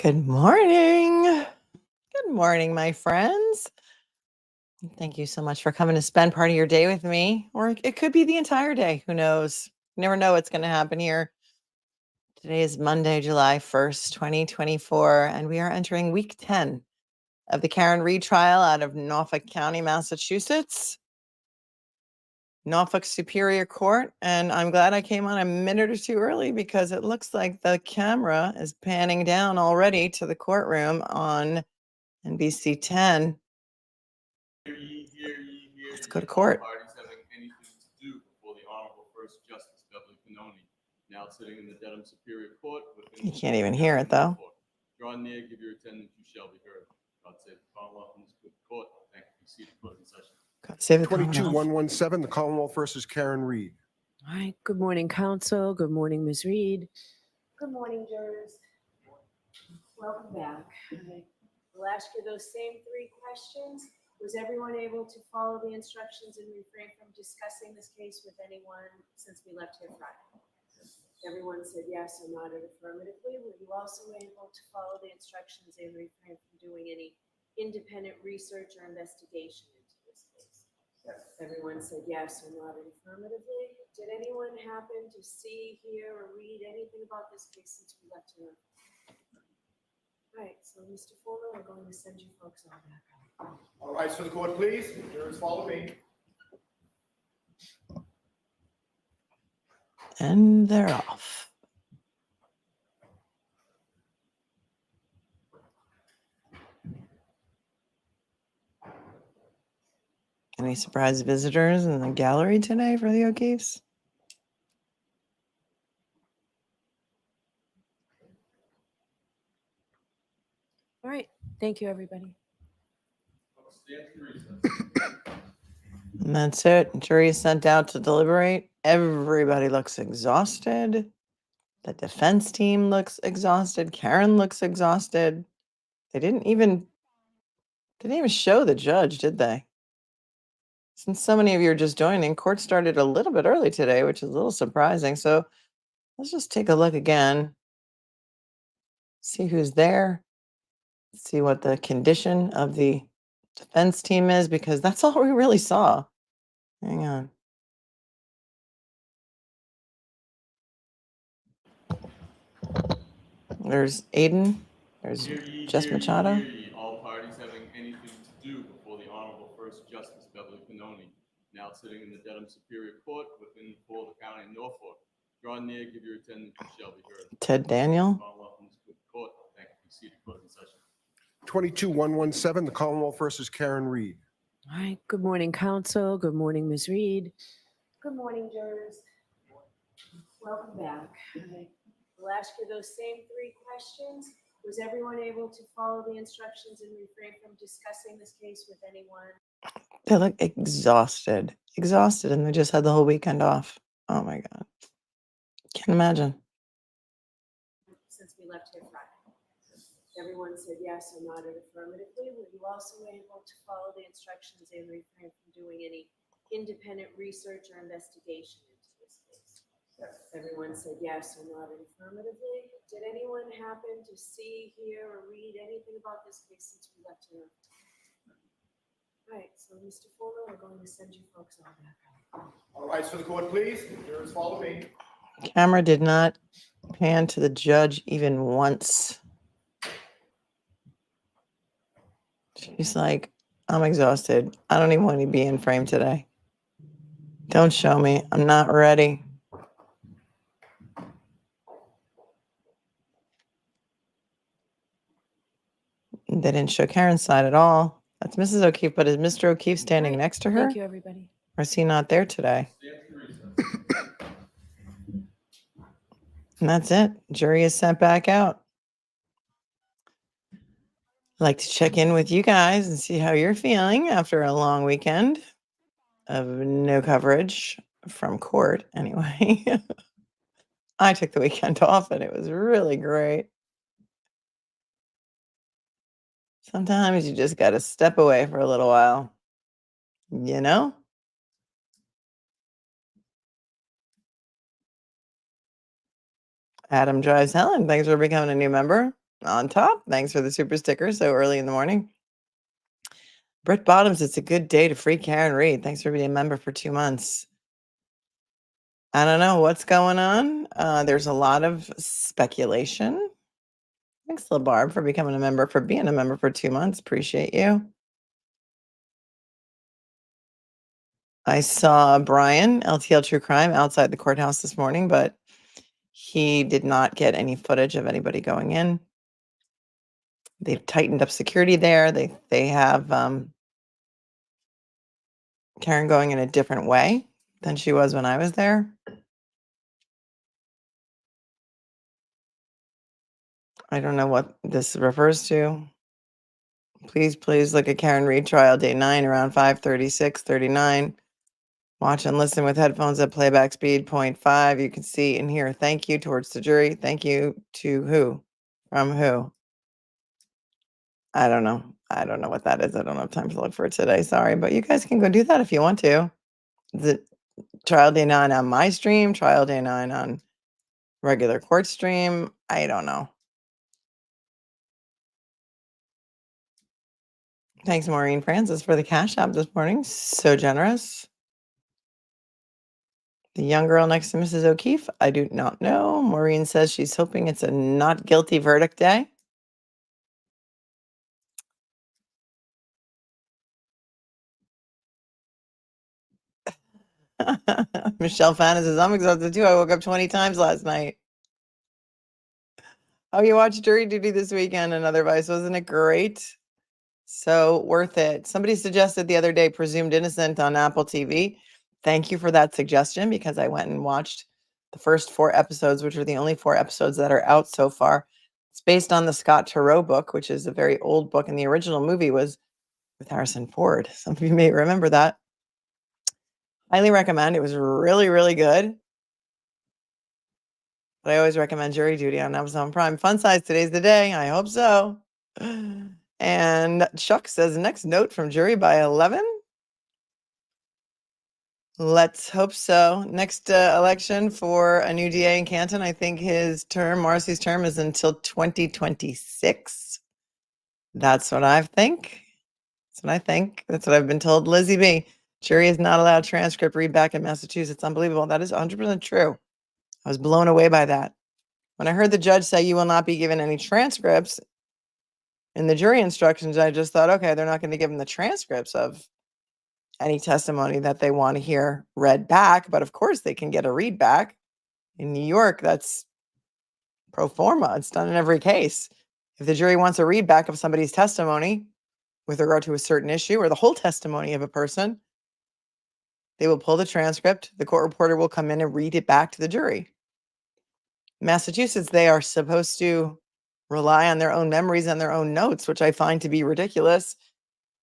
Good morning. Good morning, my friends. Thank you so much for coming to spend part of your day with me, or it could be the entire day. Who knows? You never know what's going to happen here. Today is Monday, July 1st, 2024, and we are entering week 10 of the Karen Reed trial out of Norfolk County, Massachusetts. Norfolk Superior Court, and I'm glad I came on a minute or two early because it looks like the camera is panning down already to the courtroom on NBC 10. Let's go to court. Parties having anything to do before the Honorable First Justice Beverly Pinoni, now sitting in the Dedham Superior Court. You can't even hear it though. Draw near, give your attendance, you shall be heard. God save the Commonwealth and this good court. Thank you. Be seated. Closing session. God save the 22117, the Commonwealth versus Karen Reed. All right. Good morning, counsel. Good morning, Ms. Reed. Good morning, jurors. Welcome back. We'll ask you those same three questions. Was everyone able to follow the instructions and refrain from discussing this case with anyone since we left here Friday? Everyone said yes or nodded affirmatively. Were you also able to follow the instructions and refrain from doing any independent research or investigation into this case? Yes. Everyone said yes or nodded affirmatively. Did anyone happen to see, hear, or read anything about this case since we left here? All right, so Mr. Fuller, we're going to send you folks all back out. All right, for the court, please. Jurors, follow me. And they're off. Any surprise visitors in the gallery today for the O'Keefes? All right. Thank you, everybody. And that's it. Jury is sent out to deliberate. Everybody looks exhausted. The defense team looks exhausted. Karen looks exhausted. They didn't even show the judge, did they? Since so many of you are just joining, court started a little bit early today, which is a little surprising. So let's just take a look again. See who's there. See what the condition of the defense team is, because that's all we really saw. Hang on. There's Aiden. There's Jess Machado. All parties having anything to do before the Honorable First Justice Beverly Pinoni, now sitting in the Dedham Superior Court within the County of Norfolk. Draw near, give your attendance, you shall be heard. Ted Daniel. Commonwealth and this good court. Thank you. Be seated. Closing session. 22117, the Commonwealth versus Karen Reed. All right. Good morning, counsel. Good morning, Ms. Reed. Good morning, jurors. Welcome back. We'll ask you those same three questions. Was everyone able to follow the instructions and refrain from discussing this case with anyone? They look exhausted. Exhausted, and they just had the whole weekend off. Oh my God. Can't imagine. Since we left here Friday. Everyone said yes or nodded affirmatively. Were you also able to follow the instructions and refrain from doing any independent research or investigation into this case? Yes. Everyone said yes or nodded affirmatively. Did anyone happen to see, hear, or read anything about this case since we left here? All right, so Mr. Fuller, we're going to send you folks all back out. All right, for the court, please. Jurors, follow me. Camera did not pan to the judge even once. She's like, I'm exhausted. I don't even want to be in frame today. Don't show me. I'm not ready. They didn't show Karen's side at all. That's Mrs. O'Keefe, but is Mr. O'Keefe standing next to her? Thank you, everybody. Or is he not there today? And that's it. Jury is sent back out. I'd like to check in with you guys and see how you're feeling after a long weekend of no coverage from court anyway. I took the weekend off and it was really great. Sometimes you just got to step away for a little while, you know? Adam Drives Helen, thanks for becoming a new member. on top. Thanks for the super sticker so early in the morning. Britt Bottoms, it's a good day to free Karen Reed. Thanks for being a member for 2 months. I don't know what's going on. There's a lot of speculation. Thanks, LaBarb, for becoming a member, for being a member for 2 months. Appreciate you. I saw Brian, LTL True Crime, outside the courthouse this morning, but he did not get any footage of anybody going in. They've tightened up security there. They have Karen going in a different way than she was when I was there. I don't know what this refers to. Please look at Karen Reed trial day 9 around 5:36, 39. Watch and listen with headphones at playback speed 0.5. You can see and hear thank you towards the jury. Thank you to who? From who? I don't know. I don't know what that is. I don't have time to look for it today. Sorry, but you guys can go do that if you want to. The trial day 9 on my stream, trial day 9 on regular court stream. I don't know. Thanks, Maureen Francis, for the cash app this morning. So generous. The young girl next to Mrs. O'Keefe, I do not know. Maureen says she's hoping it's a not guilty verdict day. Michelle Fannin says, I'm exhausted too. I woke up 20 times last night. Oh, you watched jury duty this weekend, Another Vice. Wasn't it great? So worth it. Somebody suggested the other day Presumed Innocent on Apple TV. Thank you for that suggestion, because I went and watched the first 4 episodes, which are the only 4 episodes that are out so far. It's based on the Scott Turow book, which is a very old book, and the original movie was with Harrison Ford. Some of you may remember that. Highly recommend. It was really, really good. But I always recommend Jury Duty on Amazon Prime. Fun size, today's the day. I hope so. And Chuck says, next note from jury by 11. Let's hope so. Next election for a new DA in Canton. I think his term, Marcy's term, is until 2026. That's what I think. That's what I think. That's what I've been told. Lizzie B. Jury is not allowed transcript readback in Massachusetts. Unbelievable. That is 100% true. I was blown away by that. When I heard the judge say you will not be given any transcripts in the jury instructions, I just thought, okay, they're not going to give them the transcripts of any testimony that they want to hear read back. But of course, they can get a readback. In New York, that's pro forma. It's done in every case. If the jury wants a readback of somebody's testimony with regard to a certain issue or the whole testimony of a person, they will pull the transcript. The court reporter will come in and read it back to the jury. Massachusetts, they are supposed to rely on their own memories and their own notes, which I find to be ridiculous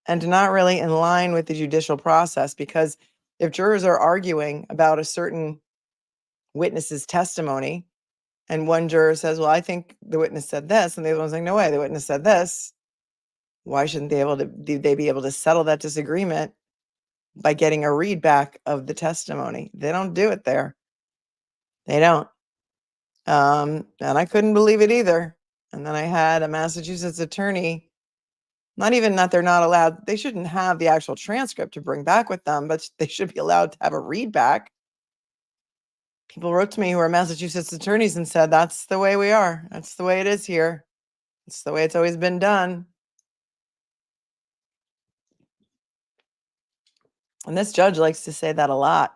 and not really in line with the judicial process. Because if jurors are arguing about a certain witness's testimony and one juror says, well, I think the witness said this, and the other one's like, no way, the witness said this, why shouldn't they be able to settle that disagreement by getting a readback of the testimony? They don't do it there. They don't. And I couldn't believe it either. And then I had a Massachusetts attorney, not even that they're not allowed, they shouldn't have the actual transcript to bring back with them, but they should be allowed to have a readback. People wrote to me who are Massachusetts attorneys and said, that's the way we are. That's the way it is here. It's the way it's always been done. And this judge likes to say that a lot.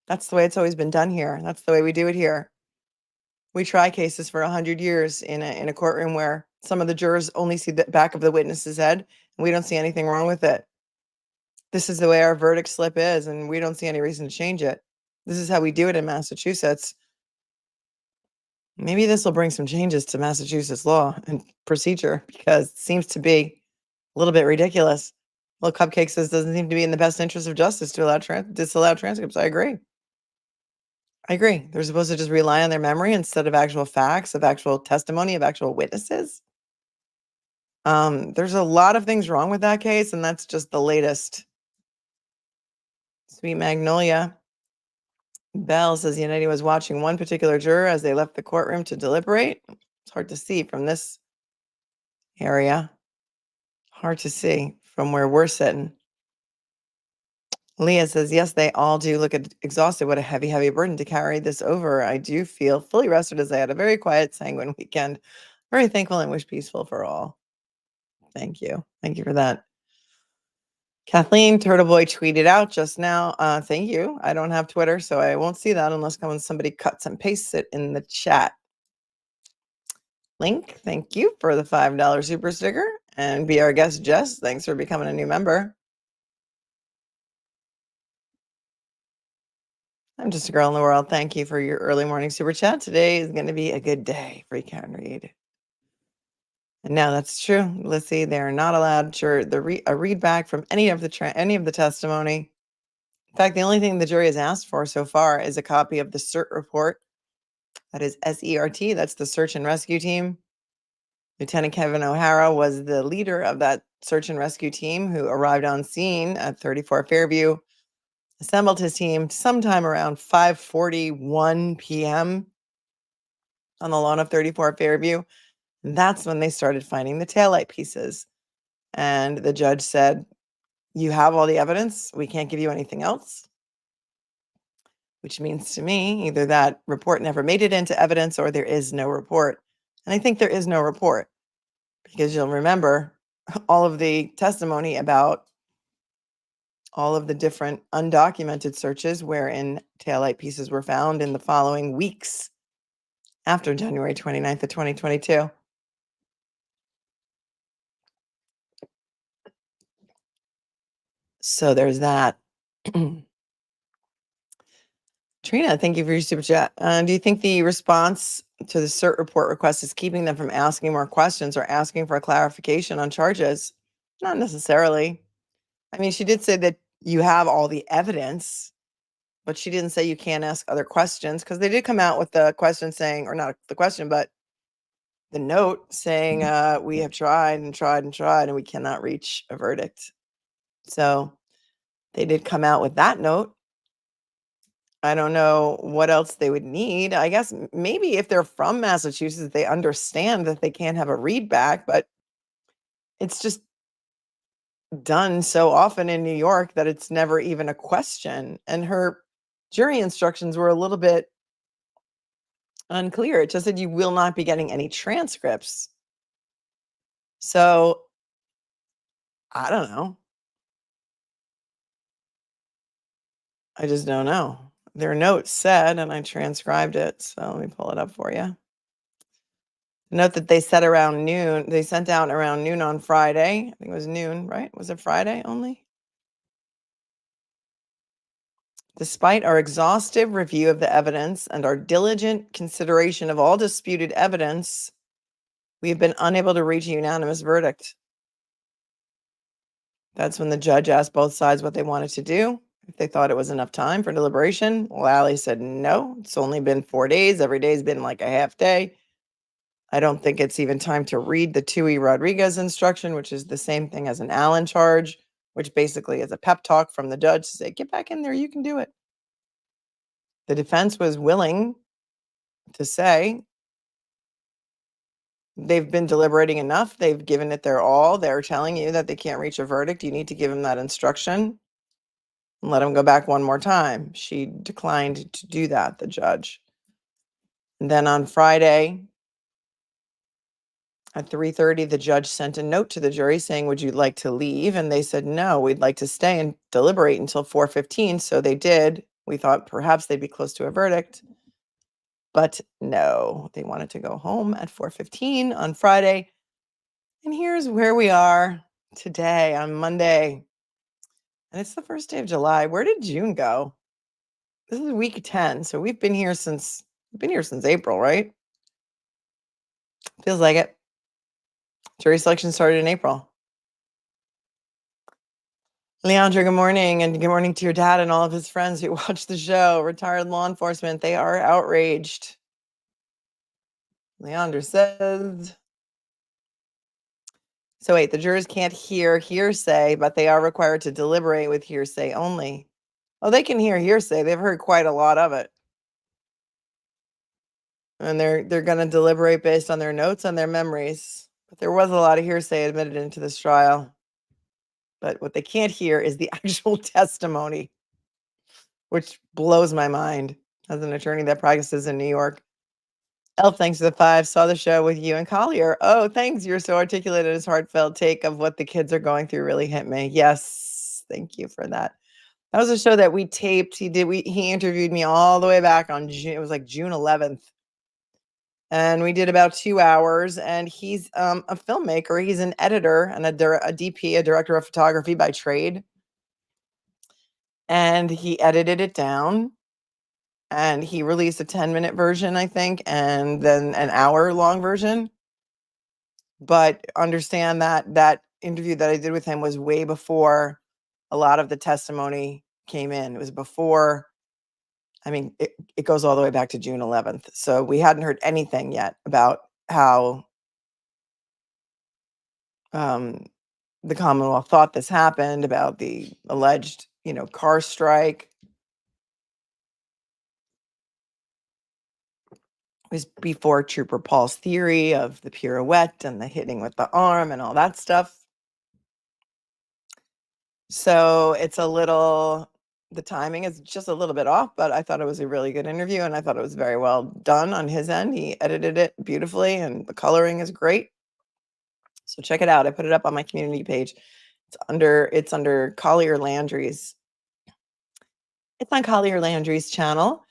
That's the way it's always been done here. That's the way we do it here. We try cases for 100 years in a courtroom where some of the jurors only see the back of the witness's head, and we don't see anything wrong with it. This is the way our verdict slip is, and we don't see any reason to change it. This is how we do it in Massachusetts. Maybe this will bring some changes to Massachusetts law and procedure, because it seems to be a little bit ridiculous. Well, Cupcake says doesn't seem to be in the best interest of justice to disallow transcripts. I agree. They're supposed to just rely on their memory instead of actual facts, of actual testimony, of actual witnesses. There's a lot of things wrong with that case, and that's just the latest. Sweet Magnolia Bell says United was watching one particular juror as they left the courtroom to deliberate. It's hard to see from this area. Hard to see from where we're sitting. Leah says, yes, they all do look exhausted. What a heavy, heavy burden to carry this over. I do feel fully rested as I had a very quiet, sanguine weekend. Very thankful and wish peaceful for all. Thank you. Thank you for that. Kathleen Turtleboy tweeted out just now. Thank you. I don't have Twitter, so I won't see that unless somebody cuts and pastes it in the chat. Link, thank you for the $5 super sticker. And be our guest, Jess. Thanks for becoming a new member. I'm just a girl in the world. Thank you for your early morning super chat. Today is going to be a good day for you, Karen Reed. And now that's true. Let's see. They're not allowed a readback from any of the testimony. In fact, the only thing the jury has asked for so far is a copy of the CERT report. That is SERT. That's the search and rescue team. Lieutenant Kevin O'Hara was the leader of that search and rescue team who arrived on scene at 34 Fairview, assembled his team sometime around 5:41 p.m. on the lawn of 34 Fairview. And that's when they started finding the taillight pieces. And the judge said, you have all the evidence. We can't give you anything else. Which means to me, either that report never made it into evidence or there is no report. And I think there is no report because you'll remember all of the testimony about all of the different undocumented searches wherein taillight pieces were found in the following weeks after January 29th of 2022. So there's that. Trina, thank you for your super chat. Do you think the response to the CERT report request is keeping them from asking more questions or asking for a clarification on charges? Not necessarily. I mean, she did say that you have all the evidence, but she didn't say you can't ask other questions because they did come out with the question saying, or not the question, but the note saying we have tried and tried and tried and we cannot reach a verdict. So they did come out with that note. I don't know what else they would need. I guess maybe if they're from Massachusetts, they understand that they can't have a readback, but it's just done so often in New York that it's never even a question. And her jury instructions were a little bit unclear. It just said you will not be getting any transcripts. So I don't know. I just don't know. Their note said, and I transcribed it. So let me pull it up for you. Note that they said around noon. They sent out around noon on Friday. I think it was noon, right? Was it Friday only? Despite our exhaustive review of the evidence and our diligent consideration of all disputed evidence, we have been unable to reach a unanimous verdict. That's when the judge asked both sides what they wanted to do, if they thought it was enough time for deliberation. Lally said, no, it's only been 4 days. Every day's been like a half day. I don't think it's even time to read the Tui-Rodriguez instruction, which is the same thing as an Allen charge, which basically is a pep talk from the judge to say, get back in there, you can do it. The defense was willing to say they've been deliberating enough. They've given it their all. They're telling you that they can't reach a verdict. You need to give them that instruction and let them go back one more time. She declined to do that, the judge. And then on Friday at 3:30, the judge sent a note to the jury saying, would you like to leave? And they said, no, we'd like to stay and deliberate until 4:15. So they did. We thought perhaps they'd be close to a verdict. But no, they wanted to go home at 4:15 on Friday. And here's where we are today on Monday. And it's the first day of July. Where did June go? This is week 10. So we've been here since April, right? Feels like it. Jury selection started in April. Leandra, good morning. And good morning to your dad and all of his friends who watch the show. Retired law enforcement, they are outraged. Leandra says, so wait, the jurors can't hear hearsay, but they are required to deliberate with hearsay only. Oh, they can hear hearsay. They've heard quite a lot of it. And they're going to deliberate based on their notes and their memories. But there was a lot of hearsay admitted into this trial. But what they can't hear is the actual testimony, which blows my mind as an attorney that practices in New York. Elf, thanks to the 5. Saw the show with you and Collier. Oh, thanks. You're so articulate, and his heartfelt take of what the kids are going through really hit me. Yes, thank you for that. That was a show that we taped. He interviewed me all the way back on June. It was like June 11th. And we did about 2 hours. And he's a filmmaker. He's an editor and a DP, a director of photography by trade. And he edited it down. And he released a 10-minute version, I think, and then an hour-long version. But understand that that interview that I did with him was way before a lot of the testimony came in. It was before, I mean, it goes all the way back to June 11th. So we hadn't heard anything yet about how the Commonwealth thought this happened, about the alleged, car strike. It was before Trooper Paul's theory of the pirouette and the hitting with the arm and all that stuff. So it's the timing is just a little bit off, but I thought it was a really good interview, and I thought it was very well done on his end. He edited it beautifully, and the coloring is great. So check it out. I put it up on my community page. It's under Collier Landry's. It's on Collier Landry's channel.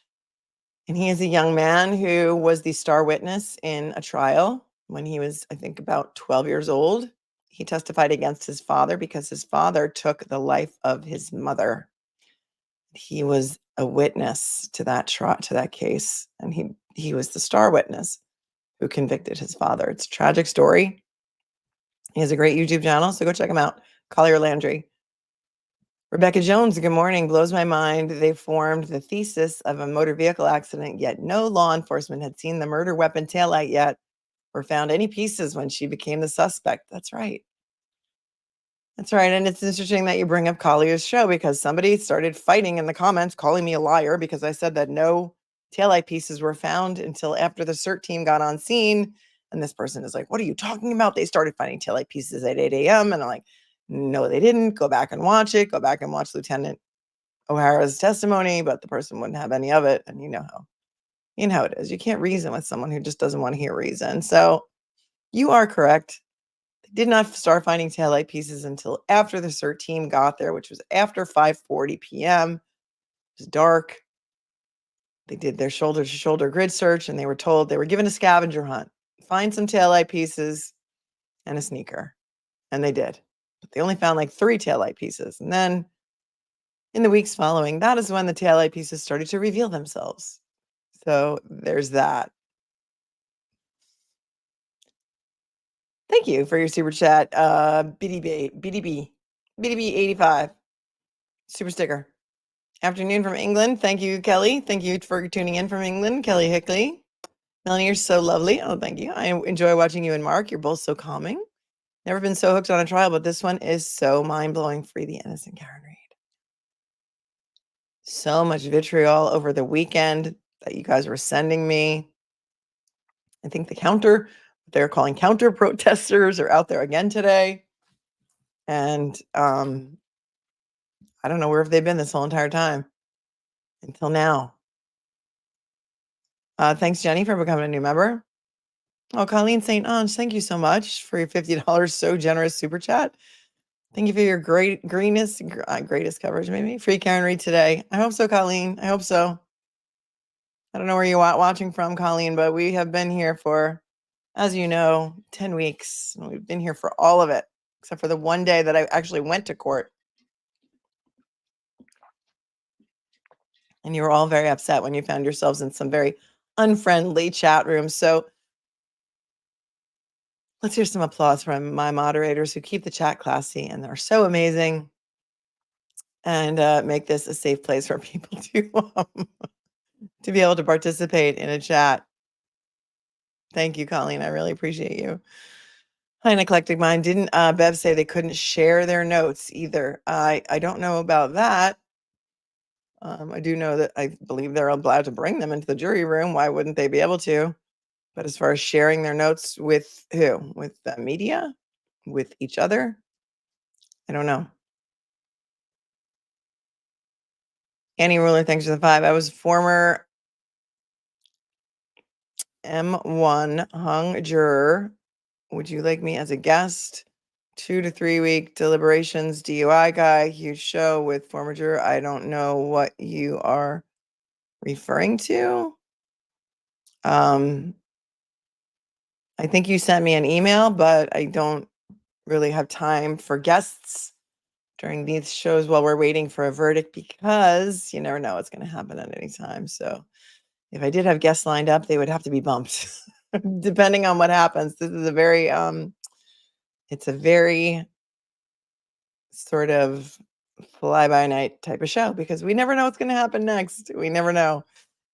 And he is a young man who was the star witness in a trial when he was, I think, about 12 years old. He testified against his father because his father took the life of his mother. He was a witness to that case, and he was the star witness who convicted his father. It's a tragic story. He has a great YouTube channel, so go check him out. Collier Landry. Rebecca Jones, good morning. Blows my mind. They formed the thesis of a motor vehicle accident, yet no law enforcement had seen the murder weapon taillight yet or found any pieces when she became the suspect. That's right. That's right. And it's interesting that you bring up Collier's show, because somebody started fighting in the comments, calling me a liar because I said that no taillight pieces were found until after the CERT team got on scene. And this person is like, what are you talking about? They started finding taillight pieces at 8 a.m. And I'm like, no, they didn't. Go back and watch it. Go back and watch Lieutenant O'Hara's testimony, but the person wouldn't have any of it. And you know how it is. You can't reason with someone who just doesn't want to hear reason. So you are correct. They did not start finding taillight pieces until after the CERT team got there, which was after 5:40 p.m. It was dark. They did their shoulder-to-shoulder grid search, and they were told they were given a scavenger hunt. Find some taillight pieces and a sneaker. And they did. But they only found like 3 taillight pieces. And then in the weeks following, that is when the taillight pieces started to reveal themselves. So there's that. Thank you for your super chat, BDB 85 super sticker. Afternoon from England. Thank you, Kelly. Thank you for tuning in from England, Kelly Hickley. Melanie, you're so lovely. Oh, thank you. I enjoy watching you and Mark. You're both so calming. Never been so hooked on a trial, but this one is so mind-blowing. Free the innocent Karen Reed. So much vitriol over the weekend that you guys were sending me. I think they're calling counter protesters are out there again today. And I don't know where have they been this whole entire time until now. Thanks, Jenny, for becoming a new member. Oh, Colleen St. Ange, thank you so much for your $50 so generous super chat. Thank you for your greatest coverage, maybe. Free Karen Reed today. I hope so, Colleen. I hope so. I don't know where you're watching from, Colleen, but we have been here for, as you know, 10 weeks. And we've been here for all of it, except for the one day that I actually went to court. And you were all very upset when you found yourselves in some very unfriendly chat rooms. So let's hear some applause from my moderators who keep the chat classy and they're so amazing and make this a safe place for people to be able to participate in a chat. Thank you, Colleen. I really appreciate you. Hi, an eclectic mind. Didn't Bev say they couldn't share their notes either? I don't know about that. I do know that I believe they're allowed to bring them into the jury room. Why wouldn't they be able to? But as far as sharing their notes with who? With the media? With each other? I don't know. Annie Ruler, thanks for the 5. I was former M1 hung juror. Would you like me as a guest? 2 to 3 week deliberations, DUI guy, huge show with former juror. I don't know what you are referring to. I think you sent me an email, but I don't really have time for guests during these shows while we're waiting for a verdict because you never know what's going to happen at any time. So if I did have guests lined up, they would have to be bumped depending on what happens. This is a very, it's a very sort of fly by night type of show because we never know what's going to happen next. We never know.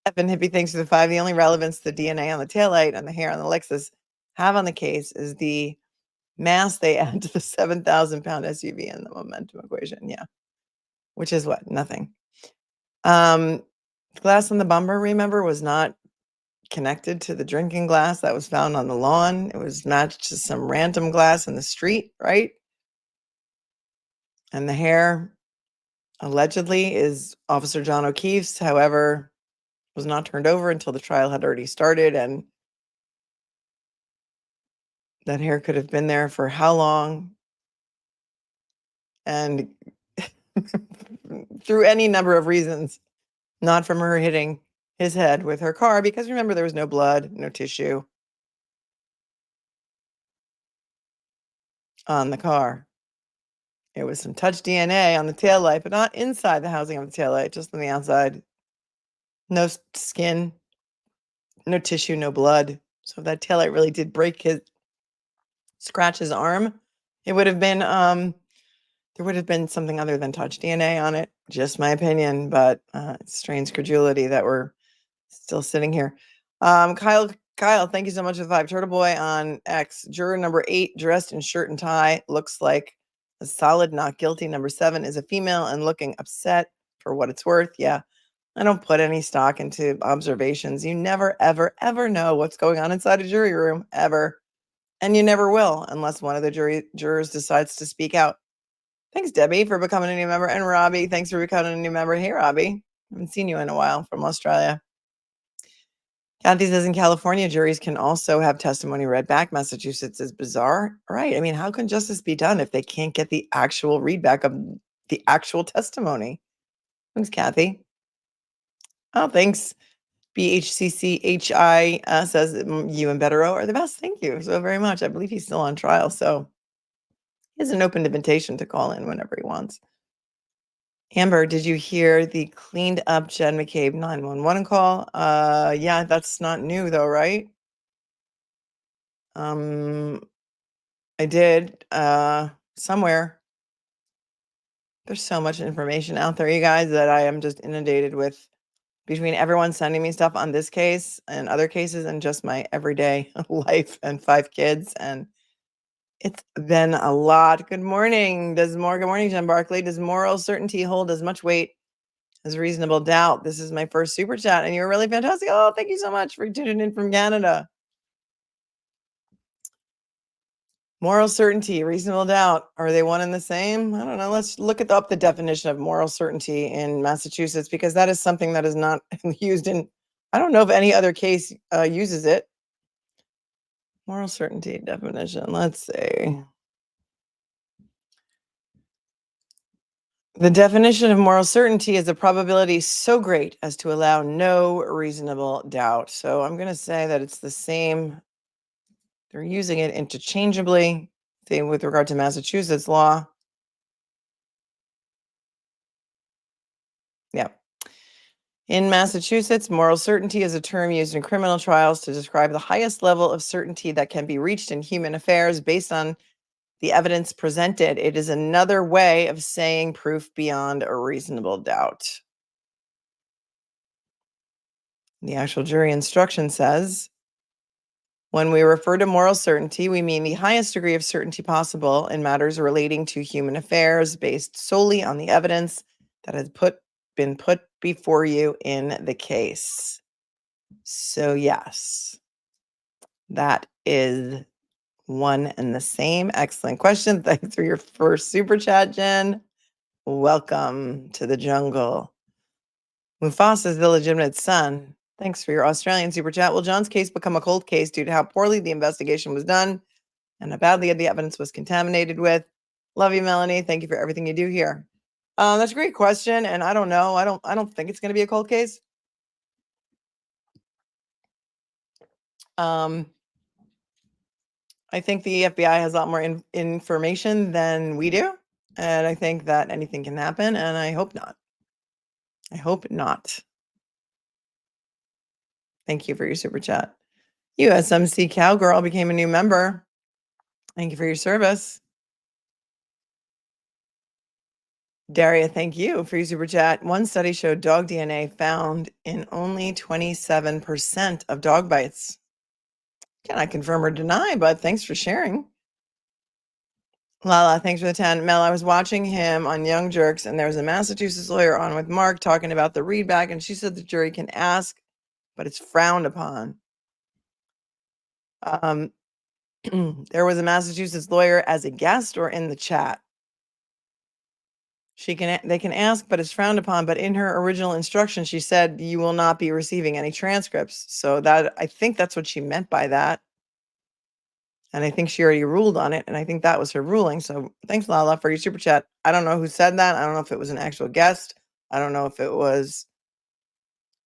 Evan Hippie, thanks for the 5. The only relevance the DNA on the taillight and the hair on the Lexus have on the case is the mass they add to the 7,000-pound SUV in the momentum equation. Yeah. Which is what? Nothing. Glass on the bumper, remember, was not connected to the drinking glass that was found on the lawn. It was matched to some random glass in the street, right? And the hair allegedly is Officer John O'Keefe's, however, was not turned over until the trial had already started. And that hair could have been there for how long? And through any number of reasons, not from her hitting his head with her car, because remember, there was no blood, no tissue on the car. It was some touch DNA on the taillight, but not inside the housing of the taillight, just on the outside. No skin, no tissue, no blood. So if that taillight really did scratch his arm, it would have been, there would have been something other than touch DNA on it. Just my opinion, but it's strange credulity that we're still sitting here. Kyle, thank you so much for the 5. Turtle Boy on X. Juror number 8, dressed in shirt and tie, looks like a solid not guilty. Number 7 is a female and looking upset for what it's worth. Yeah, I don't put any stock into observations. You never, ever, ever know what's going on inside a jury room, ever. And you never will unless one of the jurors decides to speak out. Thanks, Debbie, for becoming a new member. And Robbie, thanks for becoming a new member. Hey, Robbie. Haven't seen you in a while from Australia. Kathy says in California, juries can also have testimony read back. Massachusetts is bizarre. Right. I mean, how can justice be done if they can't get the actual readback of the actual testimony? Thanks, Kathy. Oh, thanks. BHCCHI says you and Bettero are the best. Thank you so very much. I believe he's still on trial, so he has an open invitation to call in whenever he wants. Amber, did you hear the cleaned up Jen McCabe 911 call? Yeah, that's not new though, right? I did somewhere. There's so much information out there, you guys, that I am just inundated with between everyone sending me stuff on this case and other cases and just my everyday life and 5 kids. And it's been a lot. Good morning. Good morning, Jen Barkley. Does moral certainty hold as much weight as reasonable doubt? This is my first super chat and you're really fantastic. Oh, thank you so much for tuning in from Canada. Moral certainty, reasonable doubt. Are they one and the same? I don't know. Let's look up the definition of moral certainty in Massachusetts because that is something that is not used in, I don't know if any other case uses it. Moral certainty definition. Let's see. The definition of moral certainty is a probability so great as to allow no reasonable doubt. So I'm going to say that it's the same. They're using it interchangeably. Same with regard to Massachusetts law. Yeah. In Massachusetts, moral certainty is a term used in criminal trials to describe the highest level of certainty that can be reached in human affairs based on the evidence presented. It is another way of saying proof beyond a reasonable doubt. The actual jury instruction says, when we refer to moral certainty, we mean the highest degree of certainty possible in matters relating to human affairs based solely on the evidence that has been put before you in the case. So yes, That is one and the same. Excellent question. Thanks for your first super chat, Jen. Welcome to the jungle. Mufasa's illegitimate son. Thanks for your Australian super chat. Will John's case become a cold case due to how poorly the investigation was done and how badly the evidence was contaminated with? Love you, Melanie. Thank you for everything you do here. That's a great question, and I don't know. I don't think it's going to be a cold case. I think the FBI has a lot more information than we do, and I think that anything can happen, and I hope not. I hope not. Thank you for your super chat. USMC Cowgirl became a new member. Thank you for your service. Daria, thank you for your super chat. One study showed dog DNA found in only 27% of dog bites. Cannot confirm or deny, but thanks for sharing. Lala, thanks for the 10. Mel, I was watching him on Young Jerks, and there was a Massachusetts lawyer on with Mark talking about the readback, and she said the jury can ask, but it's frowned upon. There was a Massachusetts lawyer as a guest or in the chat. They can ask, but it's frowned upon. But in her original instruction, she said you will not be receiving any transcripts. So that I think that's what she meant by that. And I think she already ruled on it. And I think that was her ruling. So thanks, Lala, for your super chat. I don't know who said that. I don't know if it was an actual guest. I don't know if it was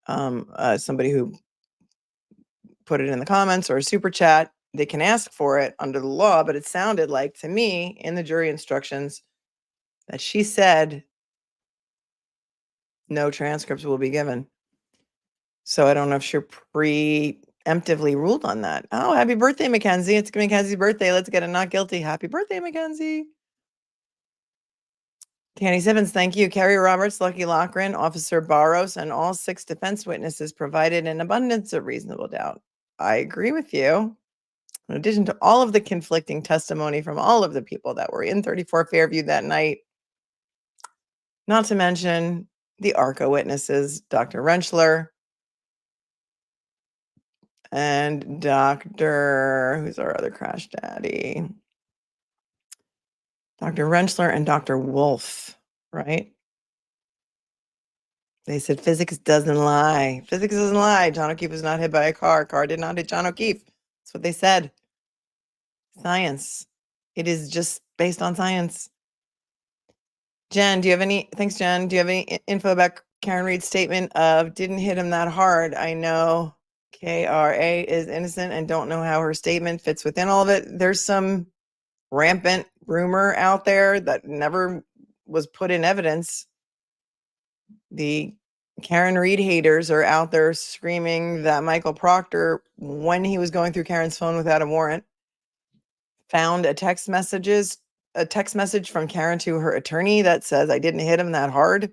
somebody who put it in the comments or a super chat. They can ask for it under the law, but it sounded like to me in the jury instructions that she said no transcripts will be given. So I don't know if she preemptively ruled on that. Oh, happy birthday, Mackenzie. It's Mackenzie's birthday. Let's get a not guilty. Happy birthday, Mackenzie. Tanny Simmons, thank you. Kerry Roberts, Lucky Lochran, Officer Barros, and all 6 defense witnesses provided an abundance of reasonable doubt. I agree with you. In addition to all of the conflicting testimony from all of the people that were in 34 Fairview that night, not to mention the ARCA witnesses, Dr. Rentschler and Dr. Who's our other crash daddy? Dr. Rentschler and Dr. Wolf, right? They said physics doesn't lie. Physics doesn't lie. John O'Keefe was not hit by a car. Car did not hit John O'Keefe. That's what they said. Science. It is just based on science. Jen, thanks, Jen. Do you have any info about Karen Reed's statement of didn't hit him that hard? I know KRA is innocent and don't know how her statement fits within all of it. There's some rampant rumor out there that never was put in evidence. The Karen Reed haters are out there screaming that Michael Proctor, when he was going through Karen's phone without a warrant, found a text message from Karen to her attorney that says, I didn't hit him that hard.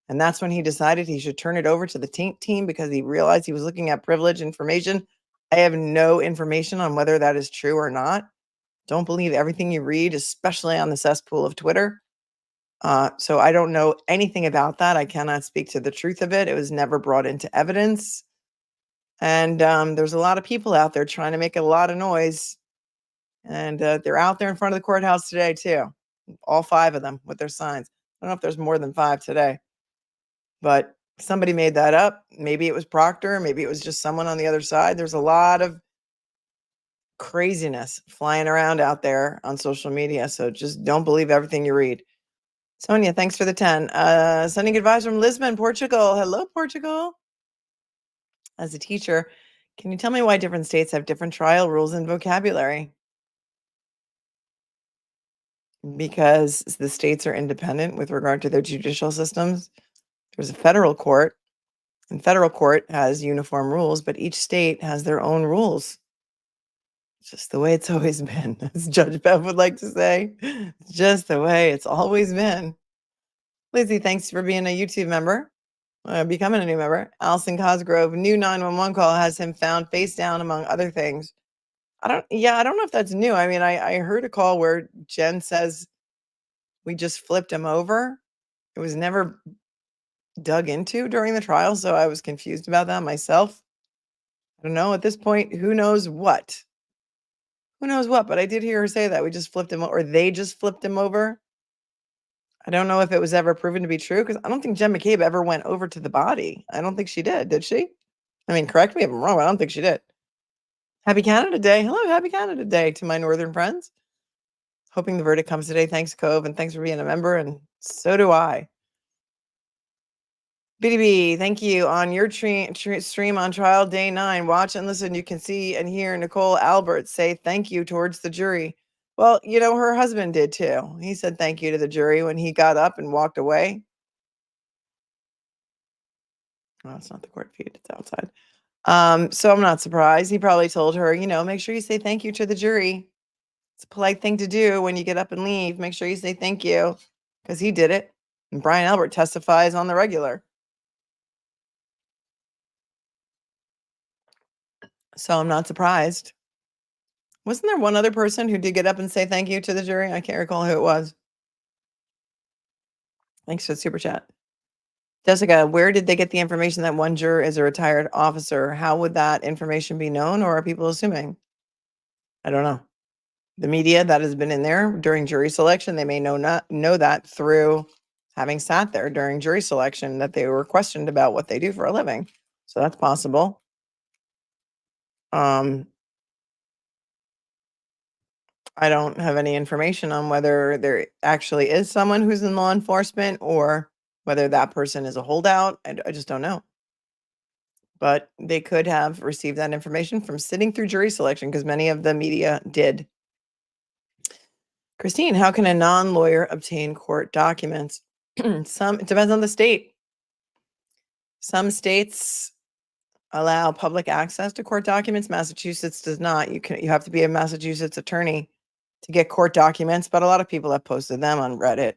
And that's when he decided he should turn it over to the Taint team because he realized he was looking at privileged information. I have no information on whether that is true or not. Don't believe everything you read, especially on the cesspool of Twitter. So I don't know anything about that. I cannot speak to the truth of it. It was never brought into evidence. And there's a lot of people out there trying to make a lot of noise. And they're out there in front of the courthouse today, too. All 5 of them with their signs. I don't know if there's more than 5 today. But somebody made that up. Maybe it was Proctor. Maybe it was just someone on the other side. There's a lot of craziness flying around out there on social media. So just don't believe everything you read. Sonia, thanks for the 10. Sending advice from Lisbon, Portugal. Hello, Portugal. As a teacher, can you tell me why different states have different trial rules and vocabulary? Because the states are independent with regard to their judicial systems. There's a federal court, and federal court has uniform rules, but each state has their own rules. It's just the way it's always been, as Judge Bev would like to say. It's just the way it's always been. Lizzie, thanks for being a YouTube member, becoming a new member. Allison Cosgrove, new 911 call has him found face down, among other things. I don't know if that's new. I mean, I heard a call where Jen says we just flipped him over. It was never dug into during the trial, so I was confused about that myself. I don't know. At this point, who knows what Who knows what? But I did hear her say that we just flipped him, or they just flipped him over. I don't know if it was ever proven to be true because I don't think Jen McCabe ever went over to the body. I don't think she did she? I mean, correct me if I'm wrong, but I don't think she did. Happy Canada Day. Hello, happy Canada Day to my northern friends. Hoping the verdict comes today. Thanks, Cove, and thanks for being a member, and so do I. BDB, thank you. On your stream on trial day 9, watch and listen. You can see and hear Nicole Albert say thank you towards the jury. Well, you know, her husband did too. He said thank you to the jury when he got up and walked away. Oh, it's not the court feed, it's outside. So I'm not surprised. He probably told her, you know, make sure you say thank you to the jury. It's a polite thing to do when you get up and leave. Make sure you say thank you, because he did it. And Brian Albert testifies on the regular. So I'm not surprised. Wasn't there one other person who did get up and say thank you to the jury? I can't recall who it was. Thanks for the super chat. Jessica, where did they get the information that one juror is a retired officer? How would that information be known, or are people assuming? I don't know. The media that has been in there during jury selection, they may not know that through having sat there during jury selection, that they were questioned about what they do for a living. So that's possible. I don't have any information on whether there actually is someone who's in law enforcement or whether that person is a holdout. I just don't know. But they could have received that information from sitting through jury selection, because many of the media did. Christine, how can a non-lawyer obtain court documents? It depends on the state. Some states allow public access to court documents. Massachusetts does not. You have to be a Massachusetts attorney to get court documents, but a lot of people have posted them on Reddit,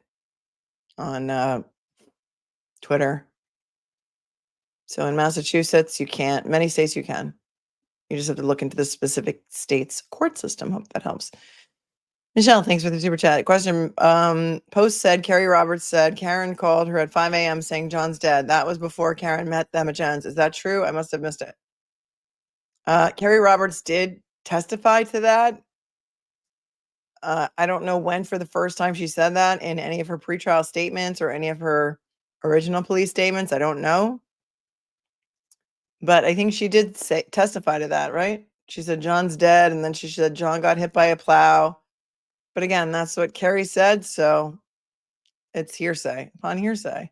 on Twitter. So in Massachusetts, you can't. Many states you can. You just have to look into the specific state's court system. Hope that helps. Michelle, thanks for the super chat. Question, Post said, Carrie Roberts said, Karen called her at 5 a.m. saying John's dead. That was before Karen met them at Jones. Is that true? I must have missed it. Carrie Roberts did testify to that. I don't know when for the first time she said that in any of her pretrial statements or any of her original police statements. I don't know. But I think she did testify to that, right? She said John's dead, and then she said John got hit by a plow. But again, that's what Carrie said, so it's hearsay upon hearsay.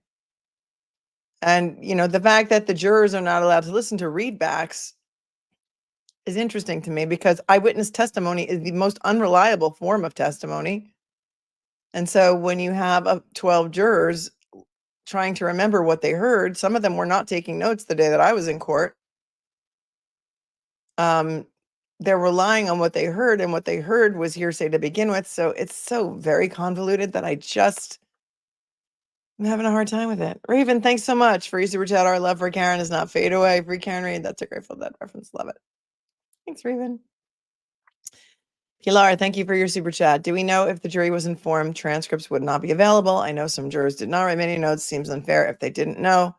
And, you know, the fact that the jurors are not allowed to listen to readbacks is interesting to me, because eyewitness testimony is the most unreliable form of testimony. And so when you have 12 jurors trying to remember what they heard, some of them were not taking notes the day that I was in court. They're relying on what they heard, and what they heard was hearsay to begin with. So it's so very convoluted that I'm having a hard time with it. Raven, thanks so much for your super chat. Our love for Karen does not fade away. Free Karen Reed. That's a Grateful Dead reference. Love it. Thanks, Raven. Pilar, thank you for your super chat. Do we know if the jury was informed transcripts would not be available? I know some jurors did not write many notes. Seems unfair if they didn't know.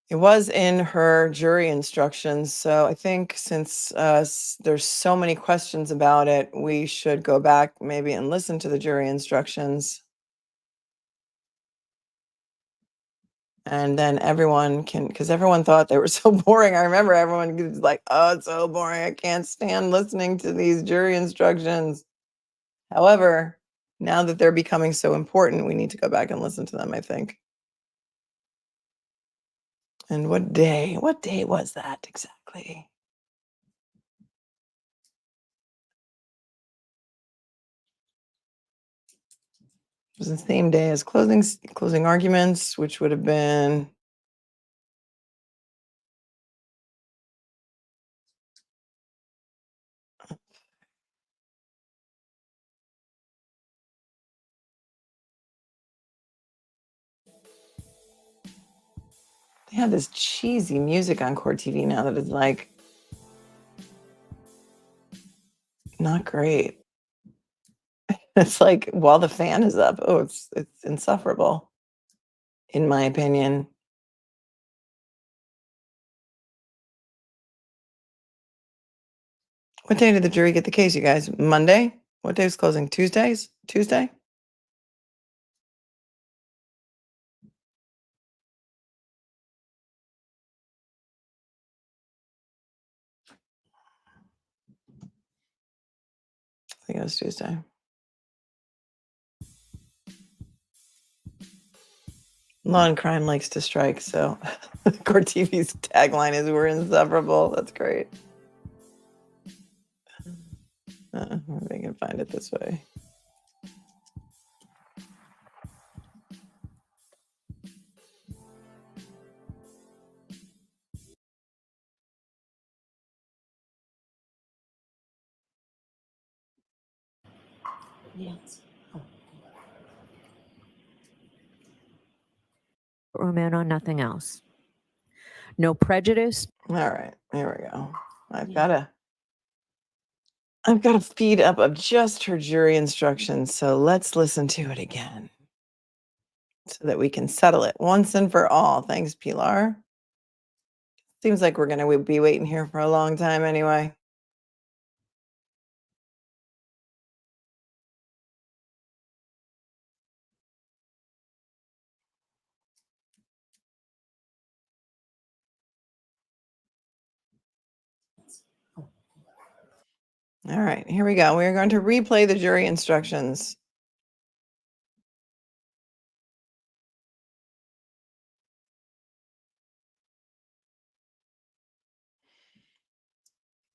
It was in her jury instructions. So I think since there's so many questions about it, we should go back maybe and listen to the jury instructions. And then everyone can, because everyone thought they were so boring. I remember everyone was like, oh, it's so boring. I can't stand listening to these jury instructions. However, now that they're becoming so important, we need to go back and listen to them, I think. And what day was that exactly? It was the same day as closing arguments, which would have been they have this cheesy music on Court TV now that is like not great. It's like while the fan is up. Oh, it's insufferable, in my opinion. What day did the jury get the case, you guys? Monday? What day is closing? Tuesday? I think it was Tuesday. Law and Crime likes to strike, so Court TV's tagline is "We're insufferable." That's great. Maybe I can find it this way. Yes. Courtroom and on nothing else. No prejudice. All right, here we go. I've got a feed up of just her jury instructions, so let's listen to it again so that we can settle it once and for all. Thanks, Pilar. Seems like we're going to be waiting here for a long time anyway. All right, here we go. We're going to replay the jury instructions.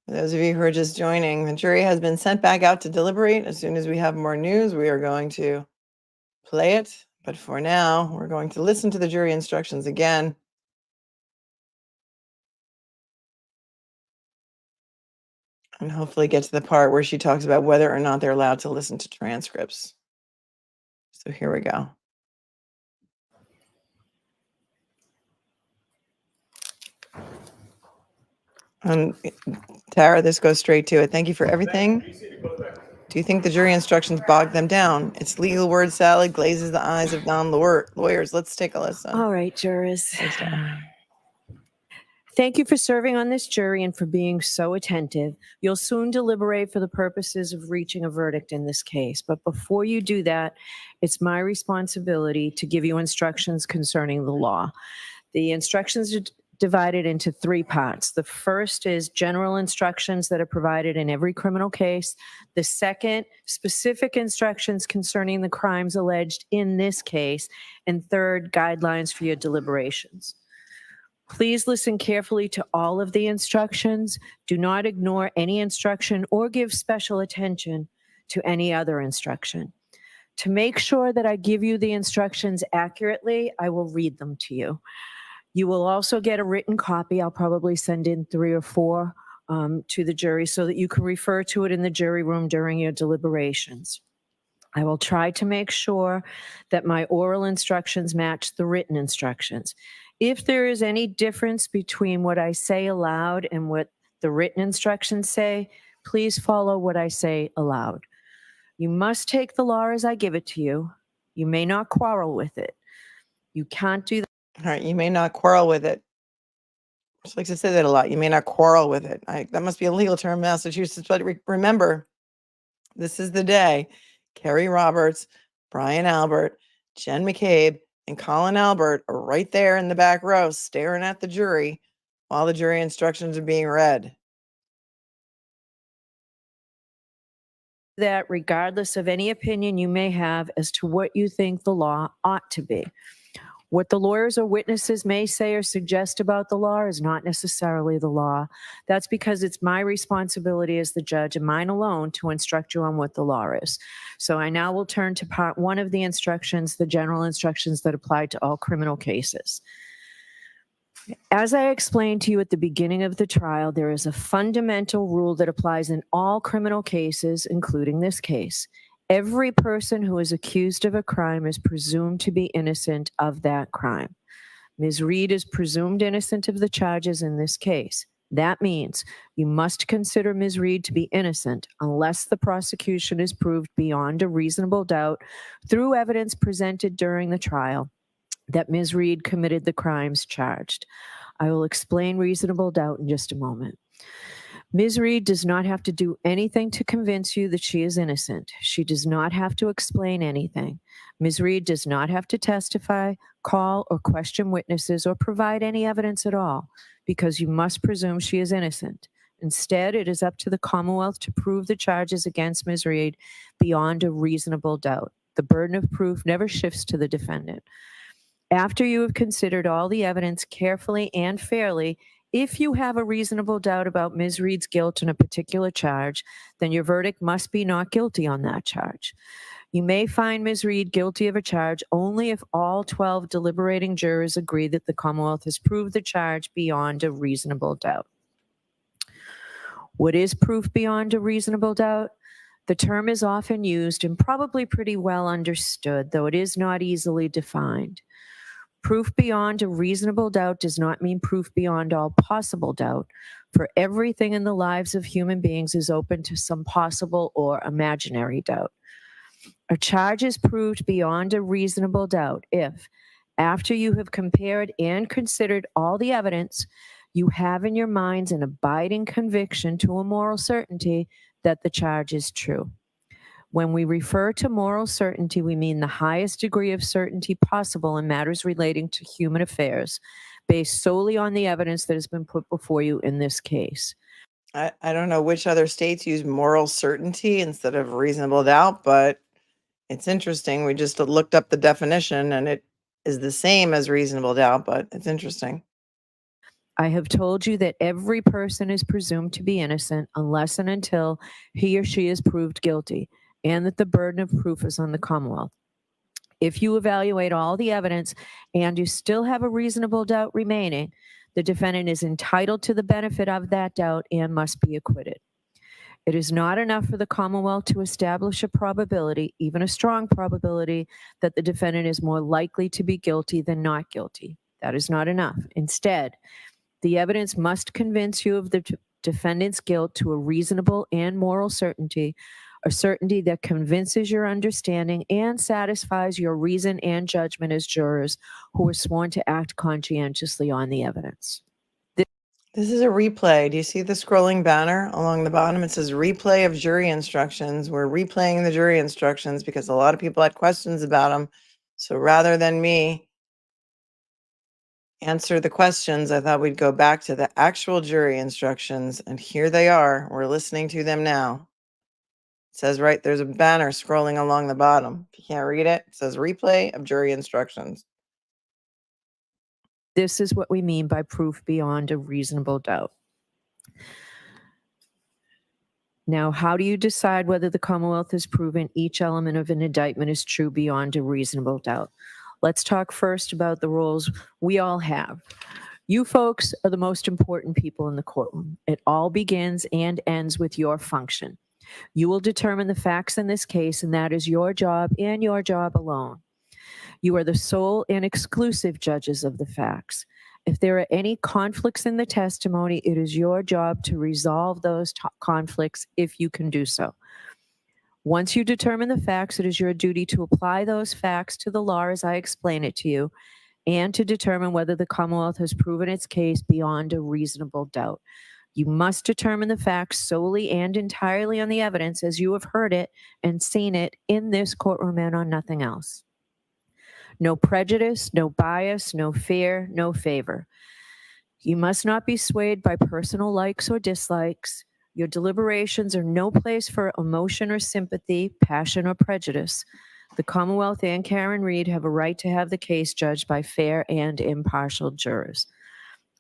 For those of you who are just joining, the jury has been sent back out to deliberate. As soon as we have more news, we are going to play it. But for now, we're going to listen to the jury instructions again. And hopefully get to the part where she talks about whether or not they're allowed to listen to transcripts. So here we go. Tara, this goes straight to it. Thank you for everything. Do you think the jury instructions bogged them down? It's legal word salad glazes the eyes of non-lawyers. Let's take a listen. All right, jurors. Thanks, Tara. Thank you for serving on this jury and for being so attentive. You'll soon deliberate for the purposes of reaching a verdict in this case. But before you do that, it's my responsibility to give you instructions concerning the law. The instructions are divided into three parts. The first is general instructions that are provided in every criminal case. The second, specific instructions concerning the crimes alleged in this case. And third, guidelines for your deliberations. Please listen carefully to all of the instructions. Do not ignore any instruction or give special attention to any other instruction. To make sure that I give you the instructions accurately, I will read them to you. You will also get a written copy. I'll probably send in 3 or 4 to the jury so that you can refer to it in the jury room during your deliberations. I will try to make sure that my oral instructions match the written instructions. If there is any difference between what I say aloud and what the written instructions say, please follow what I say aloud. You must take the law as I give it to you. You may not quarrel with it. You can't do that. All right, you may not quarrel with it. She likes to say that a lot. You may not quarrel with it. That must be a legal term in Massachusetts, but remember, this is the day Kerry Roberts, Brian Albert, Jen McCabe, and Colin Albert are right there in the back row staring at the jury while the jury instructions are being read. That regardless of any opinion you may have as to what you think the law ought to be. What the lawyers or witnesses may say or suggest about the law is not necessarily the law. That's because it's my responsibility as the judge and mine alone to instruct you on what the law is. So I now will turn to part 1 of the instructions, the general instructions that apply to all criminal cases. As I explained to you at the beginning of the trial, there is a fundamental rule that applies in all criminal cases, including this case. Every person who is accused of a crime is presumed to be innocent of that crime. Ms. Reed is presumed innocent of the charges in this case. That means you must consider Ms. Reed to be innocent unless the prosecution is proved beyond a reasonable doubt through evidence presented during the trial that Ms. Reed committed the crimes charged. I will explain reasonable doubt in just a moment. Ms. Reed does not have to do anything to convince you that she is innocent. She does not have to explain anything. Ms. Reed does not have to testify, call or question witnesses, or provide any evidence at all, because you must presume she is innocent. Instead, it is up to the Commonwealth to prove the charges against Ms. Reed beyond a reasonable doubt. The burden of proof never shifts to the defendant. After you have considered all the evidence carefully and fairly, if you have a reasonable doubt about Ms. Reed's guilt in a particular charge, then your verdict must be not guilty on that charge. You may find Ms. Reed guilty of a charge only if all 12 deliberating jurors agree that the Commonwealth has proved the charge beyond a reasonable doubt. What is proof beyond a reasonable doubt? The term is often used and probably pretty well understood, though it is not easily defined. Proof beyond a reasonable doubt does not mean proof beyond all possible doubt, for everything in the lives of human beings is open to some possible or imaginary doubt. A charge is proved beyond a reasonable doubt if, after you have compared and considered all the evidence, you have in your minds an abiding conviction to a moral certainty that the charge is true. When we refer to moral certainty, we mean the highest degree of certainty possible in matters relating to human affairs, based solely on the evidence that has been put before you in this case. I don't know which other states use moral certainty instead of reasonable doubt, but it's interesting. We just looked up the definition and it is the same as reasonable doubt, but it's interesting. I have told you that every person is presumed to be innocent unless and until he or she is proved guilty, and that the burden of proof is on the Commonwealth. If you evaluate all the evidence and you still have a reasonable doubt remaining, the defendant is entitled to the benefit of that doubt and must be acquitted. It is not enough for the Commonwealth to establish a probability, even a strong probability, that the defendant is more likely to be guilty than not guilty. That is not enough. Instead, the evidence must convince you of the defendant's guilt to a reasonable and moral certainty, a certainty that convinces your understanding and satisfies your reason and judgment as jurors who are sworn to act conscientiously on the evidence. This is a replay. Do you see the scrolling banner along the bottom? It says replay of jury instructions. We're replaying the jury instructions because a lot of people had questions about them. So rather than me answer the questions, I thought we'd go back to the actual jury instructions, and here they are. We're listening to them now. It says right there's a banner scrolling along the bottom. If you can't read it, it says replay of jury instructions. This is what we mean by proof beyond a reasonable doubt. Now, how do you decide whether the Commonwealth has proven each element of an indictment is true beyond a reasonable doubt? Let's talk first about the roles we all have. You folks are the most important people in the courtroom. It all begins and ends with your function. You will determine the facts in this case, and that is your job and your job alone. You are the sole and exclusive judges of the facts. If there are any conflicts in the testimony, it is your job to resolve those conflicts if you can do so. Once you determine the facts, it is your duty to apply those facts to the law as I explain it to you, and to determine whether the Commonwealth has proven its case beyond a reasonable doubt. You must determine the facts solely and entirely on the evidence as you have heard it and seen it in this courtroom and on nothing else. No prejudice, no bias, no fear, no favor. You must not be swayed by personal likes or dislikes. Your deliberations are no place for emotion or sympathy, passion or prejudice. The Commonwealth and Karen Reed have a right to have the case judged by fair and impartial jurors.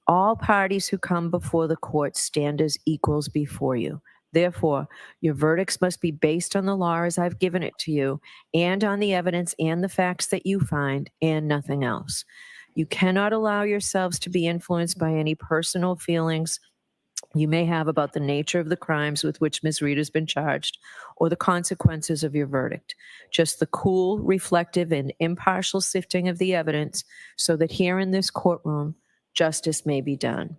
All parties who come before the court stand as equals before you. Therefore, your verdicts must be based on the law as I've given it to you, and on the evidence and the facts that you find, and nothing else. You cannot allow yourselves to be influenced by any personal feelings you may have about the nature of the crimes with which Ms. Reed has been charged, or the consequences of your verdict. Just the cool, reflective, and impartial sifting of the evidence, so that here in this courtroom, justice may be done.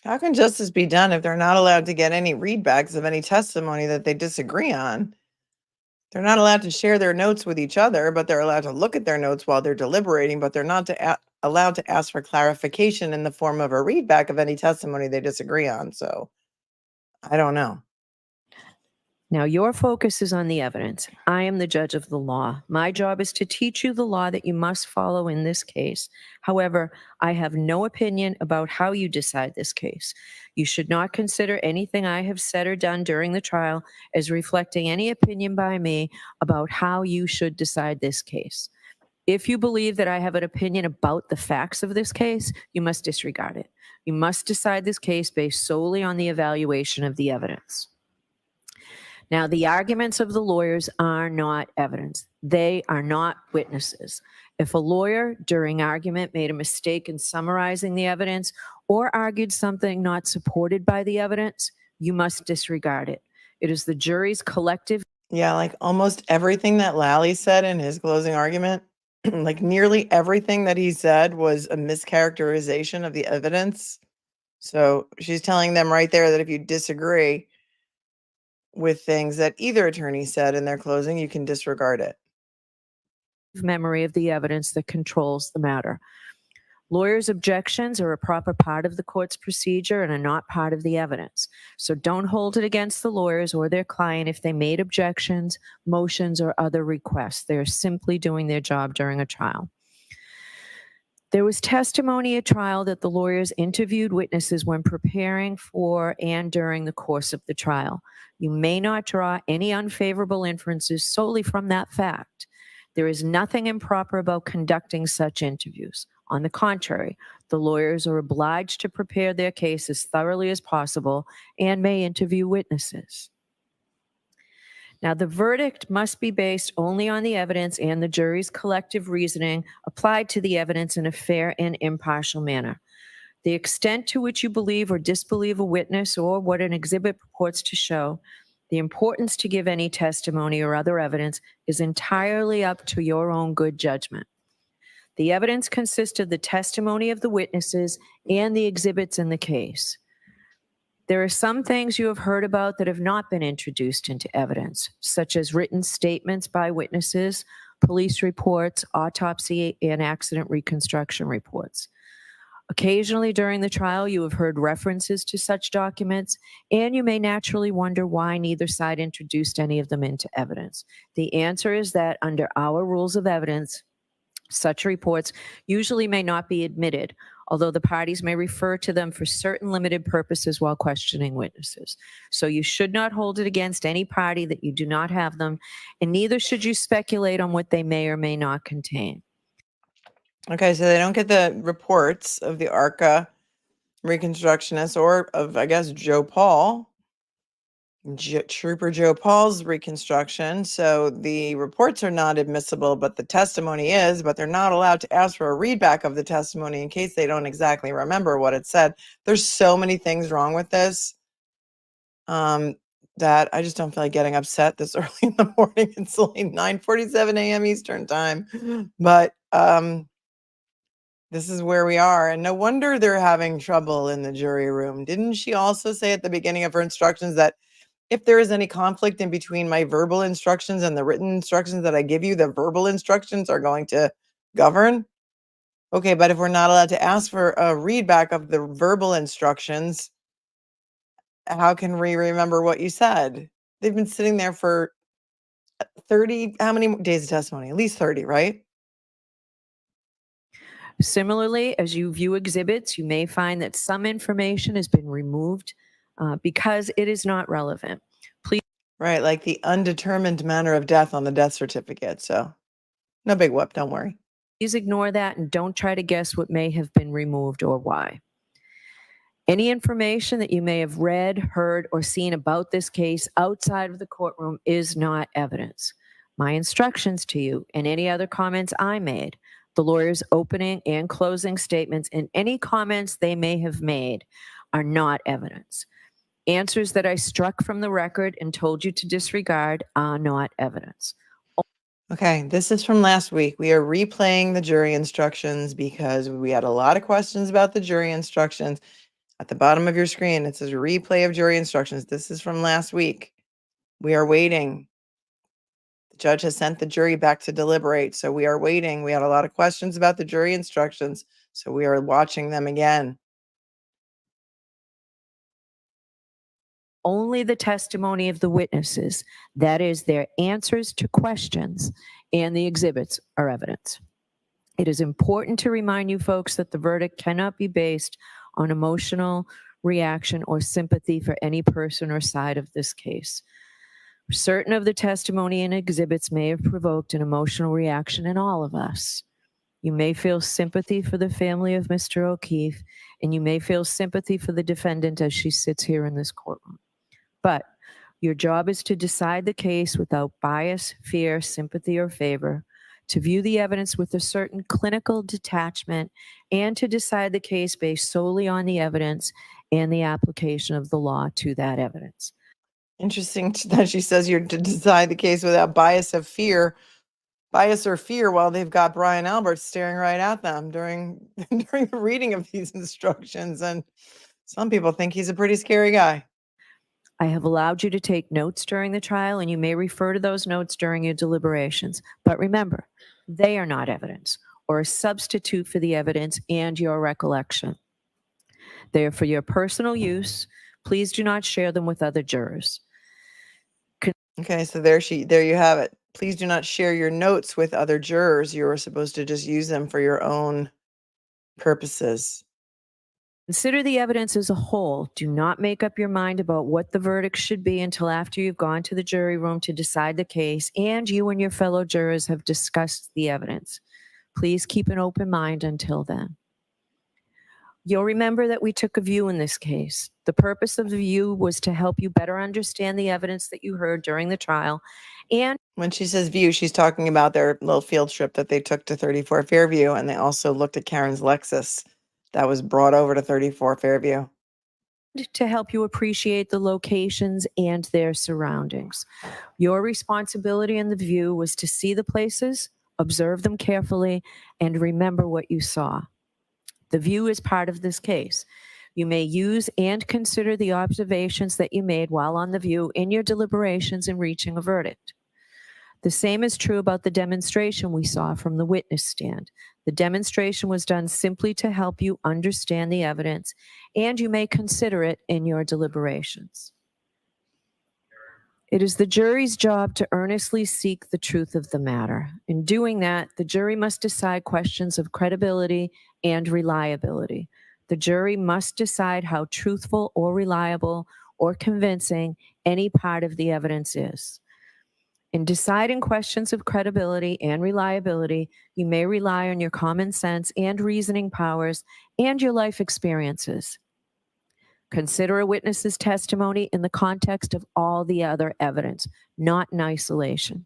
How can justice be done if they're not allowed to get any readbacks of any testimony that they disagree on? They're not allowed to share their notes with each other, but they're allowed to look at their notes while they're deliberating, but they're not allowed to ask for clarification in the form of a readback of any testimony they disagree on. So I don't know. Now, your focus is on the evidence. I am the judge of the law. My job is to teach you the law that you must follow in this case. However, I have no opinion about how you decide this case. You should not consider anything I have said or done during the trial as reflecting any opinion by me about how you should decide this case. If you believe that I have an opinion about the facts of this case, you must disregard it. You must decide this case based solely on the evaluation of the evidence. Now, the arguments of the lawyers are not evidence. They are not witnesses. If a lawyer during argument made a mistake in summarizing the evidence or argued something not supported by the evidence, you must disregard it. It is the jury's collective. Yeah, like almost everything that Lally said in his closing argument, like nearly everything that he said was a mischaracterization of the evidence. So she's telling them right there that if you disagree with things that either attorney said in their closing, you can disregard it. Memory of the evidence that controls the matter. Lawyers' objections are a proper part of the court's procedure and are not part of the evidence. So don't hold it against the lawyers or their client if they made objections, motions, or other requests. They are simply doing their job during a trial. There was testimony at trial that the lawyers interviewed witnesses when preparing for and during the course of the trial. You may not draw any unfavorable inferences solely from that fact. There is nothing improper about conducting such interviews. On the contrary, the lawyers are obliged to prepare their case as thoroughly as possible and may interview witnesses. Now, the verdict must be based only on the evidence and the jury's collective reasoning applied to the evidence in a fair and impartial manner. The extent to which you believe or disbelieve a witness or what an exhibit purports to show, the importance to give any testimony or other evidence is entirely up to your own good judgment. The evidence consists of the testimony of the witnesses and the exhibits in the case. There are some things you have heard about that have not been introduced into evidence, such as written statements by witnesses, police reports, autopsy, and accident reconstruction reports. Occasionally during the trial, you have heard references to such documents, and you may naturally wonder why neither side introduced any of them into evidence. The answer is that under our rules of evidence, such reports usually may not be admitted, although the parties may refer to them for certain limited purposes while questioning witnesses. So you should not hold it against any party that you do not have them, and neither should you speculate on what they may or may not contain. Okay, so they don't get the reports of the ARCA reconstructionist or of, I guess, Joe Paul, Trooper Joe Paul's reconstruction. So the reports are not admissible, but the testimony is, but they're not allowed to ask for a readback of the testimony in case they don't exactly remember what it said. There's so many things wrong with this that I just don't feel like getting upset this early in the morning. It's only 9:47 a.m. Eastern time. But this is where we are. And no wonder they're having trouble in the jury room. Didn't she also say at the beginning of her instructions that if there is any conflict in between my verbal instructions and the written instructions that I give you, the verbal instructions are going to govern? Okay, but if we're not allowed to ask for a readback of the verbal instructions, how can we remember what you said? They've been sitting there for 30, how many days of testimony? At least 30, right? Similarly, as you view exhibits, you may find that some information has been removed because it is not relevant. Please. Right, like the undetermined manner of death on the death certificate. So no big whoop, don't worry. Please ignore that and don't try to guess what may have been removed or why. Any information that you may have read, heard, or seen about this case outside of the courtroom is not evidence. My instructions to you and any other comments I made, the lawyer's opening and closing statements, and any comments they may have made are not evidence. Answers that I struck from the record and told you to disregard are not evidence. Okay, this is from last week. We are replaying the jury instructions because we had a lot of questions about the jury instructions. At the bottom of your screen, it says replay of jury instructions. This is from last week. We are waiting. The judge has sent the jury back to deliberate, so we are waiting. We had a lot of questions about the jury instructions, so we are watching them again. only the testimony of the witnesses, that is, their answers to questions, and the exhibits are evidence. It is important to remind you folks that the verdict cannot be based on emotional reaction or sympathy for any person or side of this case. Certain of the testimony and exhibits may have provoked an emotional reaction in all of us. You may feel sympathy for the family of Mr. O'Keefe, and you may feel sympathy for the defendant as she sits here in this courtroom. But your job is to decide the case without bias, fear, sympathy, or favor, to view the evidence with a certain clinical detachment, and to decide the case based solely on the evidence and the application of the law to that evidence. Interesting that she says you're to decide the case without bias or fear while they've got Brian Albert staring right at them during the reading of these instructions. And some people think he's a pretty scary guy. I have allowed you to take notes during the trial, and you may refer to those notes during your deliberations. But remember, they are not evidence or a substitute for the evidence and your recollection. They are for your personal use. Please do not share them with other jurors. Okay, so there you have it. Please do not share your notes with other jurors. You are supposed to just use them for your own purposes. Consider the evidence as a whole. Do not make up your mind about what the verdict should be until after you've gone to the jury room to decide the case and you and your fellow jurors have discussed the evidence. Please keep an open mind until then. You'll remember that we took a view in this case. The purpose of the view was to help you better understand the evidence that you heard during the trial. And when she says view, she's talking about their little field trip that they took to 34 Fairview, and they also looked at Karen's Lexus that was brought over to 34 Fairview. To help you appreciate the locations and their surroundings. Your responsibility in the view was to see the places, observe them carefully, and remember what you saw. The view is part of this case. You may use and consider the observations that you made while on the view in your deliberations in reaching a verdict. The same is true about the demonstration we saw from the witness stand. The demonstration was done simply to help you understand the evidence, and you may consider it in your deliberations. It is the jury's job to earnestly seek the truth of the matter. In doing that, the jury must decide questions of credibility and reliability. The jury must decide how truthful or reliable or convincing any part of the evidence is. In deciding questions of credibility and reliability, you may rely on your common sense and reasoning powers and your life experiences. Consider a witness's testimony in the context of all the other evidence, not in isolation.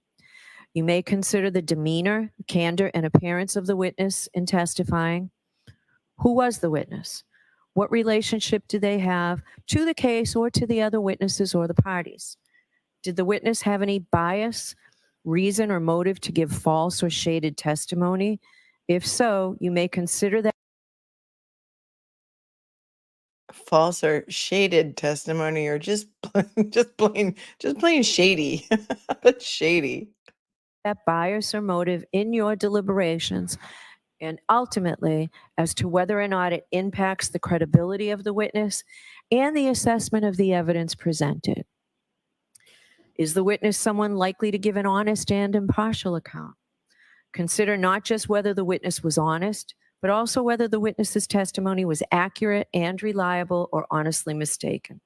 You may consider the demeanor, candor, and appearance of the witness in testifying. Who was the witness? What relationship do they have to the case or to the other witnesses or the parties? Did the witness have any bias, reason, or motive to give false or shaded testimony? If so, you may consider that false or shaded testimony, or just plain shady. That's shady. That bias or motive in your deliberations, and ultimately as to whether or not it impacts the credibility of the witness and the assessment of the evidence presented. Is the witness someone likely to give an honest and impartial account? Consider not just whether the witness was honest, but also whether the witness's testimony was accurate and reliable or honestly mistaken.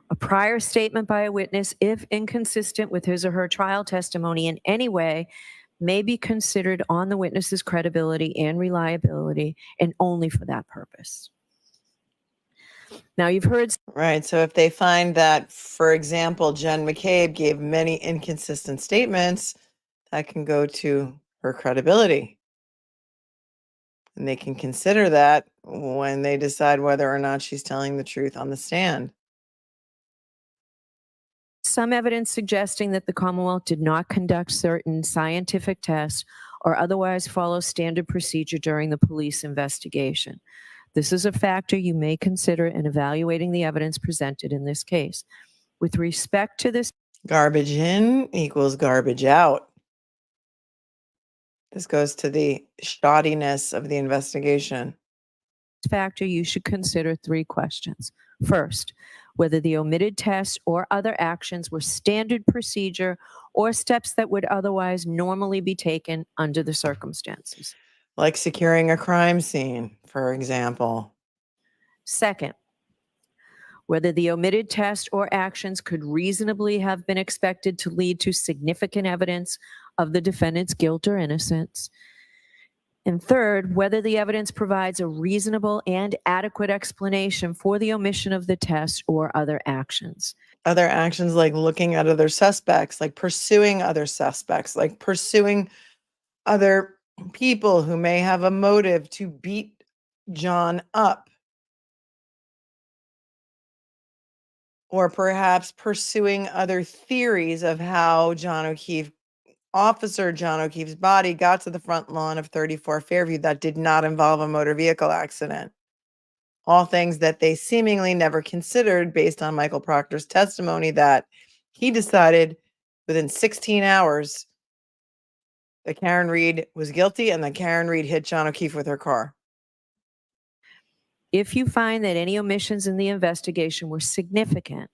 A prior statement by a witness, if inconsistent with his or her trial testimony in any way, may be considered on the witness's credibility and reliability, and only for that purpose. Now, you've heard... Right, so if they find that, for example, Jen McCabe gave many inconsistent statements, that can go to her credibility. And they can consider that when they decide whether or not she's telling the truth on the stand. Some evidence suggesting that the Commonwealth did not conduct certain scientific tests or otherwise follow standard procedure during the police investigation. This is a factor you may consider in evaluating the evidence presented in this case. With respect to this, garbage in equals garbage out. This goes to the shoddiness of the investigation. factor, you should consider three questions. First, whether the omitted tests or other actions were standard procedure or steps that would otherwise normally be taken under the circumstances. Like securing a crime scene, for example. Second, whether the omitted test or actions could reasonably have been expected to lead to significant evidence of the defendant's guilt or innocence. And third, whether the evidence provides a reasonable and adequate explanation for the omission of the test or other actions. Other actions like looking at other suspects, like pursuing other suspects, like pursuing other people who may have a motive to beat John up. Or perhaps pursuing other theories of how Officer John O'Keefe's body got to the front lawn of 34 Fairview that did not involve a motor vehicle accident. All things that they seemingly never considered based on Michael Proctor's testimony that he decided within 16 hours that Karen Reed was guilty and that Karen Reed hit John O'Keefe with her car. If you find that any omissions in the investigation were significant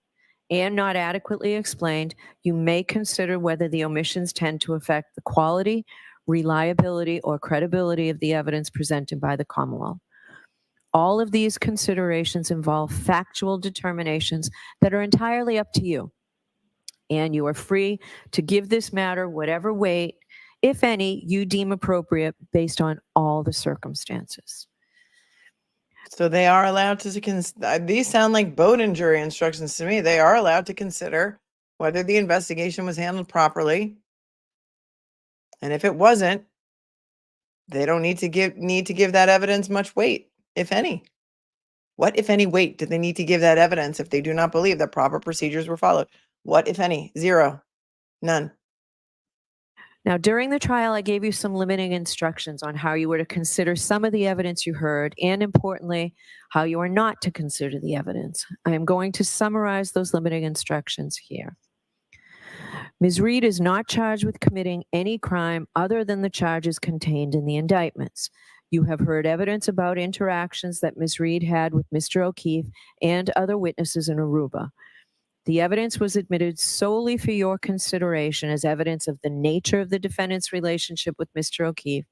and not adequately explained, you may consider whether the omissions tend to affect the quality, reliability, or credibility of the evidence presented by the Commonwealth. All of these considerations involve factual determinations that are entirely up to you, and you are free to give this matter whatever weight, if any, you deem appropriate based on all the circumstances. So they are allowed to, these sound like Bowden jury instructions to me. They are allowed to consider whether the investigation was handled properly. And if it wasn't, they don't need to give that evidence much weight, if any. What, if any, weight do they need to give that evidence if they do not believe that proper procedures were followed? What, if any? Zero. None. Now, during the trial, I gave you some limiting instructions on how you were to consider some of the evidence you heard, and importantly, how you are not to consider the evidence. I am going to summarize those limiting instructions here. Ms. Reed is not charged with committing any crime other than the charges contained in the indictments. You have heard evidence about interactions that Ms. Reed had with Mr. O'Keefe and other witnesses in Aruba. The evidence was admitted solely for your consideration as evidence of the nature of the defendant's relationship with Mr. O'Keefe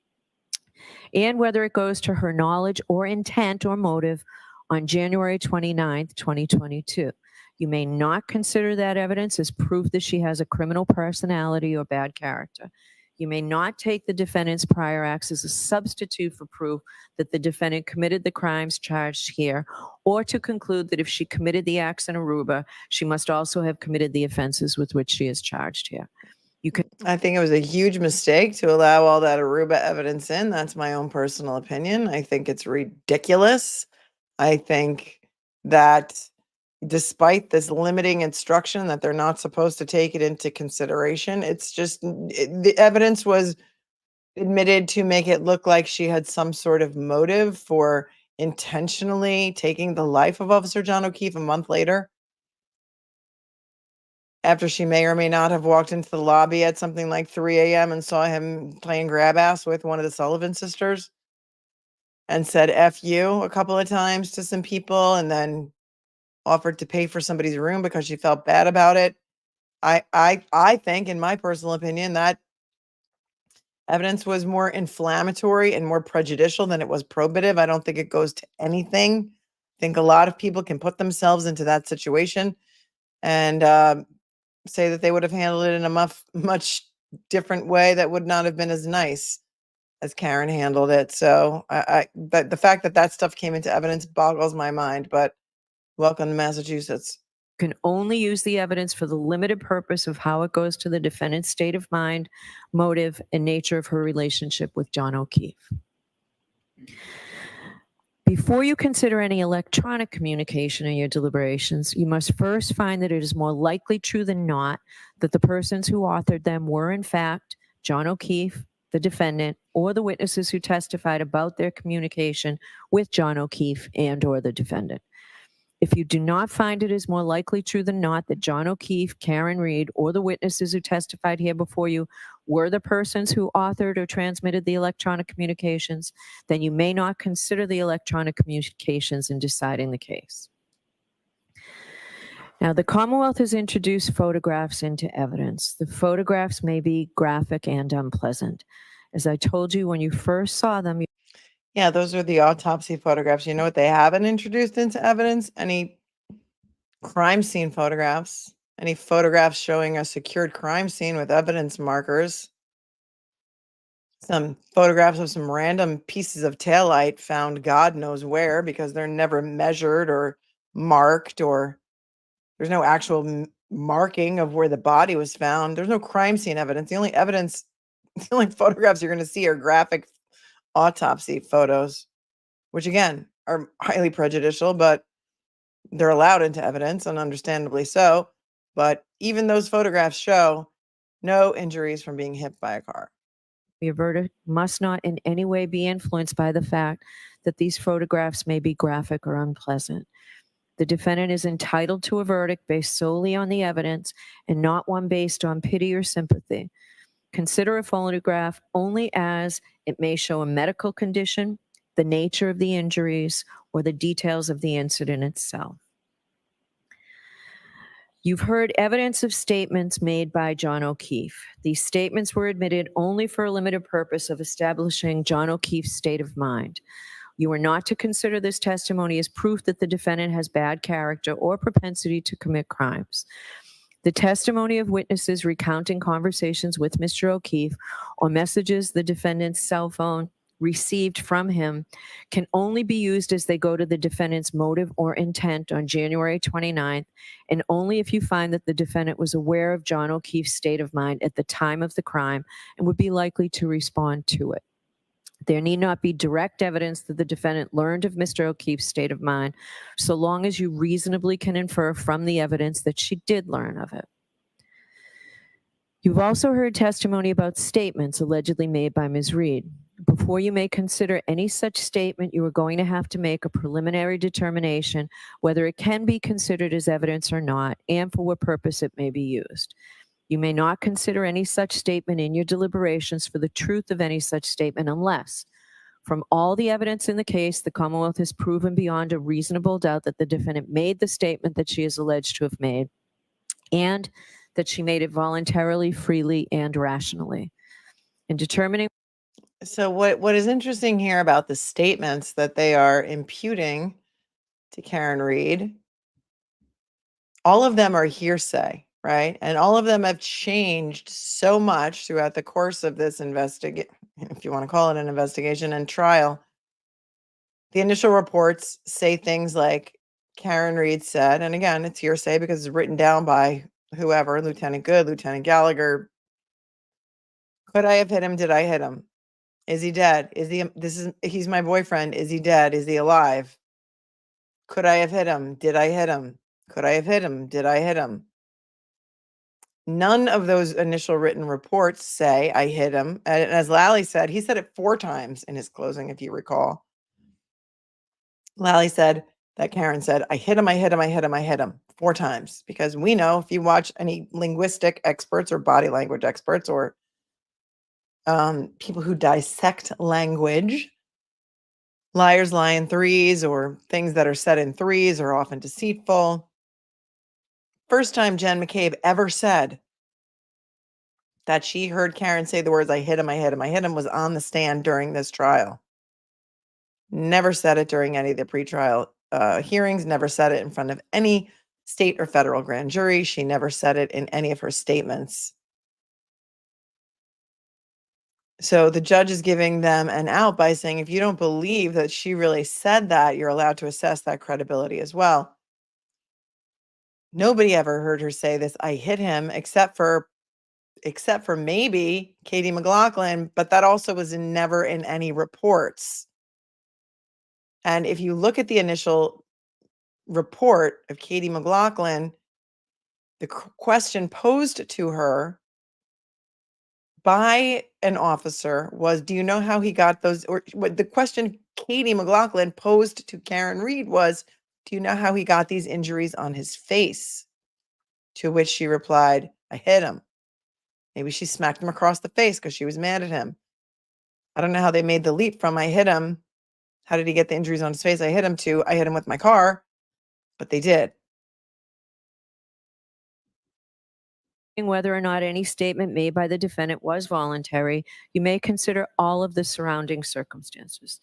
and whether it goes to her knowledge or intent or motive on January 29th, 2022. You may not consider that evidence as proof that she has a criminal personality or bad character. You may not take the defendant's prior acts as a substitute for proof that the defendant committed the crimes charged here, or to conclude that if she committed the acts in Aruba, she must also have committed the offenses with which she is charged here. I think it was a huge mistake to allow all that Aruba evidence in. That's my own personal opinion. I think it's ridiculous. I think that despite this limiting instruction that they're not supposed to take it into consideration, it's just the evidence was admitted to make it look like she had some sort of motive for intentionally taking the life of Officer John O'Keefe a month later, after she may or may not have walked into the lobby at something like 3 a.m. and saw him playing grab ass with one of the Sullivan sisters and said F you a couple of times to some people and then offered to pay for somebody's room because she felt bad about it. I think, in my personal opinion, that evidence was more inflammatory and more prejudicial than it was probative. I don't think it goes to anything. I think a lot of people can put themselves into that situation and say that they would have handled it in a much different way that would not have been as nice as Karen handled it. So but the fact that that stuff came into evidence boggles my mind, but welcome to Massachusetts. Can only use the evidence for the limited purpose of how it goes to the defendant's state of mind, motive, and nature of her relationship with John O'Keefe. Before you consider any electronic communication in your deliberations, you must first find that it is more likely true than not that the persons who authored them were in fact John O'Keefe, the defendant, or the witnesses who testified about their communication with John O'Keefe and or the defendant. If you do not find it is more likely true than not that John O'Keefe, Karen Reed, or the witnesses who testified here before you were the persons who authored or transmitted the electronic communications, then you may not consider the electronic communications in deciding the case. Now, the Commonwealth has introduced photographs into evidence. The photographs may be graphic and unpleasant. As I told you when you first saw them, Yeah, those are the autopsy photographs. You know what they haven't introduced into evidence? Any crime scene photographs, any photographs showing a secured crime scene with evidence markers, some photographs of some random pieces of taillight found God knows where because they're never measured or marked, or there's no actual marking of where the body was found. There's no crime scene evidence. The only evidence, the only photographs you're going to see are graphic autopsy photos, which again are highly prejudicial, but they're allowed into evidence, and understandably so. But even those photographs show no injuries from being hit by a car. your verdict must not in any way be influenced by the fact that these photographs may be graphic or unpleasant. The defendant is entitled to a verdict based solely on the evidence and not one based on pity or sympathy. Consider a photograph only as it may show a medical condition, the nature of the injuries, or the details of the incident itself. You've heard evidence of statements made by John O'Keefe. These statements were admitted only for a limited purpose of establishing John O'Keefe's state of mind. You are not to consider this testimony as proof that the defendant has bad character or propensity to commit crimes. The testimony of witnesses recounting conversations with Mr. O'Keefe or messages the defendant's cell phone received from him can only be used as they go to the defendant's motive or intent on January 29th, and only if you find that the defendant was aware of John O'Keefe's state of mind at the time of the crime and would be likely to respond to it. There need not be direct evidence that the defendant learned of Mr. O'Keefe's state of mind, so long as you reasonably can infer from the evidence that she did learn of it. You've also heard testimony about statements allegedly made by Ms. Reed. Before you may consider any such statement, you are going to have to make a preliminary determination whether it can be considered as evidence or not, and for what purpose it may be used. You may not consider any such statement in your deliberations for the truth of any such statement unless, from all the evidence in the case, the Commonwealth has proven beyond a reasonable doubt that the defendant made the statement that she is alleged to have made, and that she made it voluntarily, freely, and rationally. In determining. So what is interesting here about the statements that they are imputing to Karen Reed, all of them are hearsay, right? And all of them have changed so much throughout the course of this investigation, if you want to call it an investigation and trial. The initial reports say things like Karen Reed said, and again, it's hearsay because it's written down by whoever, Lieutenant Good, Lieutenant Gallagher. Could I have hit him? Did I hit him? Is he dead? He's my boyfriend. Is he dead? Is he alive? Could I have hit him? Did I hit him? Could I have hit him? Did I hit him? None of those initial written reports say I hit him. And as Lally said, he said it 4 times in his closing, if you recall. Lally said that Karen said, I hit him, I hit him, I hit him, I hit him 4 times. Because we know, if you watch any linguistic experts or body language experts or people who dissect language, liars lie in threes, or things that are said in threes are often deceitful. First time Jen McCabe ever said that she heard Karen say the words, I hit him, I hit him, I hit him, was on the stand during this trial. Never said it during any of the pretrial hearings, never said it in front of any state or federal grand jury. She never said it in any of her statements. So the judge is giving them an out by saying, if you don't believe that she really said that, you're allowed to assess that credibility as well. Nobody ever heard her say this, I hit him, except for maybe Katie McLaughlin, but that also was never in any reports. And if you look at the initial report of Katie McLaughlin, the question posed to her by an officer was, do you know how he got those? Or what the question Katie McLaughlin posed to Karen Reed was, Do you know how he got these injuries on his face? To which she replied, I hit him. Maybe she smacked him across the face because she was mad at him. I don't know how they made the leap from I hit him. How did he get the injuries on his face? I hit him to I hit him with my car, but they did. Whether or not any statement made by the defendant was voluntary, you may consider all of the surrounding circumstances.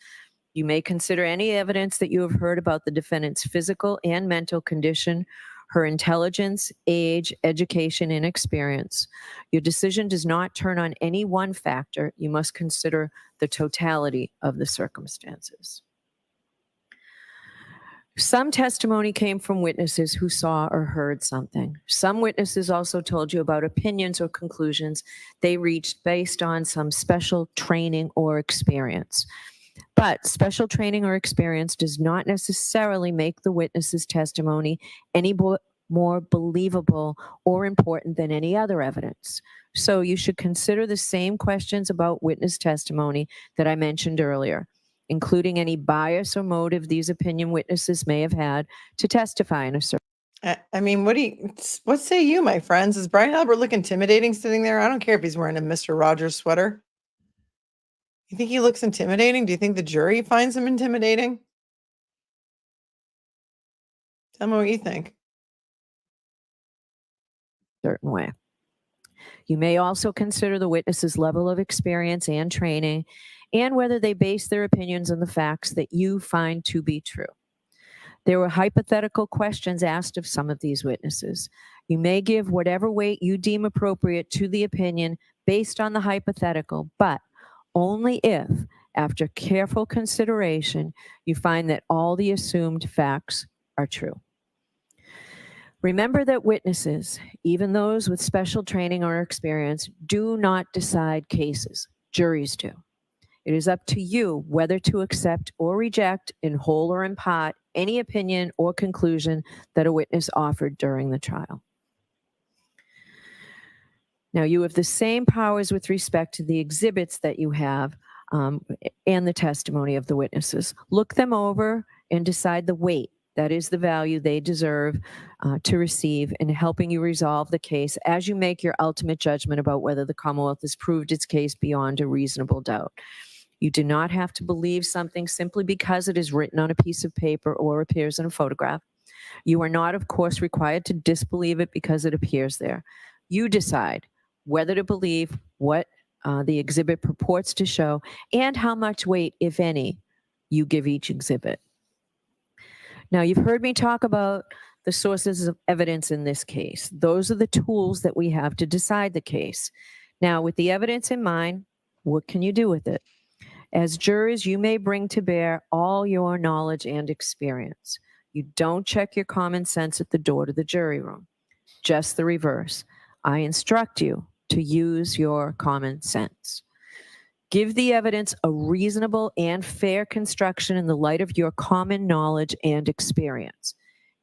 You may consider any evidence that you have heard about the defendant's physical and mental condition, her intelligence, age, education, and experience. Your decision does not turn on any one factor. You must consider the totality of the circumstances. Some testimony came from witnesses who saw or heard something. Some witnesses also told you about opinions or conclusions they reached based on some special training or experience. But special training or experience does not necessarily make the witness's testimony any more believable or important than any other evidence. So you should consider the same questions about witness testimony that I mentioned earlier, including any bias or motive these opinion witnesses may have had to testify in a certain. I mean, what say you, my friends? Does Brian Albert look intimidating sitting there? I don't care if he's wearing a Mr. Rogers sweater. You think he looks intimidating? Do you think the jury finds him intimidating? Tell me what you think. Certain way. You may also consider the witness's level of experience and training and whether they base their opinions on the facts that you find to be true. There were hypothetical questions asked of some of these witnesses. You may give whatever weight you deem appropriate to the opinion based on the hypothetical, but only if, after careful consideration, you find that all the assumed facts are true. Remember that witnesses, even those with special training or experience, do not decide cases. Juries do. It is up to you whether to accept or reject, in whole or in part, any opinion or conclusion that a witness offered during the trial. Now, you have the same powers with respect to the exhibits that you have and the testimony of the witnesses. Look them over and decide the weight, that is the value they deserve to receive in helping you resolve the case as you make your ultimate judgment about whether the Commonwealth has proved its case beyond a reasonable doubt. You do not have to believe something simply because it is written on a piece of paper or appears in a photograph. You are not, of course, required to disbelieve it because it appears there. You decide whether to believe what the exhibit purports to show and how much weight, if any, you give each exhibit. Now, you've heard me talk about the sources of evidence in this case. Those are the tools that we have to decide the case. Now, with the evidence in mind, what can you do with it? As jurors, you may bring to bear all your knowledge and experience. You don't check your common sense at the door to the jury room. Just the reverse. I instruct you to use your common sense. Give the evidence a reasonable and fair construction in the light of your common knowledge and experience.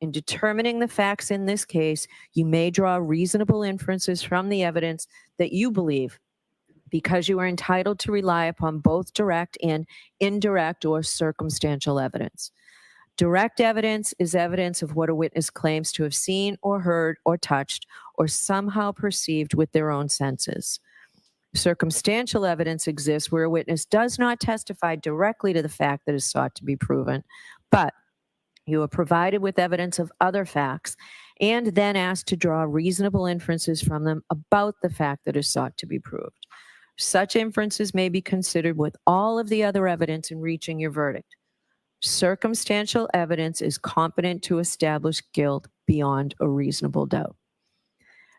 In determining the facts in this case, you may draw reasonable inferences from the evidence that you believe, because you are entitled to rely upon both direct and indirect or circumstantial evidence. Direct evidence is evidence of what a witness claims to have seen or heard or touched or somehow perceived with their own senses. Circumstantial evidence exists where a witness does not testify directly to the fact that is sought to be proven, but you are provided with evidence of other facts and then asked to draw reasonable inferences from them about the fact that is sought to be proved. Such inferences may be considered with all of the other evidence in reaching your verdict. Circumstantial evidence is competent to establish guilt beyond a reasonable doubt.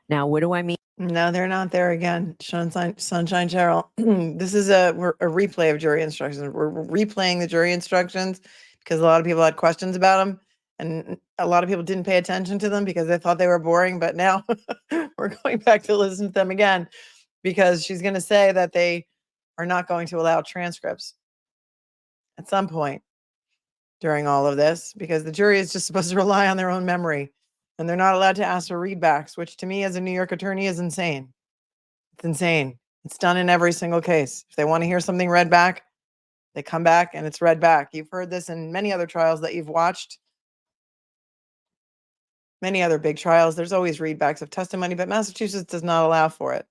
Now, what do I mean? No, they're not there again. Sunshine Cheryl. This is a replay of jury instructions. We're replaying the jury instructions because a lot of people had questions about them, and a lot of people didn't pay attention to them because they thought they were boring. But now we're going back to listen to them again because she's going to say that they are not going to allow transcripts at some point during all of this because the jury is just supposed to rely on their own memory. And they're not allowed to ask for readbacks, which to me as a New York attorney is insane. It's insane. It's done in every single case. If they want to hear something read back, they come back and it's read back. You've heard this in many other trials that you've watched. many other big trials, there's always readbacks of testimony, but Massachusetts does not allow for it.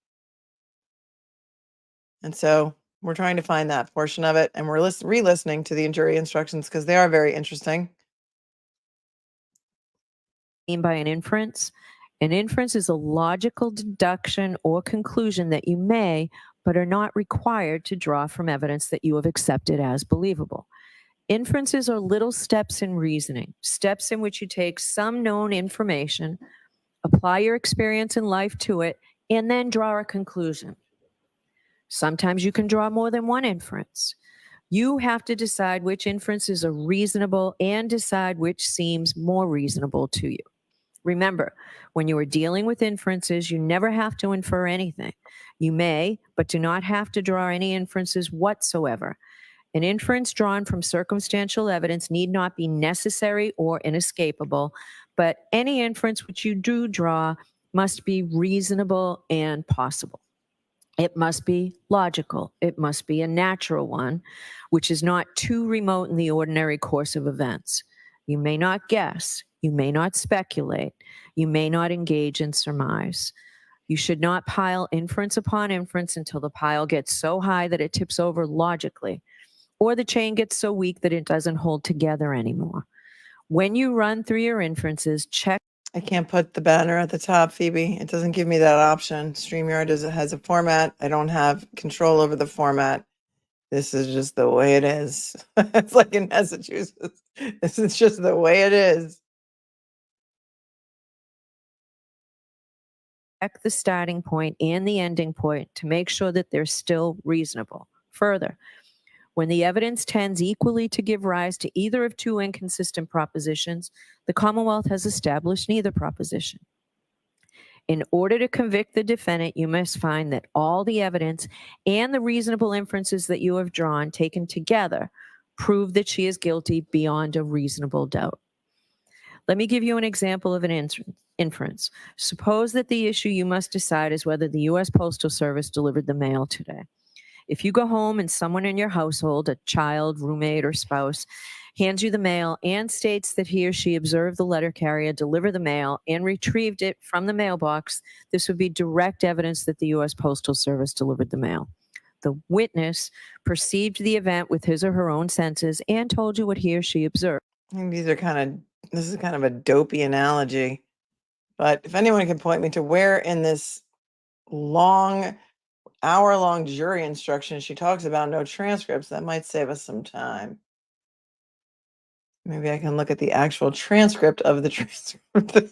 And so we're trying to find that portion of it, and we're re-listening to the jury instructions because they are very interesting. By an inference is a logical deduction or conclusion that you may, but are not required to draw from evidence that you have accepted as believable. Inferences are little steps in reasoning, steps in which you take some known information, apply your experience in life to it, and then draw a conclusion. Sometimes you can draw more than one inference. You have to decide which inferences are reasonable and decide which seems more reasonable to you. Remember, when you are dealing with inferences, you never have to infer anything. You may, but do not have to draw any inferences whatsoever. An inference drawn from circumstantial evidence need not be necessary or inescapable, but any inference which you do draw must be reasonable and possible. It must be logical. It must be a natural one, which is not too remote in the ordinary course of events. You may not guess. You may not speculate. You may not engage in surmise. You should not pile inference upon inference until the pile gets so high that it tips over logically, or the chain gets so weak that it doesn't hold together anymore. When you run through your inferences, check. I can't put the banner at the top, Phoebe. It doesn't give me that option. StreamYard has a format. I don't have control over the format. This is just the way it is. It's like in Massachusetts. This is just the way it is. Check the starting point and the ending point to make sure that they're still reasonable. Further, when the evidence tends equally to give rise to either of two inconsistent propositions, the Commonwealth has established neither proposition. In order to convict the defendant, you must find that all the evidence and the reasonable inferences that you have drawn, taken together, prove that she is guilty beyond a reasonable doubt. Let me give you an example of an inference. Suppose that the issue you must decide is whether the U.S. Postal Service delivered the mail today. If you go home and someone in your household, a child, roommate, or spouse, hands you the mail and states that he or she observed the letter carrier deliver the mail and retrieved it from the mailbox, this would be direct evidence that the U.S. Postal Service delivered the mail. The witness perceived the event with his or her own senses and told you what he or she observed. I think this is kind of a dopey analogy, but if anyone can point me to where in this hour-long jury instruction she talks about no transcripts, that might save us some time. Maybe I can look at the actual transcript of the transcript.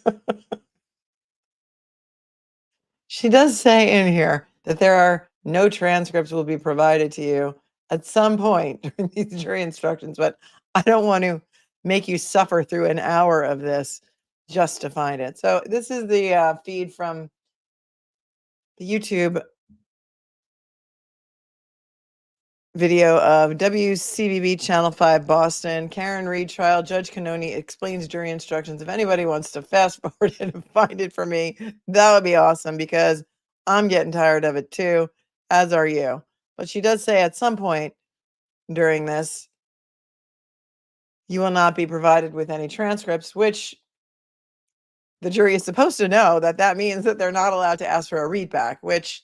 She does say in here that there are no transcripts will be provided to you at some point during these jury instructions, but I don't want to make you suffer through an hour of this just to find it. So this is the feed from the YouTube video of WCBB Channel 5 Boston. Karen Reed trial. Judge Cannoni explains jury instructions. If anybody wants to fast forward it and find it for me, that would be awesome because I'm getting tired of it too, as are you. But she does say at some point during this, you will not be provided with any transcripts, which the jury is supposed to know that means that they're not allowed to ask for a readback, which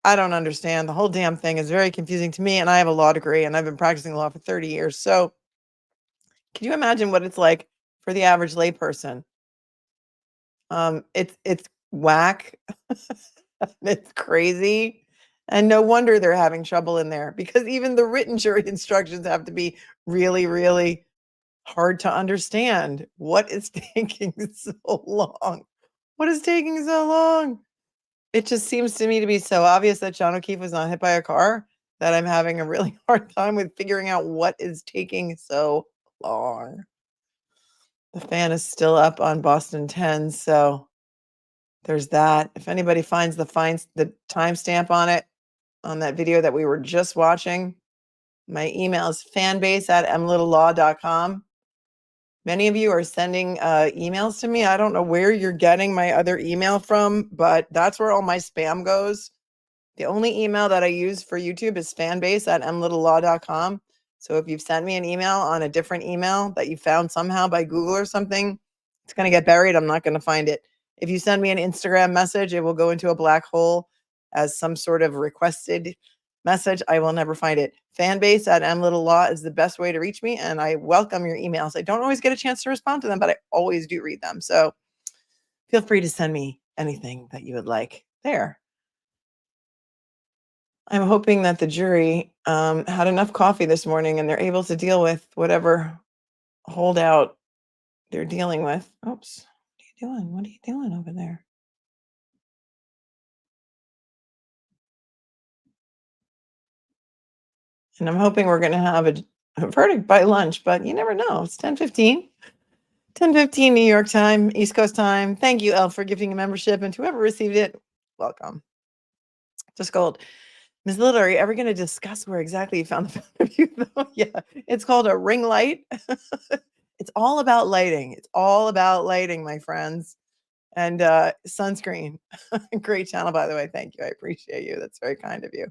I don't understand. The whole damn thing is very confusing to me, and I have a law degree, and I've been practicing law for 30 years. So can you imagine what it's like for the average layperson? It's whack. It's crazy. And no wonder they're having trouble in there because even the written jury instructions have to be really, really hard to understand. What is taking so long? What is taking so long? It just seems to me to be so obvious that John O'Keefe was not hit by a car that I'm having a really hard time with figuring out what is taking so long. The fan is still up on Boston 10, so there's that. If anybody finds the timestamp on it, on that video that we were just watching, my email is fanbase@mlittlelaw.com. Many of you are sending emails to me. I don't know where you're getting my other email from, but that's where all my spam goes. The only email that I use for YouTube is fanbase@mlittlelaw.com. So if you've sent me an email on a different email that you found somehow by Google or something, It's going to get buried. I'm not going to find it. If you send me an Instagram message, it will go into a black hole as some sort of requested message. I will never find it. Fanbase at mlittlelaw is the best way to reach me, and I welcome your emails. I don't always get a chance to respond to them, but I always do read them. So feel free to send me anything that you would like there. I'm hoping that the jury had enough coffee this morning and they're able to deal with whatever holdout they're dealing with. Oops. What are you doing? What are you doing over there? And I'm hoping we're going to have a verdict by lunch, but you never know. It's 10:15. 10:15 New York time, East Coast time. Thank you, Elle, for giving a membership. And to whoever received it, welcome. Just gold. Ms. Little, are you ever going to discuss where exactly you found the view, though? Yeah, it's called a ring light. It's all about lighting. It's all about lighting, my friends. And sunscreen. Great channel, by the way. Thank you. I appreciate you. That's very kind of you.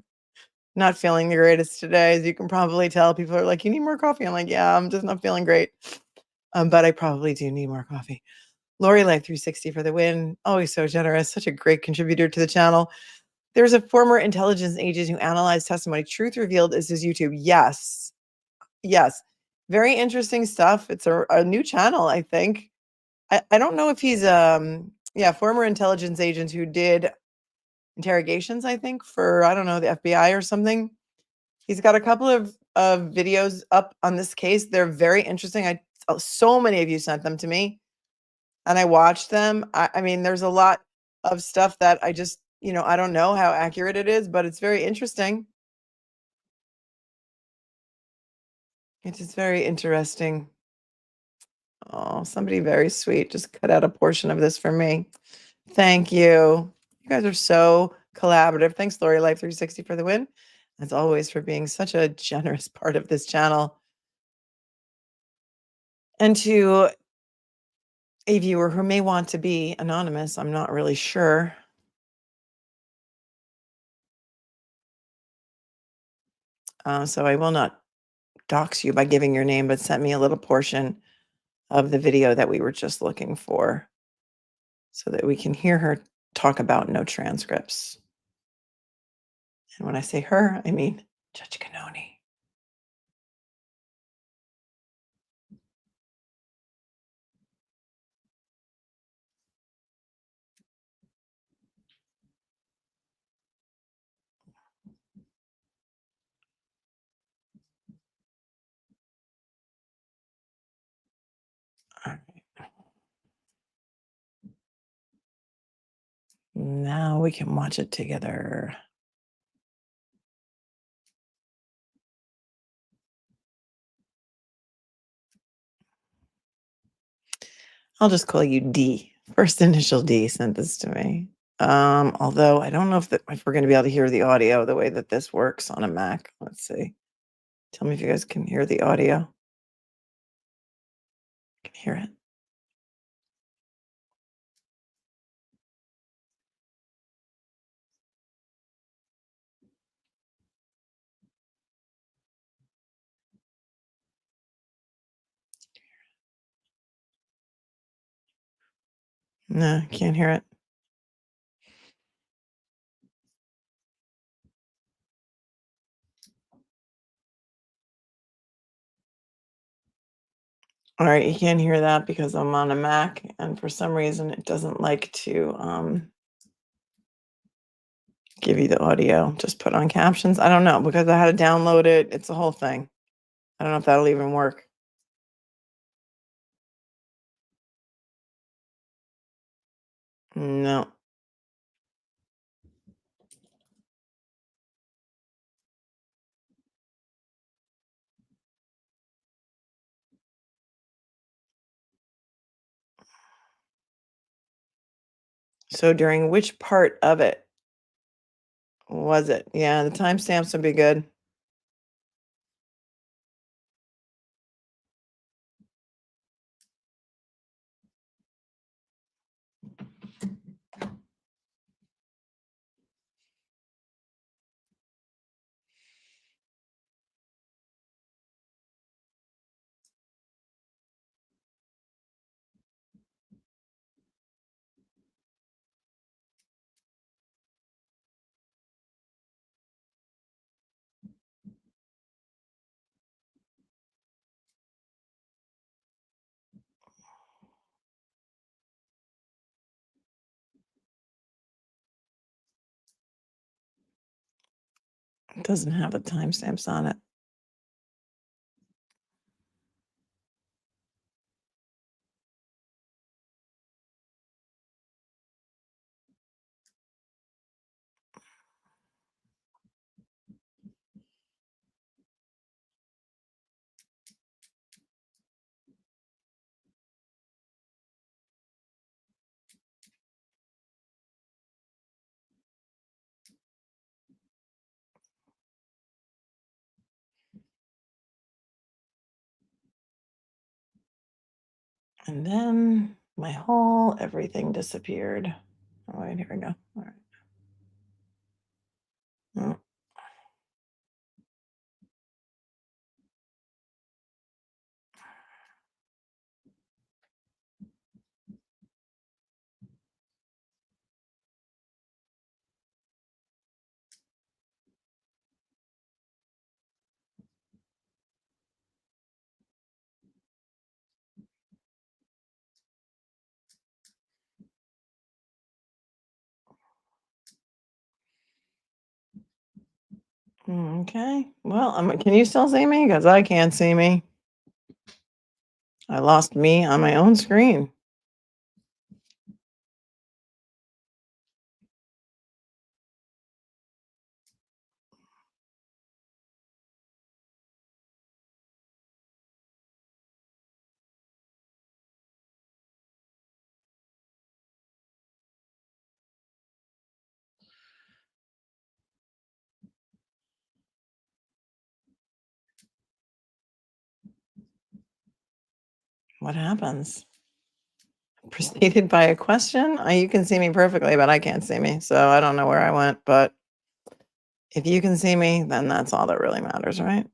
Not feeling the greatest today, as you can probably tell. People are like, you need more coffee. I'm like, yeah, I'm just not feeling great. But I probably do need more coffee. Lori Life 360 for the win. Always so generous. Such a great contributor to the channel. There's a former intelligence agent who analyzed testimony. Truth Revealed is his YouTube. Yes. Yes. Very interesting stuff. It's a new channel, I think. I don't know if he's former intelligence agent who did interrogations, I think, for I don't know, the FBI or something. He's got a couple of videos up on this case. They're very interesting. So many of you sent them to me and I watched them. I mean, there's a lot of stuff that I just, I don't know how accurate it is, but it's very interesting. It is very interesting. Oh, somebody very sweet just cut out a portion of this for me. Thank you. You guys are so collaborative. Thanks, Lori Life 360 for the win. As always, for being such a generous part of this channel. And to a viewer who may want to be anonymous, I'm not really sure. So I will not dox you by giving your name, but sent me a little portion of the video that we were just looking for so that we can hear her talk about no transcripts. And when I say her, I mean Judge Canoni. All right. Now we can watch it together. I'll just call you D. First initial D sent this to me. Although I don't know if we're going to be able to hear the audio the way that this works on a Mac. Let's see. Tell me if you guys can hear the audio. Can hear it. No, can't hear it. All right, you can't hear that because I'm on a Mac, and for some reason it doesn't like to give you the audio. Just put on captions. I don't know because I had to download it. It's a whole thing. I don't know if that'll even work. No. So during which part of it was it? Yeah, the timestamps would be good. It doesn't have the timestamps on it. And then my whole everything disappeared. Oh, wait, here we go. All right. Oh. Okay. Well, can you still see me? Because I can't see me. I lost me on my own screen. What happens? Preceded by a question? You can see me perfectly, but I can't see me. So I don't know where I went. But if you can see me, then that's all that really matters, right?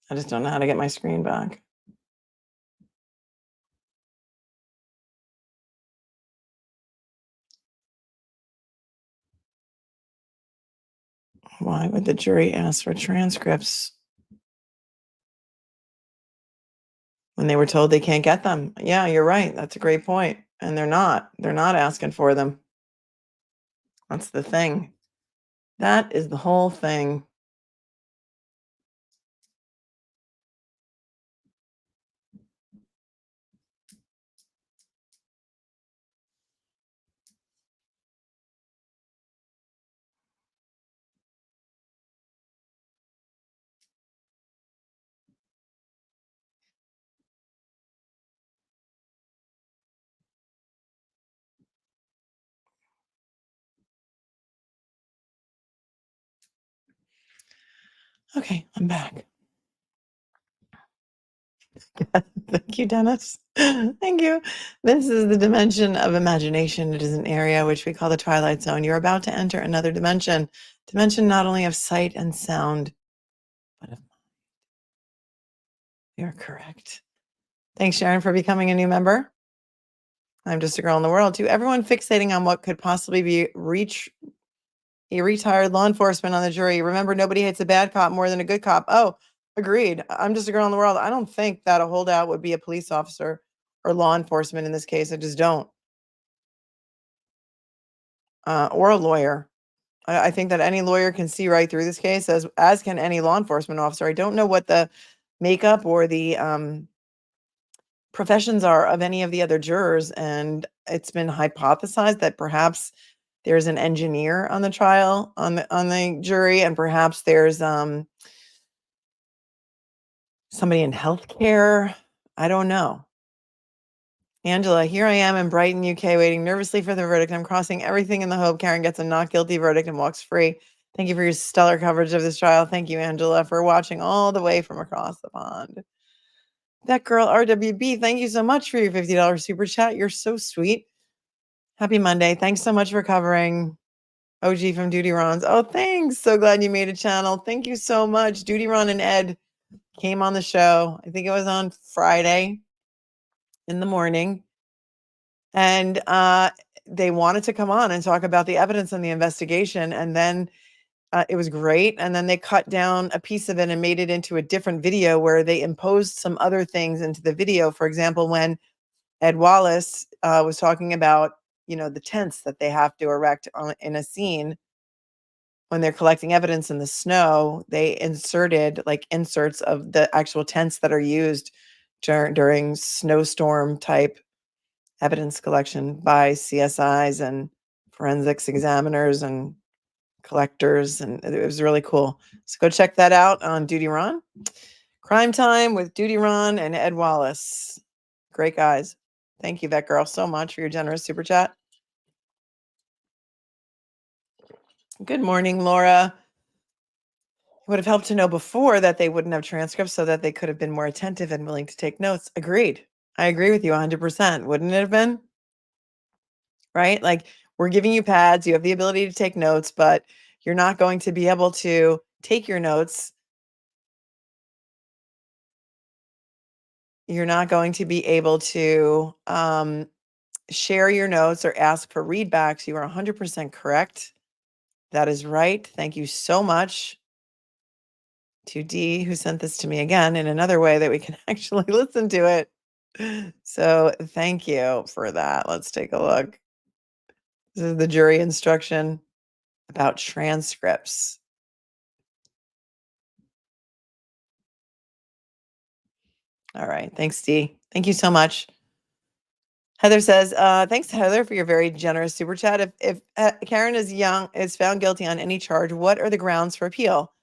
I just don't know how to get my screen back. Why would the jury ask for transcripts when they were told they can't get them? Yeah, you're right. That's a great point. And they're not. They're not asking for them. That's the thing. That is the whole thing. Okay, I'm back. Thank you, Dennis. Thank you. This is the dimension of imagination. It is an area which we call the Twilight Zone. You're about to enter another dimension not only of sight and sound, but of mind. You're correct. Thanks, Sharon, for becoming a new member. I'm just a girl in the world. To everyone fixating on what could possibly be a retired law enforcement on the jury, remember, nobody hates a bad cop more than a good cop. Oh, agreed. I'm just a girl in the world. I don't think that a holdout would be a police officer or law enforcement in this case. I just don't. Or a lawyer. I think that any lawyer can see right through this case, as can any law enforcement officer. I don't know what the makeup or the professions are of any of the other jurors, and it's been hypothesized that perhaps there's an engineer on the trial on the jury, and perhaps there's somebody in healthcare. I don't know. Angela, here I am in Brighton, UK, waiting nervously for the verdict. I'm crossing everything in the hope Karen gets a not guilty verdict and walks free. Thank you for your stellar coverage of this trial. Thank you, Angela, for watching all the way from across the pond. That girl, RWB, thank you so much for your $50 super chat. You're so sweet. Happy Monday. Thanks so much for covering. OG from Duty Ron's. Oh, thanks. So glad you made a channel. Thank you so much. Duty Ron and Ed came on the show. I think it was on Friday in the morning. And they wanted to come on and talk about the evidence in the investigation. And then it was great. And then they cut down a piece of it and made it into a different video where they imposed some other things into the video. For example, when Ed Wallace was talking about the tents that they have to erect in a scene when they're collecting evidence in the snow. They inserted like inserts of the actual tents that are used during snowstorm type evidence collection by CSIs and forensics examiners and collectors, and it was really cool. So go check that out on Duty Ron. Crime Time with Duty Ron and Ed Wallace. Great guys. Thank you, Vet Girl, so much for your generous super chat. Good morning, Laura. It would have helped to know before that they wouldn't have transcripts so that they could have been more attentive and willing to take notes. Agreed. I agree with you 100%. Wouldn't it have been? Right? Like, we're giving you pads. You have the ability to take notes, but you're not going to be able to take your notes. You're not going to be able to share your notes or ask for readbacks. You are 100% correct. That is right. Thank you so much to Dee, who sent this to me again in another way that we can actually listen to it. So thank you for that. Let's take a look. This is the jury instruction about transcripts. All right. Thanks, Dee. Thank you so much. Heather says, thanks, Heather, for your very generous super chat. If Karen is found guilty on any charge, what are the grounds for appeal?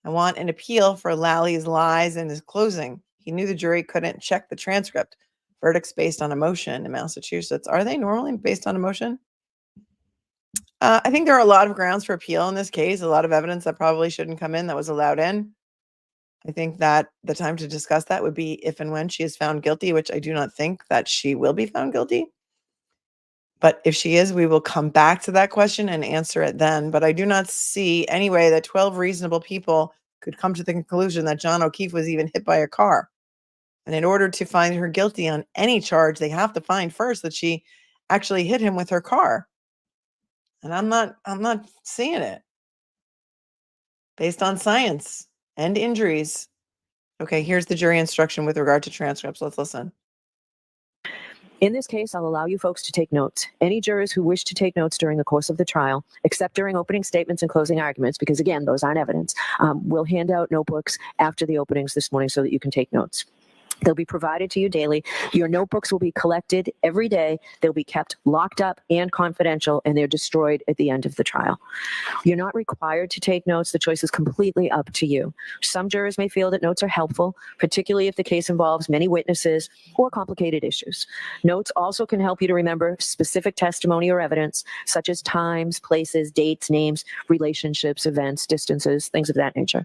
I want an appeal for Lally's lies in his closing. He knew the jury couldn't check the transcript. Verdicts based on emotion in Massachusetts. Are they normally based on emotion? I think there are a lot of grounds for appeal in this case. A lot of evidence that probably shouldn't come in that was allowed in. I think that the time to discuss that would be if and when she is found guilty, which I do not think that she will be found guilty. But if she is, we will come back to that question and answer it then. But I do not see any way that 12 reasonable people could come to the conclusion that John O'Keefe was even hit by a car. And in order to find her guilty on any charge, they have to find first that she actually hit him with her car. And I'm not seeing it based on science and injuries. Okay, here's the jury instruction with regard to transcripts. Let's listen. In this case, I'll allow you folks to take notes. Any jurors who wish to take notes during the course of the trial, except during opening statements and closing arguments, because again, those aren't evidence, we'll hand out notebooks after the openings this morning so that you can take notes. They'll be provided to you daily. Your notebooks will be collected every day. They'll be kept locked up and confidential, and they're destroyed at the end of the trial. You're not required to take notes. The choice is completely up to you. Some jurors may feel that notes are helpful, particularly if the case involves many witnesses or complicated issues. Notes also can help you to remember specific testimony or evidence, such as times, places, dates, names, relationships, events, distances, things of that nature.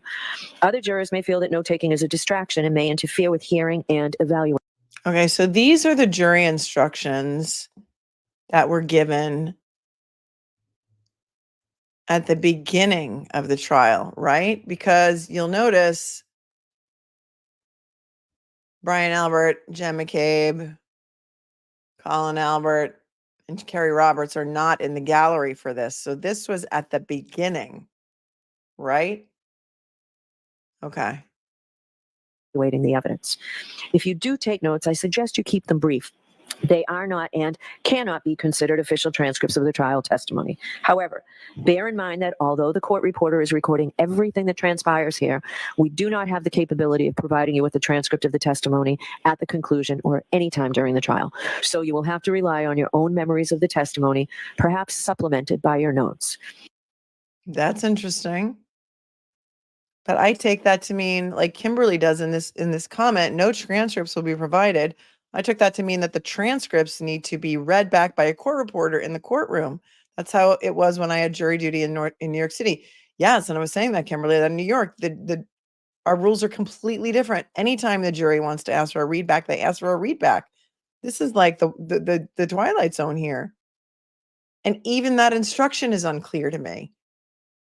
Other jurors may feel that note-taking is a distraction and may interfere with hearing and evaluating. Okay, so these are the jury instructions that were given at the beginning of the trial, right? Because you'll notice Brian Albert, Jen McCabe, Colin Albert, and Kerry Roberts are not in the gallery for this. So this was at the beginning, right? Okay. Evaluating the evidence. If you do take notes, I suggest you keep them brief. They are not and cannot be considered official transcripts of the trial testimony. However, bear in mind that although the court reporter is recording everything that transpires here, we do not have the capability of providing you with a transcript of the testimony at the conclusion or any time during the trial. So you will have to rely on your own memories of the testimony, perhaps supplemented by your notes. That's interesting. But I take that to mean, like Kimberly does in this comment, no transcripts will be provided. I took that to mean that the transcripts need to be read back by a court reporter in the courtroom. That's how it was when I had jury duty in New York City. Yes, and I was saying that, Kimberly, that in New York, our rules are completely different. Anytime the jury wants to ask for a readback, they ask for a readback. This is like the Twilight Zone here. And even that instruction is unclear to me.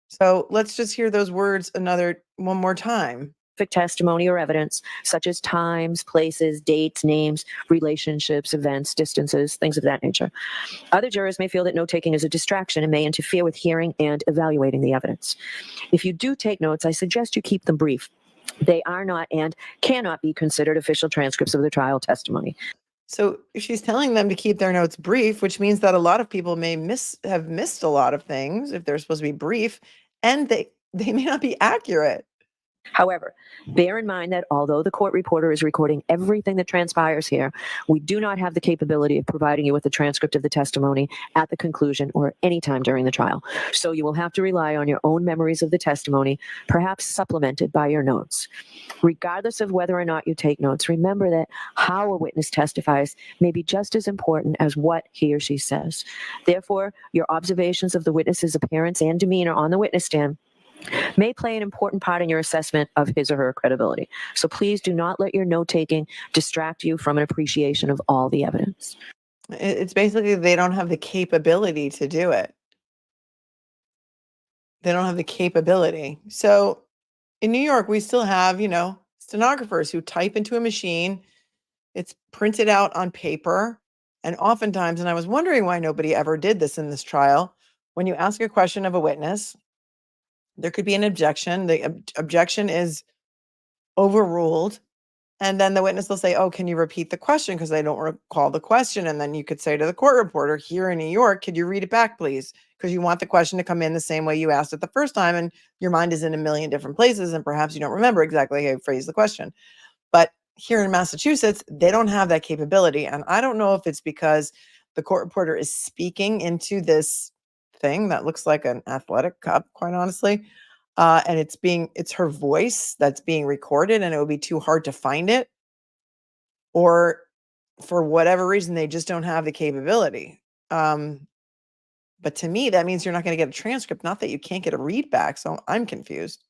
So let's just hear those words one more time. Testimony or evidence, such as times, places, dates, names, relationships, events, distances, things of that nature. Other jurors may feel that note-taking is a distraction and may interfere with hearing and evaluating the evidence. If you do take notes, I suggest you keep them brief. They are not and cannot be considered official transcripts of the trial testimony. So she's telling them to keep their notes brief, which means that a lot of people may have missed a lot of things if they're supposed to be brief, and they may not be accurate. However, bear in mind that although the court reporter is recording everything that transpires here, we do not have the capability of providing you with a transcript of the testimony at the conclusion or any time during the trial. So you will have to rely on your own memories of the testimony, perhaps supplemented by your notes. Regardless of whether or not you take notes, remember that how a witness testifies may be just as important as what he or she says. Therefore, your observations of the witness's appearance and demeanor on the witness stand may play an important part in your assessment of his or her credibility. So please do not let your note-taking distract you from an appreciation of all the evidence. It's basically they don't have the capability to do it. They don't have the capability. So in New York, we still have, stenographers who type into a machine. It's printed out on paper. And oftentimes, and I was wondering why nobody ever did this in this trial, when you ask a question of a witness, there could be an objection. The objection is overruled. And then the witness will say, oh, can you repeat the question? Because I don't recall the question. And then you could say to the court reporter, here in New York, could you read it back, please? Because you want the question to come in the same way you asked it the first time. And your mind is in a million different places. And perhaps you don't remember exactly how you phrased the question. But here in Massachusetts, they don't have that capability. And I don't know if it's because the court reporter is speaking into this thing that looks like an athletic cup, quite honestly. And it's her voice that's being recorded and it would be too hard to find it. Or for whatever reason, they just don't have the capability. But to me, that means you're not going to get a transcript, not that you can't get a readback. So I'm confused.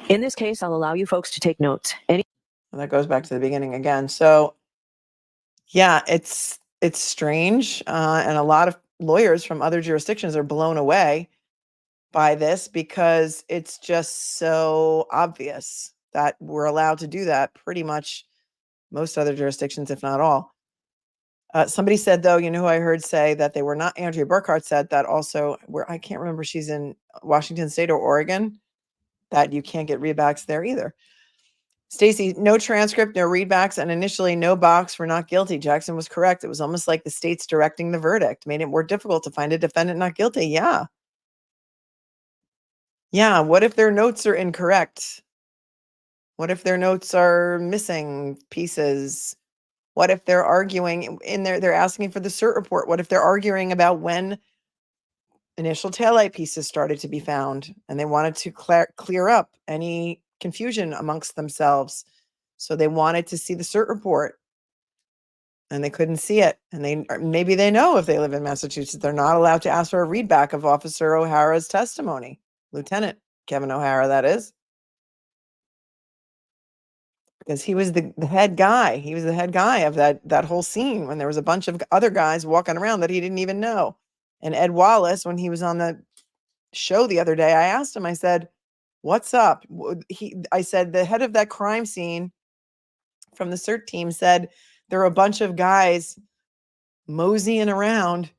In this case, I'll allow you folks to take notes. And that goes back to the beginning again. So yeah, it's strange. And a lot of lawyers from other jurisdictions are blown away by this because it's just so obvious that we're allowed to do that pretty much most other jurisdictions, if not all. Somebody said, though, who I heard say that they were not, Andrea Burkhart said that also, where I can't remember, she's in Washington State or Oregon, that you can't get readbacks there either. Stacy, no transcript, no readbacks, and initially no box for not guilty. Jackson was correct. It was almost like the state's directing the verdict, made it more difficult to find a defendant not guilty. Yeah. Yeah. What if their notes are incorrect? What if their notes are missing pieces? What if they're arguing in there? They're asking for the cert report. What if they're arguing about when initial taillight pieces started to be found and they wanted to clear up any confusion amongst themselves? So they wanted to see the cert report and they couldn't see it. And maybe they know if they live in Massachusetts, they're not allowed to ask for a readback of Officer O'Hara's testimony. Lieutenant Kevin O'Hara, that is. Because he was the head guy. He was the head guy of that whole scene when there was a bunch of other guys walking around that he didn't even know. And Ed Wallace, when he was on the show the other day, I asked him, I said, what's up? I said, the head of that crime scene from the CERT team said there were a bunch of guys moseying around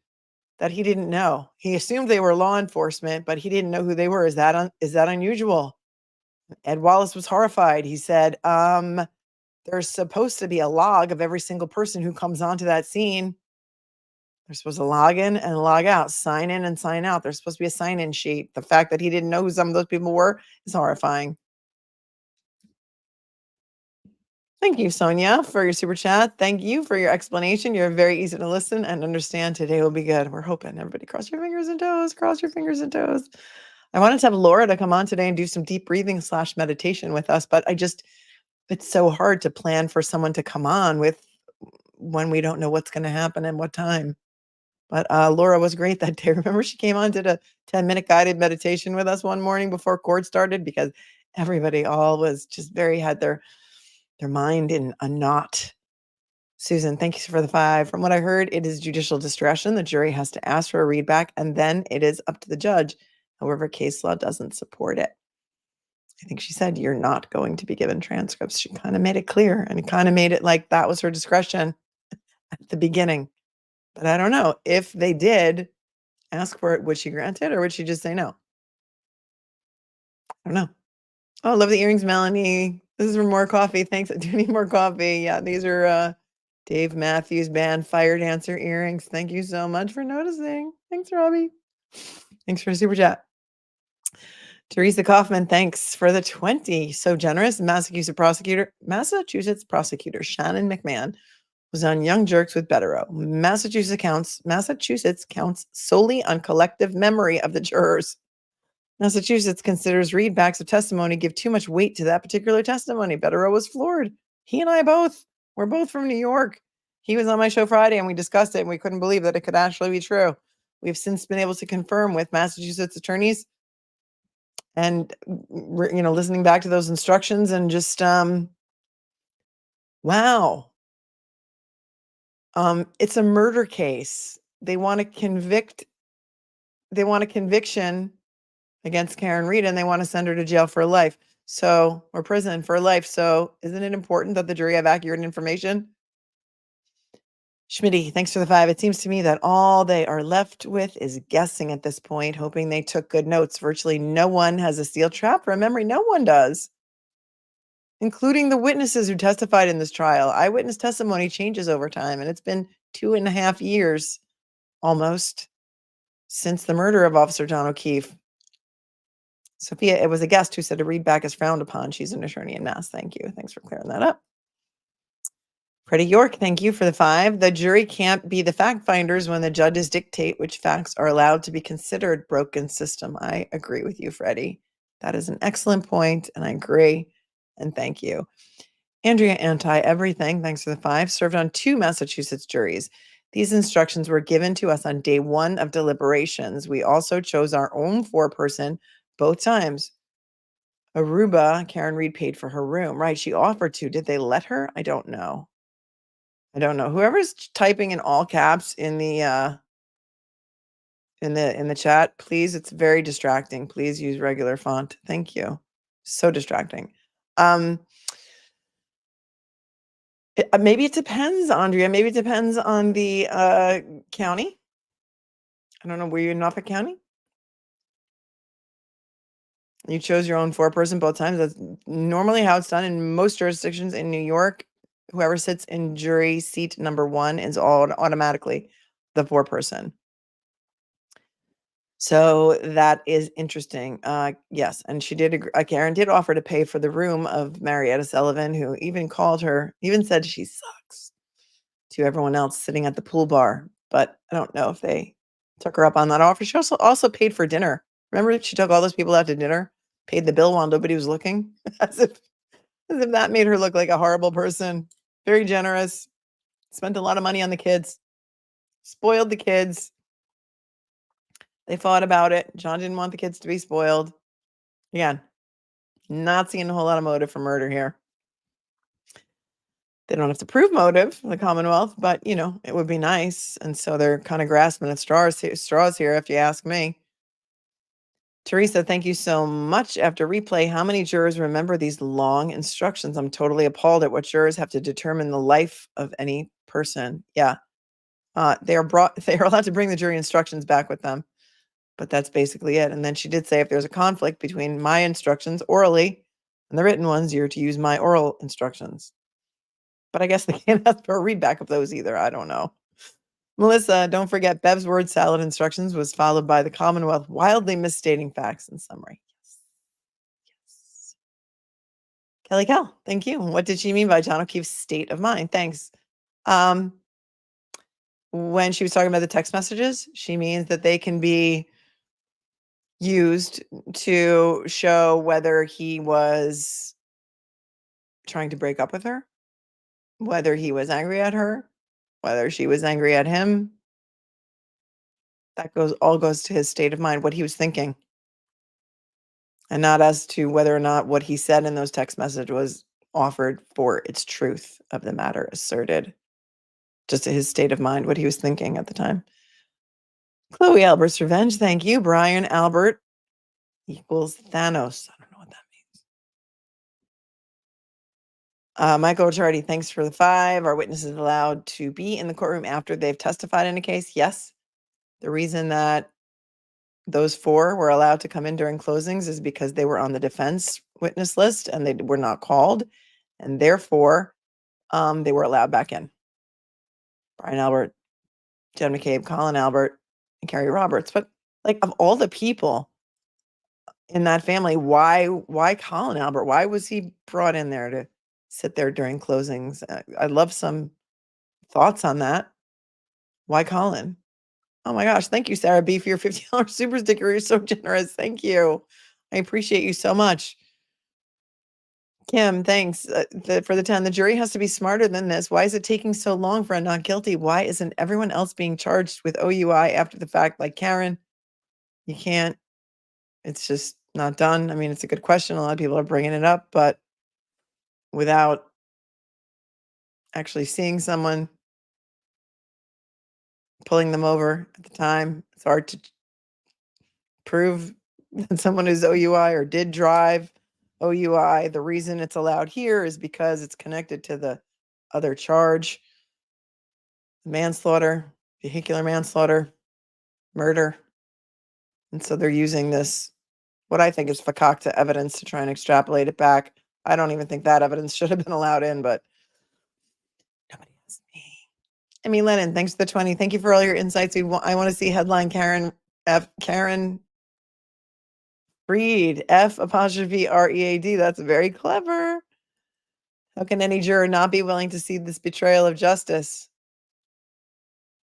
that he didn't know. He assumed they were law enforcement, but he didn't know who they were. Is that unusual? Ed Wallace was horrified. He said, there's supposed to be a log of every single person who comes onto that scene. They're supposed to log in and log out, sign in and sign out. There's supposed to be a sign-in sheet. The fact that he didn't know who some of those people were is horrifying. Thank you, Sonia, for your super chat. Thank you for your explanation. You're very easy to listen and understand. Today will be good. We're hoping. Everybody cross your fingers and toes. Cross your fingers and toes. I wanted to have Laura to come on today and do some deep breathing / meditation with us, but it's so hard to plan for someone to come on when we don't know what's going to happen and what time. But Laura was great that day. Remember, she came on, did a 10-minute guided meditation with us one morning before court started because everybody all was just had their mind in a knot. Susan, thank you for the 5. From what I heard, it is judicial discretion. The jury has to ask for a readback, and then it is up to the judge. However, case law doesn't support it. I think she said, you're not going to be given transcripts. She kind of made it clear, and it kind of made it like that was her discretion at the beginning. But I don't know. If they did ask for it, would she grant it or would she just say no? I don't know. Oh, love the earrings, Melanie. This is for more coffee. Thanks. I do need more coffee. Yeah, these are Dave Matthews Band fire dancer earrings. Thank you so much for noticing. Thanks, Robbie. Thanks for the super chat. Teresa Kaufman, thanks for the 20. So generous. Massachusetts prosecutor Shannon McMahon was on Young Jerks with Betterow. Massachusetts counts solely on collective memory of the jurors. Massachusetts considers readbacks of testimony give too much weight to that particular testimony. Betterow was floored. He and I both. We're both from New York. He was on my show Friday and we discussed it and we couldn't believe that it could actually be true. We've since been able to confirm with Massachusetts attorneys and, listening back to those instructions and just, wow. It's a murder case. They want a conviction against Karen Reed and they want to send her to jail for life. So, or prison for life. So isn't it important that the jury have accurate information? Schmitty, thanks for the 5. It seems to me that all they are left with is guessing at this point, hoping they took good notes. Virtually no one has a steel trap for a memory. No one does, including the witnesses who testified in this trial. Eyewitness testimony changes over time, and it's been 2.5 years almost since the murder of Officer John O'Keefe. Sophia, it was a guest who said a readback is frowned upon. She's an attorney in Mass. Thank you. Thanks for clearing that up. Freddie York, thank you for the 5. The jury can't be the fact finders when the judges dictate which facts are allowed to be considered. Broken system. I agree with you, Freddie. That is an excellent point, and I agree. And thank you. Andrea Anti-Everything, thanks for the 5. Served on 2 Massachusetts juries. These instructions were given to us on day 1 of deliberations. We also chose our own 4-person both times. Aruba, Karen Reed paid for her room. Right, she offered to. Did they let her? I don't know. Whoever's typing in all caps in the chat, please, it's very distracting. Please use regular font. Thank you. So distracting. Maybe it depends, Andrea. Maybe it depends on the county. I don't know. Were you in Norfolk County? You chose your own 4-person both times. That's normally how it's done in most jurisdictions in New York. Whoever sits in jury seat number 1 is automatically the 4-person. So that is interesting. Yes, and she did agree. Karen did offer to pay for the room of Marietta Sullivan, who even said she sucks to everyone else sitting at the pool bar. But I don't know if they took her up on that offer. She also paid for dinner. Remember, she took all those people out to dinner, paid the bill while nobody was looking, as if that made her look like a horrible person. Very generous. Spent a lot of money on the kids. Spoiled the kids. They fought about it. John didn't want the kids to be spoiled. Again, not seeing a whole lot of motive for murder here. They don't have to prove motive, the Commonwealth, but, it would be nice. And so they're kind of grasping at straws here, if you ask me. Teresa, thank you so much. After replay, how many jurors remember these long instructions? I'm totally appalled at what jurors have to determine the life of any person. Yeah. They are allowed to bring the jury instructions back with them, but that's basically it. And then she did say if there's a conflict between my instructions orally and the written ones, you're to use my oral instructions. But I guess they can't ask for a readback of those either. I don't know. Melissa, don't forget Bev's word salad instructions was followed by the Commonwealth wildly misstating facts in summary. Yes. Kelly Kell, thank you. What did she mean by John O'Keefe's state of mind? Thanks. When she was talking about the text messages, she means that they can be used to show whether he was trying to break up with her, whether he was angry at her, whether she was angry at him. That all goes to his state of mind, what he was thinking, and not as to whether or not what he said in those text messages was offered for its truth of the matter asserted. Just to his state of mind, what he was thinking at the time. Chloe Albert's revenge, thank you. Brian Albert equals Thanos. I don't know what that means. Michael Chardy, thanks for the 5. Are witnesses allowed to be in the courtroom after they've testified in a case? Yes. The reason that those 4 were allowed to come in during closings is because they were on the defense witness list and they were not called, and therefore they were allowed back in. Brian Albert, Jen McCabe, Colin Albert, and Carrie Roberts. But like, of all the people in that family, why Colin Albert? Why was he brought in there to sit there during closings? I'd love some thoughts on that. Why Colin? Oh my gosh. Thank you, Sarah B, for your $50 super sticker. You're so generous. Thank you. I appreciate you so much. Kim, thanks for the 10. The jury has to be smarter than this. Why is it taking so long for a not guilty? Why isn't everyone else being charged with OUI after the fact? Like Karen, you can't. It's just not done. I mean, it's a good question. A lot of people are bringing it up, but without actually seeing someone, pulling them over at the time, it's hard to prove that someone is OUI or did drive OUI. The reason it's allowed here is because it's connected to the other charge, manslaughter, vehicular manslaughter, murder. And so they're using this, what I think is fakakta evidence, to try and extrapolate it back. I don't even think that evidence should have been allowed in, but nobody asked me. I mean, Lennon, thanks for the 20. Thank you for all your insights. I want to see headline Karen Read, F''Read. That's very clever. How can any juror not be willing to see this betrayal of justice?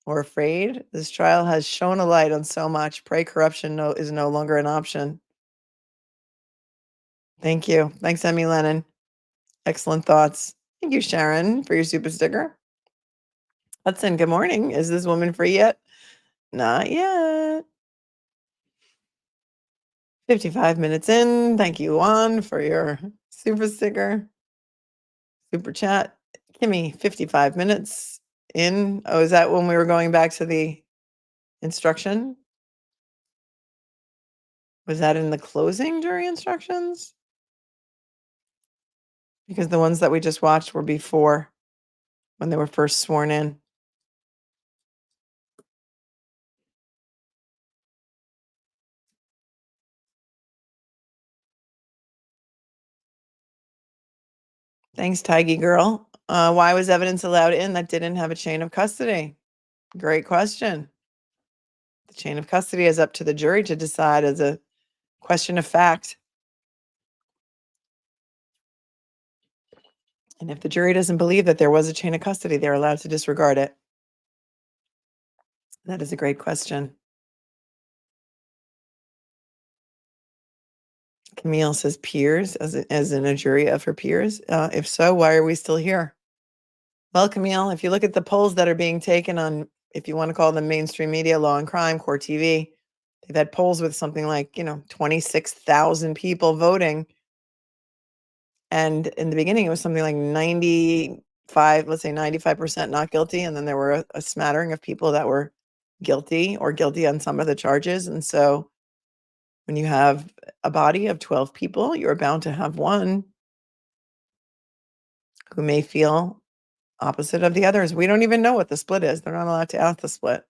Or afraid? This trial has shone a light on so much. Pray corruption is no longer an option. Thank you. Thanks, Emmy Lennon. Excellent thoughts. Thank you, Sharon, for your super sticker. Hudson, good morning. Is this woman free yet? Not yet. 55 minutes in. Thank you, Juan, for your super sticker. Super chat. Kimmy, 55 minutes in. Oh, is that when we were going back to the instruction? Was that in the closing jury instructions? Because the ones that we just watched were before, when they were first sworn in. Thanks, Tiggy girl. Why was evidence allowed in that didn't have a chain of custody? Great question. The chain of custody is up to the jury to decide as a question of fact. And if the jury doesn't believe that there was a chain of custody, they're allowed to disregard it. That is a great question. Camille says peers, as in a jury of her peers. If so, why are we still here? Well, Camille, if you look at the polls that are being taken on, if you want to call them mainstream media, Law and Crime, Court TV, they've had polls with something like, 26,000 people voting. And in the beginning, it was something like 95% not guilty. And then there were a smattering of people that were guilty or guilty on some of the charges. And so when you have a body of 12 people, you're bound to have one who may feel opposite of the others. We don't even know what the split is. They're not allowed to ask the split.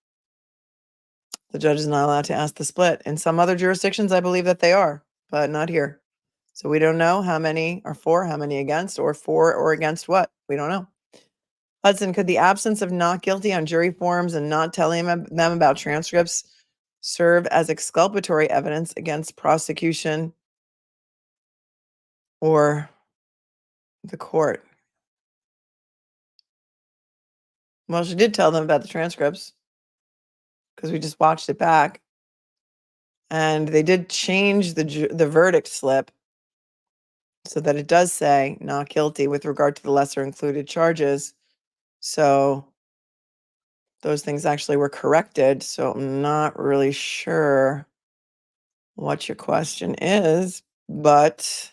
The judge is not allowed to ask the split. In some other jurisdictions, I believe that they are, but not here. So we don't know how many are for, how many against, or for or against what. We don't know. Hudson, could the absence of not guilty on jury forms and not telling them about transcripts serve as exculpatory evidence against prosecution or the court? Well, she did tell them about the transcripts because we just watched it back. And they did change the verdict slip so that it does say not guilty with regard to the lesser included charges. So those things actually were corrected. So I'm not really sure what your question is, but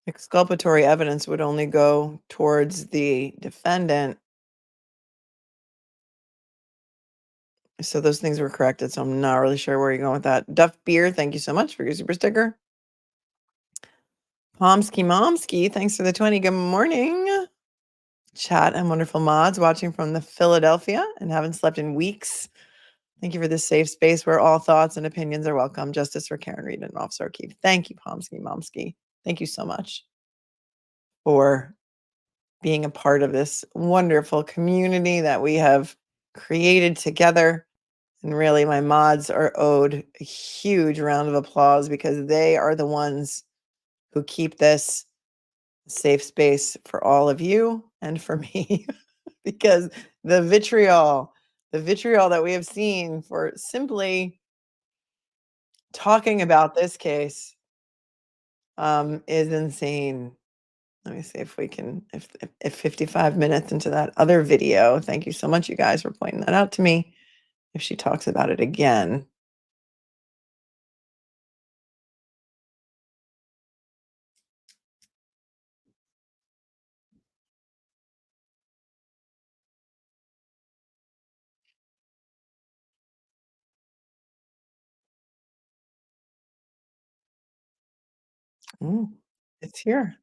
exculpatory evidence would only go towards the defendant. So those things were corrected. So I'm not really sure where you're going with that. Duff Beer, thank you so much for your super sticker. Pomsky Momsky, thanks for the 20. Good morning. Chat and wonderful mods watching from the Philadelphia and haven't slept in weeks. Thank you for this safe space where all thoughts and opinions are welcome. Justice for Karen Read and Officer O'Keefe. Thank you, Pomsky Momsky. Thank you so much for being a part of this wonderful community that we have created together. And really, my mods are owed a huge round of applause because they are the ones who keep this a safe space for all of you and for me. Because the vitriol that we have seen for simply talking about this case is insane. Let me see if we can, if 55 minutes into that other video, thank you so much, you guys, for pointing that out to me. If she talks about it again. Mm, it's here.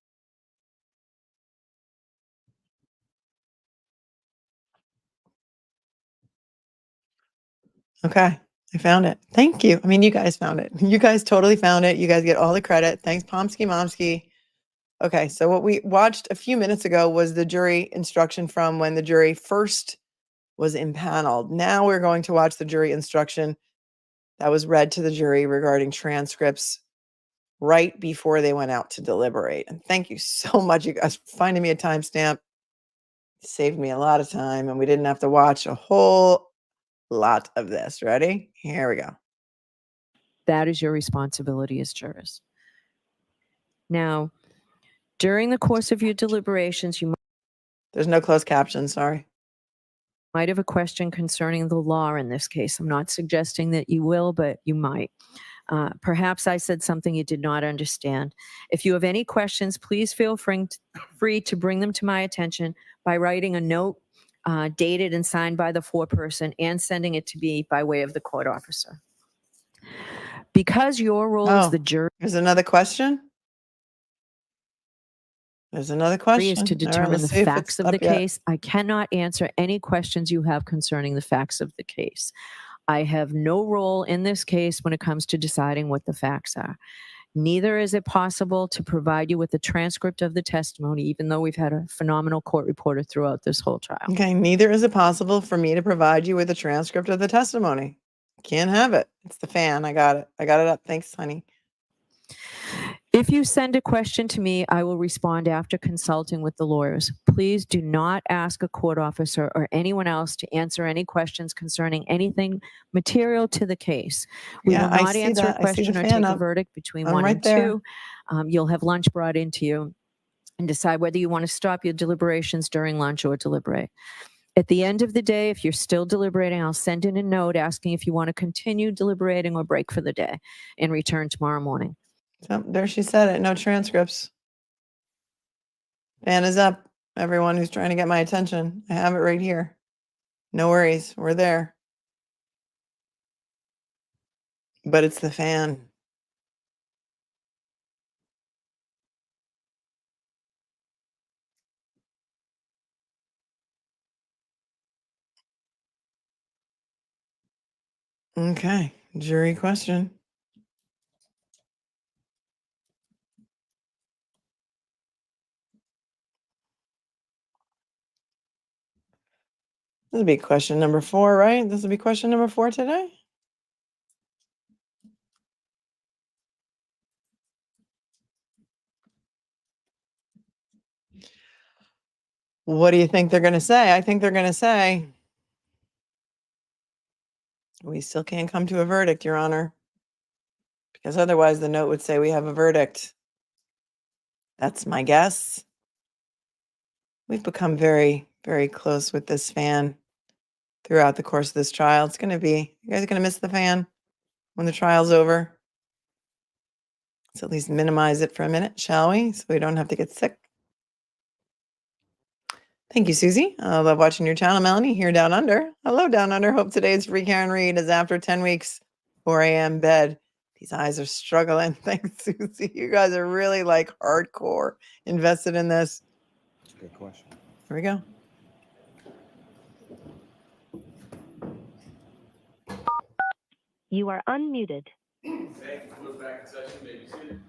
Okay, I found it. Thank you. I mean, you guys found it. You guys totally found it. You guys get all the credit. Thanks, Pomsky Momsky. Okay, so what we watched a few minutes ago was the jury instruction from when the jury first was impaneled. Now we're going to watch the jury instruction that was read to the jury regarding transcripts right before they went out to deliberate. And thank you so much, you guys, for finding me a timestamp. Saved me a lot of time, and we didn't have to watch a whole lot of this. Ready? Here we go. That is your responsibility as jurors. Now, during the course of your deliberations, you There's no closed caption, sorry. might have a question concerning the law in this case. I'm not suggesting that you will, but you might. Perhaps I said something you did not understand. If you have any questions, please feel free to bring them to my attention by writing a note dated and signed by the foreperson and sending it to me by way of the court officer. Because your role as Oh, the jury there's another question. There's another question. is to All right, determine let's the see if facts it's of up the yet. case, I cannot answer any questions you have concerning the facts of the case. I have no role in this case when it comes to deciding what the facts are. Neither is it possible to provide you with a transcript of the testimony, even though we've had a phenomenal court reporter throughout this whole trial. Okay, neither is it possible for me to provide you with a transcript of the testimony. Can't have it. It's the fan. I got it. I got it up. Thanks, honey. If you send a question to me, I will respond after consulting with the lawyers. Please do not ask a court officer or anyone else to answer any questions concerning anything material to the case. We Yeah, will I not see answer a that. I see the question or fan take a up. verdict between I'm 1 right and there. 2. You'll have lunch brought into you and decide whether you want to stop your deliberations during lunch or deliberate. At the end of the day, if you're still deliberating, I'll send in a note asking if you want to continue deliberating or break for the day and return tomorrow morning. So there she said it. No transcripts. Fan is up. Everyone who's trying to get my attention. I have it right here. No worries. We're there. But it's the fan. Okay. Jury question. This will be question number 4, right? This will be question number 4 today? What do you think they're going to say? I think they're going to say, we still can't come to a verdict, Your Honor. Because otherwise the note would say we have a verdict. That's my guess. We've become very, very close with this fan throughout the course of this trial. It's going to be, you guys are going to miss the fan when the trial's over. Let's at least minimize it for a minute, shall we? So we don't have to get sick. Thank you, Susie. I love watching your channel, Melanie, here down under. Hello, down under. Hope today's free Karen Read is after 10 weeks, 4 a.m. bed. These eyes are struggling. Thanks, Susie. You guys are really like hardcore invested in this. That's a good question. Here we go. You are unmuted. We're back in session. May be seated.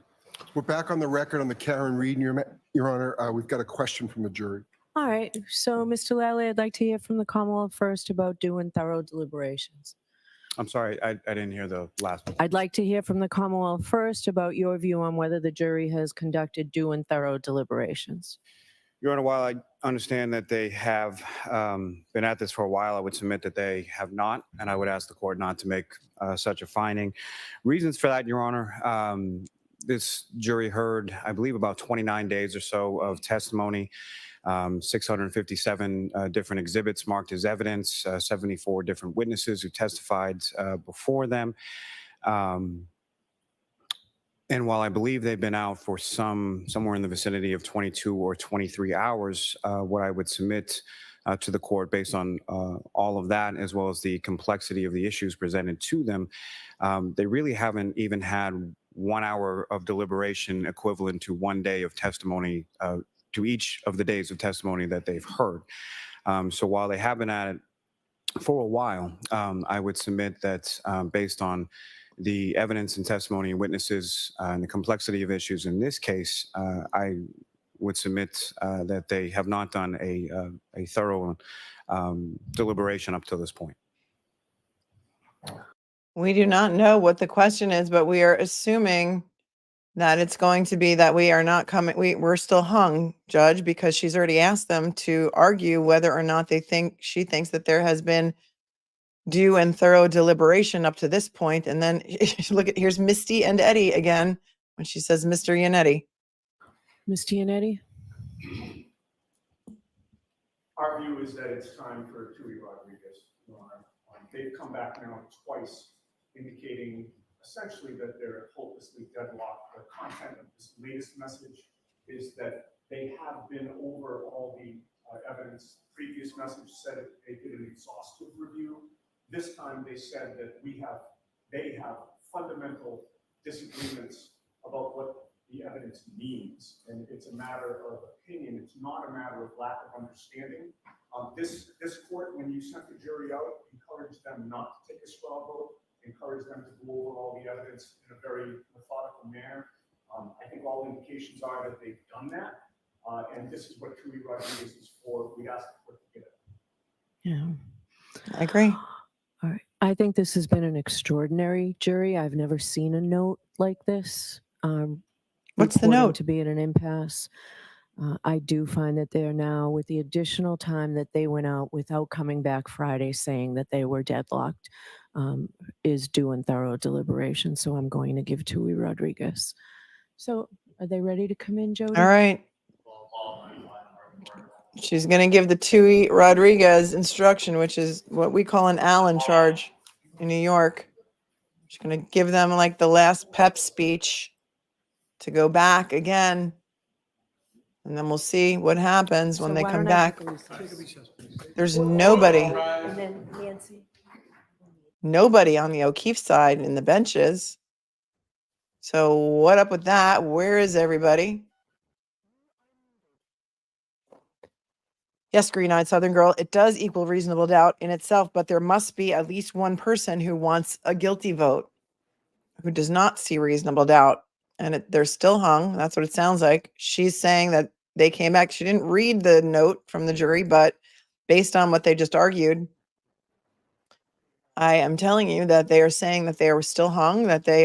We're back on the record on the Karen Read, Your Honor. We've got a question from the jury. All right. So, Mr. Lally, I'd like to hear from the Commonwealth first about due and thorough deliberations. I'm sorry, I didn't hear the last one. I'd like to hear from the Commonwealth first about your view on whether the jury has conducted due and thorough deliberations. Your Honor, while I understand that they have been at this for a while, I would submit that they have not, and I would ask the court not to make such a finding. Reasons for that, Your Honor, this jury heard, I believe, about 29 days or so of testimony, 657 different exhibits marked as evidence, 74 different witnesses who testified before them. And while I believe they've been out for somewhere in the vicinity of 22 or 23 hours, what I would submit to the court based on all of that, as well as the complexity of the issues presented to them, they really haven't even had 1 hour of deliberation equivalent to 1 day of testimony to each of the days of testimony that they've heard. So while they have been at it for a while, I would submit that based on the evidence and testimony and witnesses and the complexity of issues in this case, I would submit that they have not done a thorough deliberation up to this point. We do not know what the question is, but we are assuming that it's going to be that we are not coming, we're still hung, Judge, because she's already asked them to argue whether or not she thinks that there has been due and thorough deliberation up to this point. And then here's Misty and Eddie again when she says Mr. Yannetti. Ms. Giannetti? Our view is that it's time for Tui-Rodriguez. They've come back now twice, indicating essentially that they're hopelessly deadlocked. The content of this latest message is that they have been over all the evidence. Previous message said they did an exhaustive review. This time they said that they have fundamental disagreements about what the evidence means, and it's a matter of opinion. It's not a matter of lack of understanding. This court, when you sent the jury out, encouraged them not to take a straw vote, encouraged them to go over all the evidence in a very methodical manner. I think all indications are that they've done that, and this is what Tui-Rodriguez is for. We asked the court to get it. Yeah. I agree. All right. I think this has been an extraordinary jury. I've never seen a note like this. What's the reporting note? To be at an impasse. I do find that they're now, with the additional time that they went out without coming back Friday saying that they were deadlocked, is due and thorough deliberation. So I'm going to give Tui-Rodriguez. So are they ready to come in, Jody? All right. She's going to give the Tui-Rodriguez instruction, which is what we call an Allen charge in New York. She's going to give them like the last pep speech to go back again. And then we'll see what happens when So they why come don't I back. take a recess? There's nobody, And then Nancy. nobody on the O'Keefe side in the benches. So what up with that? Where is everybody? Yes, Green-Eyed Southern Girl, it does equal reasonable doubt in itself, but there must be at least one person who wants a guilty vote, who does not see reasonable doubt. And they're still hung. That's what it sounds like. She's saying that they came back. She didn't read the note from the jury, but based on what they just argued, I am telling you that they are saying that they are still hung, that they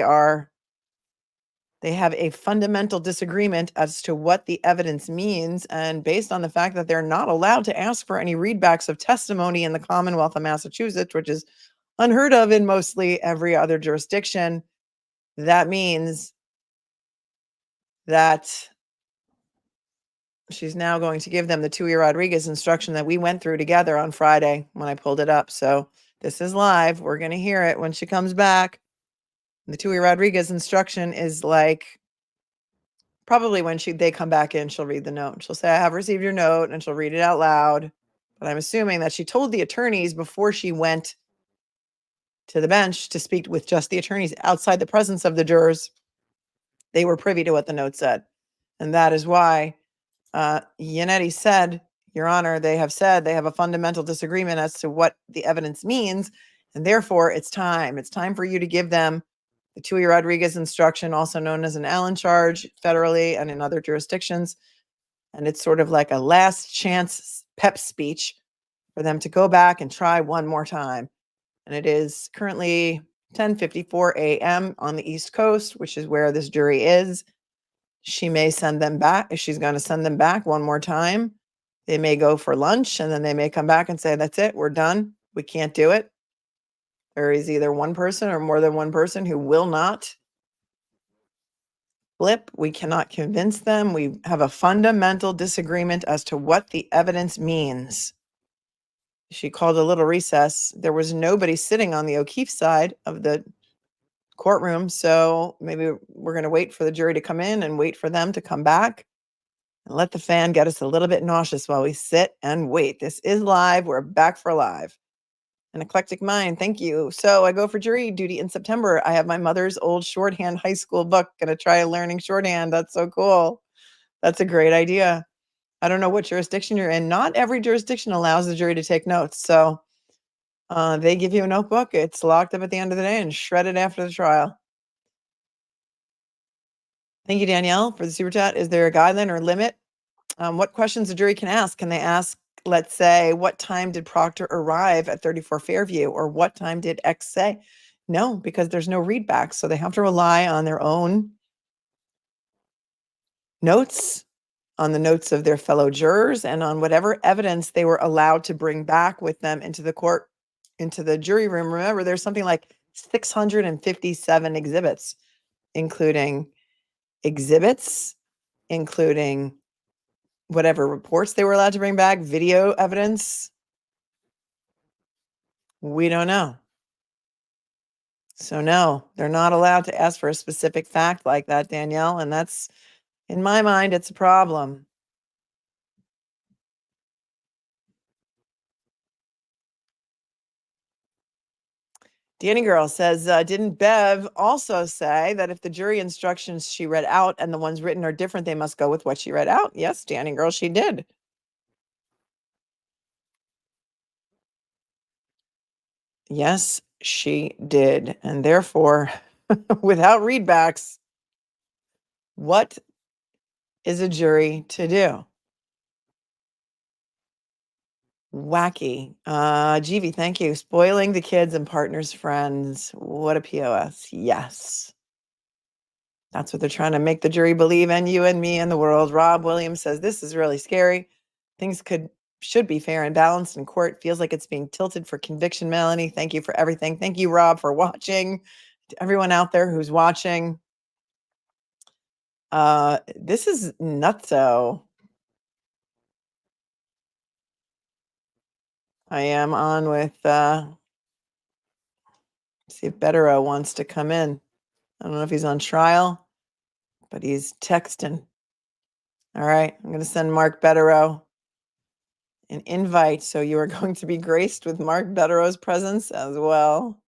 have a fundamental disagreement as to what the evidence means. And based on the fact that they're not allowed to ask for any readbacks of testimony in the Commonwealth of Massachusetts, which is unheard of in mostly every other jurisdiction, that means that she's now going to give them the Tui-Rodriguez instruction that we went through together on Friday when I pulled it up. So this is live. We're going to hear it when she comes back. The Tui-Rodriguez instruction is like, probably when they come back in, she'll read the note. She'll say, I have received your note, and she'll read it out loud. But I'm assuming that she told the attorneys before she went to the bench to speak with just the attorneys outside the presence of the jurors. They were privy to what the note said. And that is why Yannetti said, Your Honor, they have said they have a fundamental disagreement as to what the evidence means. And therefore, it's time. It's time for you to give them the Tui-Rodriguez instruction, also known as an Allen charge federally and in other jurisdictions. And it's sort of like a last chance pep speech for them to go back and try one more time. And it is currently 10:54 a.m. on the East Coast, which is where this jury is. She may send them back. If she's going to send them back one more time, they may go for lunch and then they may come back and say, that's it, we're done. We can't do it. There is either one person or more than one person who will not flip. We cannot convince them. We have a fundamental disagreement as to what the evidence means. She called a little recess. There was nobody sitting on the O'Keefe side of the courtroom. So maybe we're going to wait for the jury to come in and wait for them to come back and let the fan get us a little bit nauseous while we sit and wait. This is live. We're back for live. An eclectic mind. Thank you. So I go for jury duty in September. I have my mother's old shorthand high school book. Going to try learning shorthand. That's so cool. That's a great idea. I don't know what jurisdiction you're in. Not every jurisdiction allows the jury to take notes. So they give you a notebook. It's locked up at the end of the day and shredded after the trial. Thank you, Danielle, for the super chat. Is there a guideline or limit? What questions the jury can ask? Can they ask, let's say, what time did Proctor arrive at 34 Fairview? Or what time did X say? No, because there's no readback. So they have to rely on their own notes, on the notes of their fellow jurors, and on whatever evidence they were allowed to bring back with them into the court, into the jury room. Remember, there's something like 657 exhibits, including whatever reports they were allowed to bring back, video evidence. We don't know. So no, they're not allowed to ask for a specific fact like that, Danielle. And that's, in my mind, it's a problem. Danny Girl says, didn't Bev also say that if the jury instructions she read out and the ones written are different, they must go with what she read out? Yes, Danny Girl, she did. Yes, she did. And therefore, without readbacks, what is a jury to do? Wacky. GV, thank you. Spoiling the kids and partners' friends. What a POS. Yes. That's what they're trying to make the jury believe, and you and me and the world. Rob Williams says, this is really scary. Things should be fair and balanced in court. Feels like it's being tilted for conviction, Melanie. Thank you for everything. Thank you, Rob, for watching. To everyone out there who's watching. This is nutso. I am on with, see if Betero wants to come in. I don't know if he's on trial, but he's texting. All right, I'm going to send Mark Betero an invite. So you are going to be graced with Mark Bettero's presence as well.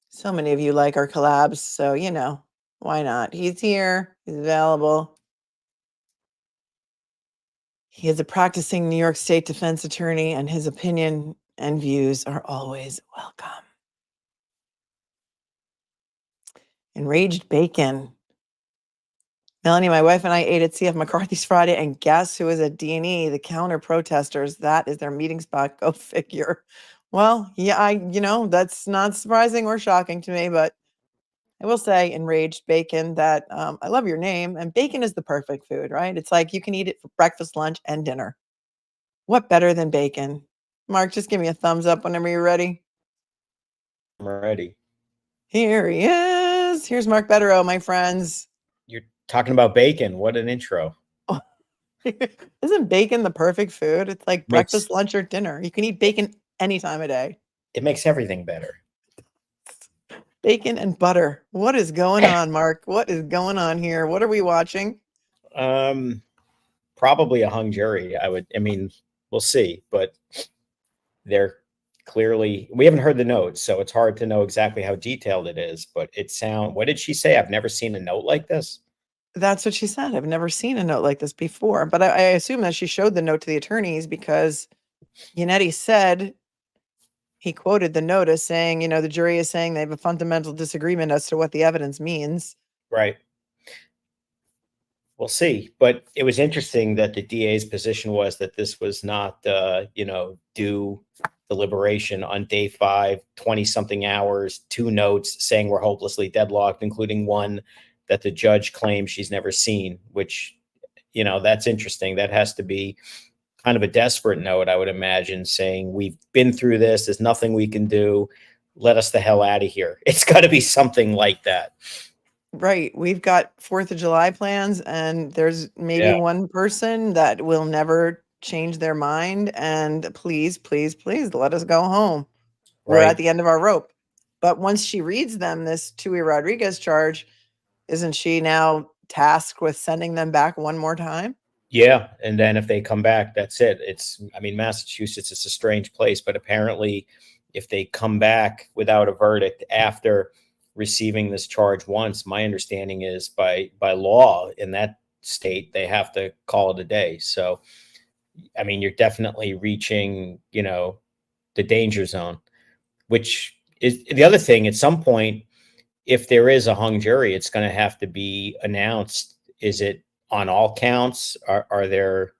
So many of you like our collabs, so you know, why not? He's here, he's available. He is a practicing New York State defense attorney, and his opinion and views are always welcome. Enraged Bacon. Melanie, my wife and I ate at CF McCarthy's Friday, and guess who is at D&E? The counter protesters. That is their meeting spot. Go figure. Well, yeah, that's not surprising or shocking to me, but I will say, Enraged Bacon, that I love your name, and bacon is the perfect food, right? It's like you can eat it for breakfast, lunch, and dinner. What better than bacon? Mark, just give me a thumbs up whenever you're ready. I'm ready. Here he is. Here's Mark Betero, my friends. You're talking about bacon. What an intro. Isn't bacon the perfect food? It's like breakfast, lunch, or dinner. You can eat bacon any time of day. It makes everything better. Bacon and butter. What is going on, Mark? What is going on here? What are we watching? Probably a hung jury. We'll see, but they're clearly, we haven't heard the notes, so it's hard to know exactly how detailed it is, but what did she say? I've never seen a note like this. That's what she said. I've never seen a note like this before, but I assume that she showed the note to the attorneys because Yannetti said he quoted the notice saying, you know, the jury is saying they have a fundamental disagreement as to what the evidence means. Right. We'll see. But it was interesting that the DA's position was that this was not, due deliberation on day 5, 20 something hours, 2 notes saying we're hopelessly deadlocked, including one that the judge claims she's never seen, which, that's interesting. That has to be kind of a desperate note, I would imagine, saying we've been through this. There's nothing we can do. Let us the hell out of here. It's got to be something like that. Right. We've got 4th of July plans, and there's maybe Yeah. one person that will never change their mind. And please, please, please let us go home. We're Right. at the end of our rope. But once she reads them this Tui-Rodriguez charge, isn't she now tasked with sending them back one more time? Yeah. And then if they come back, that's it. Massachusetts is a strange place, but apparently if they come back without a verdict after receiving this charge once, my understanding is by law in that state, they have to call it a day. So, you're definitely reaching, the danger zone, which is the other thing. At some point, if there is a hung jury, it's going to have to be announced. Is it on all counts? Are there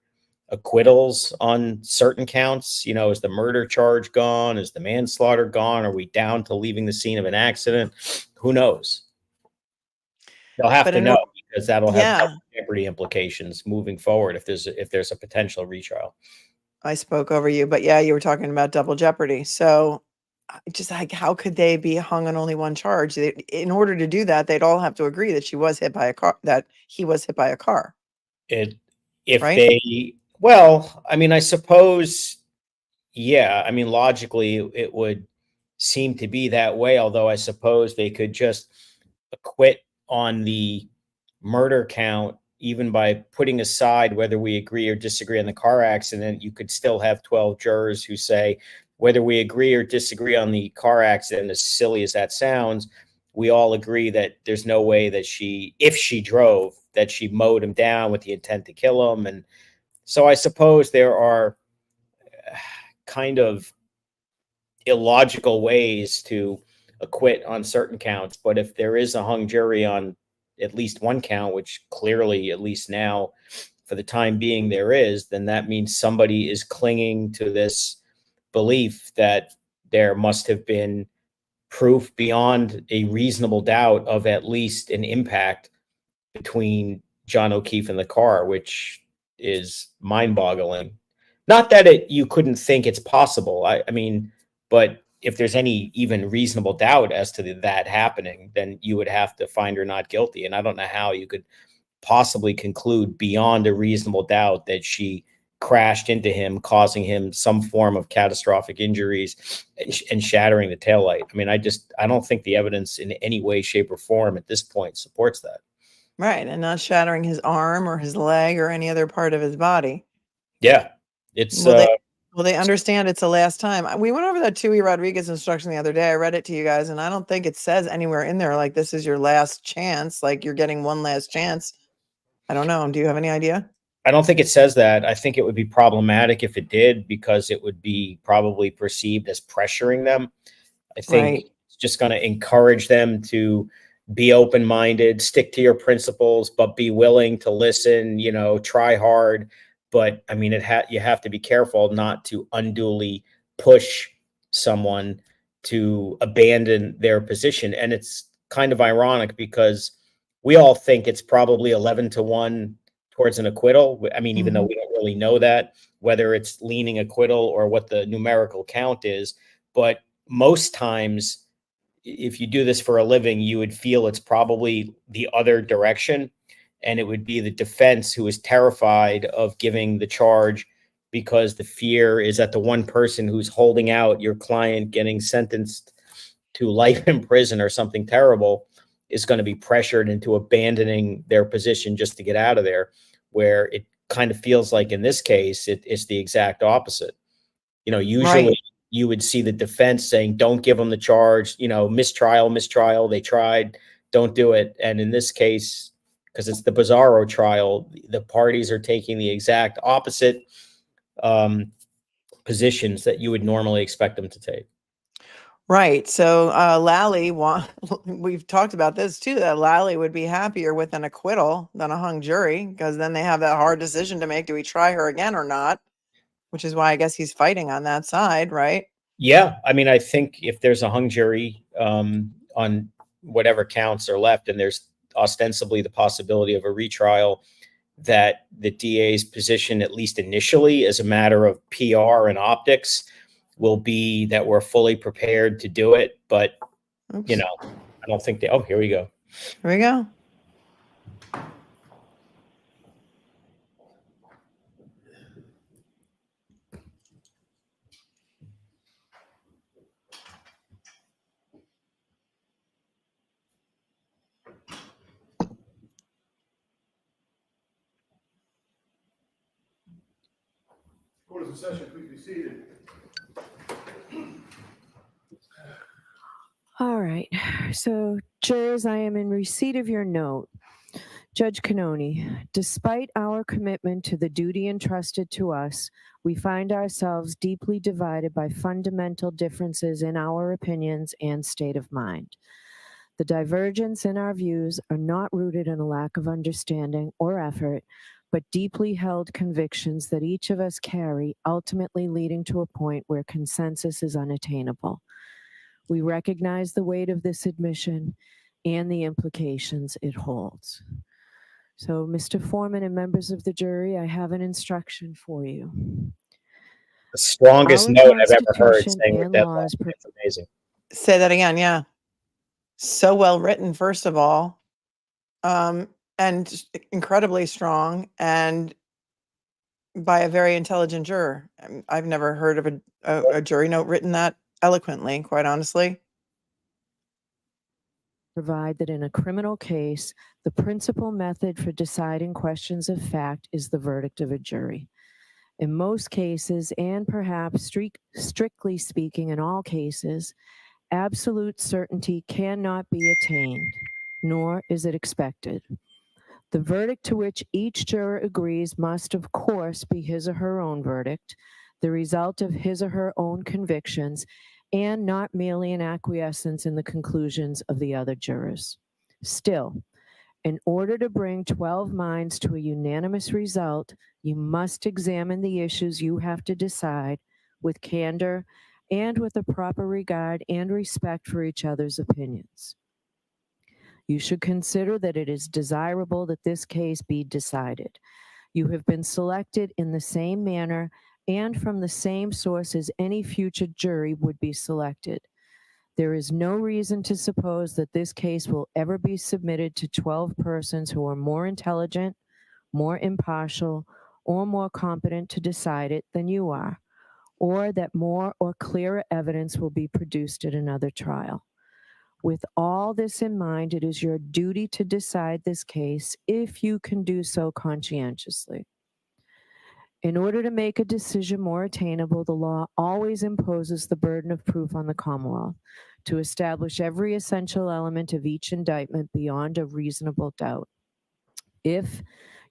acquittals on certain counts? Is the murder charge gone? Is the manslaughter gone? Are we down to leaving the scene of an accident? Who knows? They'll have But to in know, because that'll have Yeah, jeopardy implications moving forward if there's a potential retrial. I spoke over you, but yeah, you were talking about double jeopardy. So just like, how could they be hung on only one charge? In order to do that, they'd all have to agree that she was hit by a car, that he was hit by a car, If right? they, well, I suppose, yeah, logically it would seem to be that way, although I suppose they could just acquit on the murder count, even by putting aside whether we agree or disagree on the car accident. You could still have 12 jurors who say, whether we agree or disagree on the car accident, as silly as that sounds, we all agree that there's no way that if she drove, that she mowed him down with the intent to kill him. And so I suppose there are kind of illogical ways to acquit on certain counts. But if there is a hung jury on at least one count, which clearly, at least now, for the time being, there is, then that means somebody is clinging to this belief that there must have been proof beyond a reasonable doubt of at least an impact between John O'Keefe and the car, which is mind-boggling. Not that you couldn't think it's possible. But if there's any even reasonable doubt as to that happening, then you would have to find her not guilty. And I don't know how you could possibly conclude beyond a reasonable doubt that she crashed into him, causing him some form of catastrophic injuries and shattering the taillight. I don't think the evidence in any way, shape, or form at this point supports that. Right. And not shattering his arm or his leg or any other part of his body. Yeah. It's Will they understand it's the last time? We went over that Tui-Rodriguez instruction the other day. I read it to you guys, and I don't think it says anywhere in there like this is your last chance, like you're getting one last chance. I don't know. Do you have any idea? I don't think it says that. I think it would be problematic if it did, because it would be probably perceived as pressuring them. I think Right. it's just going to encourage them to be open-minded, stick to your principles, but be willing to listen, try hard. But you have to be careful not to unduly push someone to abandon their position. And it's kind of ironic because we all think it's probably 11-1 towards an acquittal. Even though we don't really know that, whether it's leaning acquittal or what the numerical count is. But most times, if you do this for a living, you would feel it's probably the other direction. And it would be the defense who is terrified of giving the charge, because the fear is that the one person who's holding out your client getting sentenced to life in prison or something terrible is going to be pressured into abandoning their position just to get out of there, where it kind of feels like in this case, it's the exact opposite. Usually Right. you would see the defense saying, don't give them the charge, mistrial, they tried, don't do it. And in this case, because it's the Bizarro trial, the parties are taking the exact opposite positions that you would normally expect them to take. Right. So Lally, we've talked about this too, that Lally would be happier with an acquittal than a hung jury, because then they have that hard decision to make. Do we try her again or not? Which is why I guess he's fighting on that side, right? Yeah, I mean, I think if there's a hung jury on whatever counts are left, and there's ostensibly the possibility of a retrial, that the DA's position, at least initially, as a matter of PR and optics, will be that we're fully prepared to do it. But, Oops. you know, I don't think they, oh, here we go. Here we go. Court is in session, please be seated. All right. So, jurors, I am in receipt of your note. Judge Cannoni, despite our commitment to the duty entrusted to us, we find ourselves deeply divided by fundamental differences in our opinions and state of mind. The divergence in our views are not rooted in a lack of understanding or effort, but deeply held convictions that each of us carry, ultimately leading to a point where consensus is unattainable. We recognize the weight of this admission and the implications it holds. So, Mr. Foreman and members of the jury, I have an instruction for you. The strongest Our note I've ever heard Constitution saying we're and deadlocked. laws It's amazing. Say that again. Yeah. So well written, first of all, and incredibly strong, and by a very intelligent juror. I've never heard of a jury note written that eloquently, quite honestly. Provide that in a criminal case, the principal method for deciding questions of fact is the verdict of a jury. In most cases, and perhaps strictly speaking in all cases, absolute certainty cannot be attained, nor is it expected. The verdict to which each juror agrees must, of course, be his or her own verdict, the result of his or her own convictions, and not merely an acquiescence in the conclusions of the other jurors. Still, in order to bring 12 minds to a unanimous result, you must examine the issues you have to decide with candor and with a proper regard and respect for each other's opinions. You should consider that it is desirable that this case be decided. You have been selected in the same manner and from the same source as any future jury would be selected. There is no reason to suppose that this case will ever be submitted to 12 persons who are more intelligent, more impartial, or more competent to decide it than you are, or that more or clearer evidence will be produced at another trial. With all this in mind, it is your duty to decide this case if you can do so conscientiously. In order to make a decision more attainable, the law always imposes the burden of proof on the Commonwealth to establish every essential element of each indictment beyond a reasonable doubt. If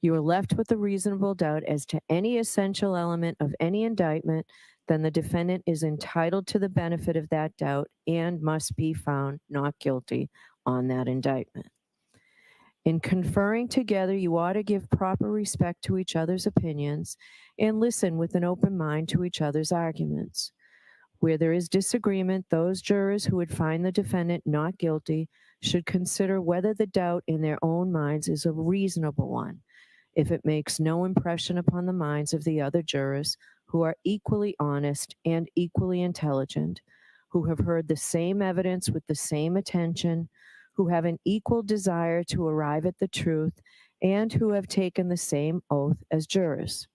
you are left with a reasonable doubt as to any essential element of any indictment, then the defendant is entitled to the benefit of that doubt and must be found not guilty on that indictment. In conferring together, you ought to give proper respect to each other's opinions and listen with an open mind to each other's arguments. Where there is disagreement, those jurors who would find the defendant not guilty should consider whether the doubt in their own minds is a reasonable one, if it makes no impression upon the minds of the other jurors, who are equally honest and equally intelligent, who have heard the same evidence with the same attention, who have an equal desire to arrive at the truth, and who have taken the same oath as jurors.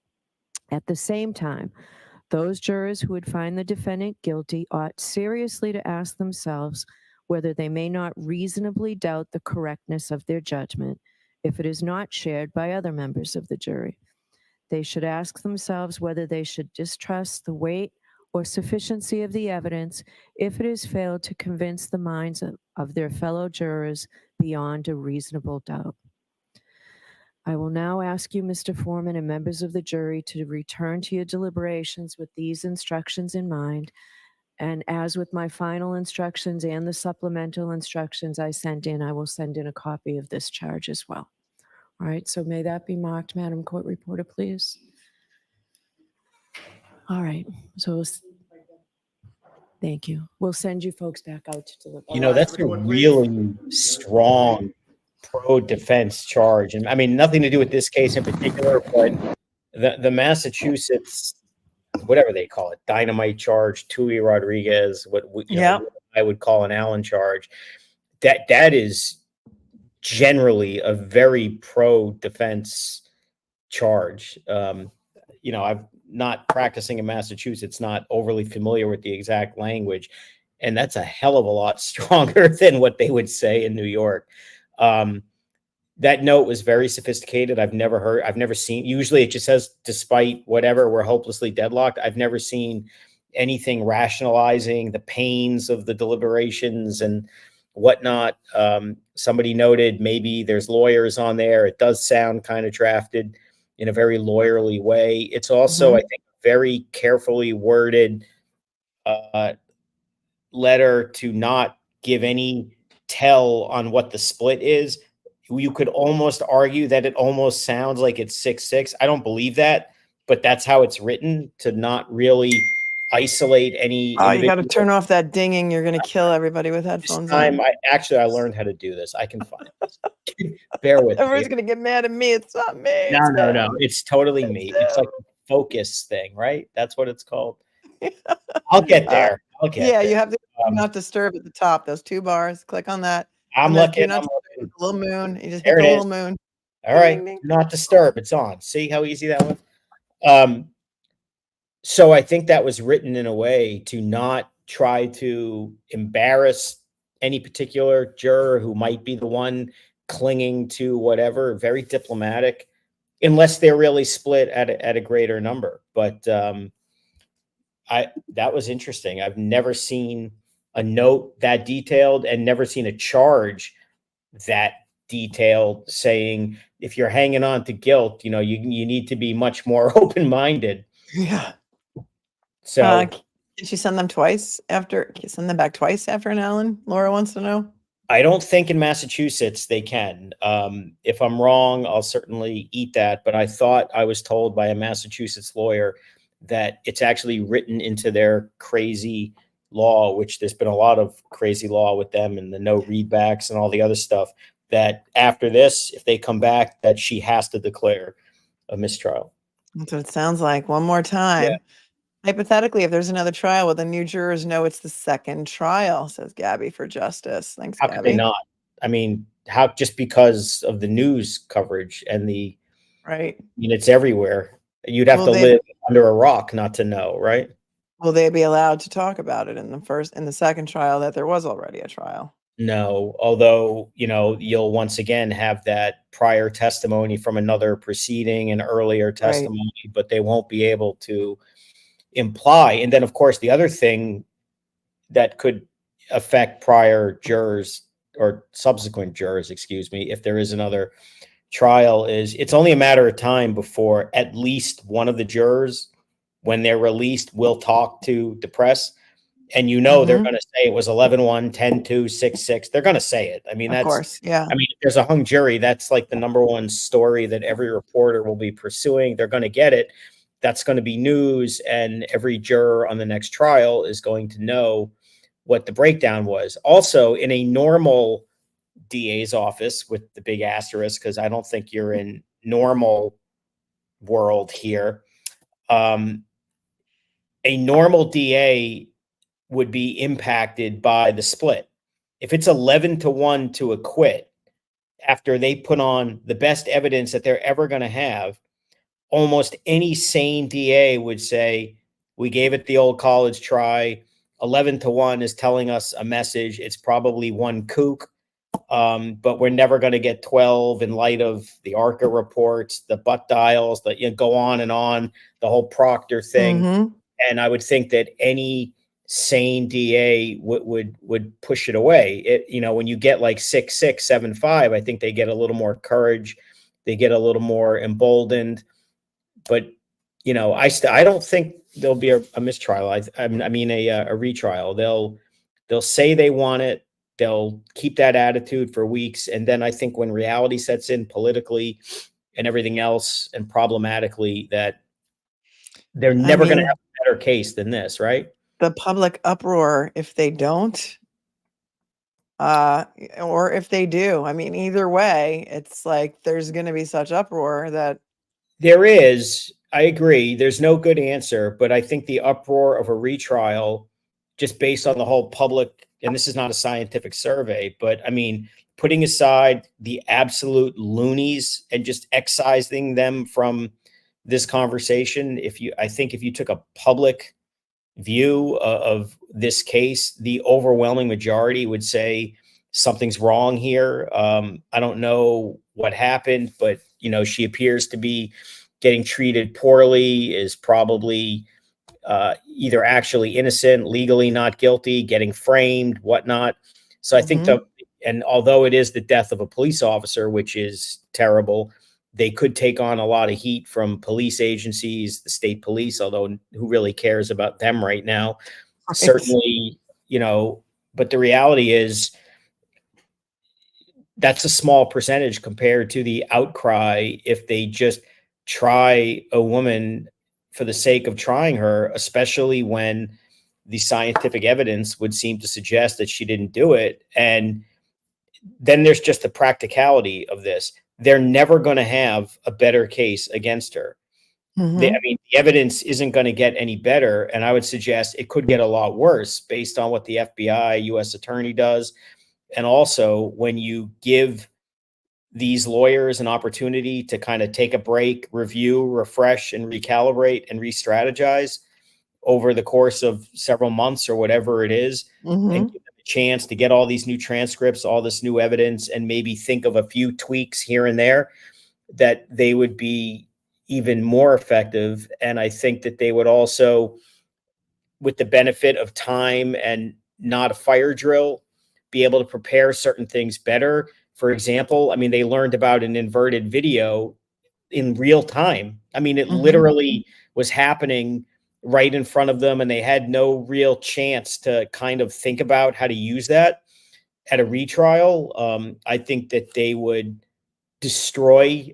At the same time, those jurors who would find the defendant guilty ought seriously to ask themselves whether they may not reasonably doubt the correctness of their judgment if it is not shared by other members of the jury. They should ask themselves whether they should distrust the weight or sufficiency of the evidence if it has failed to convince the minds of their fellow jurors beyond a reasonable doubt. I will now ask you, Mr. Foreman, and members of the jury to return to your deliberations with these instructions in mind And as with my final instructions and the supplemental instructions I sent in, I will send in a copy of this charge as well. All right, so may that be marked, Madam Court Reporter, please. All right, so thank you. We'll send you folks back out to deliver. You know, that's a really strong pro-defense charge. And I mean, nothing to do with this case in particular, but the Massachusetts, whatever they call it, dynamite charge, Tui-Rodriguez, I would call an Allen charge. That is generally a very pro-defense charge. You know, I'm not practicing in Massachusetts, not overly familiar with the exact language, and that's a hell of a lot stronger than what they would say in New York. That note was very sophisticated. I've never seen, usually it just says, despite whatever, we're hopelessly deadlocked. I've never seen anything rationalizing the pains of the deliberations and whatnot. Somebody noted maybe there's lawyers on there. It does sound kind of drafted in a very lawyerly way. It's also, I think, very carefully worded letter to not give any tell on what the split is. You could almost argue that it almost sounds like it's 6-6. I don't believe that, but that's how it's written, to not really isolate any. Oh, you got to turn off that dinging. You're going to kill everybody with headphones on. I learned how to do this. I can find this. Bear with Everyone's me. going to get mad at me. It's not me. No. It's totally me. It's like a focus thing, right? That's what it's called. I'll get there. Yeah, you have to not disturb at the top. Those 2 bars. Click on that. I'm looking. The little moon. You just hit There the it little is. moon. All right. Ding, ding, ding. Not disturb. It's on. See how easy that was? So I think that was written in a way to not try to embarrass any particular juror who might be the one clinging to whatever. Very diplomatic, unless they're really split at a greater number. But that was interesting. I've never seen a note that detailed and never seen a charge that detailed saying, if you're hanging on to guilt, you need to be much more open-minded. Yeah. So did you send them twice after? Send them back twice after an Allen? Laura wants to know. I don't think in Massachusetts they can. If I'm wrong, I'll certainly eat that. But I thought I was told by a Massachusetts lawyer that it's actually written into their crazy law, which there's been a lot of crazy law with them and the no readbacks and all the other stuff, that after this, if they come back, that she has to declare a mistrial. That's what it sounds like. One more time. Yeah. Hypothetically, if there's another trial, will the new jurors know it's the second trial, says Gabby for justice. Thanks, How Gabby. could they not? I mean, how, just because of the news coverage and right. I mean, it's everywhere. You'd have to live under a rock not to know, right? Will they be allowed to talk about it in the second trial, that there was already a trial? No, although, you'll once again have that prior testimony from another proceeding and earlier testimony, but they won't be able to imply. And then, of course, the other thing that could affect prior jurors or subsequent jurors, excuse me, if there is another trial, is it's only a matter of time before at least one of the jurors, when they're released, will talk to the press. And they're going to say it was 11-1, 10-2, 6-6. They're going to say it. I mean, of course, yeah. I mean, if there's a hung jury, that's like the number one story that every reporter will be pursuing. They're going to get it. That's going to be news. And every juror on the next trial is going to know what the breakdown was. Also, in a normal DA's office, with the big asterisk, because I don't think you're in normal world here, a normal DA would be impacted by the split. If it's 11-1 to acquit after they put on the best evidence that they're ever going to have, almost any sane DA would say, we gave it the old college try. 11-1 is telling us a message. It's probably one kook, but we're never going to get 12 in light of the ARCA reports, the butt dials, that go on and on, the whole Proctor thing. And I would think that any sane DA would push it away. When you get like 6-6, 7-5, I think they get a little more courage. They get a little more emboldened. But I don't think there'll be a mistrial. I mean a retrial. They'll say they want it. They'll keep that attitude for weeks, and then I think when reality sets in politically and everything else and problematically, that they're I never going to mean, have a better case than this, right? the public uproar if they don't, or if they do. I mean, either way, it's like there's going to be such uproar that There is, I agree, there's no good answer, but I think the uproar of a retrial, just based on the whole public, and this is not a scientific survey, but I mean, putting aside the absolute loonies and just excising them from this conversation, I think if you took a public view of this case, the overwhelming majority would say something's wrong here. I don't know what happened, but she appears to be getting treated poorly, is probably either actually innocent, legally not guilty, getting framed, whatnot. So I think and although it is the death of a police officer, which is terrible, they could take on a lot of heat from police agencies, the state police, although who really cares about them right now? Right. Certainly, but the reality is that's a small percentage compared to the outcry if they just try a woman for the sake of trying her, especially when the scientific evidence would seem to suggest that she didn't do it. And then there's just the practicality of this. They're never going to have a better case against her. I mean, the evidence isn't going to get any better. And I would suggest it could get a lot worse based on what the FBI, U.S. attorney does. And also when you give these lawyers an opportunity to kind of take a break, review, refresh, and recalibrate and re-strategize over the course of several months or whatever it is, and give them a chance to get all these new transcripts, all this new evidence, and maybe think of a few tweaks here and there, that they would be even more effective. And I think that they would also, with the benefit of time and not a fire drill, be able to prepare certain things better. For example, I mean, they learned about an inverted video in real time. I mean, it literally was happening right in front of them, and they had no real chance to kind of think about how to use that at a retrial. I think that they would destroy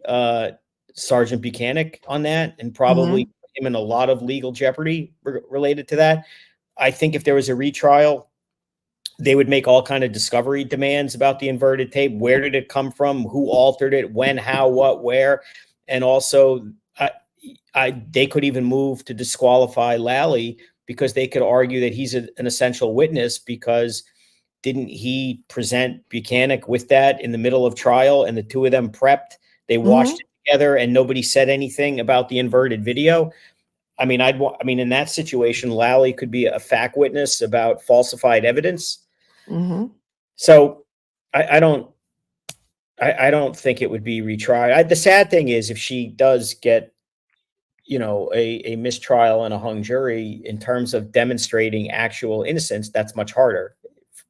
Sergeant Buchanan on that and probably put him in a lot of legal jeopardy related to that. I think if there was a retrial, they would make all kind of discovery demands about the inverted tape. Where did it come from? Who altered it? When, how, what, where? And also, they could even move to disqualify Lally, because they could argue that he's an essential witness, because didn't he present Buchanan with that in the middle of trial, and the two of them prepped? They watched it together and nobody said anything about the inverted video. I mean, in that situation, Lally could be a fact witness about falsified evidence. So I don't think it would be retried. The sad thing is, if she does get, a mistrial and a hung jury, in terms of demonstrating actual innocence, that's much harder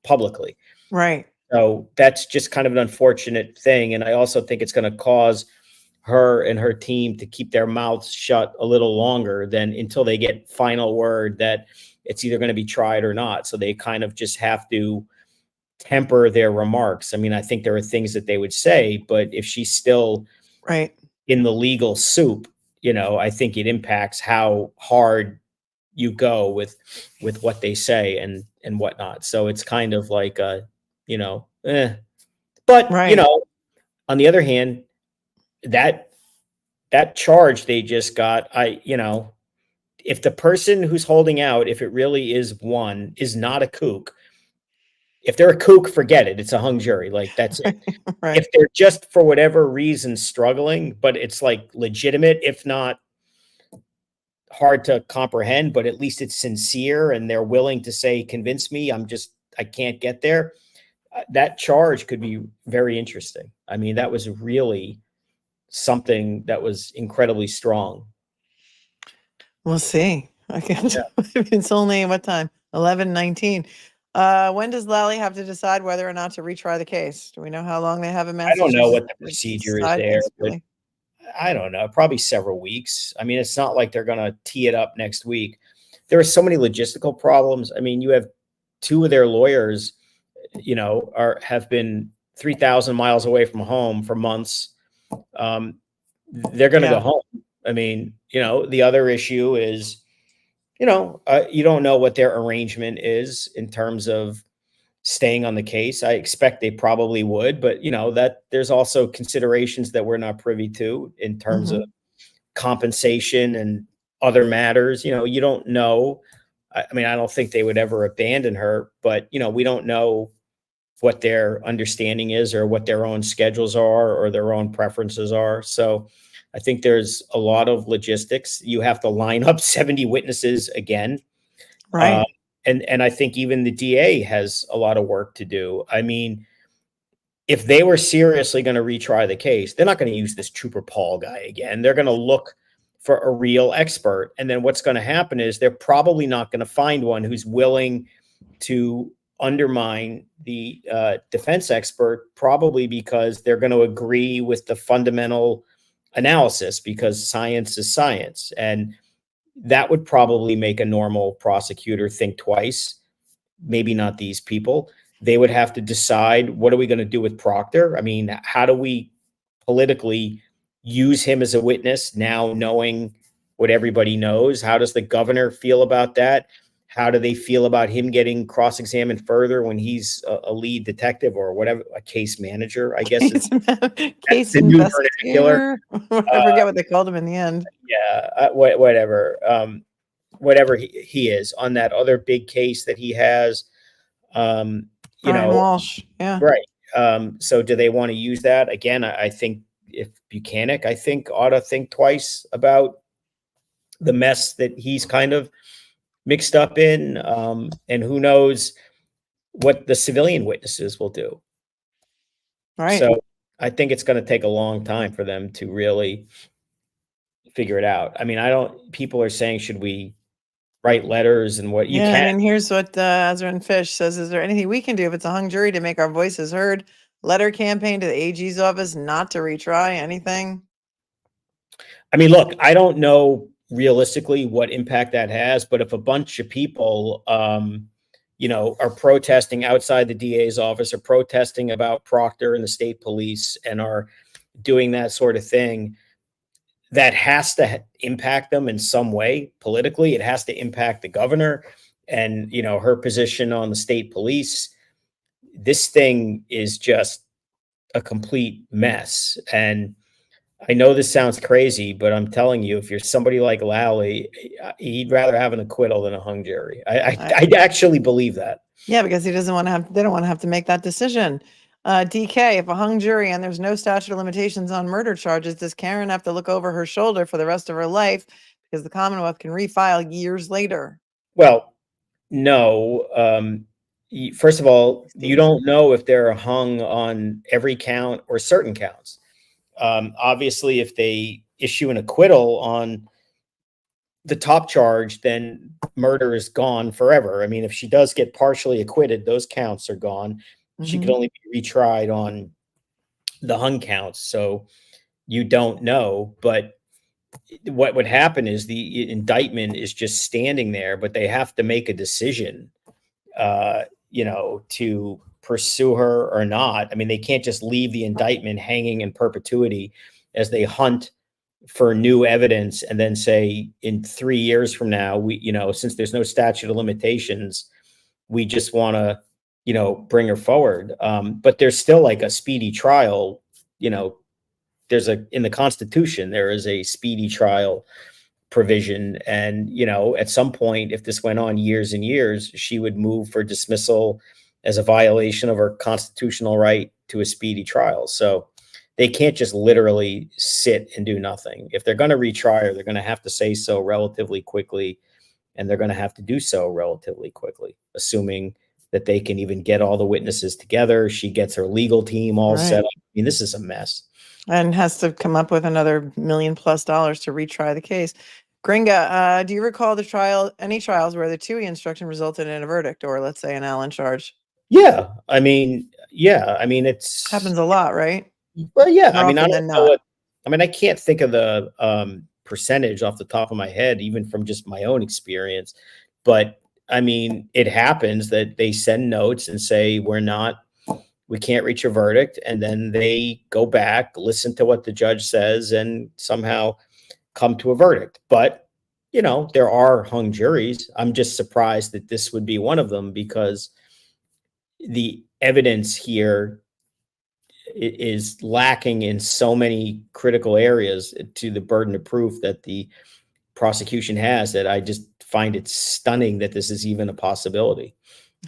publicly. Right. So that's just kind of an unfortunate thing. And I also think it's going to cause her and her team to keep their mouths shut a little longer than until they get final word that it's either going to be tried or not. So they kind of just have to temper their remarks. I mean, I think there are things that they would say, but if she's still in the legal soup, I think it impacts how hard you go with what they say and whatnot. So it's kind of like but on the other hand, that charge they just got, if the person who's holding out, if it really is one, is not a kook, if they're a kook, forget it. It's a hung jury. Like, that's it. If they're just for whatever reason struggling, but it's like legitimate, if not hard to comprehend, but at least it's sincere and they're willing to say, convince me, I can't get there. That charge could be very interesting. I mean, that was really something that was incredibly strong. We'll see. I can't. It's only what time? 11:19. When does Lally have to decide whether or not to retry the case? Do we know how long they have in I don't Massachusetts? know what the procedure is there, but I don't know, probably several weeks. I mean, it's not like they're going to tee it up next week. There are so many logistical problems. I mean, you have two of their lawyers, have been 3,000 miles away from home for months. They're going to go Yeah. home. I mean, the other issue is, you don't know what their arrangement is in terms of staying on the case. I expect they probably would, but that there's also considerations that we're not privy to in terms of compensation and other matters. You don't know. I mean, I don't think they would ever abandon her, but we don't know what their understanding is or what their own schedules are or their own preferences are. So I think there's a lot of logistics. You have to line up 70 witnesses again. Right. And I think even the DA has a lot of work to do. I mean, if they were seriously going to retry the case, they're not going to use this Trooper Paul guy again. They're going to look for a real expert. And then what's going to happen is they're probably not going to find one who's willing to undermine the defense expert, probably because they're going to agree with the fundamental analysis, because science is science. And that would probably make a normal prosecutor think twice. Maybe not these people. They would have to decide, what are we going to do with Proctor? I mean, how do we politically use him as a witness now, knowing what everybody knows? How does the governor feel about that? How do they feel about him getting cross-examined further when he's a lead detective or whatever, a case manager, I guess. Case the new vernacular. investigator. I forget what they called him in the end. Yeah, whatever. Whatever he is on that other big case that he has. Brian Walsh. Yeah. Right. So do they want to use that again? I think if Buchanan, I think ought to think twice about the mess that he's kind of mixed up in. And who knows what the civilian witnesses will do. Right. So I think it's going to take a long time for them to really figure it out. I mean, people are saying, should we write letters and what you Yeah, can? and here's what Azrin Fish says. Is there anything we can do if it's a hung jury to make our voices heard? Letter campaign to the AG's office not to retry anything? I mean, look, I don't know realistically what impact that has, but if a bunch of people, are protesting outside the DA's office or protesting about Proctor and the state police and are doing that sort of thing, that has to impact them in some way politically. It has to impact the governor and, her position on the state police. This thing is just a complete mess. And I know this sounds crazy, but I'm telling you, if you're somebody like Lally, he'd rather have an acquittal than a hung jury. I actually believe that. Yeah, because he doesn't want to have, they don't want to have to make that decision. DK, if a hung jury and there's no statute of limitations on murder charges, does Karen have to look over her shoulder for the rest of her life because the Commonwealth can refile years later? Well, no. First of all, you don't know if they're hung on every count or certain counts. Obviously, if they issue an acquittal on the top charge, then murder is gone forever. I mean, if she does get partially acquitted, those counts are gone. She could only be retried on the hung counts. So you don't know. But what would happen is the indictment is just standing there, but they have to make a decision, to pursue her or not. I mean, they can't just leave the indictment hanging in perpetuity as they hunt for new evidence and then say in 3 years from now, since there's no statute of limitations, we just want to, bring her forward. But there's still like a speedy trial, in the Constitution, there is a speedy trial provision. And, at some point, if this went on years and years, she would move for dismissal as a violation of her constitutional right to a speedy trial. So they can't just literally sit and do nothing. If they're going to retry her, they're going to have to say so relatively quickly, and they're going to have to do so relatively quickly, assuming that they can even get all the witnesses together. She gets her legal team all set up. I mean, this is a mess. And has to come up with another $1 million+ to retry the case. Gringa, do you recall any trials where the Tui instruction resulted in a verdict, or let's say an Allen charge? Yeah. I mean, it's Happens a lot, right? well, yeah. More I mean, I often don't than know not. I mean, I can't think of the percentage off the top of my head, even from just my own experience. But I mean, it happens that they send notes and say, we can't reach a verdict. And then they go back, listen to what the judge says, and somehow come to a verdict. But, you know, there are hung juries. I'm just surprised that this would be one of them, because the evidence here is lacking in so many critical areas to the burden of proof that the prosecution has, that I just find it stunning that this is even a possibility.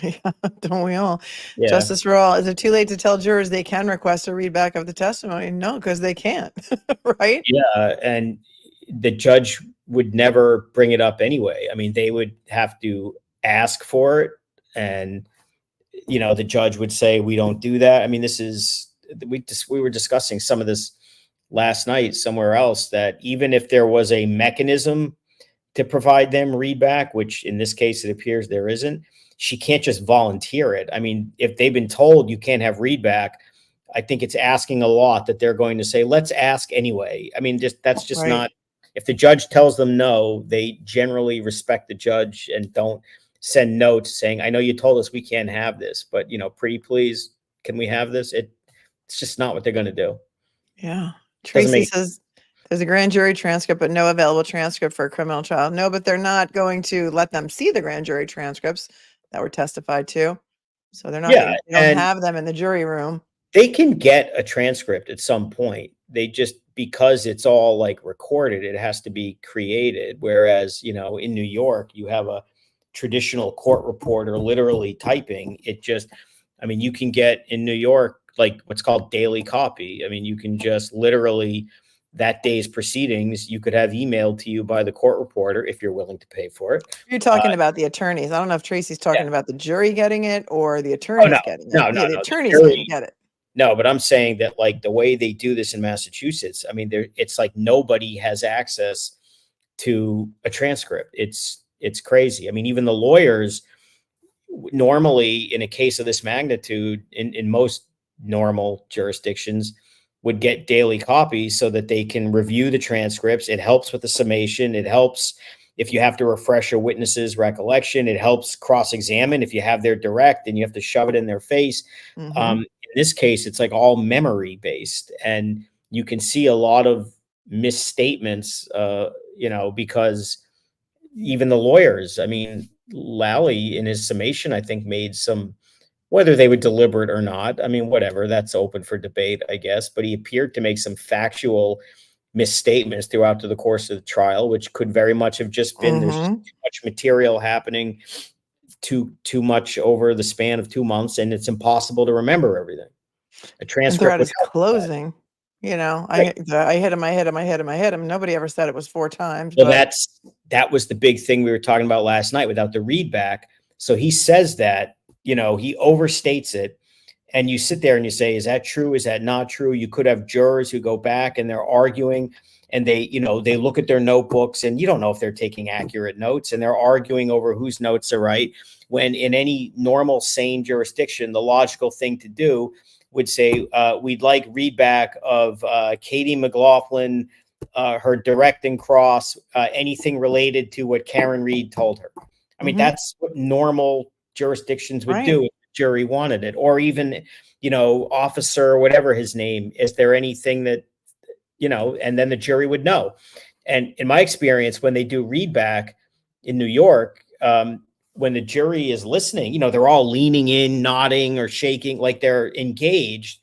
Yeah, don't we all? Yeah. Justice for all. Is it too late to tell jurors they can request a readback of the testimony? No, because they can't, right? Yeah. And the judge would never bring it up anyway. I mean, they would have to ask for it. And, you know, the judge would say, we don't do that. I mean, we were discussing some of this last night somewhere else, that even if there was a mechanism to provide them readback, which in this case, it appears there isn't, she can't just volunteer it. I mean, if they've been told you can't have readback, I think it's asking a lot that they're going to say, let's ask anyway. I mean, that's just Right. not, if the judge tells them no, they generally respect the judge and don't send notes saying, I know you told us we can't have this, but, you know, pretty please, can we have this? It's just not what they're going to do. Yeah. Doesn't Tracy make says there's a grand jury transcript, but no available transcript for a criminal trial. No, but they're not going to let them see the grand jury transcripts that were testified to. So they're not, Yeah, they don't and have them in the jury room. they can get a transcript at some point. They just, because it's all like recorded, it has to be created. Whereas, you know, in New York, you have a traditional court reporter literally typing. It just, I mean, you can get in New York, like what's called daily copy. I mean, you can just literally, that day's proceedings, you could have emailed to you by the court reporter if you're willing to pay for it. You're talking about the attorneys. I don't know if Tracy's talking about the jury getting it or the Oh, attorneys no, getting it. no, Yeah, no, the no. attorneys jury- can get it. No, but I'm saying that, like, the way they do this in Massachusetts, I mean, it's like nobody has access to a transcript. It's crazy. I mean, even the lawyers, normally in a case of this magnitude, in most normal jurisdictions, would get daily copies so that they can review the transcripts. It helps with the summation. It helps if you have to refresh a witness's recollection. It helps cross-examine if you have their direct and you have to shove it in their face. Mhm. In this case, it's like all memory based, and you can see a lot of misstatements, you know, because even the lawyers, I mean, Lally in his summation, I think, made some, whether they would deliberate or not, I mean, whatever, that's open for debate, I guess, but he appeared to make some factual misstatements throughout the course of the trial, which could very much have just been, there's just Mhm. too much material happening, too much over the span of 2 months, and it's impossible to remember everything. A And transcript throughout would his help with that. closing, you know, Right. I hit him, I hit him, I hit him, I hit him. Nobody ever said it was 4 times, Well, but that was the big thing we were talking about last night without the readback. So he says that, you know, he overstates it, and you sit there and you say, is that true? Is that not true? You could have jurors who go back and they're arguing, and they, you know, they look at their notebooks and you don't know if they're taking accurate notes, and they're arguing over whose notes are right. When in any normal, sane jurisdiction, the logical thing to do would say, we'd like readback of Katie McLaughlin, her direct and cross, anything related to what Karen Reed told her. I mean, Mhm. that's what normal jurisdictions would Right. do if the jury wanted it. Or even, you know, officer, whatever his name, is there anything that, you know, and then the jury would know. And in my experience, when they do readback in New York, when the jury is listening, you know, they're all leaning in, nodding or shaking, like they're engaged.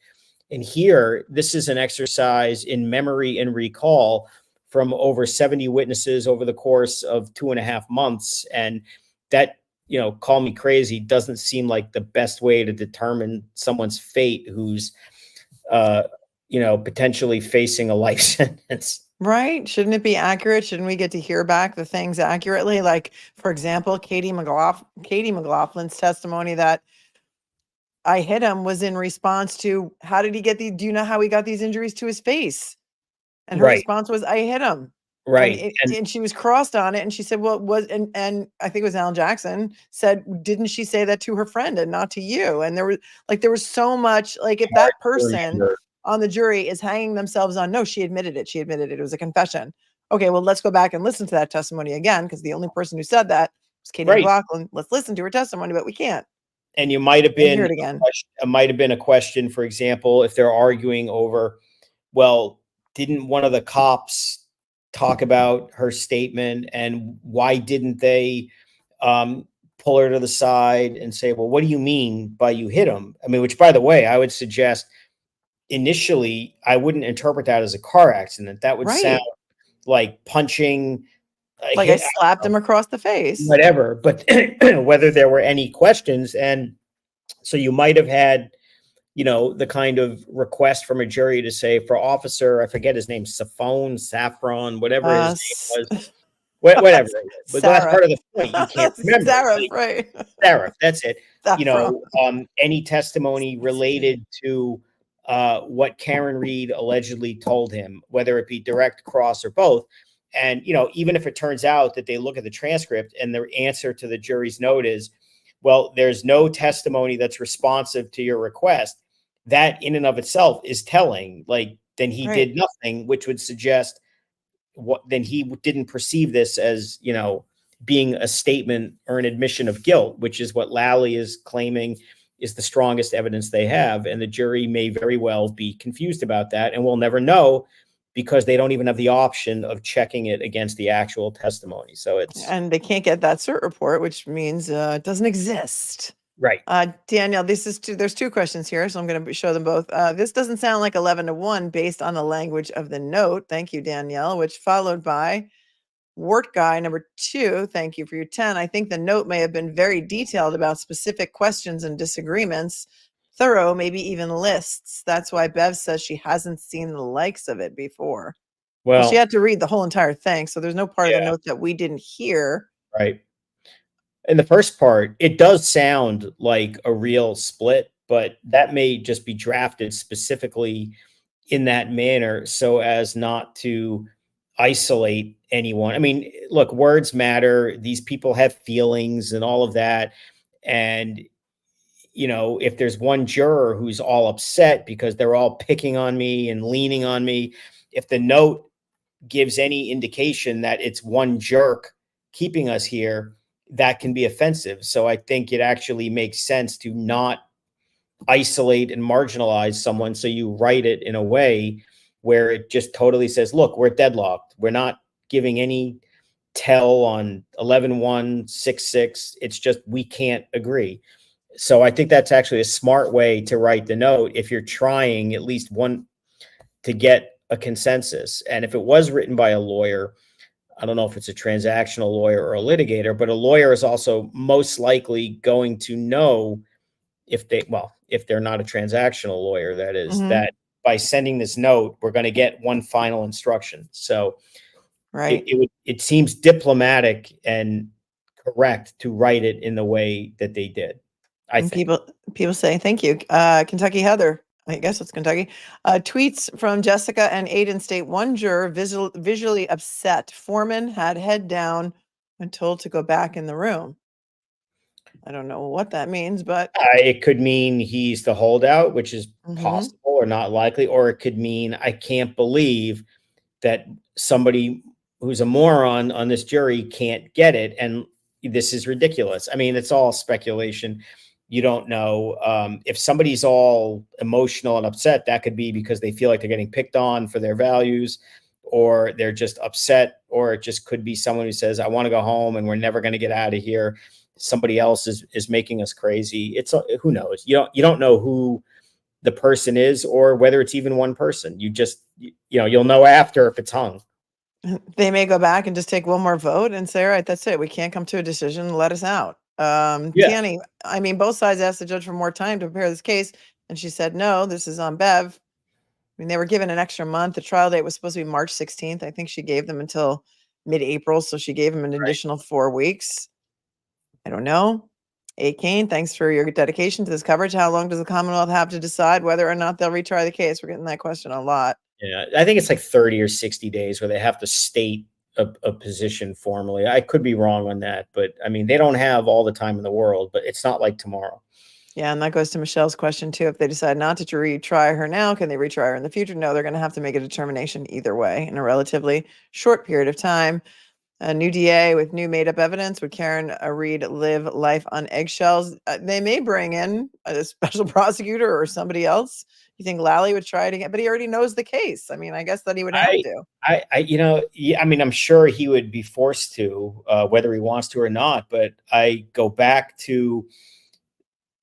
And here, this is an exercise in memory and recall from over 70 witnesses over the course of 2.5 months. And that, you know, call me crazy, doesn't seem like the best way to determine someone's fate who's, you know, potentially facing a life sentence. Right? Shouldn't it be accurate? Shouldn't we get to hear back the things accurately? Like, for example, Katie McLaughlin's testimony that I hit him was in response to, how did he get these? Do you know how he got these injuries to his face? And her Right, response was, I hit him. right. And And she was crossed on it. And she said, well, it was, and I think it was Alan Jackson said, didn't she say that to her friend and not to you? And there was so much, like, if that person remember. on the jury is hanging themselves on, no, she admitted it. She admitted it. It was a confession. Okay, well, let's go back and listen to that testimony again, because the only person who said that was Katie Right. McLaughlin. Let's listen to her testimony, but we can't. And you might have We'll hear been, it again. it might have been a question, for example, if they're arguing over, well, didn't one of the cops talk about her statement, and why didn't they pull her to the side and say, well, what do you mean by you hit him? I mean, which, by the way, I would suggest initially, I wouldn't interpret that as a car accident. That would Right. sound like punching, Like I slapped him across the face. whatever, but whether there were any questions. And so you might have had, you know, the kind of request from a jury to say, for officer, I forget his name, Saffron, whatever his name was, whatever. But that's part of the point. You can't remember. Sarah, Like, right. Sarah, that's it. You Saffron. know, any testimony related to what Karen Reed allegedly told him, whether it be direct, cross, or both. And, you know, even if it turns out that they look at the transcript and the answer to the jury's note is, well, there's no testimony that's responsive to your request, that in and of itself is telling. Like, then he did nothing, which would suggest then he didn't perceive this as, you know, being a statement or an admission of guilt, which is what Lally is claiming is the strongest evidence they have. And the jury may very well be confused about that, and we'll never know, because they don't even have the option of checking it against the actual testimony. So and they can't get that cert report, which means it doesn't exist. Right. Danielle, there's two questions here, so I'm going to show them both. This doesn't sound like 11-1 based on the language of the note. Thank you, Danielle, which followed by Wart Guy number 2. Thank you for your 10. I think the note may have been very detailed about specific questions and disagreements, thorough, maybe even lists. That's why Bev says she hasn't seen the likes of it before. Well, she had to read the whole entire thing, so there's no part of the note that we didn't hear. Right. In the first part, it does sound like a real split, but that may just be drafted specifically in that manner so as not to isolate anyone. I mean, look, words matter. These people have feelings and all of that. And, you know, if there's one juror who's all upset because they're all picking on me and leaning on me, if the note gives any indication that it's one jerk keeping us here, that can be offensive. So I think it actually makes sense to not isolate and marginalize someone. So you write it in a way where it just totally says, look, we're deadlocked. We're not giving any tell on 11-1, 6-6. It's just, we can't agree. So I think that's actually a smart way to write the note if you're trying at least one to get a consensus. And if it was written by a lawyer, I don't know if it's a transactional lawyer or a litigator, but a lawyer is also most likely going to know if they're not a transactional lawyer, that is, that by sending this note, we're going to get one final instruction. So it seems diplomatic and correct to write it in the way that they did. I think people say, thank you. Kentucky Heather, I guess it's Kentucky, tweets from Jessica and Aiden state one juror visually upset. Foreman had head down and told to go back in the room. I don't know what that means, but it could mean he's the holdout, which is possible or not likely, or it could mean I can't believe that somebody who's a moron on this jury can't get it, and this is ridiculous. I mean, it's all speculation. You don't know. If somebody's all emotional and upset, that could be because they feel like they're getting picked on for their values, or they're just upset, or it just could be someone who says, I want to go home and we're never going to get out of here. Somebody else is making us crazy. It's who knows? You don't know who the person is or whether it's even one person. You just, you'll know after if it's hung. They may go back and just take one more vote and say, all right, that's it. We can't come to a decision. Let us out. Danny, I mean, both sides asked the judge for more time to prepare this case, and she said, no, this is on Bev. I mean, they were given an extra month. The trial date was supposed to be March 16th. I think she gave them until mid-April, so she gave them an additional 4 weeks. I don't know. A. Kane, thanks for your dedication to this coverage. How long does the Commonwealth have to decide whether or not they'll retry the case? We're getting that question a lot. Yeah, I think it's like 30 or 60 days where they have to state a position formally. I could be wrong on that, but I mean, they don't have all the time in the world, but it's not like tomorrow. Yeah, and that goes to Michelle's question too. If they decide not to retry her now, can they retry her in the future? No, they're going to have to make a determination either way in a relatively short period of time. A new DA with new made-up evidence. Would Karen Reed live life on eggshells? They may bring in a special prosecutor or somebody else. You think Lally would try it again? But he already knows the case. I mean, I guess that he would have to. Yeah, I mean, I'm sure he would be forced to, whether he wants to or not. But I go back to,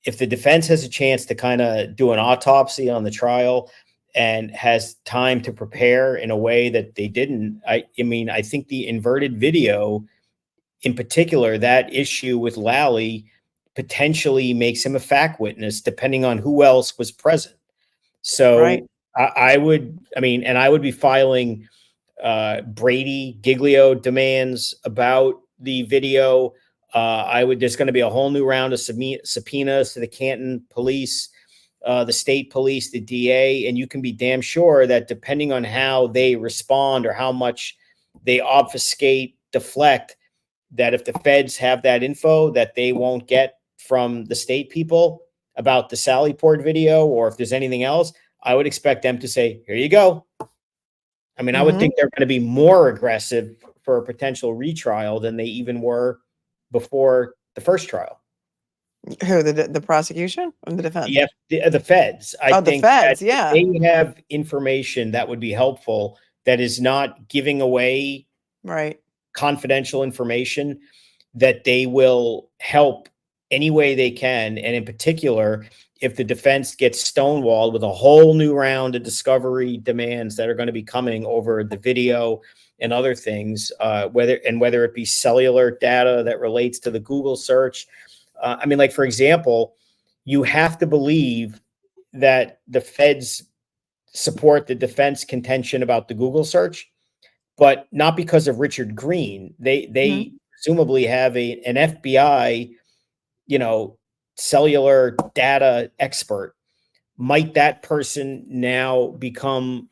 if the defense has a chance to kind of do an autopsy on the trial and has time to prepare in a way that they didn't, I mean, I think the inverted video in particular, that issue with Lally potentially makes him a fact witness, depending on who else was present. So Right. I would be filing Brady Giglio demands about the video. There's going to be a whole new round of subpoenas to the Canton police, the state police, the DA, and you can be damn sure that depending on how they respond or how much they obfuscate, deflect, that if the feds have that info that they won't get from the state people about the Sallyport video, or if there's anything else, I would expect them to say, here you go. I mean, I would think they're going to be more aggressive for a potential retrial than they even were before the first trial. Who, the prosecution or the defense? Yeah, the feds. I the think feds, that yeah. they have information that would be helpful that is not giving away Right. confidential information, that they will help any way they can. And in particular, if the defense gets stonewalled with a whole new round of discovery demands that are going to be coming over the video and other things, whether it be cellular data that relates to the Google search. I mean, like, for example, you have to believe that the feds support the defense contention about the Google search, but not because of Richard Green. They presumably have an FBI, cellular data expert. Might that person now become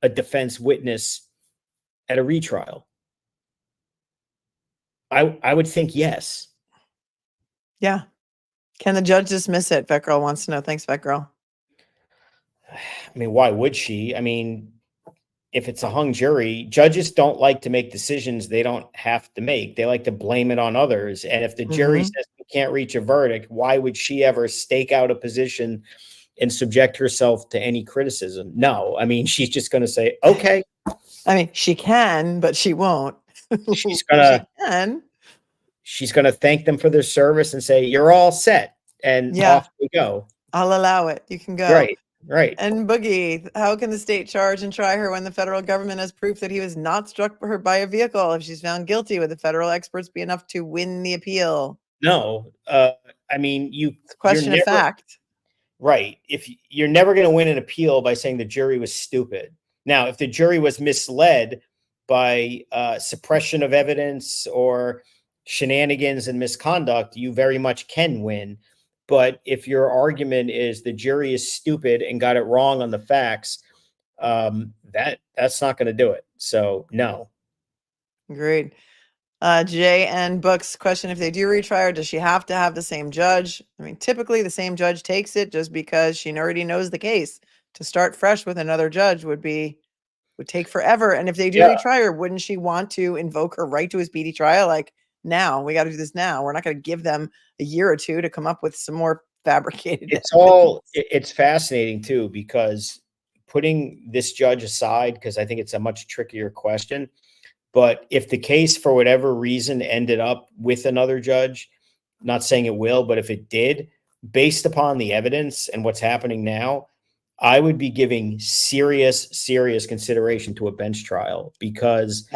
a defense witness at a retrial? I would think yes. Yeah. Can the judge dismiss it? Vet Girl wants to know. Thanks, Vet Girl. I mean, why would she? I mean, if it's a hung jury, judges don't like to make decisions they don't have to make. They like to blame it on others. And if the jury says we can't reach a verdict, why would she ever stake out a position and subject herself to any criticism? No, I mean, she's just going to say, okay. I mean, she can, but she won't. She's gonna thank them for their service and say, you're all set. And off we go. I'll allow it. You can go. Right. And Boogie, how can the state charge and try her when the federal government has proof that he was not struck by a vehicle? If she's found guilty, would the federal experts be enough to win the appeal? No. I mean, it's a question of fact. Right. If you're never going to win an appeal by saying the jury was stupid. Now, if the jury was misled by suppression of evidence or shenanigans and misconduct, you very much can win. But if your argument is the jury is stupid and got it wrong on the facts, that's not going to do it. So no. Agreed. Jay and Books question: if they do retry her, does she have to have the same judge? I mean, typically the same judge takes it just because she already knows the case. To start fresh with another judge would take forever. And if they do retry her, wouldn't she want to invoke her right to a speedy trial? Like, now we got to do this now. We're not going to give them a year or two to come up with some more fabricated. It's fascinating too, because putting this judge aside, because I think it's a much trickier question. But if the case, for whatever reason, ended up with another judge, not saying it will, but if it did, based upon the evidence and what's happening now, I would be giving serious consideration to a bench trial, because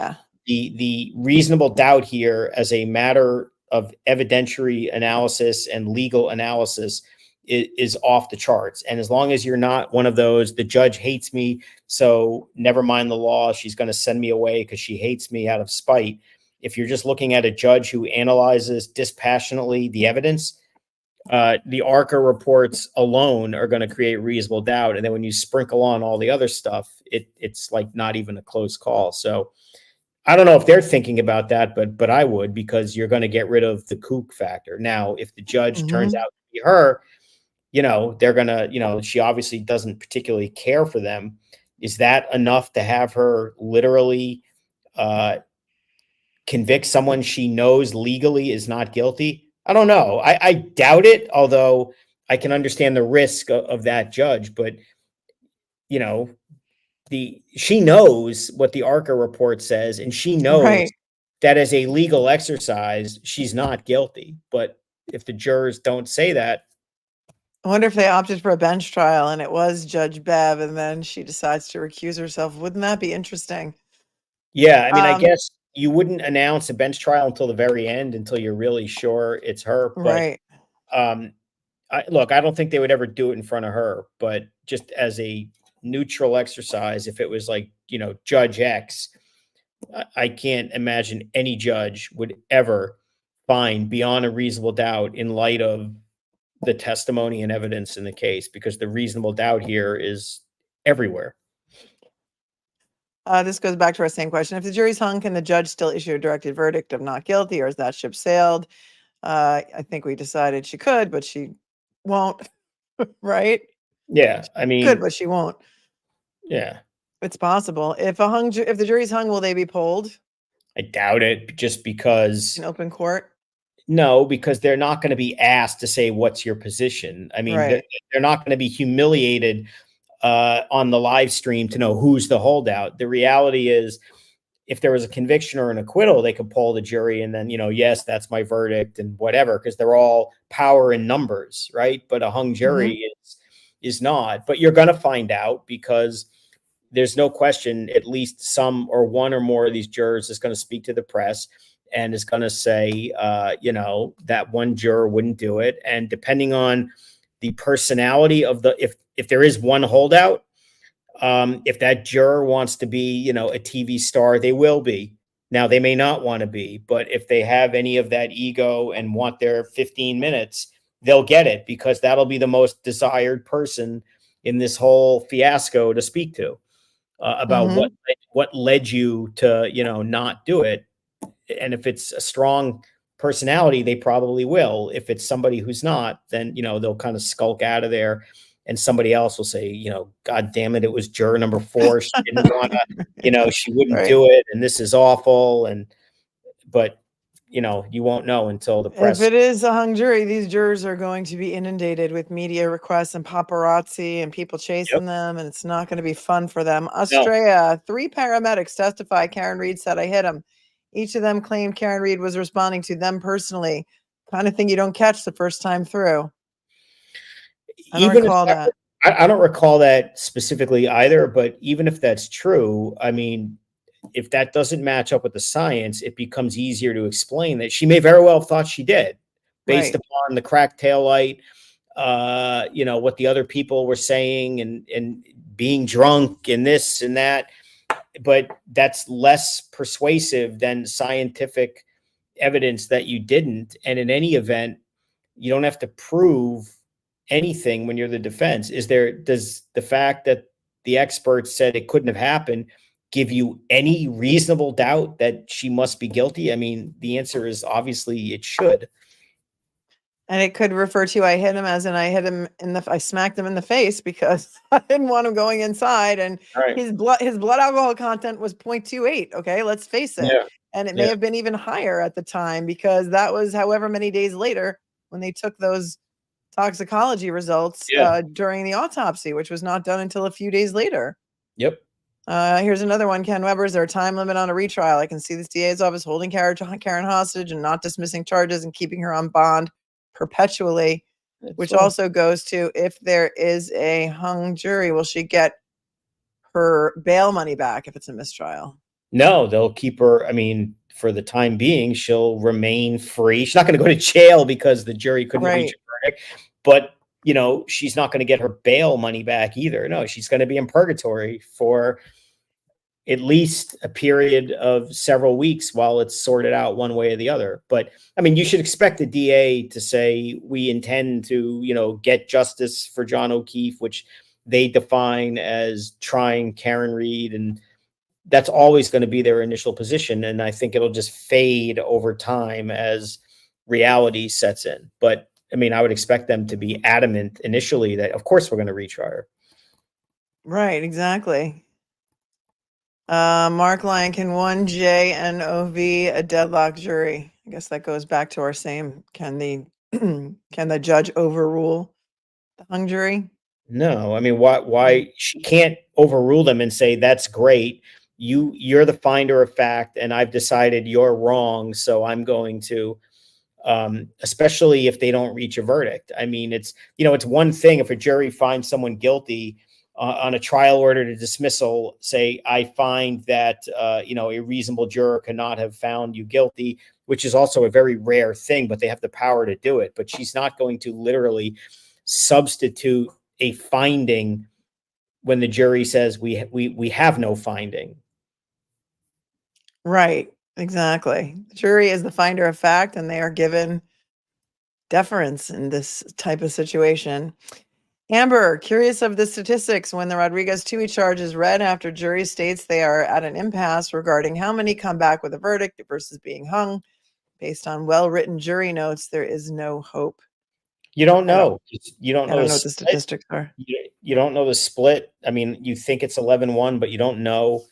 the reasonable doubt here as a matter of evidentiary analysis and legal analysis is off the charts. And as long as you're not one of those, the judge hates me, so never mind the law, she's going to send me away because she hates me out of spite. If you're just looking at a judge who analyzes dispassionately the evidence, the ARCA reports alone are going to create reasonable doubt. And then when you sprinkle on all the other stuff, it's like not even a close call. So I don't know if they're thinking about that, but I would, because you're going to get rid of the kook factor. Now, if the judge turns out to be her, they're gonna, she obviously doesn't particularly care for them. Is that enough to have her literally convict someone she knows legally is not guilty? I don't know. I doubt it, although I can understand the risk of that judge. But you know, she knows what the ARCA report says, and she knows Right. that as a legal exercise, she's not guilty. But if the jurors don't say that, I wonder if they opted for a bench trial and it was Judge Bev and then she decides to recuse herself. Wouldn't that be interesting? yeah, I mean, I Um, guess you wouldn't announce a bench trial until the very end, until you're really sure it's her. But right. um, look, I don't think they would ever do it in front of her, but just as a neutral exercise, if it was like, Judge X, I can't imagine any judge would ever find beyond a reasonable doubt in light of the testimony and evidence in the case, because the reasonable doubt here is everywhere. This goes back to our same question. If the jury's hung, can the judge still issue a directed verdict of not guilty, or is that ship sailed? I think we decided she could, but she won't, right? Yeah, I Could, mean, but she won't. yeah, It's possible. If the jury's hung, will they be polled I doubt it, just because in open court? no, because they're not going to be asked to say, what's your position? I mean, Right. they're not going to be humiliated on the live stream to know who's the holdout. The reality is, if there was a conviction or an acquittal, they could poll the jury and then, yes, that's my verdict and whatever, because they're all power in numbers, right? But a hung jury is not. But you're going to find out, because there's no question at least some or one or more of these jurors is going to speak to the press and is going to say, that one juror wouldn't do it. And depending on the personality of if there is one holdout, if that juror wants to be, a TV star, they will be. Now, they may not want to be, but if they have any of that ego and want their 15 minutes, they'll get it, because that'll be the most desired person in this whole fiasco to speak to about what led you to, not do it. And if it's a strong personality, they probably will. If it's somebody who's not, then, they'll kind of skulk out of there. And somebody else will say, God damn it, it was juror number 4. She didn't want to, she wouldn't Right. do it. And this is awful. But, you won't know until the press. If it is a hung jury, these jurors are going to be inundated with media requests and paparazzi and people chasing them, and it's not going to be fun for them. Australia, 3 paramedics testify Karen Reed said, I hit him. Each of them claimed Karen Reed was responding to them personally. Kind of thing you don't catch the first time through. I don't recall that. I don't recall that specifically either, but even if that's true, I mean, if that doesn't match up with the science, it becomes easier to explain that she may very well have thought she did, based upon the cracked taillight, what the other people were saying and being drunk and this and that. But that's less persuasive than scientific evidence that you didn't. And in any event, you don't have to prove anything when you're the defense. Does the fact that the experts said it couldn't have happened give you any reasonable doubt that she must be guilty? I mean, the answer is obviously it should. And it could refer to I hit him as in I hit him I smacked him in the face because I didn't want him going inside, and his blood alcohol content was 0.28. Okay, let's face it. Yeah. And it may have been even higher at the time, because that was however many days later when they took those toxicology results during the autopsy, which was not done until a few days later. Yep. Here's another one. Ken Weber, is there a time limit on a retrial? I can see this DA's office holding Karen hostage and not dismissing charges and keeping her on bond perpetually, which also goes to, if there is a hung jury, will she get her bail money back if it's a mistrial? No, they'll keep her. I mean, for the time being, she'll remain free. She's not going to go to jail because the jury couldn't reach a verdict, but she's not going to get her bail money back either. No, she's going to be in purgatory for at least a period of several weeks while it's sorted out one way or the other. But I mean, you should expect the DA to say, we intend to, get justice for John O'Keefe, which they define as trying Karen Reed. And that's always going to be their initial position. And I think it'll just fade over time as reality sets in. But I mean, I would expect them to be adamant initially that, of course, we're going to retry her. Right, exactly. Mark Lyon, can one JNOV a deadlock jury? I guess that goes back to our same, can the can the judge overrule the hung jury? No, I mean, why she can't overrule them and say, that's great. You're the finder of fact, and I've decided you're wrong. So I'm going to, especially if they don't reach a verdict. I mean, it's one thing if a jury finds someone guilty on a trial order to dismissal, say, I find that, a reasonable juror cannot have found you guilty, which is also a very rare thing, but they have the power to do it. But she's not going to literally substitute a finding when the jury says we have no finding. Right, exactly. The jury is the finder of fact, and they are given deference in this type of situation. Amber, curious of the statistics when the Rodriguez Tui charge is read after jury states they are at an impasse regarding how many come back with a verdict versus being hung. Based on well-written jury notes, there is no hope. You don't I don't- know. You don't I know don't the know what the split. statistics are. You don't know the split. I mean, you think it's 11-1, but you don't know.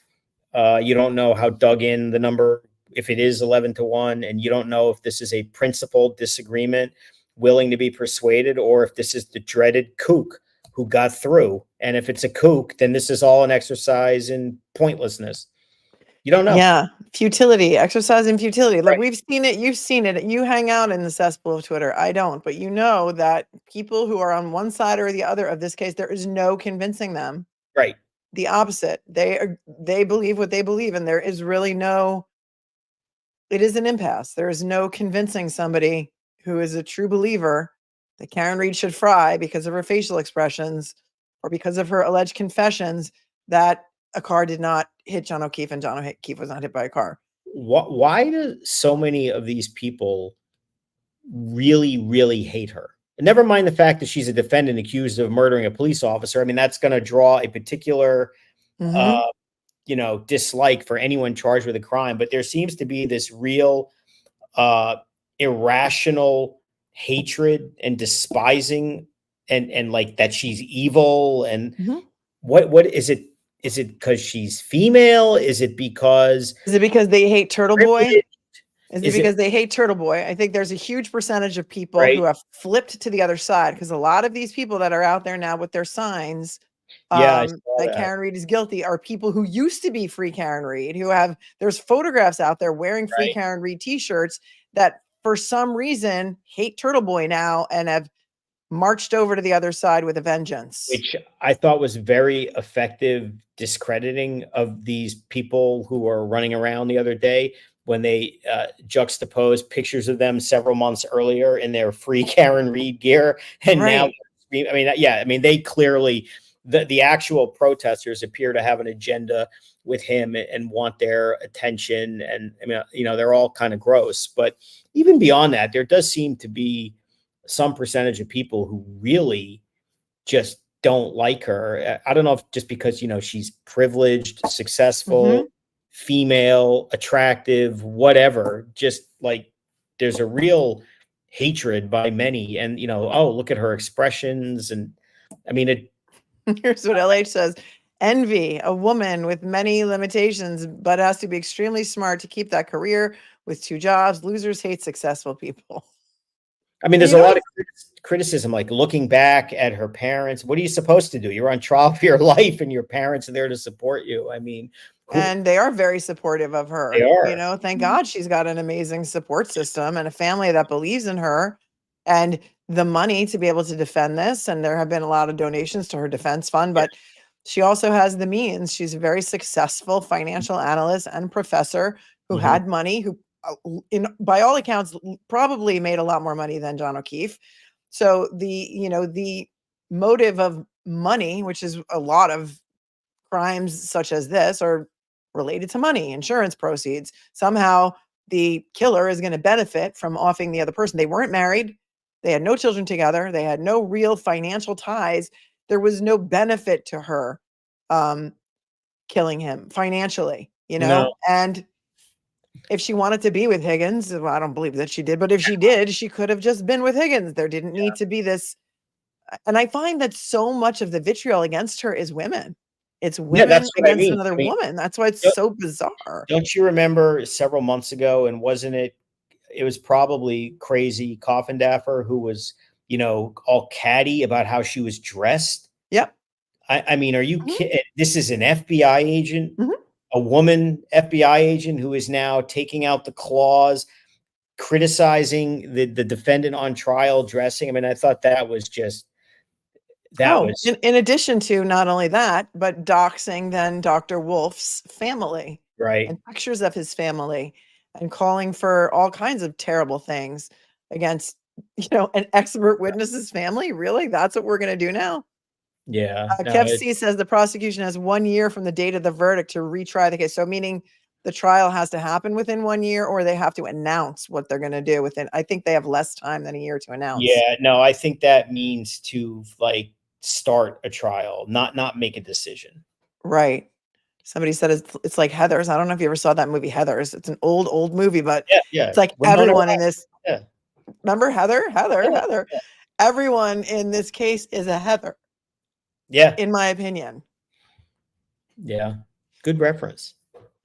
You don't know how dug in the number, if it is 11-1, and you don't know if this is a principled disagreement, willing to be persuaded, or if this is the dreaded kook who got through. And if it's a kook, then this is all an exercise in pointlessness. You don't know. Yeah, futility, exercise in futility. Like Right. we've seen it, you've seen it. You hang out in the cesspool of Twitter. I don't, but you know that people who are on one side or the other of this case, there is no convincing them. Right. The opposite. They believe what they believe, and there is really no. It is an impasse. There is no convincing somebody who is a true believer that Karen Reed should fry because of her facial expressions or because of her alleged confessions that a car did not hit John O'Keefe and John O'Keefe was not hit by a car. Why do so many of these people really, really hate her? And never mind the fact that she's a defendant accused of murdering a police officer. I mean, that's going to draw a particular, Mhm. dislike for anyone charged with a crime. But there seems to be this real, irrational hatred and despising, and like that she's evil. And Mhm. what is it? Is it because she's female? Is it because Is it because they hate Turtle Boy? privilege? Is it Is it because they hate Turtle Boy? I think there's a huge percentage of people right? who have flipped to the other side because a lot of these people that are out there now with their signs Yeah, I saw that that. Karen Reed is guilty are people who used to be Free Karen Reed, who have there's photographs out there wearing Free Right. Karen Reed t-shirts that for some reason hate Turtle Boy now and have marched over to the other side with a vengeance. Which I thought was very effective discrediting of these people who were running around the other day when they juxtaposed pictures of them several months earlier in their Free Karen Reed gear. And now, Right. I mean, yeah, I mean, they clearly, the actual protesters appear to have an agenda with him and want their attention. And I mean, they're all kind of gross. But even beyond that, there does seem to be some percentage of people who really just don't like her. I don't know if just because, she's privileged, successful, Mhm. female, attractive, whatever, just like there's a real hatred by many. And, oh, look at her expressions. And I mean, Here's what LH says. Envy, a woman with many limitations, but has to be extremely smart to keep that career with 2 jobs. Losers hate successful people. I mean, And there's you a know lot of criticism, like looking back at her parents. What are you supposed to do? You're on trial for your life and your parents are there to support you. I mean, And they are very supportive of they her. are. Thank God she's got an amazing support system and a family that believes in her and the money to be able to defend this. And there have been a lot of donations to her defense fund, but she also has the means. She's a very successful financial analyst and professor who Mhm. had money, who, by all accounts, probably made a lot more money than John O'Keefe. So the motive of money, which is a lot of crimes such as this, are related to money, insurance proceeds. Somehow the killer is going to benefit from offing the other person. They weren't married. They had no children together. They had no real financial ties. There was no benefit to her killing him financially, No. and if she wanted to be with Higgins, well, I don't believe that she did, but if she did, she could have just been with Higgins. There didn't need to be this. And I find that so much of the vitriol against her is women. It's Yeah, women that's what I against mean. another I mean, woman. That's why it's don't- so bizarre. don't you remember several months ago, and wasn't it, it was probably Crazy Coffindaffer who was, all catty about how she was dressed? Yep. I mean, are you Mhm. kidding? This is an FBI agent, Mhm. a woman FBI agent who is now taking out the claws, criticizing the defendant on trial dressing. I mean, I thought that was just, that Oh, was in addition to not only that, but doxing then Dr. Wolf's family right. and pictures of his family and calling for all kinds of terrible things against, an expert witness's family. Really? That's what we're going to do now? Yeah. No, Kev C says the prosecution has 1 year from the date of the verdict to retry the case. So meaning the trial has to happen within 1 year, or they have to announce what they're going to do within. I think they have less time than a year to announce. yeah, no, I think that means to like start a trial, not make a decision. Right. Somebody said it's like Heathers. I don't know if you ever saw that movie Heathers. It's an old movie, but Yeah, yeah. it's like Winona everyone in Ryder. this. Yeah. Remember Heather? Yeah, Heather. yeah. Everyone in this case is a Heather, Yeah. in my opinion. Yeah. Good reference.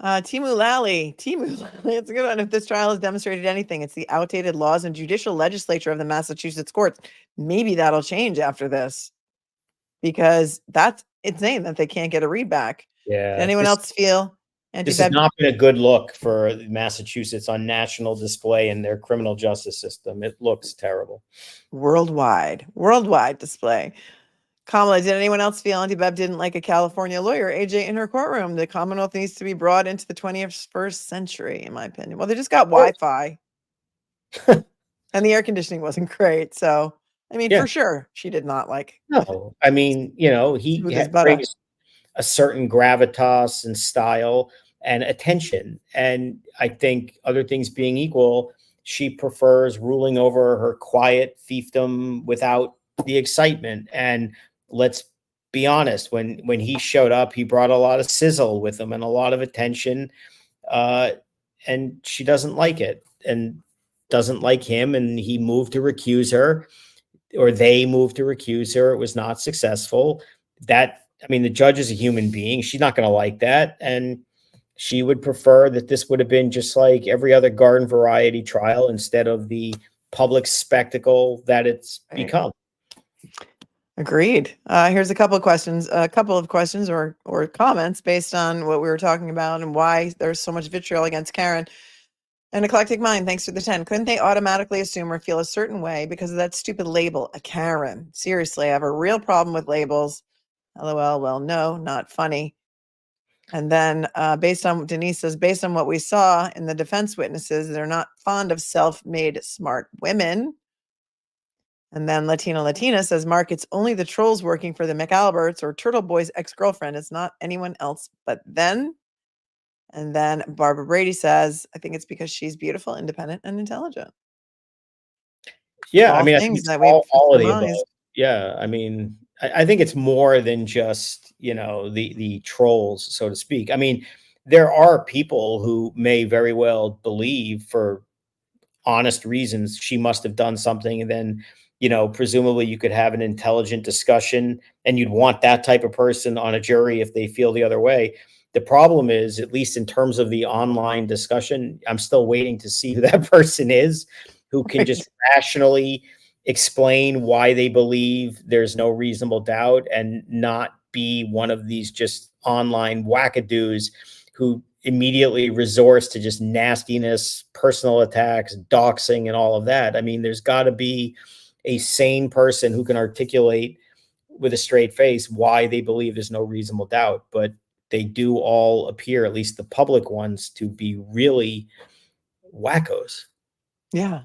Timu Lally, it's a good one. If this trial has demonstrated anything, it's the outdated laws and judicial legislature of the Massachusetts courts. Maybe that'll change after this, because that's insane that they can't get a readback. Yeah. Did anyone else feel This has not been a good look for Massachusetts on national display in their criminal justice system. It looks terrible. worldwide display? Kamala, did anyone else feel Auntie Bev didn't like a California lawyer, AJ, in her courtroom? The Commonwealth needs to be brought into the 21st century, in my opinion. Well, they just got Wi-Fi. And the air conditioning wasn't great. So, I mean, Yeah. for sure, she did not like. No, I mean, he With his had butter. brings a certain gravitas and style and attention. And I think other things being equal, she prefers ruling over her quiet fiefdom without the excitement. And let's be honest, when he showed up, he brought a lot of sizzle with him and a lot of attention. And she doesn't like it and doesn't like him. And he moved to recuse her, or they moved to recuse her. It was not successful. The judge is a human being. She's not going to like that. And she would prefer that this would have been just like every other garden variety trial instead of the public spectacle that it's become. Agreed. Here's a couple of questions or comments based on what we were talking about and why there's so much vitriol against Karen. An eclectic mind, thanks for the 10. Couldn't they automatically assume or feel a certain way because of that stupid label, a Karen? Seriously, I have a real problem with labels. LOL, well, no, not funny. And then Denise says, based on what we saw in the defense witnesses, they're not fond of self-made smart women. And then Latina says, Mark, it's only the trolls working for the McAlberts or Turtle Boy's ex-girlfriend. It's not anyone else but then. And then Barbara Brady says, I think it's because she's beautiful, independent, and intelligent. Yeah, All I think things it's that we've all of the above. surmised. Yeah, I think it's more than just, the trolls, so to speak. I mean, there are people who may very well believe for honest reasons she must have done something, and then presumably you could have an intelligent discussion, and you'd want that type of person on a jury if they feel the other way. The problem is, at least in terms of the online discussion, I'm still waiting to see who that person is, who can just rationally explain why they believe there's no reasonable doubt and not be one of these just online wackadoos who immediately resorts to just nastiness, personal attacks, doxing, and all of that. I mean, there's got to be a sane person who can articulate with a straight face why they believe there's no reasonable doubt. But they do all appear, at least the public ones, to be really wackos. Yeah.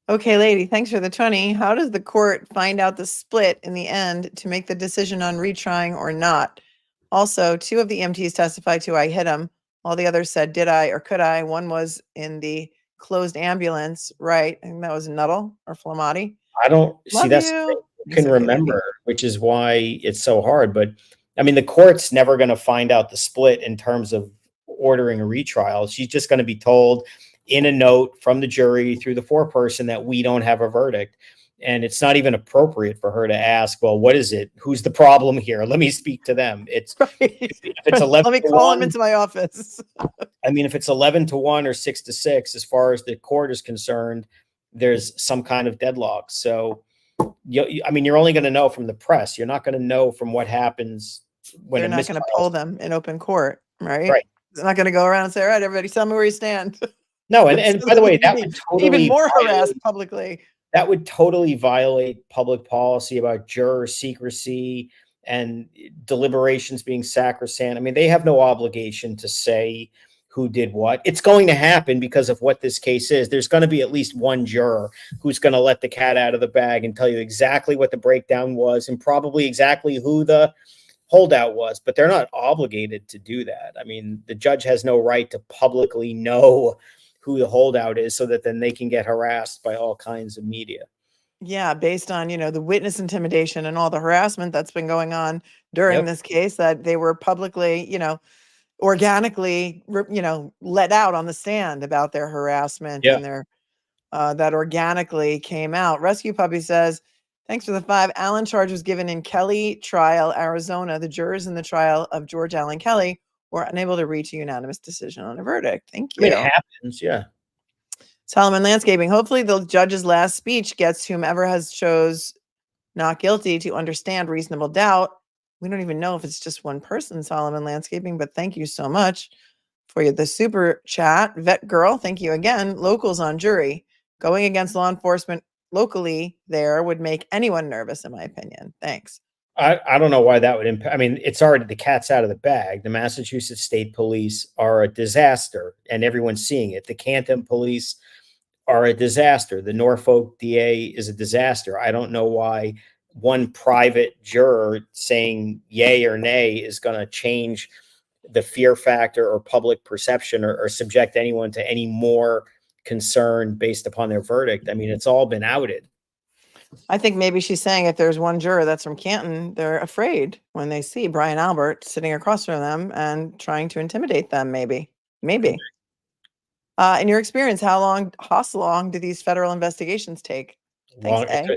Okay, lady, thanks for the 20. How does the court find out the split in the end to make the decision on retrying or not? Also, 2 of the EMTs testified to I hit him. All the others said, did I or could I? One was in the closed ambulance, right? I think that was Nuttall or Flamati. I don't see Love that's you. can remember, which is why it's so hard. But I mean, the court's never going to find out the split in terms of ordering a retrial. She's just going to be told in a note from the jury through the foreperson that we don't have a verdict. And it's not even appropriate for her to ask, well, what is it? Who's the problem here? Let me speak to them. It's Right. if it's 11 Let me to call 1, him into my office. I mean, if it's 11 to 1 or 6 to 6, as far as the court is concerned, there's some kind of deadlock. So, I mean, you're only going to know from the press. You're not going to know from what happens when They're a not going to mistrial. pull them in open court, right? Right. They're not going to go around and say, all right, everybody, tell me where you stand. No, and So by the way, they that can would be totally even more violate- harassed publicly. that would totally violate public policy about juror secrecy and deliberations being sacrosanct. I mean, they have no obligation to say who did what. It's going to happen because of what this case is. There's going to be at least one juror who's going to let the cat out of the bag and tell you exactly what the breakdown was and probably exactly who the holdout was, but they're not obligated to do that. I mean, the judge has no right to publicly know who the holdout is so that then they can get harassed by all kinds of media. Yeah, based on, the witness intimidation and all the harassment that's been going on during Yep. this case, that they were publicly, organically, let out on the stand about their harassment Yeah. and their that organically came out. Rescue Puppy says, thanks for the 5. Allen charge was given in Kelly trial, Arizona. The jurors in the trial of George Allen Kelly were unable to reach a unanimous decision on a verdict. Thank I mean, you. it happens. Yeah. Solomon Landscaping. Hopefully the judge's last speech gets whomever has chose not guilty to understand reasonable doubt. We don't even know if it's just one person, Solomon Landscaping, but thank you so much for the super chat. Vet Girl, thank you again. Locals on jury. Going against law enforcement locally there would make anyone nervous, in my opinion. Thanks. I don't know why that would impact. I mean, it's already the cat's out of the bag. The Massachusetts State Police are a disaster, and everyone's seeing it. The Canton Police are a disaster. The Norfolk DA is a disaster. I don't know why one private juror saying yay or nay is going to change the fear factor or public perception or subject anyone to any more concern based upon their verdict. I mean, it's all been outed. I think maybe she's saying if there's one juror that's from Canton, they're afraid when they see Brian Albert sitting across from them and trying to intimidate them. Maybe. In your experience, how long do these federal investigations take? Thanks, A.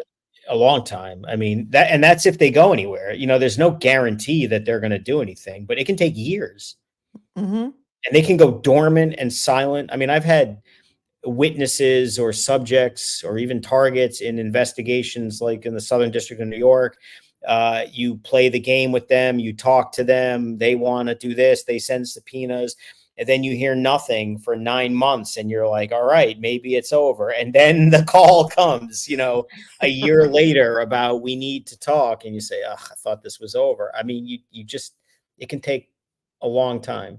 A long time. I mean, that's if they go anywhere. There's no guarantee that they're going to do anything, but it can take years. Mm-hmm. And they can go dormant and silent. I mean, I've had witnesses or subjects or even targets in investigations like in the Southern District of New York. You play the game with them, you talk to them, they want to do this, they send subpoenas, and then you hear nothing for 9 months and you're like, all right, maybe it's over. And then the call comes, a year later about we need to talk. And you say, oh, I thought this was over. I mean, it can take a long time.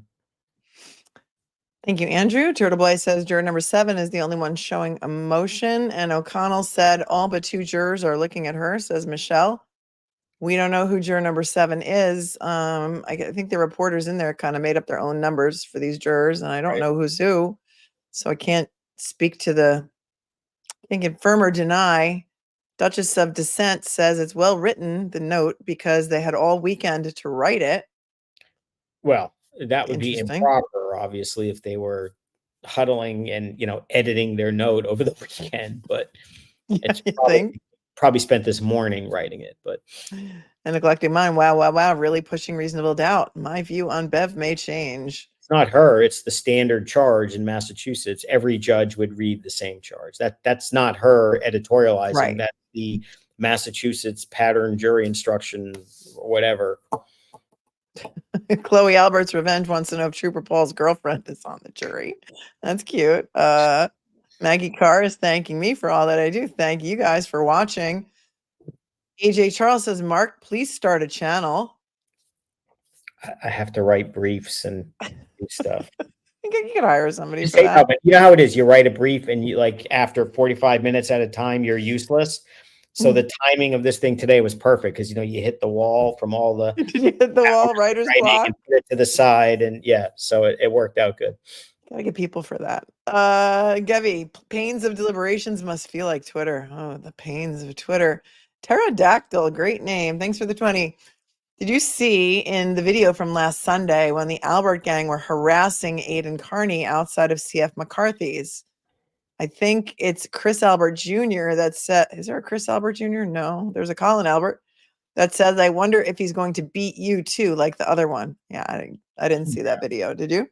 Thank you, Andrew. Turtle Boy says juror number 7 is the only one showing emotion. And O'Connell said all but 2 jurors are looking at her, says Michelle. We don't know who juror number 7 is. I think the reporters in there kind of made up their own numbers for these jurors, and I don't know who's who. So I can't speak to confirm or deny. Duchess of Dissent says it's well written, the note, because they had all weekend to write it. Well, that would be Interesting. improper, obviously, if they were huddling and, editing their note over the weekend, but it's probably spent this morning writing it, but. And neglecting mine. Wow. Really pushing reasonable doubt. My view on Bev may change. It's not her. It's the standard charge in Massachusetts. Every judge would read the same charge. That's not her editorializing. Right. That's the Massachusetts pattern jury instruction or whatever. Chloe Albert's Revenge wants to know if Trooper Paul's girlfriend is on the jury. That's cute. Maggie Carr is thanking me for all that I do. Thank you guys for watching. AJ Charles says, Mark, please start a channel. I have to write briefs and do stuff. You could hire somebody for Say, that. no, but you know how it is. You write a brief and you after 45 minutes at a time, you're useless. So the timing of this thing today was perfect because you hit the wall from all the Did you hit the wall, writer's block? and put it to the side, and so it worked out good. Gotta get people for that. Gevi, pains of deliberations must feel like Twitter. Oh, the pains of Twitter. Pterodactyl, great name. Thanks for the 20. Did you see in the video from last Sunday when the Albert gang were harassing Aidan Carney outside of CF McCarthy's? I think it's Chris Albert Jr. that said, is there a Chris Albert Jr.? No, there's a Colin Albert that says, I wonder if he's going to beat you too, like the other one. Yeah, I didn't see that video. Did you?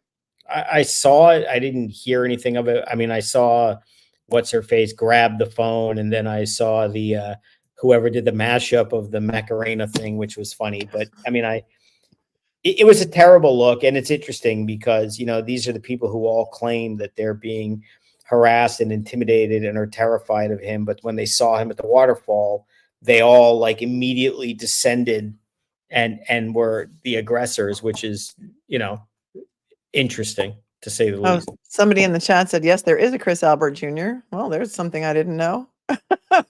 I saw it. I didn't hear anything of it. I mean, I saw what's her face grab the phone, and then I saw the whoever did the mashup of the Macarena thing, which was funny. But I mean, it was a terrible look, and it's interesting because these are the people who all claim that they're being harassed and intimidated and are terrified of him. But when they saw him at the waterfall, they all like immediately descended and were the aggressors, which is interesting to say the least. Somebody in the chat said, yes, there is a Chris Albert Jr. Well, there's something I didn't know.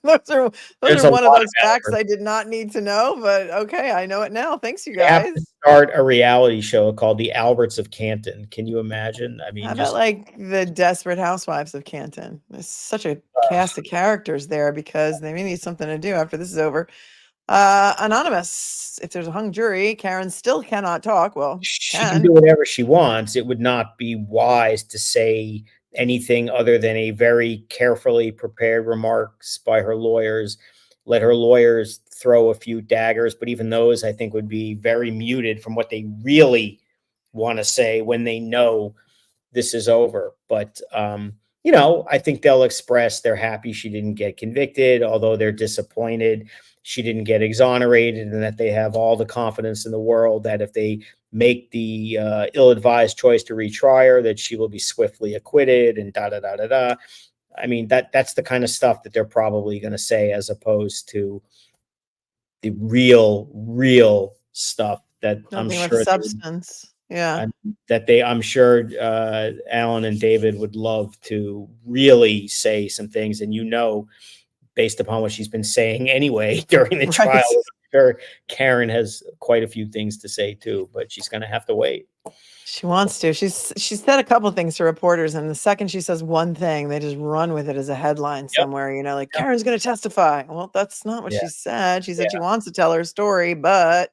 those are one of those facts I did not need to know, but okay, I know it now. Thanks, you guys. They have to start a reality show called The Alberts of Canton. Can you imagine? I mean, how about like the Desperate Housewives of Canton? There's such a cast of characters there because they may need something to do after this is over. Anonymous, if there's a hung jury, Karen still cannot talk. Well, she can do whatever she wants. It would not be wise to say anything other than a very carefully prepared remarks by her lawyers. Let her lawyers throw a few daggers, but even those I think would be very muted from what they really want to say when they know this is over. But I think they'll express they're happy she didn't get convicted, although they're disappointed she didn't get exonerated, and that they have all the confidence in the world that if they make the ill-advised choice to retry her, that she will be swiftly acquitted and da-da-da-da-da. I mean, that's the kind of stuff that they're probably going to say, as opposed to the real stuff that I'm sure substance. I'm sure Alan and David would love to really say some things, and based upon what she's been saying anyway during the trial, I'm sure Karen has quite a few things to say too, but she's going to have to wait. She wants to. She's said a couple of things to reporters, and the second she says one thing, they just run with it as a headline somewhere. Karen's going to testify. Well, that's not what she said. She said she wants to tell her story, but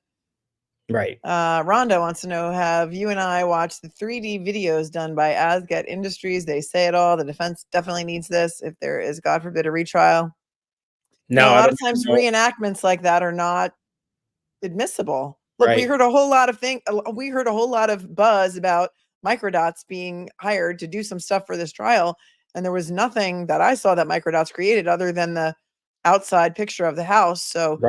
right. Rhonda wants to know: have you and I watched the 3D videos done by Asget Industries? They say it all. The defense definitely needs this if there is, God forbid, a retrial. No, a lot of times reenactments like that are not admissible. Look, right. we heard a whole lot of buzz about Microdots being hired to do some stuff for this trial, and there was nothing that I saw that Microdots created other than the outside picture of the house. So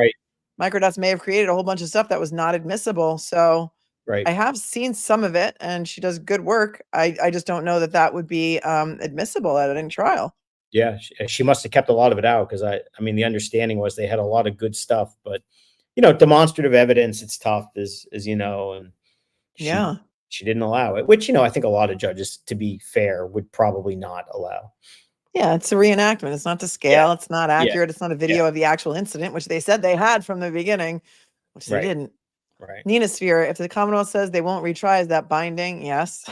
Microdots may have created a whole bunch of stuff that was not admissible. So I have seen some of it, and she does good work. I just don't know that would be admissible at any trial. Yeah, she must have kept a lot of it out, because I mean, the understanding was they had a lot of good stuff, but demonstrative evidence, it's tough, as you know, and she didn't allow it, which I think a lot of judges, to be fair, would probably not allow. Yeah, it's a reenactment. It's not to scale. It's not accurate. It's not a video of the actual incident, which they said they had from the beginning, which they didn't. Right. Nina Sphere, if the Commonwealth says they won't retry, is that binding? Yes.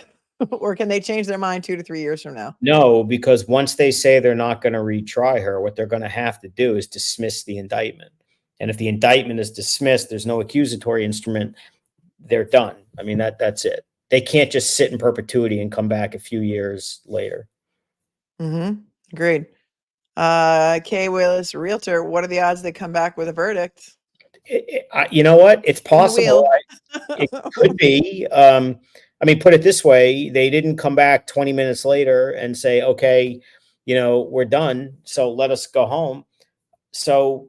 Or can they change their mind 2 to 3 years from now? No, because once they say they're not going to retry her, what they're going to have to do is dismiss the indictment. And if the indictment is dismissed, there's no accusatory instrument, they're done. I mean, that's it. They can't just sit in perpetuity and come back a few years later. Agreed. Kay Willis, realtor, what are the odds they come back with a verdict? You know what? It's possible. It could be. I mean, put it this way, they didn't come back 20 minutes later and say, okay, we're done, so let us go home. So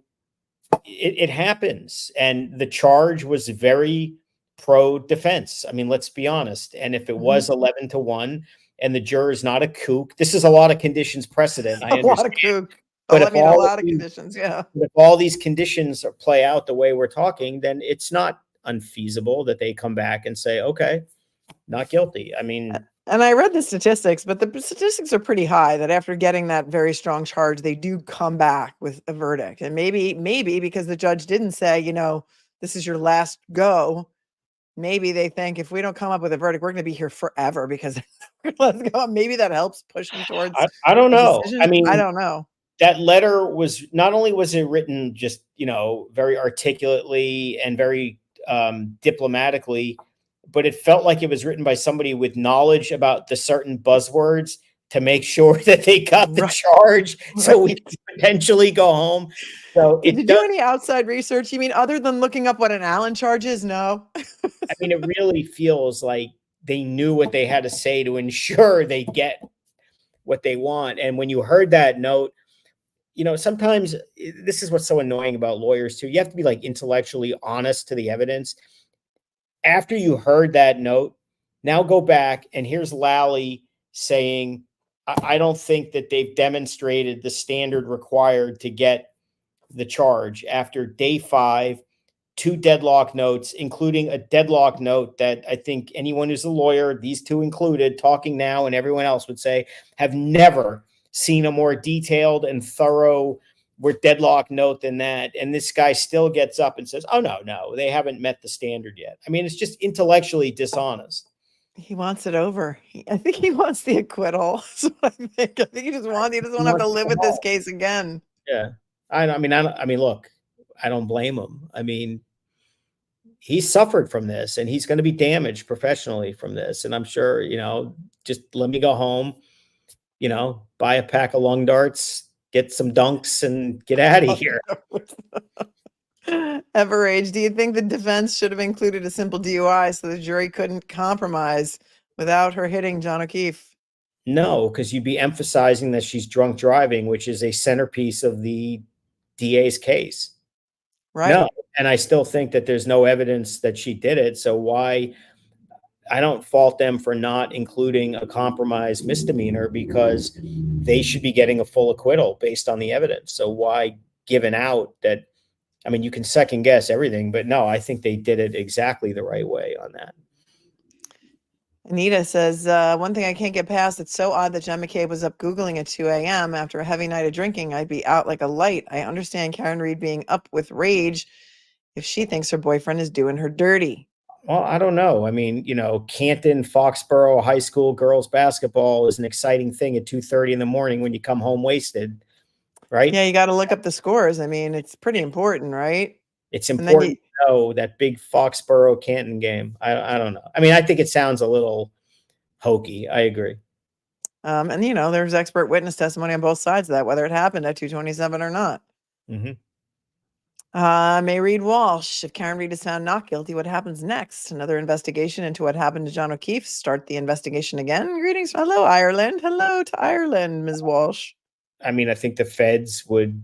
it happens. And the charge was very pro-defense. I mean, let's be honest. And if it was 11-1 and the juror is not a kook, this is a lot of conditions precedent. I understand. A lot of kook. But a lot of conditions, if all these conditions play out the way we're talking, then it's not unfeasible that they come back and say, okay, not guilty. I mean, and I read the statistics, but the statistics are pretty high that after getting that very strong charge, they do come back with a verdict. And maybe because the judge didn't say, this is your last go, maybe they think if we don't come up with a verdict, we're going to be here forever because let's go. Maybe that helps push them towards. I don't know. I mean, I don't know. That letter was not only was it written just, very articulately and very diplomatically, but it felt like it was written by somebody with knowledge about the certain buzzwords to make sure that they got the Right. charge so we could potentially go home. So Did you it do does, any outside research? You mean other than looking up what an Allen charge is? No. I mean, it really feels like they knew what they had to say to ensure they get what they want. And when you heard that note, you know, sometimes this is what's so annoying about lawyers too. You have to be like intellectually honest to the evidence. After you heard that note, now go back and here's Lally saying, I don't think that they've demonstrated the standard required to get the charge after day 5, 2 deadlock notes, including a deadlock note that I think anyone who's a lawyer, these 2 included, talking now and everyone else would say, have never seen a more detailed and thorough deadlock note than that. And this guy still gets up and says, oh, no, they haven't met the standard yet. I mean, it's just intellectually dishonest. He wants it over. I think he wants the acquittal. That's what I think. I think he doesn't want to have wants to to live go with this home. case again. Yeah. I mean, look, I don't blame him. I mean, he suffered from this and he's going to be damaged professionally from this. And I'm sure, you know, just let me go home, you know, buy a pack of lung darts, get some dunks and get out of here. Everage, do you think the defense should have included a simple DUI so the jury couldn't compromise without her hitting John O'Keefe? No, because you'd be emphasizing that she's drunk driving, which is a centerpiece of the DA's case. Right. No, and I still think that there's no evidence that she did it. So why? I don't fault them for not including a compromise misdemeanor because they should be getting a full acquittal based on the evidence. So why give an out that, I mean, you can second guess everything, but no, I think they did it exactly the right way on that. Anita says, one thing I can't get past, it's so odd that Jen McCabe was up Googling at 2 a.m. after a heavy night of drinking. I'd be out like a light. I understand Karen Reed being up with rage if she thinks her boyfriend is doing her dirty. Well, I don't know. I mean, you know, Canton, Foxborough High School girls basketball is an exciting thing at 2:30 in the morning when you come home wasted, right? Yeah, you got to look up the scores. I mean, it's pretty important, right? It's And then important to know that big Foxborough Canton game. I don't know. I mean, I think it sounds a little hokey. I agree. And you know, there's expert witness testimony on both sides of that, whether it happened at 227 or not. Mm-hmm. May Reed Walsh, if Karen Reed is found not guilty, what happens next? Another investigation into what happened to John O'Keefe. Start the investigation again. Greetings. Hello, Ireland. Hello to Ireland, Ms. Walsh. I mean, I think the feds would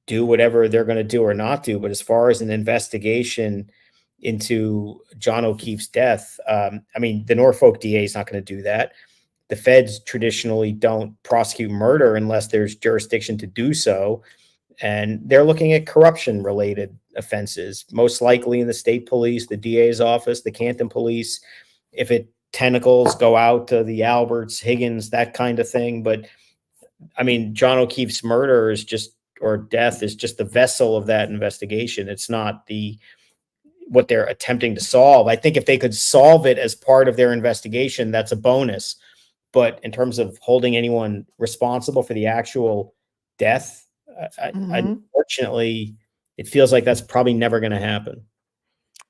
do whatever they're going to do or not do. But as far as an investigation into John O'Keefe's death, I mean, the Norfolk DA is not going to do that. The feds traditionally don't prosecute murder unless there's jurisdiction to do so. And they're looking at corruption related offenses, most likely in the state police, the DA's office, the Canton police. If it tentacles go out to the Alberts, Higgins, that kind of thing. But I mean, John O'Keefe's murder is just, or death is just the vessel of that investigation. It's not what they're attempting to solve. I think if they could solve it as part of their investigation, that's a bonus. But in terms of holding anyone responsible for the actual death, unfortunately, it feels like that's probably never going to happen.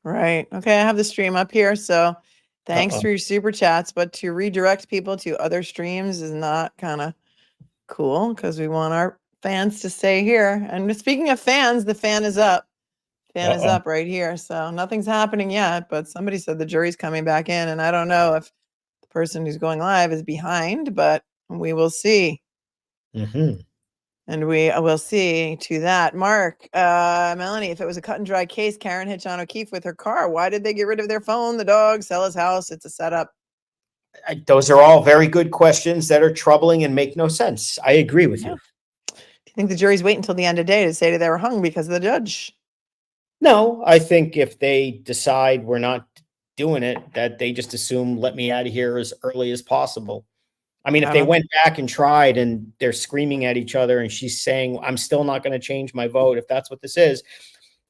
Right. Okay. I have the stream up here. So thanks for your super chats, but to redirect people to other streams is not kind of cool because we want our fans to stay here. And speaking of fans, the fan is up. Fan is up right here. So nothing's happening yet, but somebody said the jury's coming back in. And I don't know if the person who's going live is behind, but we will see. Mm-hmm. And we will see to that. Mark, Melanie, if it was a cut and dry case, Karen hit John O'Keefe with her car. Why did they get rid of their phone, the dog, sell his house? It's a setup. Those are all very good questions that are troubling and make no sense. I agree with you. Do you think the jury's waiting until the end of the day to say that they were hung because of the judge? No, I think if they decide we're not doing it, that they just assume, let me out of here as early as possible. I mean, if they went back and tried and they're screaming at each other and she's saying, I'm still not going to change my vote, if that's what this is,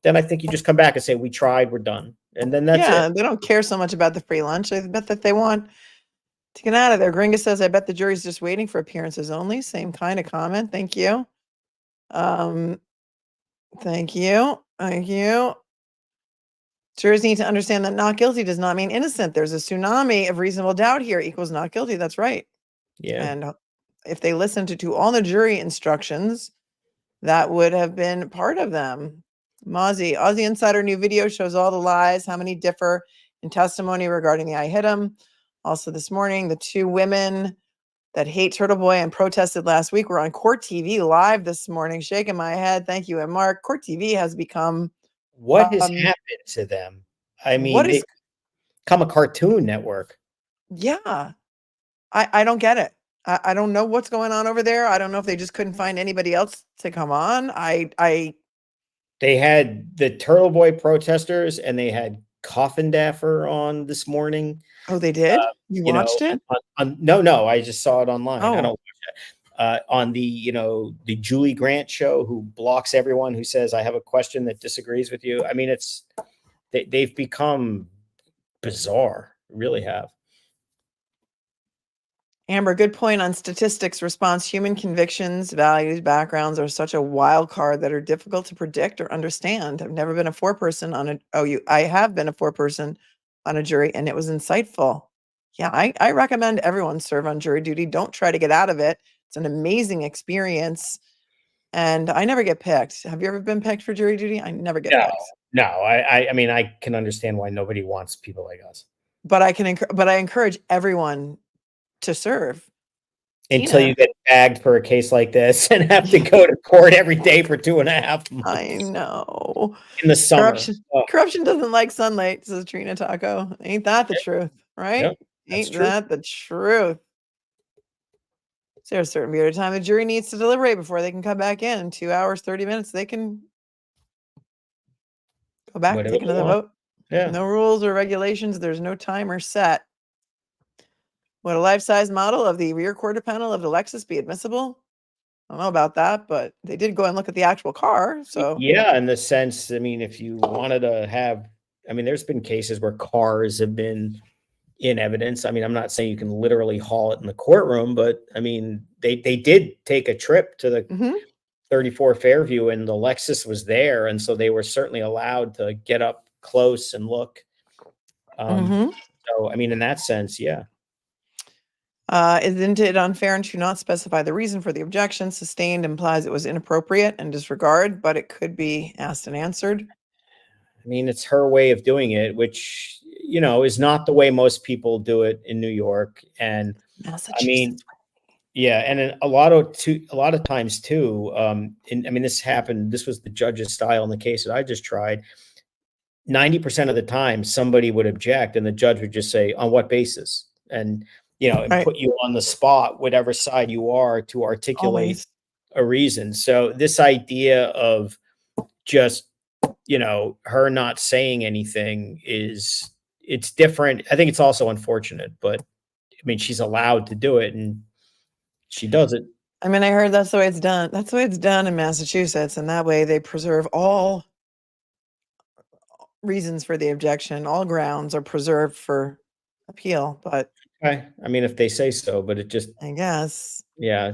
then I think you just come back and say, we tried, we're done. And then that's it. They don't care so much about the free lunch. I bet that they want to get out of there. Gringa says, I bet the jury's just waiting for appearances only. Same kind of comment. Thank you. Thank you. Thank you. Jurors need to understand that not guilty does not mean innocent. There's a tsunami of reasonable doubt here equals not guilty. That's right. Yeah. And if they listened to all the jury instructions, that would have been part of them. Aussie Insider new video shows all the lies, how many differ in testimony regarding the I hit him. Also this morning, the two women that hate Turtle Boy and protested last week were on Court TV live this morning, shaking my head. Thank you, and Mark. Court TV has become What has happened to them? I mean, what is- they become a Cartoon Network. yeah, I don't get it. I don't know what's going on over there. I don't know if they just couldn't find anybody else to come on. They had the Turtle Boy protesters and they had Coffin Daffer on this morning. Oh, they did? You watched it? No, I just saw it online. I Oh. don't watch it. On the, the Julie Grant show, who blocks everyone who says, I have a question that disagrees with you. I mean, they've become bizarre, really have. Amber, good point on statistics response. Human convictions, values, backgrounds are such a wild card that are difficult to predict or understand. I've never been a foreperson on I have been a foreperson on a jury, and it was insightful. Yeah, I recommend everyone serve on jury duty. Don't try to get out of it. It's an amazing experience. And I never get picked. Have you ever been picked for jury duty? I never get picked. No, I mean, I can understand why nobody wants people like us. But I encourage everyone to serve. Until you get bagged for a case like this and have to go to court every day for 2.5 months. I know. In the summer. Corruption doesn't like sunlight, says Trina Taco. Ain't that the truth, right? Yep, Ain't that the truth? Is there a certain period of time the jury needs to deliberate before they can come back in? 2 hours, 30 minutes, they can go back, Whatever take they another want. vote. Yeah. No rules or regulations. There's no timer set. Would a life-size model of the rear quarter panel of the Lexus be admissible? I don't know about that, but they did go and look at the actual car. So yeah, in the sense, I mean, if you wanted to have, I mean, there's been cases where cars have been in evidence. I mean, I'm not saying you can literally haul it in the courtroom, but I mean, they did take a trip to the 34 Fairview and the Lexus was there. And so they were certainly allowed to get up close and look. So, I mean, in that sense, yeah. Isn't it unfair to not specify the reason for the objection? Sustained implies it was inappropriate and disregard, but it could be asked and answered. I mean, it's her way of doing it, which, is not the way most people do it in New York. And I mean, yeah. And a lot of times too, I mean, this happened, this was the judge's style in the case that I just tried. 90% of the time somebody would object and the judge would just say, on what basis? And, and put you on the spot, whatever side you are, to articulate a reason. So this idea of just, her not saying anything it's different. I think it's also unfortunate, but I mean, she's allowed to do it and she does it. I mean, I heard that's the way it's done. That's the way it's done in Massachusetts. And that way they preserve all reasons for the objection. All grounds are preserved for appeal, but I mean, if they say so, but it just, I guess. Yeah.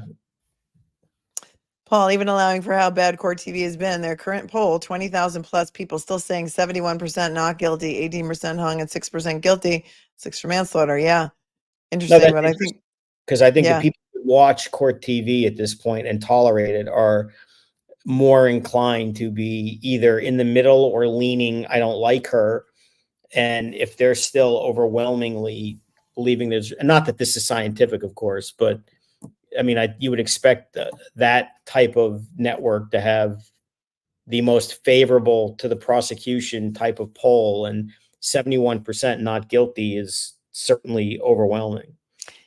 Paul, even allowing for how bad court TV has been, their current poll, 20,000 plus people still saying 71% not guilty, 18% hung, and 6% guilty. 6 for manslaughter. Yeah. Interesting. But I think, because I think the people who watch court TV at this point and tolerate it are more inclined to be either in the middle or leaning, I don't like her. And if they're still overwhelmingly believing there's, not that this is scientific, of course, but I mean, you would expect that type of network to have the most favorable to the prosecution type of poll, and 71% not guilty is certainly overwhelming.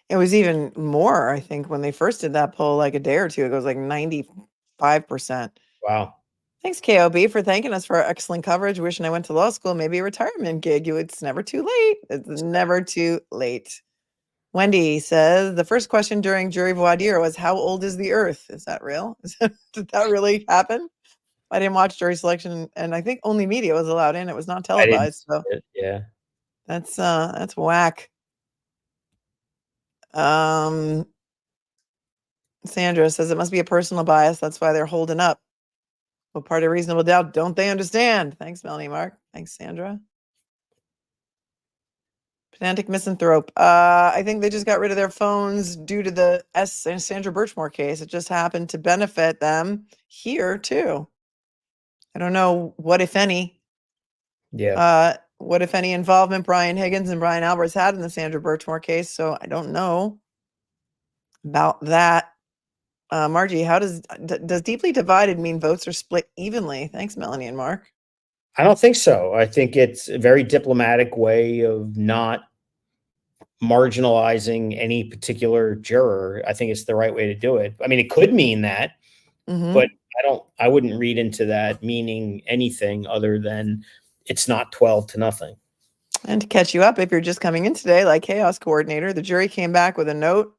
It was even more, I think, when they first did that poll like a day or two ago. It was like 95%. Wow. Thanks, KOB, for thanking us for our excellent coverage. Wishing I went to law school, maybe a retirement gig. It's never too late. It's never too late. Wendy says, the first question during jury voir dire was, how old is the earth? Is that real? Did that really happen? I didn't watch jury selection, and I think only media was allowed in. It was not televised. So yeah, that's whack. Sandra says it must be a personal bias. That's why they're holding up. What part of reasonable doubt don't they understand? Thanks, Melanie Mark. Thanks, Sandra. Pedantic misanthrope. I think they just got rid of their phones due to the Sandra Birchmore case. It just happened to benefit them here too. I don't know what, if any, involvement Brian Higgins and Brian Alberts had in the Sandra Birchmore case. So I don't know about that. Margie, how does deeply divided mean votes are split evenly? Thanks, Melanie and Mark. I don't think so. I think it's a very diplomatic way of not marginalizing any particular juror. I think it's the right way to do it. I mean, it could mean that, but I wouldn't read into that meaning anything other than it's not 12-0. And to catch you up, if you're just coming in today, like chaos coordinator, the jury came back with a note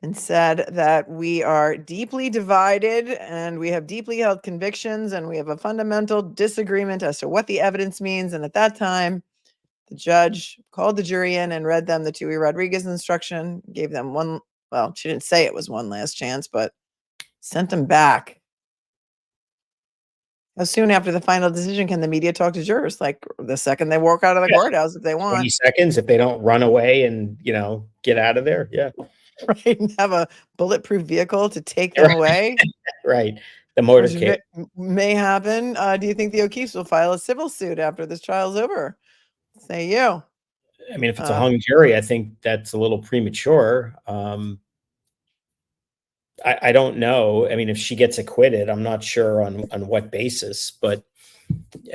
and said that we are deeply divided and we have deeply held convictions and we have a fundamental disagreement as to what the evidence means. And at that time, the judge called the jury in and read them the Tui-Rodriguez instruction, gave them one, well, she didn't say it was one last chance, but sent them back. How soon after the final decision can the media talk to jurors? Like the second they walk out of the courthouse if they 20 want. seconds if they don't run away and, get out of there. Yeah. Right. And have a bulletproof vehicle to take them away. Right. The Which motorcade. may happen. Do you think the O'Keefes will file a civil suit after this trial's over? Say you. I mean, if it's a hung jury, I think that's a little premature. I don't know. I mean, if she gets acquitted, I'm not sure on what basis, but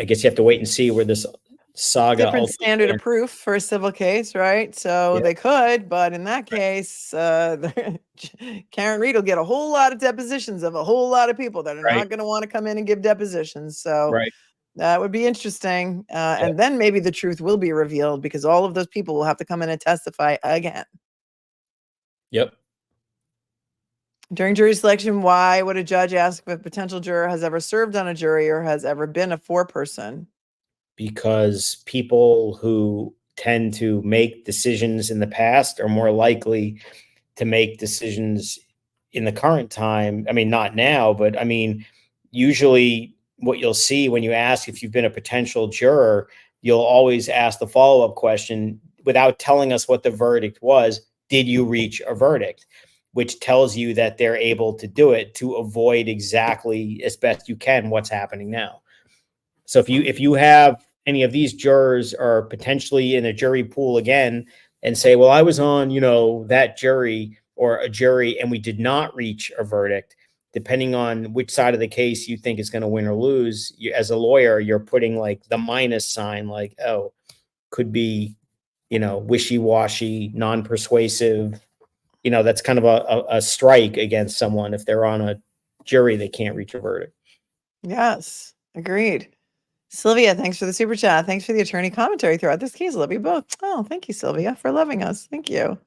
I guess you have to wait and see where this saga. Different standard of proof for a civil case, right? So they could, but in that case, Karen Reed will get a whole lot of depositions of a whole lot of people that are not going to want to come in and give depositions. So that would be interesting. And then maybe the truth will be revealed because all of those people will have to come in and testify again. Yep. During jury selection, why would a judge ask if a potential juror has ever served on a jury or has ever been a foreperson? Because people who tend to make decisions in the past are more likely to make decisions in the current time. I mean, not now, but I mean, usually what you'll see when you ask if you've been a potential juror, you'll always ask the follow-up question without telling us what the verdict was. Did you reach a verdict? Which tells you that they're able to do it to avoid exactly as best you can what's happening now. So if you have any of these jurors are potentially in a jury pool again and say, well, I was on, that jury or a jury and we did not reach a verdict, depending on which side of the case you think is going to win or lose, as a lawyer, you're putting like the minus sign, like, oh, could be, wishy-washy, non-persuasive. That's kind of a strike against someone if they're on a jury that can't reach a verdict. Yes, agreed. Sylvia, thanks for the super chat. Thanks for the attorney commentary throughout this case. Love you both. Oh, thank you, Sylvia, for loving us. Thank you.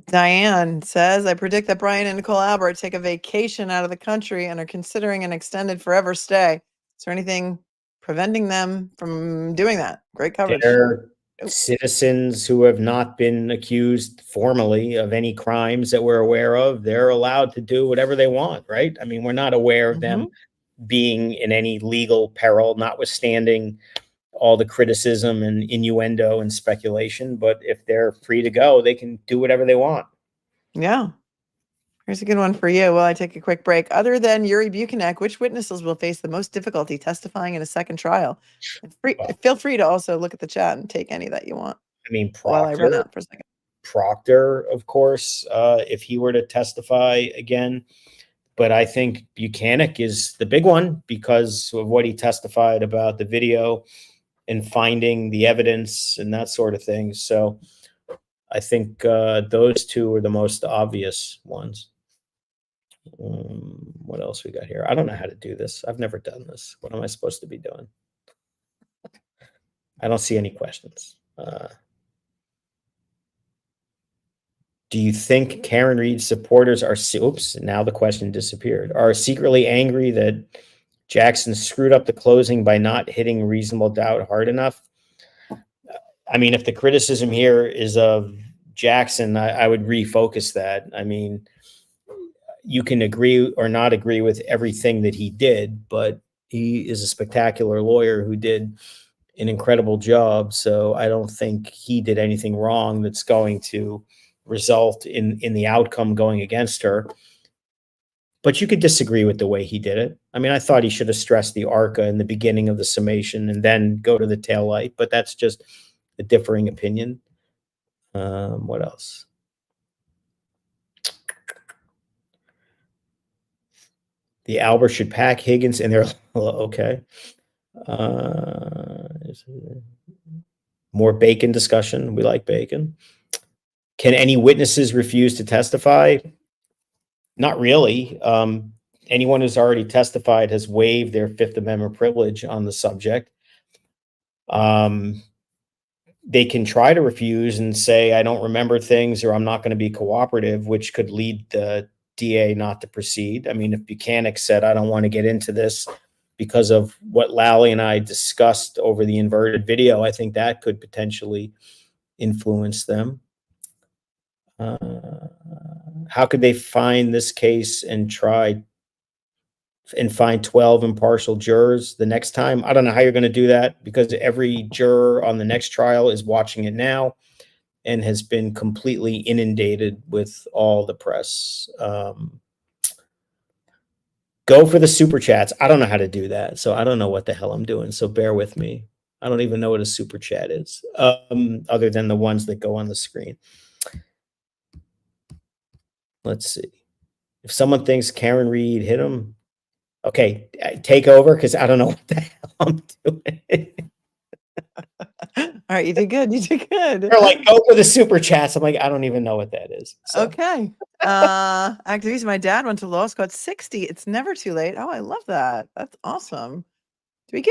Diane says, I predict that Brian and Nicole Albert take a vacation out of the country and are considering an extended forever stay. Is there anything preventing them from doing that? Great coverage. They're citizens who have not been accused formally of any crimes that we're aware of. They're allowed to do whatever they want, right? I mean, we're not aware of them being in any legal peril, notwithstanding all the criticism and innuendo and speculation. But if they're free to go, they can do whatever they want. Yeah. Here's a good one for you. While I take a quick break. Other than Yuri Buchanek, which witnesses will face the most difficulty testifying in a second trial? Feel free to also look at the chat and take any that you want. I mean, while I run out for a second. Proctor, of course, if he were to testify again. But I think Buchanek is the big one because of what he testified about the video and finding the evidence and that sort of thing. So I think those two are the most obvious ones. What else we got here? I don't know how to do this. I've never done this. What am I supposed to be doing? I don't see any questions. Do you think Karen Reed's supporters are, oops, now the question disappeared, are secretly angry that Jackson screwed up the closing by not hitting reasonable doubt hard enough? I mean, if the criticism here is of Jackson, I would refocus that. I mean, you can agree or not agree with everything that he did, but he is a spectacular lawyer who did an incredible job. So I don't think he did anything wrong that's going to result in the outcome going against her. But you could disagree with the way he did it. I mean, I thought he should have stressed the ARCA in the beginning of the summation and then go to the taillight, but that's just a differing opinion. What else? The Albert should pack Higgins and they're okay. More bacon discussion. We like bacon. Can any witnesses refuse to testify? Not really. Anyone who's already testified has waived their Fifth Amendment privilege on the subject. They can try to refuse and say, I don't remember things, or I'm not going to be cooperative, which could lead the DA not to proceed. I mean, if Buchanan said, I don't want to get into this because of what Lally and I discussed over the inverted video, I think that could potentially influence them. How could they find this case and find 12 impartial jurors the next time? I don't know how you're going to do that, because every juror on the next trial is watching it now and has been completely inundated with all the press. Go for the super chats. I don't know how to do that, so I don't know what the hell I'm doing, so bear with me. I don't even know what a super chat is, other than the ones that go on the screen. Let's see. If someone thinks Karen Reed hit him, okay, take over, because I don't know what the hell I'm doing. All right, you did good. You did good. They're like, go for the super chats. I'm like, I don't even know what that is. So. Okay. Activities. My dad went to law school at 60. It's never too late. Oh, I love that. That's awesome. Do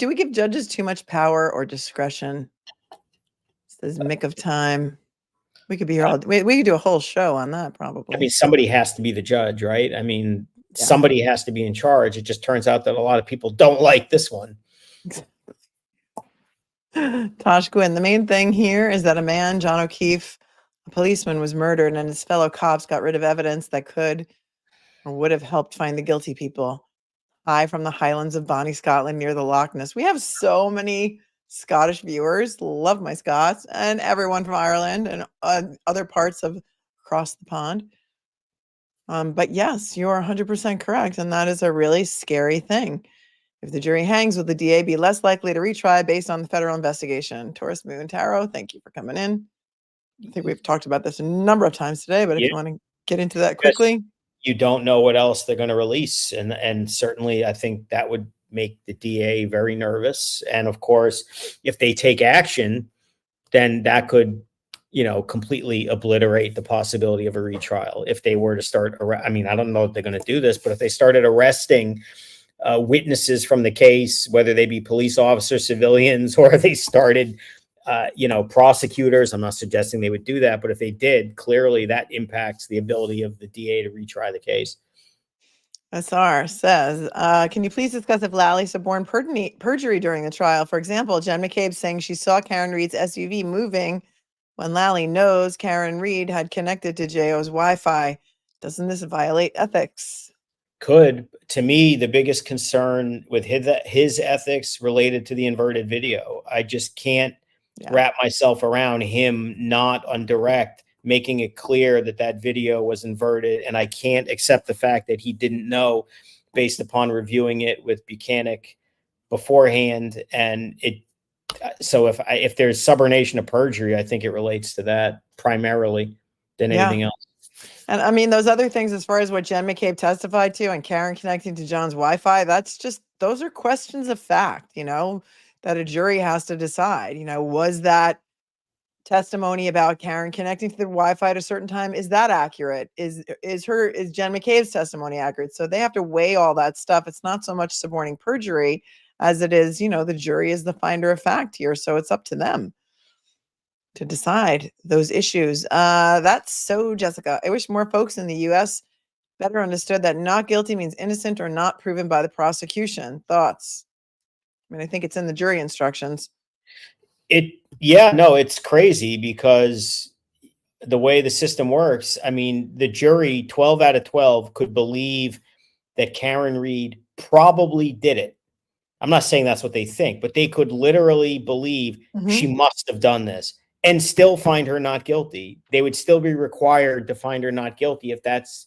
we give judges too much power or discretion? Says Mick of Time. We could be here all. We could do a whole show on that, probably. I mean, somebody has to be the judge, right? I mean, Yeah. somebody has to be in charge. It just turns out that a lot of people don't like this one. Tosh Gwynn, the main thing here is that a man, John O'Keefe, a policeman, was murdered, and his fellow cops got rid of evidence that could or would have helped find the guilty people. Hi from the Highlands of Bonnie, Scotland, near the Loch Ness. We have so many Scottish viewers. Love my Scots, and everyone from Ireland and other parts of across the pond. But yes, you are 100% correct, and that is a really scary thing. If the jury hangs, will the DA be less likely to retry based on the federal investigation? Taurus Moon Tarot, thank you for coming in. I think we've talked about this a number of times today, but if you want to get into that quickly. You don't know what else they're going to release. And certainly I think that would make the DA very nervous. And of course, if they take action, then that could, completely obliterate the possibility of a retrial. If they were to start, I mean, I don't know if they're going to do this, but if they started arresting witnesses from the case, whether they be police officers, civilians, or they started, prosecutors, I'm not suggesting they would do that, but if they did, clearly that impacts the ability of the DA to retry the case. SR says, can you please discuss if Lally suborned perjury during the trial? For example, Jen McCabe saying she saw Karen Reed's SUV moving when Lally knows Karen Reed had connected to JO's Wi-Fi. Doesn't this violate ethics? Could. To me, the biggest concern with his ethics related to the inverted video. I just can't wrap myself around him not on direct making it clear that that video was inverted, and I can't accept the fact that he didn't know based upon reviewing it with Buchanan beforehand. And so if there's subornation of perjury, I think it relates to that primarily than anything else. And I mean, those other things, as far as what Jen McCabe testified to and Karen connecting to John's Wi-Fi, those are questions of fact, that a jury has to decide. Was that testimony about Karen connecting to the Wi-Fi at a certain time, is that accurate? Is Jen McCabe's testimony accurate? So they have to weigh all that stuff. It's not so much suborning perjury as it is, the jury is the finder of fact here. So it's up to them to decide those issues. That's so, Jessica. I wish more folks in the U.S. better understood that not guilty means innocent or not proven by the prosecution. Thoughts? I mean, I think it's in the jury instructions. It's crazy because the way the system works, I mean, the jury, 12 out of 12 could believe that Karen Reed probably did it. I'm not saying that's what they think, but they could literally believe she must have done this and still find her not guilty. They would still be required to find her not guilty if that's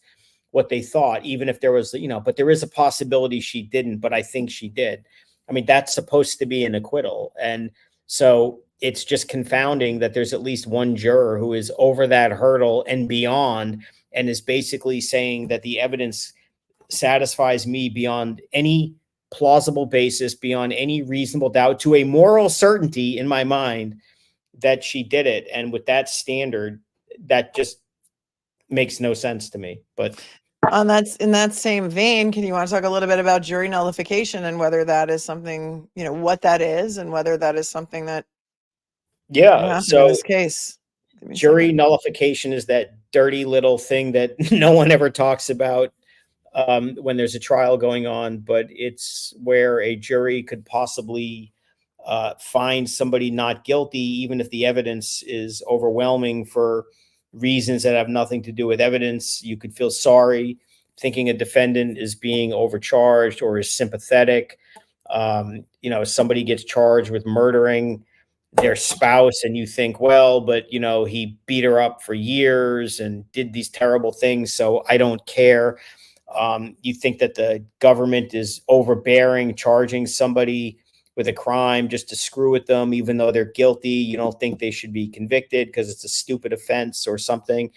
what they thought, even if there was, but there is a possibility she didn't, but I think she did. I mean, that's supposed to be an acquittal. And so it's just confounding that there's at least one juror who is over that hurdle and beyond, and is basically saying that the evidence satisfies me beyond any plausible basis, beyond any reasonable doubt, to a moral certainty in my mind that she did it. And with that standard, that just makes no sense to me. But in that same vein, can you want to talk a little bit about jury nullification and whether that is something, what that is, and whether that is something that happened in this case? Jury nullification is that dirty little thing that no one ever talks about when there's a trial going on, but it's where a jury could possibly find somebody not guilty, even if the evidence is overwhelming for reasons that have nothing to do with evidence. You could feel sorry thinking a defendant is being overcharged or is sympathetic. Somebody gets charged with murdering their spouse and you think, well, but he beat her up for years and did these terrible things, so I don't care. You think that the government is overbearing, charging somebody with a crime just to screw with them, even though they're guilty. You don't think they should be convicted because it's a stupid offense or something.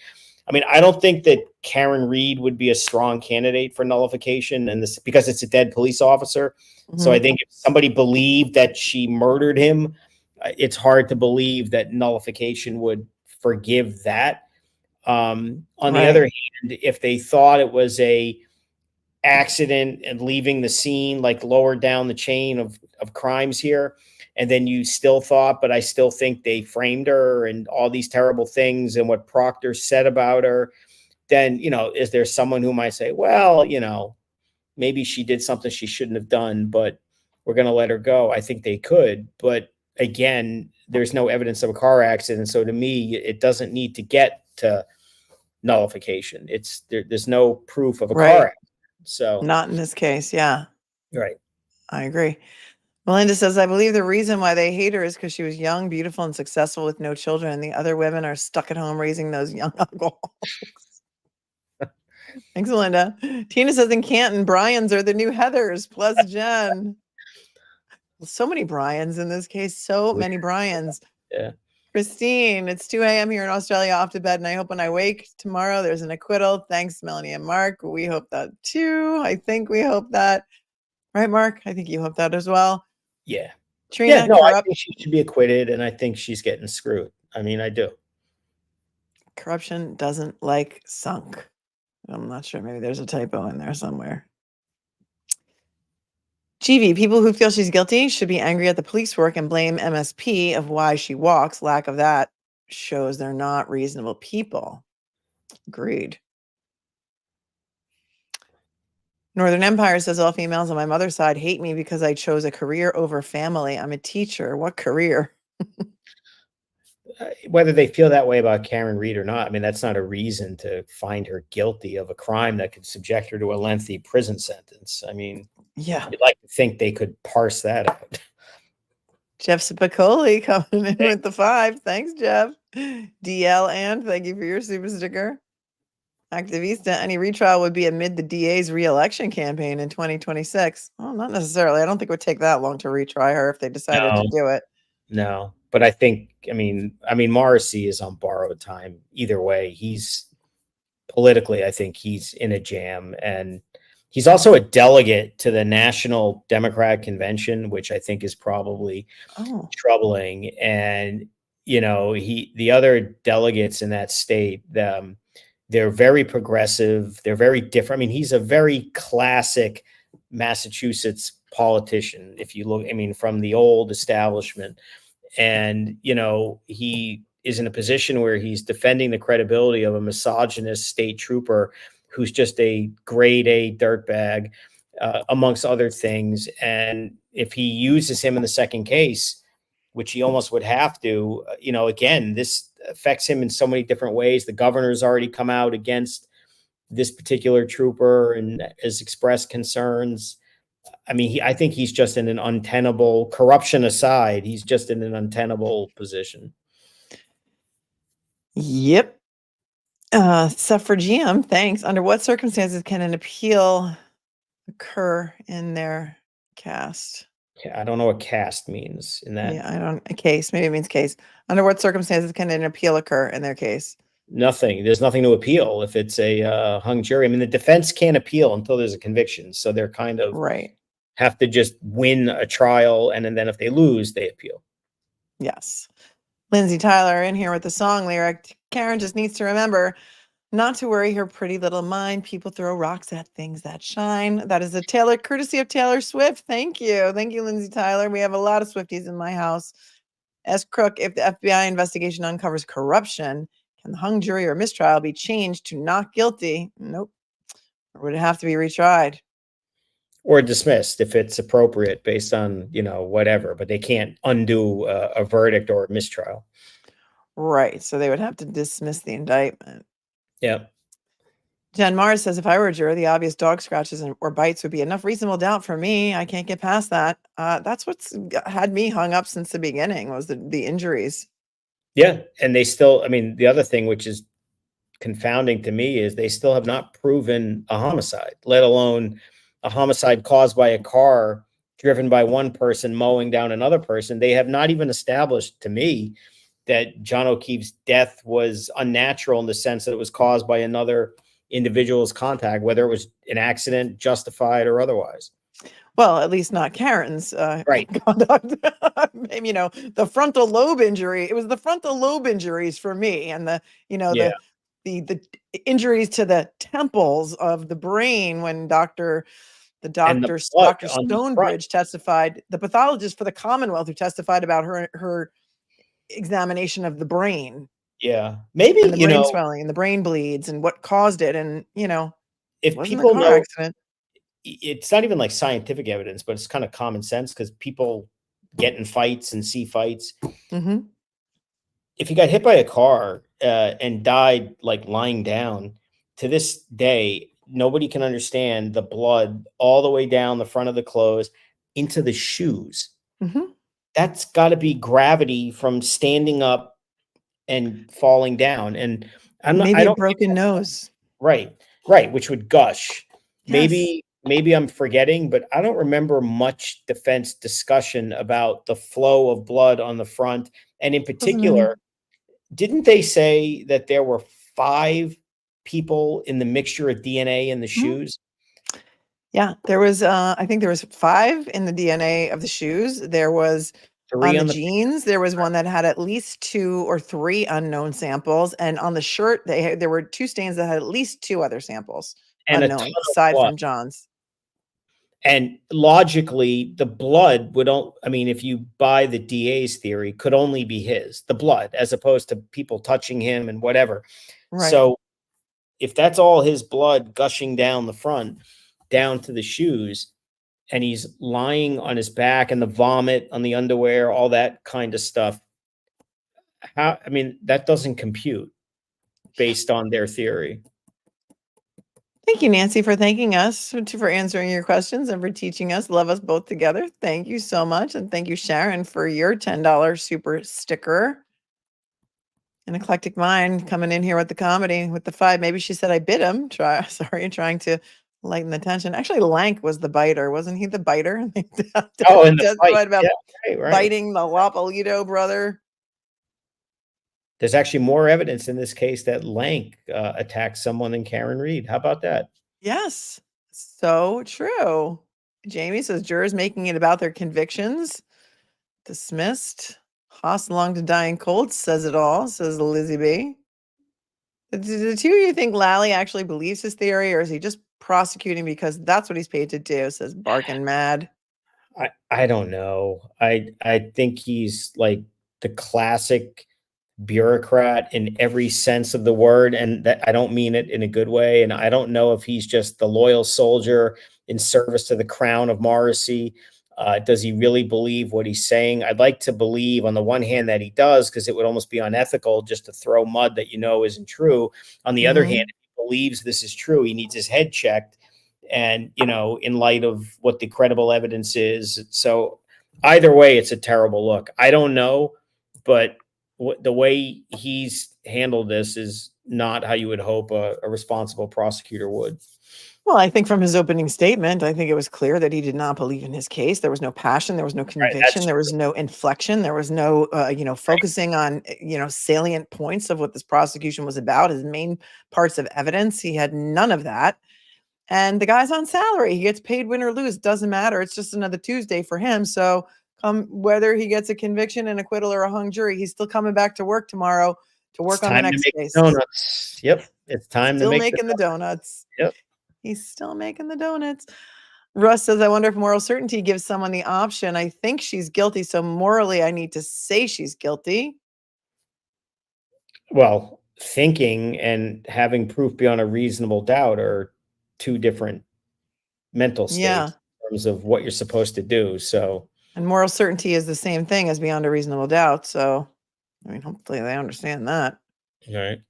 I mean, I don't think that Karen Reed would be a strong candidate for nullification, and this because it's a dead police officer. So I think if somebody believed that she murdered him, it's hard to believe that nullification would forgive that. On the other hand, if they thought it was a accident and leaving the scene, like lower down the chain of crimes here, and then you still thought, but I still think they framed her and all these terrible things and what Proctor said about her, then, is there someone who might say, well, maybe she did something she shouldn't have done, but we're going to let her go? I think they could. But again, there's no evidence of a car accident. So to me, it doesn't need to get to nullification. There's no proof of a car accident. So not in this case. Yeah. Right. I agree. Melinda says, I believe the reason why they hate her is because she was young, beautiful, and successful with no children. And the other women are stuck at home raising those young alcoholics. Thanks, Melinda. Tina says, in Canton, Bryans are the new Heathers plus Jen. So many Bryans in this case. So many Bryans. Yeah. Christine, it's 2 a.m. here in Australia, off to bed, and I hope when I wake tomorrow there's an acquittal. Thanks, Melanie and Mark. We hope that too. I think we hope that. Right, Mark? I think you hope that as well. Yeah. Trina, I think she should be acquitted, and I think she's getting screwed. I mean, I do. Corruption doesn't like sunk. I'm not sure. Maybe there's a typo in there somewhere. GV, people who feel she's guilty should be angry at the police work and blame MSP of why she walks. Lack of that shows they're not reasonable people. Agreed. Northern Empire says all females on my mother's side hate me because I chose a career over family. I'm a teacher. What career? Whether they feel that way about Karen Reed or not, I mean, that's not a reason to find her guilty of a crime that could subject her to a lengthy prison sentence. I mean, yeah, you'd like to think they could parse that out. Jeff Spicoli coming in with the 5. Thanks, Jeff. DL and thank you for your super sticker. Activista, any retrial would be amid the DA's re-election campaign in 2026. Well, not necessarily. I don't think it would take that long to retry her if they decided to do it. No, but I think, I mean, Morrissey is on borrowed time. Either way, he's politically, I think he's in a jam, and he's also a delegate to the National Democratic Convention, which I think is probably troubling. And, the other delegates in that state, they're very progressive. They're very different. I mean, he's a very classic Massachusetts politician, if you look, from the old establishment. And, he is in a position where he's defending the credibility of a misogynist state trooper who's just a grade A dirtbag, amongst other things. And if he uses him in the second case, which he almost would have to, again, this affects him in so many different ways. The governor's already come out against this particular trooper and has expressed concerns. I mean, I think he's just in an untenable, corruption aside, he's just in an untenable position. Yep. Suffragium, thanks. Under what circumstances can an appeal occur in their cast? I don't know what cast means in that. Yeah, a case. Maybe it means case. Under what circumstances can an appeal occur in their case? Nothing. There's nothing to appeal if it's a hung jury. I mean, the defense can't appeal until there's a conviction. So they're kind of Right. have to just win a trial. And then if they lose, they appeal. Yes. Lindsay Tyler in here with the song lyric. Karen just needs to remember not to worry her pretty little mind. People throw rocks at things that shine. That is a Taylor courtesy of Taylor Swift. Thank you. Thank you, Lindsay Tyler. We have a lot of Swifties in my house. As Crook, if the FBI investigation uncovers corruption, can the hung jury or mistrial be changed to not guilty? Nope. Or would it have to be retried? Or dismissed if it's appropriate based on, whatever, but they can't undo a verdict or a mistrial. Right. So they would have to dismiss the indictment. Yeah. Jen Mars says, if I were a juror, the obvious dog scratches or bites would be enough reasonable doubt for me. I can't get past that. That's what's had me hung up since the beginning was the injuries. Yeah. And they still, I mean, the other thing, which is confounding to me, is they still have not proven a homicide, let alone a homicide caused by a car driven by one person mowing down another person. They have not even established to me that John O'Keefe's death was unnatural in the sense that it was caused by another individual's contact, whether it was an accident, justified or otherwise. Well, at least not Karen's Right. conduct. Maybe, the frontal lobe injury. It was the frontal lobe injuries for me, and the injuries to the temples of the brain when Dr. Stonebridge testified, the pathologist for the Commonwealth who testified about her examination of the brain. Yeah. Maybe, and the brain swelling and the brain bleeds and what caused it. And, if wasn't people a car know, accident. It's not even like scientific evidence, but it's kind of common sense because people get in fights and see fights. Mm-hmm. If you got hit by a car and died like lying down, to this day, nobody can understand the blood all the way down the front of the clothes into the shoes. Mm-hmm. That's got to be gravity from standing up and falling down. And Maybe a broken nose. Right, which would gush. Yes. Maybe I'm forgetting, but I don't remember much defense discussion about the flow of blood on the front. And in particular, didn't they say that there were 5 people in the mixture of DNA in the shoes? Yeah, there was, I think there was 5 in the DNA of the shoes. There was 3 on the jeans. There was one that had at least 2 or 3 unknown samples. And on the shirt, there were 2 stains that had at least 2 other samples unknown, aside from John's. And logically, the blood if you buy the DA's theory, could only be his, the blood, as opposed to people touching him and whatever. Right. So if that's all his blood gushing down the front, down to the shoes, and he's lying on his back and the vomit on the underwear, all that kind of stuff, that doesn't compute based on their theory. Thank you, Nancy, for thanking us, for answering your questions and for teaching us. Love us both together. Thank you so much. And thank you, Sharon, for your $10 super sticker. An eclectic mind coming in here with the comedy with the 5. Maybe she said I bit him. Trying to lighten the tension. Actually, Lank was the biter. Wasn't he the biter? In the fight. About biting the Lapalito brother. There's actually more evidence in this case that Lank attacked someone than Karen Reed. How about that? Yes, so true. Jamie says jurors making it about their convictions. Dismissed. Haas long to dying Colts says it all, says Lizzie B. Do the 2 of you think Lally actually believes his theory, or is he just prosecuting because that's what he's paid to do, says Barkin Mad? I don't know. I think he's like the classic bureaucrat in every sense of the word, and that I don't mean it in a good way. And I don't know if he's just the loyal soldier in service to the crown of Morrissey. Does he really believe what he's saying? I'd like to believe on the one hand that he does, because it would almost be unethical just to throw mud that isn't true. On the other hand, if he believes this is true, he needs his head checked. And, you know, in light of what the credible evidence is. So either way, it's a terrible look. I don't know, but the way he's handled this is not how you would hope a responsible prosecutor would. Well, I think from his opening statement, I think it was clear that he did not believe in his case. There was no passion, there was no conviction, there was no inflection, there was no, focusing on, salient points of what this prosecution was about, his main parts of evidence. He had none of that. And the guy's on salary. He gets paid win or lose. Doesn't matter. It's just another Tuesday for him. So whether he gets a conviction, an acquittal, or a hung jury, he's still coming back to work tomorrow to work on the next case. Donuts. Yep. It's time Still to make making the donuts. Yep. He's still making the donuts. Russ says, I wonder if moral certainty gives someone the option. I think she's guilty. So morally, I need to say she's guilty. Well, thinking and having proof beyond a reasonable doubt are two different mental states in terms of what you're supposed to do. So, and moral certainty is the same thing as beyond a reasonable doubt. So, I mean, hopefully they understand that. All right.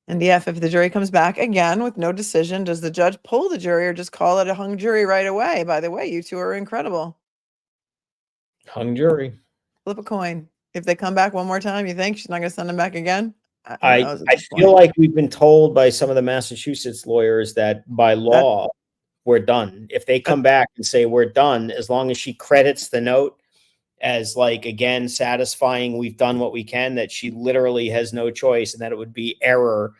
And if the jury comes back again with no decision, does the judge pull the jury or just call it a hung jury right away? By the way, you two are incredible. Hung jury. Flip a coin. If they come back one more time, you think she's not going to send them back again? I feel like we've been told by some of the Massachusetts lawyers that by law, we're done. If they come back and say we're done, as long as she credits the note as like, again, satisfying we've done what we can, that she literally has no choice, and that it would be error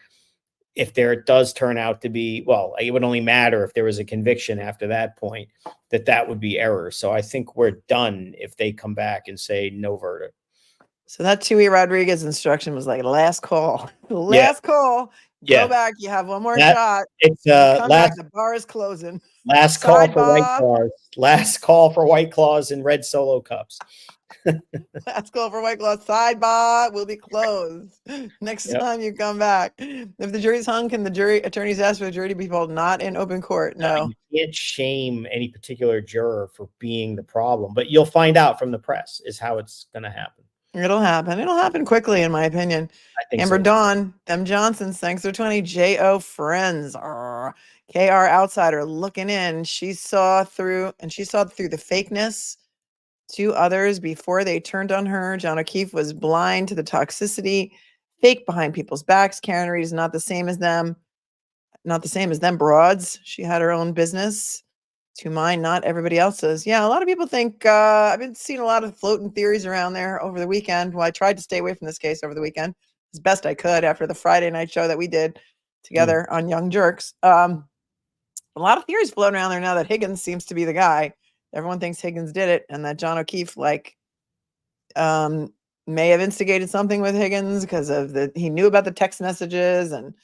if there does turn out to be, well, it would only matter if there was a conviction after that point, that would be error. So I think we're done if they come back and say no verdict. So that Tui-Rodriguez instruction was like last call. Last call. Go back. You have one more shot. It's back, the bar is closing. Last call for White Claws. Last call for White Claws and red Solo cups. Last call for White Claws. Sidebar will be closed next time you come back. If the jury's hung, can the jury attorneys ask for the jury to be held not in open court? No. You can't shame any particular juror for being the problem, but you'll find out from the press is how it's going to happen. It'll happen. It'll happen quickly, in my opinion. I think Amber so. Dawn, M. Johnson's, thanks for 20. J.O. Friends. KR Outsider looking in. She saw through the fakeness to others before they turned on her. John O'Keefe was blind to the toxicity, fake behind people's backs. Karen Reed is not the same as them. Not the same as them broads. She had her own business. To mine, not everybody else's. Yeah, a lot of people think, I've been seeing a lot of floating theories around there over the weekend. Well, I tried to stay away from this case over the weekend as best I could after the Friday night show that we did together on Young Jerks. A lot of theories floating around there now that Higgins seems to be the guy. Everyone thinks Higgins did it, and that John O'Keefe, may have instigated something with Higgins because of he knew about the text messages, and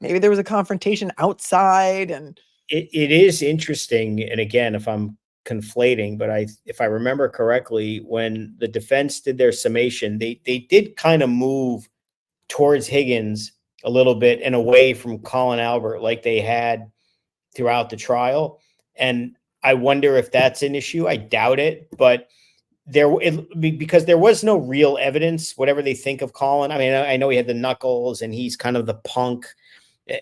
maybe there was a confrontation outside. And it is interesting. And again, if I'm conflating, but if I remember correctly, when the defense did their summation, they did kind of move towards Higgins a little bit and away from Colin Albert, like they had throughout the trial. And I wonder if that's an issue. I doubt it, but because there was no real evidence, whatever they think of Colin. I mean, I know he had the knuckles and he's kind of the punk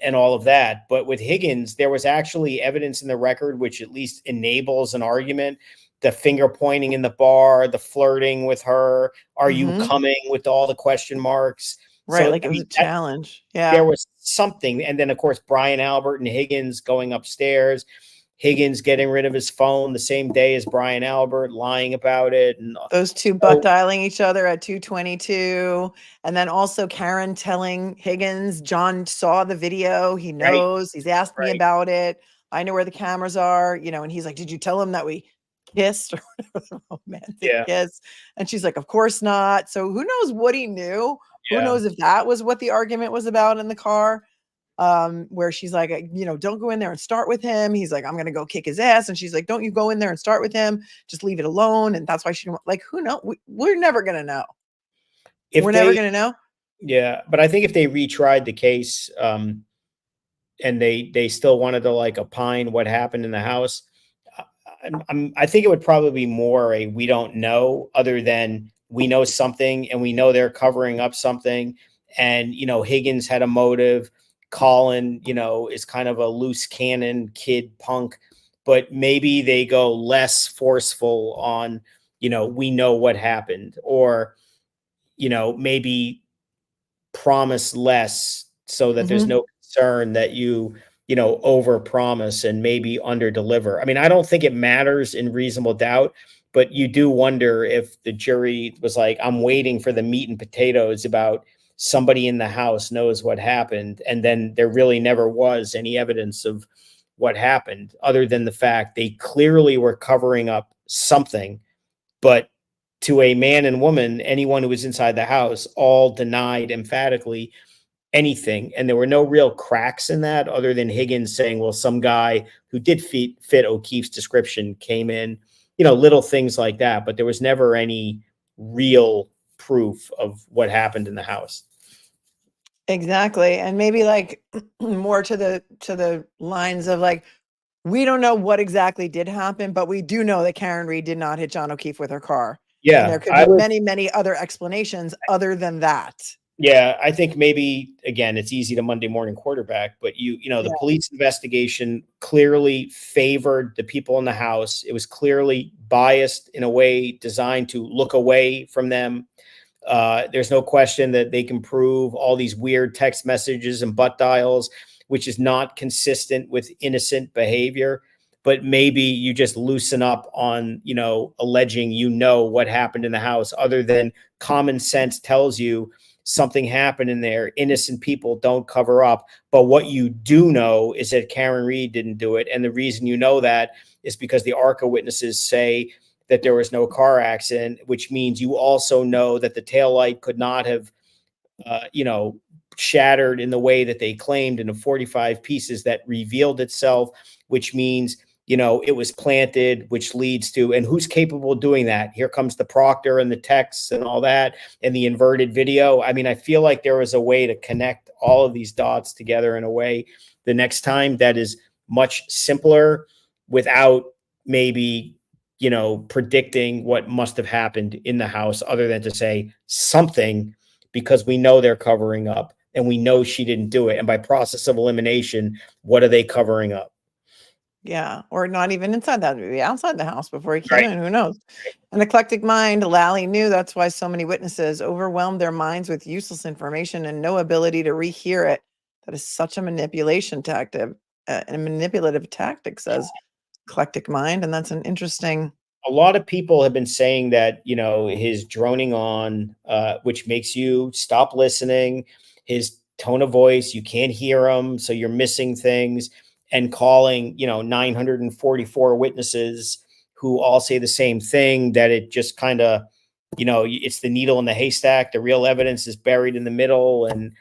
and all of that. But with Higgins, there was actually evidence in the record, which at least enables an argument. The finger pointing in the bar, the flirting with her. Are you coming, with all the question marks? Right. So, it was a challenge. Yeah. There was something. And then, of course, Brian Albert and Higgins going upstairs. Higgins getting rid of his phone the same day as Brian Albert, lying about it. And those two butt dialing each other at 2:22. And then also Karen telling Higgins, John saw the video. He knows. He's asked me about it. I know where the cameras are, and he's like, did you tell him that we kissed or whatever, the romantic kiss? And she's like, of course not. So who knows what he knew? Who knows if that was what the argument was about in the car? Where she's like, don't go in there and start with him. He's like, I'm going to go kick his ass. And she's like, don't you go in there and start with him. Just leave it alone. And that's why she who knows? We're never going to know. Never going to know. Yeah. But I think if they retried the case, and they still wanted to opine what happened in the house, I think it would probably be more we don't know, other than we know something and we know they're covering up something. And, Higgins had a motive. Colin, is kind of a loose cannon kid punk, but maybe they go less forceful on, we know what happened, or, maybe promise less so that there's no concern that you over promise and maybe under deliver. I mean, I don't think it matters in reasonable doubt, but you do wonder if the jury was like, I'm waiting for the meat and potatoes about somebody in the house knows what happened, and then there really never was any evidence of what happened other than the fact they clearly were covering up something. But to a man and woman, anyone who was inside the house, all denied emphatically anything. And there were no real cracks in that other than Higgins saying, well, some guy who did fit O'Keefe's description came in, little things like that. But there was never any real proof of what happened in the house. Exactly. And maybe like more to the lines of like, we don't know what exactly did happen, but we do know that Karen Reed did not hit John O'Keefe with her car. Yeah. And there could be many, many other explanations other than that. Yeah, I think maybe, again, it's easy to Monday morning quarterback, but the police investigation clearly favored the people in the house. It was clearly biased in a way designed to look away from them. There's no question that they can prove all these weird text messages and butt dials, which is not consistent with innocent behavior. But maybe you just loosen up on, alleging what happened in the house, other than common sense tells you something happened in there. Innocent people don't cover up. But what you do know is that Karen Reed didn't do it. And the reason you know that is because the ARCA witnesses say that there was no car accident, which means you also know that the taillight could not have, shattered in the way that they claimed into 45 pieces that revealed itself, which means, it was planted, which leads to, and who's capable of doing that? Here comes the proctor and the texts and all that, and the inverted video. I mean, I feel like there was a way to connect all of these dots together in a way the next time that is much simpler without maybe, predicting what must have happened in the house, other than to say something, because we know they're covering up and we know she didn't do it. And by process of elimination, what are they covering up? Yeah. Or not even inside that, maybe outside the house before he came in. Who knows? An eclectic mind, Lally knew that's why so many witnesses overwhelmed their minds with useless information and no ability to rehear it. That is such a manipulative tactic, says eclectic mind. And that's an interesting. A lot of people have been saying that, his droning on, which makes you stop listening, his tone of voice, you can't hear him, so you're missing things, and calling, 944 witnesses who all say the same thing, that it just kind of, it's the needle in the haystack. The real evidence is buried in the middle. And,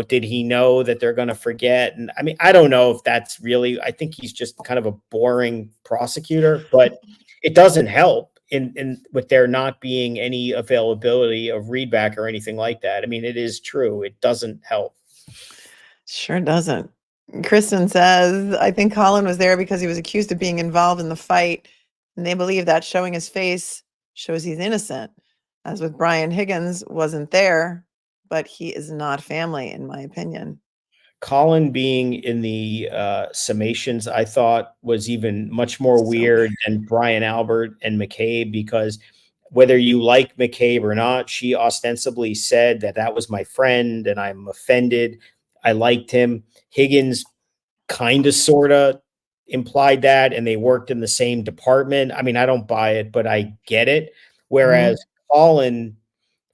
did he know that they're going to forget? And I mean, I don't know if that's really, I think he's just kind of a boring prosecutor, but it doesn't help in with there not being any availability of readback or anything like that. I mean, it is true. It doesn't help. Sure doesn't. Kristen says, I think Colin was there because he was accused of being involved in the fight, and they believe that showing his face shows he's innocent. As with Brian, Higgins wasn't there, but he is not family, in my opinion. Colin being in the summations, I thought was even much more weird than Brian Albert and McCabe, because whether you like McCabe or not, she ostensibly said that was my friend and I'm offended. I liked him. Higgins kind of sort of implied that, and they worked in the same department. I mean, I don't buy it, but I get it. Whereas Colin,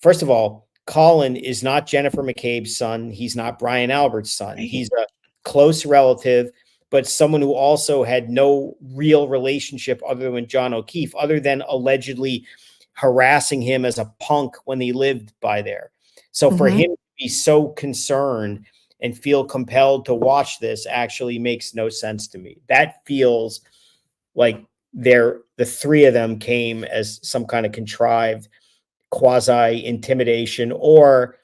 first of all, Colin is not Jennifer McCabe's son. He's not Brian Albert's son. He's a close relative, but someone who also had no real relationship other than John O'Keefe, other than allegedly harassing him as a punk when he lived by there. So for him to be so concerned and feel compelled to watch this actually makes no sense to me. That feels like the three of them came as some kind of contrived quasi intimidation, or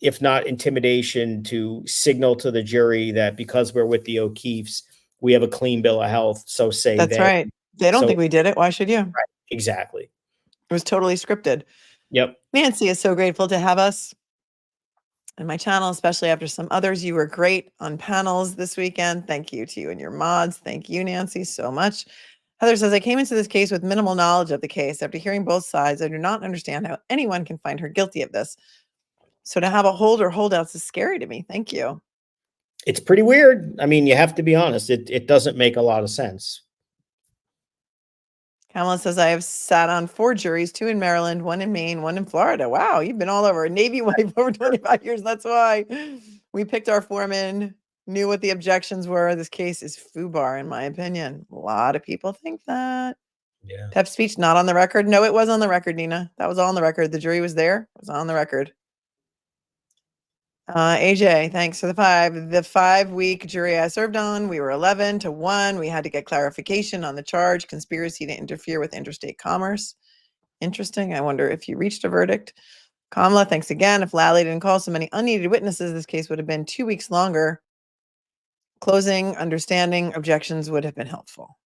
if not intimidation, to signal to the jury that because we're with the O'Keefes, we have a clean bill of health. So say that's right. They don't think we did it. Why should you? Right, exactly. It was totally scripted. Yep. Nancy is so grateful to have us. and my channel, especially after some others. You were great on panels this weekend. Thank you to you and your mods. Thank you, Nancy, so much. Heather says, I came into this case with minimal knowledge of the case. After hearing both sides, I do not understand how anyone can find her guilty of this. So to have a hold or holdouts is scary to me. Thank you. It's pretty weird. I mean, you have to be honest. It doesn't make a lot of sense. Kamala says, I have sat on 4 juries, 2 in Maryland, 1 in Maine, 1 in Florida. Wow, you've been all over. A Navy wife over 25 years. That's why we picked our foreman, knew what the objections were. This case is FUBAR, in my opinion. A lot of people think that. Yeah. Pep speech not on the record. No, it was on the record, Nina. That was all on the record. The jury was there. It was on the record. AJ, thanks for the 5. The 5-week jury I served on, we were 11-1. We had to get clarification on the charge, conspiracy to interfere with interstate commerce. Interesting. I wonder if you reached a verdict. Kamala, thanks again. If Lally didn't call so many unneeded witnesses, this case would have been 2 weeks longer. Closing, understanding, objections would have been helpful.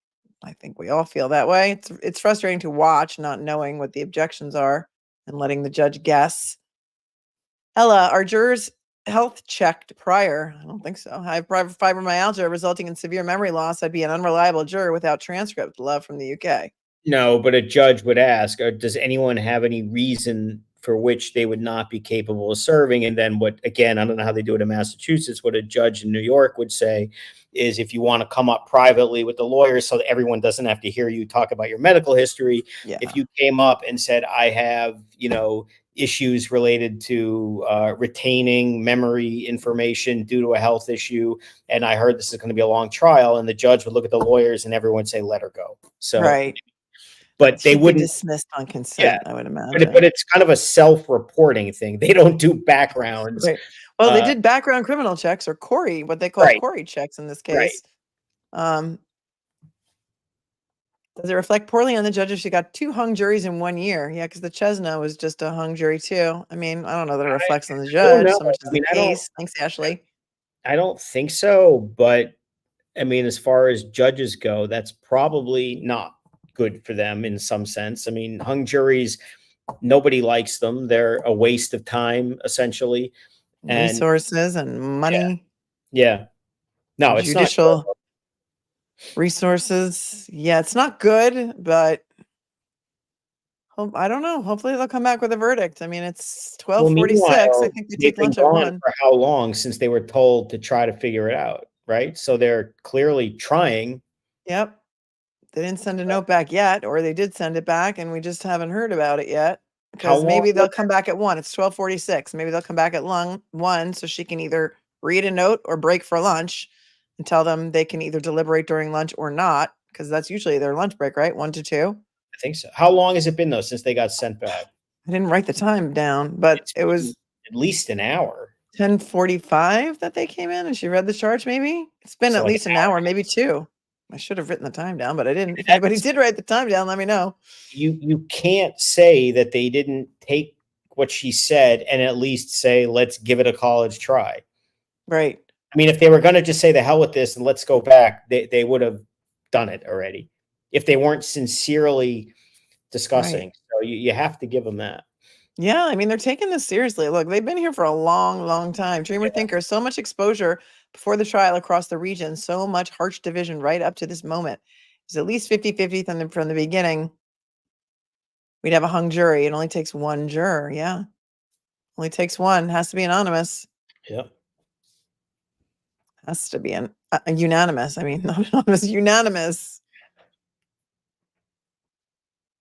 I think we all feel that way. It's frustrating to watch, not knowing what the objections are and letting the judge guess. Ella, are jurors health checked prior? I don't think so. I have fibromyalgia resulting in severe memory loss. I'd be an unreliable juror without transcript. Love from the UK. No, but a judge would ask, does anyone have any reason for which they would not be capable of serving? And then what, again, I don't know how they do it in Massachusetts. What a judge in New York would say is, if you want to come up privately with the lawyers so that everyone doesn't have to hear you talk about your medical history. Yeah. If you came up and said, I have, issues related to retaining memory information due to a health issue, and I heard this is going to be a long trial, and the judge would look at the lawyers and everyone say, let her go. So, right. But they She'd be wouldn't. dismissed on consent, Yeah. I would imagine. But it's kind of a self-reporting thing. They don't do backgrounds. Right. Well, they did background criminal checks, or Corey, what they call Right. Corey checks in this Right. case. Does it reflect poorly on the judges? She got 2 hung juries in 1 year. Yeah, because the Chesna was just a hung jury too. I mean, I don't know that it reflects on the judge so much as the case. Thanks, Ashley. I don't think so, but I mean, as far as judges go, that's probably not good for them in some sense. I mean, hung juries, nobody likes them. They're a waste of time, essentially. And Resources and money. yeah. No, it's judicial not. Resources. Yeah, it's not good, but I don't know. Hopefully they'll come back with a verdict. I mean, it's 12:46. I think they take lunch at 1. For how long since they were told to try to figure it out, right? So they're clearly trying. Yep. They didn't send a note back yet, or they did send it back and we just haven't heard about it yet. Because maybe they'll come back at 1. It's 12:46. Maybe they'll come back at 1 so she can either read a note or break for lunch and tell them they can either deliberate during lunch or not, because that's usually their lunch break, right? 1 to 2. I think so. How long has it been, though, since they got sent back? I didn't write the time down, but it was at least an hour. 10:45 that they came in and she read the charge, maybe? It's been at like least an hour, maybe 2. I should have written the time down, but I didn't. If anybody did write the time down, let me know. You can't say that they didn't take what she said and at least say, let's give it a college try. Right. I mean, if they were going to just say the hell with this and let's go back, they would have done it already if they weren't sincerely discussing. Right. So you have to give them that. Yeah, I mean, they're taking this seriously. Look, they've been here for a long, long time. Dreamer Thinker, so much exposure before the trial across the region, so much harsh division right up to this moment. It's at least 50-50 from the beginning. We'd have a hung jury. It only takes 1 juror. Yeah. Only takes 1. Has to be anonymous. Yeah. Has to be a unanimous. I mean, not anonymous, unanimous.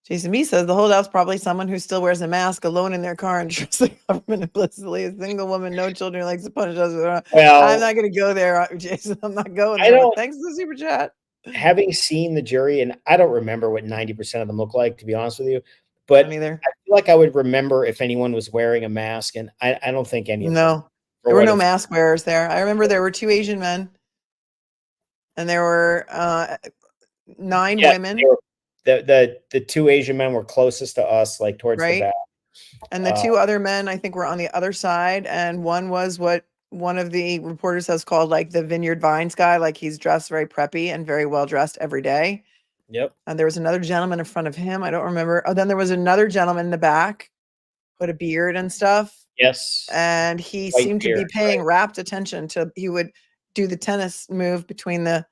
Jason B says the holdout's probably someone who still wears a mask alone in their car and trusts the government implicitly. A single woman, no children, likes to punish us. Well, I'm not going to go there, Jason. I'm not going there. Thanks for the super chat. Having seen the jury, and I don't remember what 90% of them look like, to be honest with you, but I feel like I would remember if anyone was wearing a mask, and I don't think any of them. No, there were no mask wearers there. I remember there were 2 Asian men, and there were 9 women. The 2 Asian men were closest to us, like towards the back. And the 2 other men, I think, were on the other side. And one was what one of the reporters has called like the Vineyard Vines guy. Like he's dressed very preppy and very well dressed every day. Yep. And there was another gentleman in front of him. I don't remember. Oh, then there was another gentleman in the back who had a beard and stuff. Yes. and he White seemed to be beard, paying rapt attention to. He would do the tennis move between the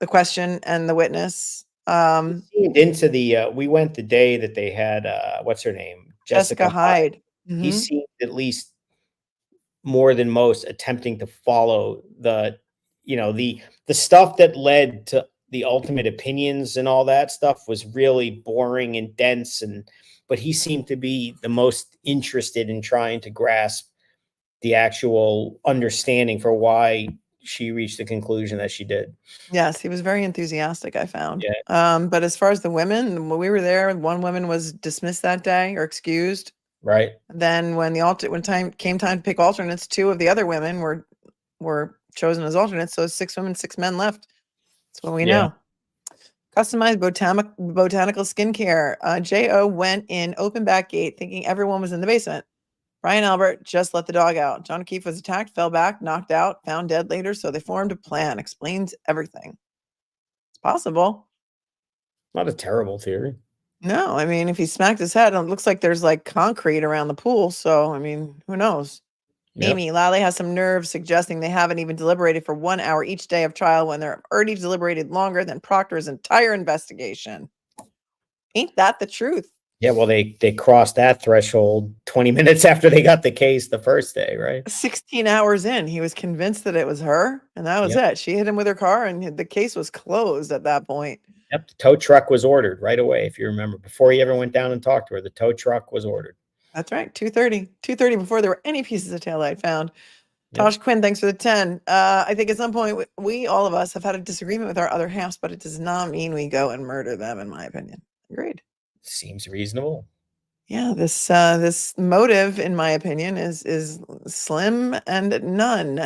question and the witness. Seemed into the we went the day that they had what's her name? Jessica Hyde. Hyde. He Mhm. seemed at least more than most attempting to follow the the stuff that led to the ultimate opinions and all that stuff was really boring and dense, and but he seemed to be the most interested in trying to grasp the actual understanding for why she reached the conclusion that she did. Yes, he was very enthusiastic, I found. Yeah. But as far as the women, when we were there, one woman was dismissed that day or excused. Right. Then when time to pick alternates, 2 of the other women were chosen as alternates. So 6 women, 6 men left. That's what we Yeah. know. Customized botanical skincare. J.O. went in open back gate thinking everyone was in the basement. Brian Albert just let the dog out. John O'Keefe was attacked, fell back, knocked out, found dead later. So they formed a plan. Explains everything. It's possible. Not a terrible theory. No, I mean, if he smacked his head, it looks like there's like concrete around the pool. So, I mean, who knows? Yep. Amy, Lally has some nerve suggesting they haven't even deliberated for 1 hour each day of trial when they're already deliberated longer than Proctor's entire investigation. Ain't that the truth? Yeah, well, they crossed that threshold 20 minutes after they got the case the first day, right? 16 hours in, he was convinced that it was her, and that was it. She hit him with her car, and the case was closed at that point. Yep, the tow truck was ordered right away, if you remember. Before he ever went down and talked to her, the tow truck was ordered. That's right, 2:30 before there were any pieces of taillight found. Yep. Tosh Quinn, thanks for the 10. I think at some point we all of us have had a disagreement with our other halves, but it does not mean we go and murder them, in my opinion. Agreed. Seems reasonable. Yeah, this motive, in my opinion, is slim and none.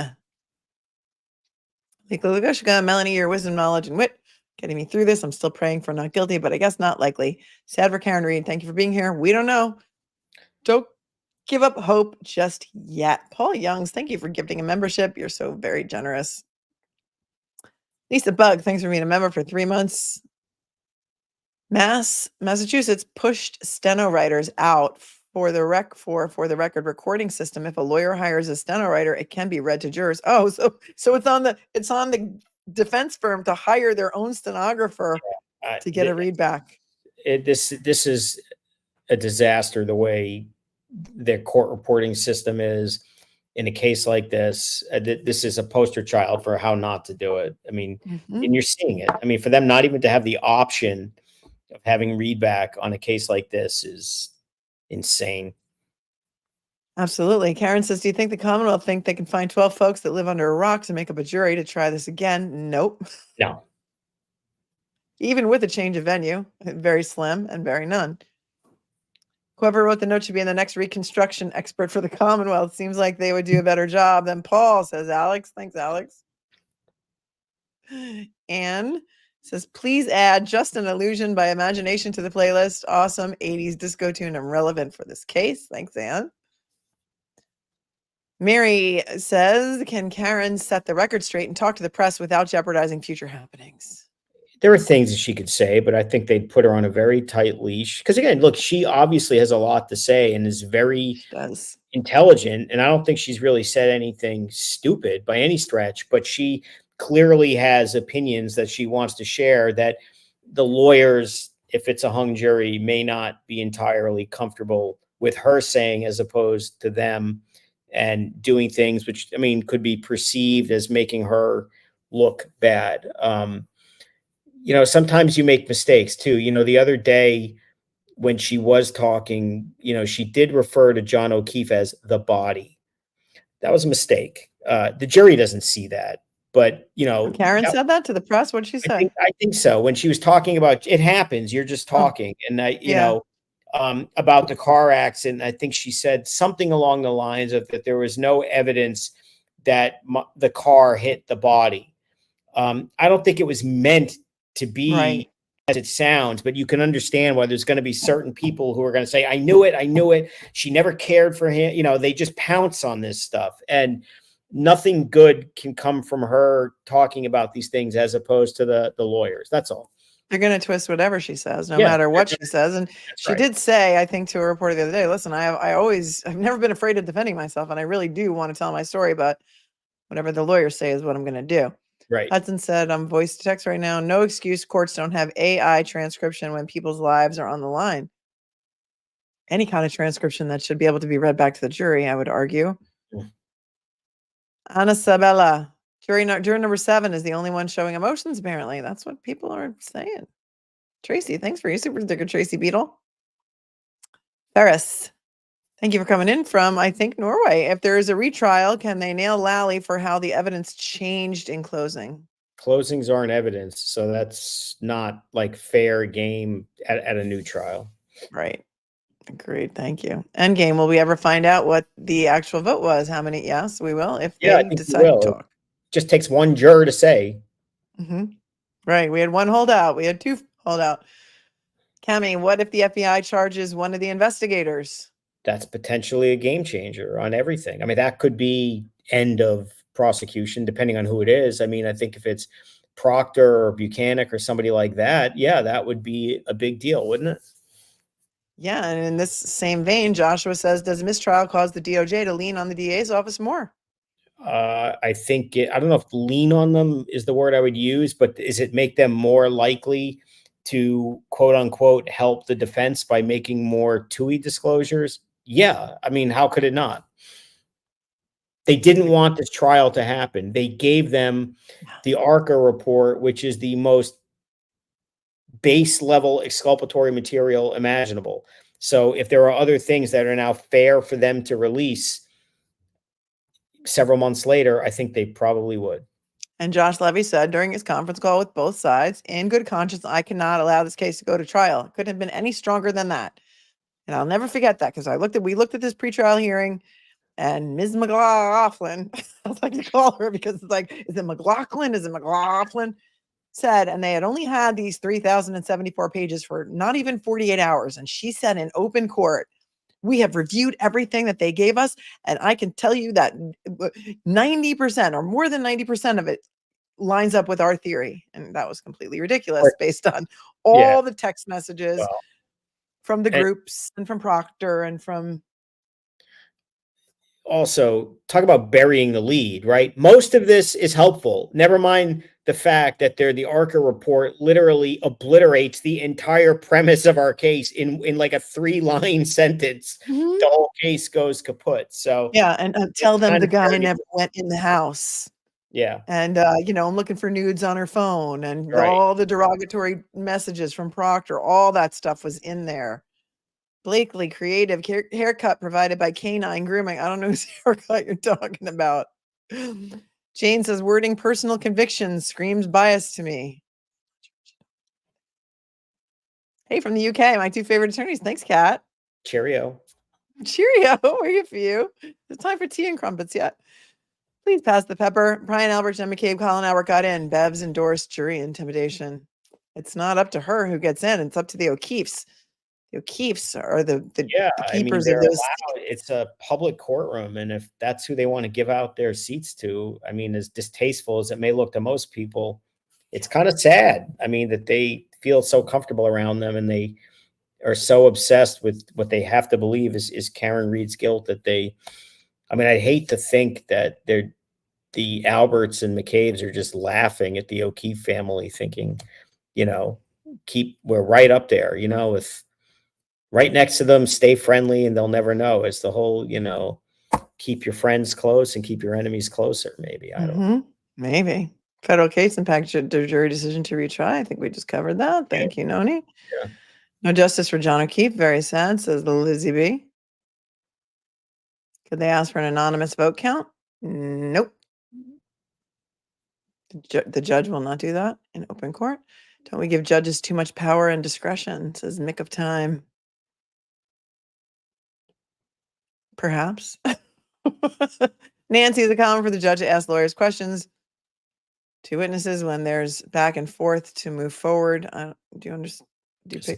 Like Lugoshka, Melanie, your wisdom, knowledge, and wit getting me through this. I'm still praying for not guilty, but I guess not likely. Sad for Karen Reed. Thank you for being here. We don't know. Don't give up hope just yet. Paul Youngs, thank you for gifting a membership. You're so very generous. Lisa Bug, thanks for being a member for 3 months. Massachusetts pushed steno writers out for the record recording system. If a lawyer hires a steno writer, it can be read to jurors. Oh, so it's on the defense firm to hire their own stenographer to get a readback. This is a disaster the way their court reporting system is in a case like this. This is a poster child for how not to do it. I mean, and you're seeing it. I mean, for them not even to have the option of having readback on a case like this is insane. Absolutely. Karen says, do you think the Commonwealth think they can find 12 folks that live under a rock to make up a jury to try this again? Nope. No. Even with a change of venue, very slim and very none. Whoever wrote the note should be in the next reconstruction expert for the Commonwealth. Seems like they would do a better job than Paul, says Alex. Thanks, Alex. Anne says, please add Just an Illusion by Imagination to the playlist. Awesome 80s disco tune and relevant for this case. Thanks, Anne. Mary says, can Karen set the record straight and talk to the press without jeopardizing future happenings? There are things that she could say, but I think they'd put her on a very tight leash. Because again, look, she obviously has a lot to say and is very intelligent. And I don't think she's really said anything stupid by any stretch, but she clearly has opinions that she wants to share that the lawyers, if it's a hung jury, may not be entirely comfortable with her saying, as opposed to them and doing things which, I mean, could be perceived as making her look bad. Sometimes you make mistakes too. The other day when she was talking, she did refer to John O'Keefe as the body. That was a mistake. The jury doesn't see that, but Karen said that to the press. What did she say? I think so. When she was talking about, it happens, you're just talking. And about the car accident, I think she said something along the lines of that there was no evidence that the car hit the body. I don't think it was meant to be as it sounds, but you can understand why there's going to be certain people who are going to say, I knew it. She never cared for him. They just pounce on this stuff, and nothing good can come from her talking about these things as opposed to the lawyers. That's all. They're going to twist whatever she says, no Yeah, matter what they're she says. And That's she right. did say, I think, to a reporter the other day, listen, I've never been afraid of defending myself, and I really do want to tell my story, but whatever the lawyers say is what I'm going to do. Right. Hudson said, I'm voice to text right now. No excuse. Courts don't have AI transcription when people's lives are on the line. Any kind of transcription that should be able to be read back to the jury, I would argue. Mm. Anna Sabella, juror number 7 is the only one showing emotions, apparently. That's what people are saying. Tracy, thanks for your super sticker, Tracy Beetle. Ferris, thank you for coming in from, I think, Norway. If there is a retrial, can they nail Lally for how the evidence changed in closing? Closings aren't evidence, so that's not like fair game at a new trial. Right. Agreed. Thank you. Endgame, will we ever find out what the actual vote was? How many? Yes, we will if Yeah, I they think we decide to will. talk. Just takes one juror to say. Right. We had one holdout. We had 2 holdout. Cami, what if the FBI charges one of the investigators? That's potentially a game changer on everything. I mean, that could be end of prosecution, depending on who it is. I mean, I think if it's Proctor or Buchanan or somebody like that, yeah, that would be a big deal, wouldn't it? Yeah. And in this same vein, Joshua says, does mistrial cause the DOJ to lean on the DA's office more? I think I don't know if lean on them is the word I would use, but is it make them more likely to quote unquote help the defense by making more TUI disclosures? Yeah. I mean, how could it not? They didn't want this trial to happen. They gave them the ARCA report, which is the most base level exculpatory material imaginable. So if there are other things that are now fair for them to release several months later, I think they probably would. And Josh Levy said during his conference call with both sides, in good conscience, I cannot allow this case to go to trial. It couldn't have been any stronger than that. And I'll never forget that because we looked at this pretrial hearing and Ms. McLaughlin, that's like you call her because it's like, is it McLaughlin? Is it McLaughlin? Said, and they had only had these 3,074 pages for not even 48 hours. And she said in open court, we have reviewed everything that they gave us. And I can tell you that 90% or more than 90% of it lines up with our theory. And that was completely ridiculous based on all the text messages from the groups and from Proctor and from. Also, talk about burying the lead, right? Most of this is helpful. Never mind the fact that the ARCA report literally obliterates the entire premise of our case in like a 3-line sentence. The whole case goes kaput. So yeah, and tell them the guy never went in the house. Yeah. And, I'm looking for nudes on her phone and all the derogatory messages from Proctor, all that stuff was in there. Blakely, creative haircut provided by Canine Grooming. I don't know whose haircut you're talking about. Jane says, wording personal convictions screams bias to me. Hey, from the UK, my 2 favorite attorneys. Thanks, Kat. Cheerio. Cheerio. We're here for you. It's time for tea and crumpets yet. Please pass the pepper. Brian Alberts and McCabe, Colin Albert got in. Bev's endorsed jury intimidation. It's not up to her who gets in. It's up to the O'Keefes. The O'Keefes are the keepers of those. It's a public courtroom, and if that's who they want to give out their seats to, I mean, as distasteful as it may look to most people, it's kind of sad. I mean, that they feel so comfortable around them, and they are so obsessed with what they have to believe is Karen Reed's guilt that they. I mean, I hate to think that the Alberts and McCabe's are just laughing at the O'Keefe family, thinking, we're right up there, with. Right next to them, stay friendly, and they'll never know. It's the whole, keep your friends close and keep your enemies closer. Maybe I don't know. Maybe federal case impacts the jury decision to retry. I think we just covered that. Thank you, Noni. Yeah. No justice for John O'Keefe. Very sad, says the Lizzie B. Could they ask for an anonymous vote count? Nope. The judge will not do that in open court. Don't we give judges too much power and discretion? Says Mick of Time. Perhaps. Nancy, is it common for the judge to ask lawyers questions to witnesses when there's back and forth to move forward? Do you understand?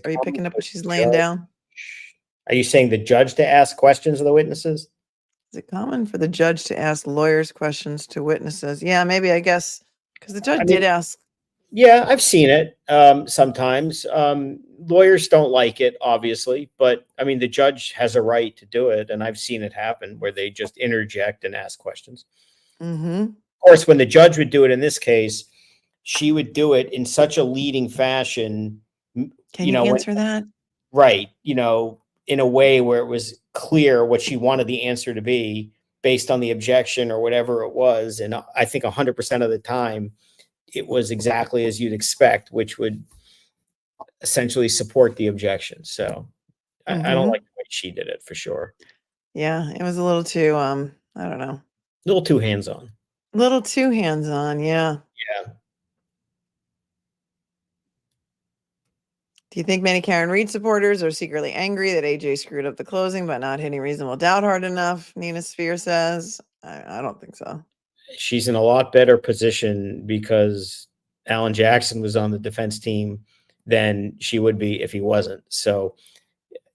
Are you picking up what she's laying down? Are you saying the judge to ask questions of the witnesses? Is it common for the judge to ask lawyers questions to witnesses? Yeah, maybe, I guess, because the judge did ask. Yeah, I've seen it sometimes. Lawyers don't like it, obviously, but I mean, the judge has a right to do it, and I've seen it happen where they just interject and ask questions. Mm-hmm. Of course, when the judge would do it in this case, she would do it in such a leading fashion, Can you when, answer that? right, in a way where it was clear what she wanted the answer to be based on the objection or whatever it was. And I think 100% of the time, it was exactly as you'd expect, which would essentially support the objection. So I don't Mm-hmm. like the way she did it for sure. Yeah, it was a little too, I don't know, A little too hands-on. a little too hands-on. Yeah. Yeah. Do you think many Karen Reed supporters are secretly angry that AJ screwed up the closing but not hitting reasonable doubt hard enough? Nina Sphere says. I don't think so. She's in a lot better position because Alan Jackson was on the defense team than she would be if he wasn't. So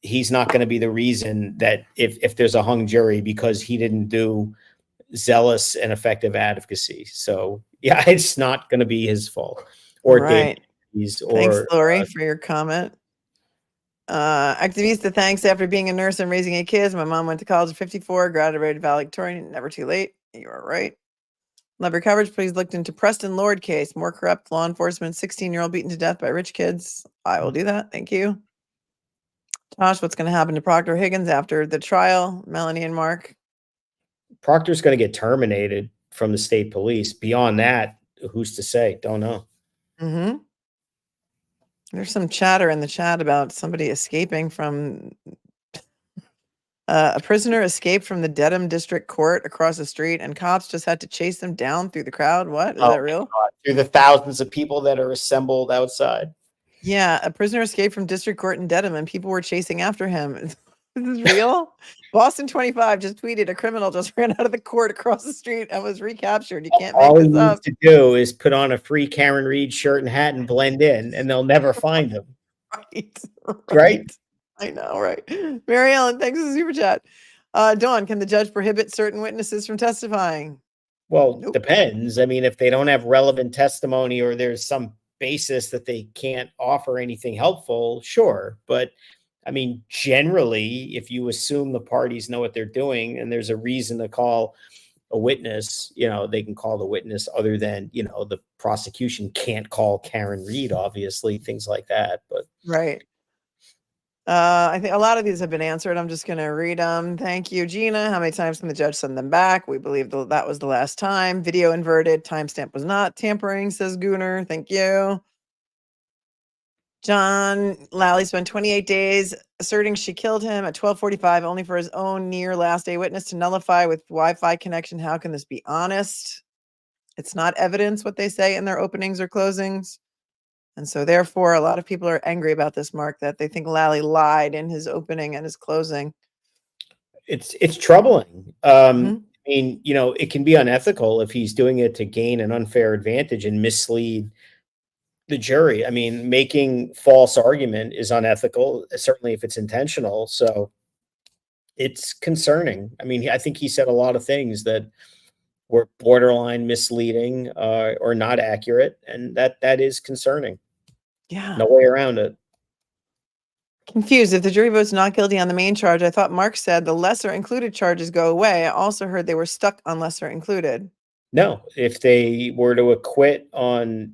he's not going to be the reason that if there's a hung jury because he didn't do zealous and effective advocacy. So yeah, it's not going to be his fault or Right. David's Thanks, or Lori, for your comment. Activista thanks. After being a nurse and raising 8 kids, my mom went to college at 54, graduated valedictorian. Never too late. You are right. Love your coverage. Please look into Preston Lord case. More corrupt law enforcement. 16-year-old beaten to death by rich kids. I will do that. Thank you. Tosh, what's going to happen to Proctor Higgins after the trial? Melanie and Mark. Proctor's going to get terminated from the state police. Beyond that, who's to say? Don't know. Mm-hmm. There's some chatter in the chat about somebody escaping from a prisoner escaped from the Dedham District Court across the street, and cops just had to chase them down through the crowd. What? Is that real? God. Through the thousands of people that are assembled outside. Yeah, a prisoner escaped from District Court in Dedham, and people were chasing after him. This is real. Boston 25 just tweeted a criminal just ran out of the court across the street and was recaptured. You can't make All he this up. needs to do is put on a free Karen Reed shirt and hat and blend in, and they'll never find him. Right. Right? I know, right. Mary Ellen, thanks for the super chat. Dawn, can the judge prohibit certain witnesses from testifying? Well, Nope. depends. I mean, if they don't have relevant testimony or there's some basis that they can't offer anything helpful, sure. But I mean, generally, if you assume the parties know what they're doing and there's a reason to call a witness, they can call the witness other than, the prosecution can't call Karen Reed, obviously, things like that. But Right. I think a lot of these have been answered. I'm just going to read them. Thank you, Gina. How many times can the judge send them back? We believe that was the last time. Video inverted. Timestamp was not tampering, says Gooner. Thank you. John Lally spent 28 days asserting she killed him at 12:45, only for his own near last day witness to nullify with Wi-Fi connection. How can this be honest? It's not evidence what they say in their openings or closings. And so therefore, a lot of people are angry about this, Mark, that they think Lally lied in his opening and his closing. it's troubling. Mhm. I mean, it can be unethical if he's doing it to gain an unfair advantage and mislead the jury. I mean, making false argument is unethical, certainly if it's intentional. So it's concerning. I mean, I think he said a lot of things that were borderline misleading or not accurate, and that is concerning. Yeah. No way around it. Confused. If the jury votes not guilty on the main charge, I thought Mark said the lesser included charges go away. I also heard they were stuck on lesser included. No, if they were to acquit on,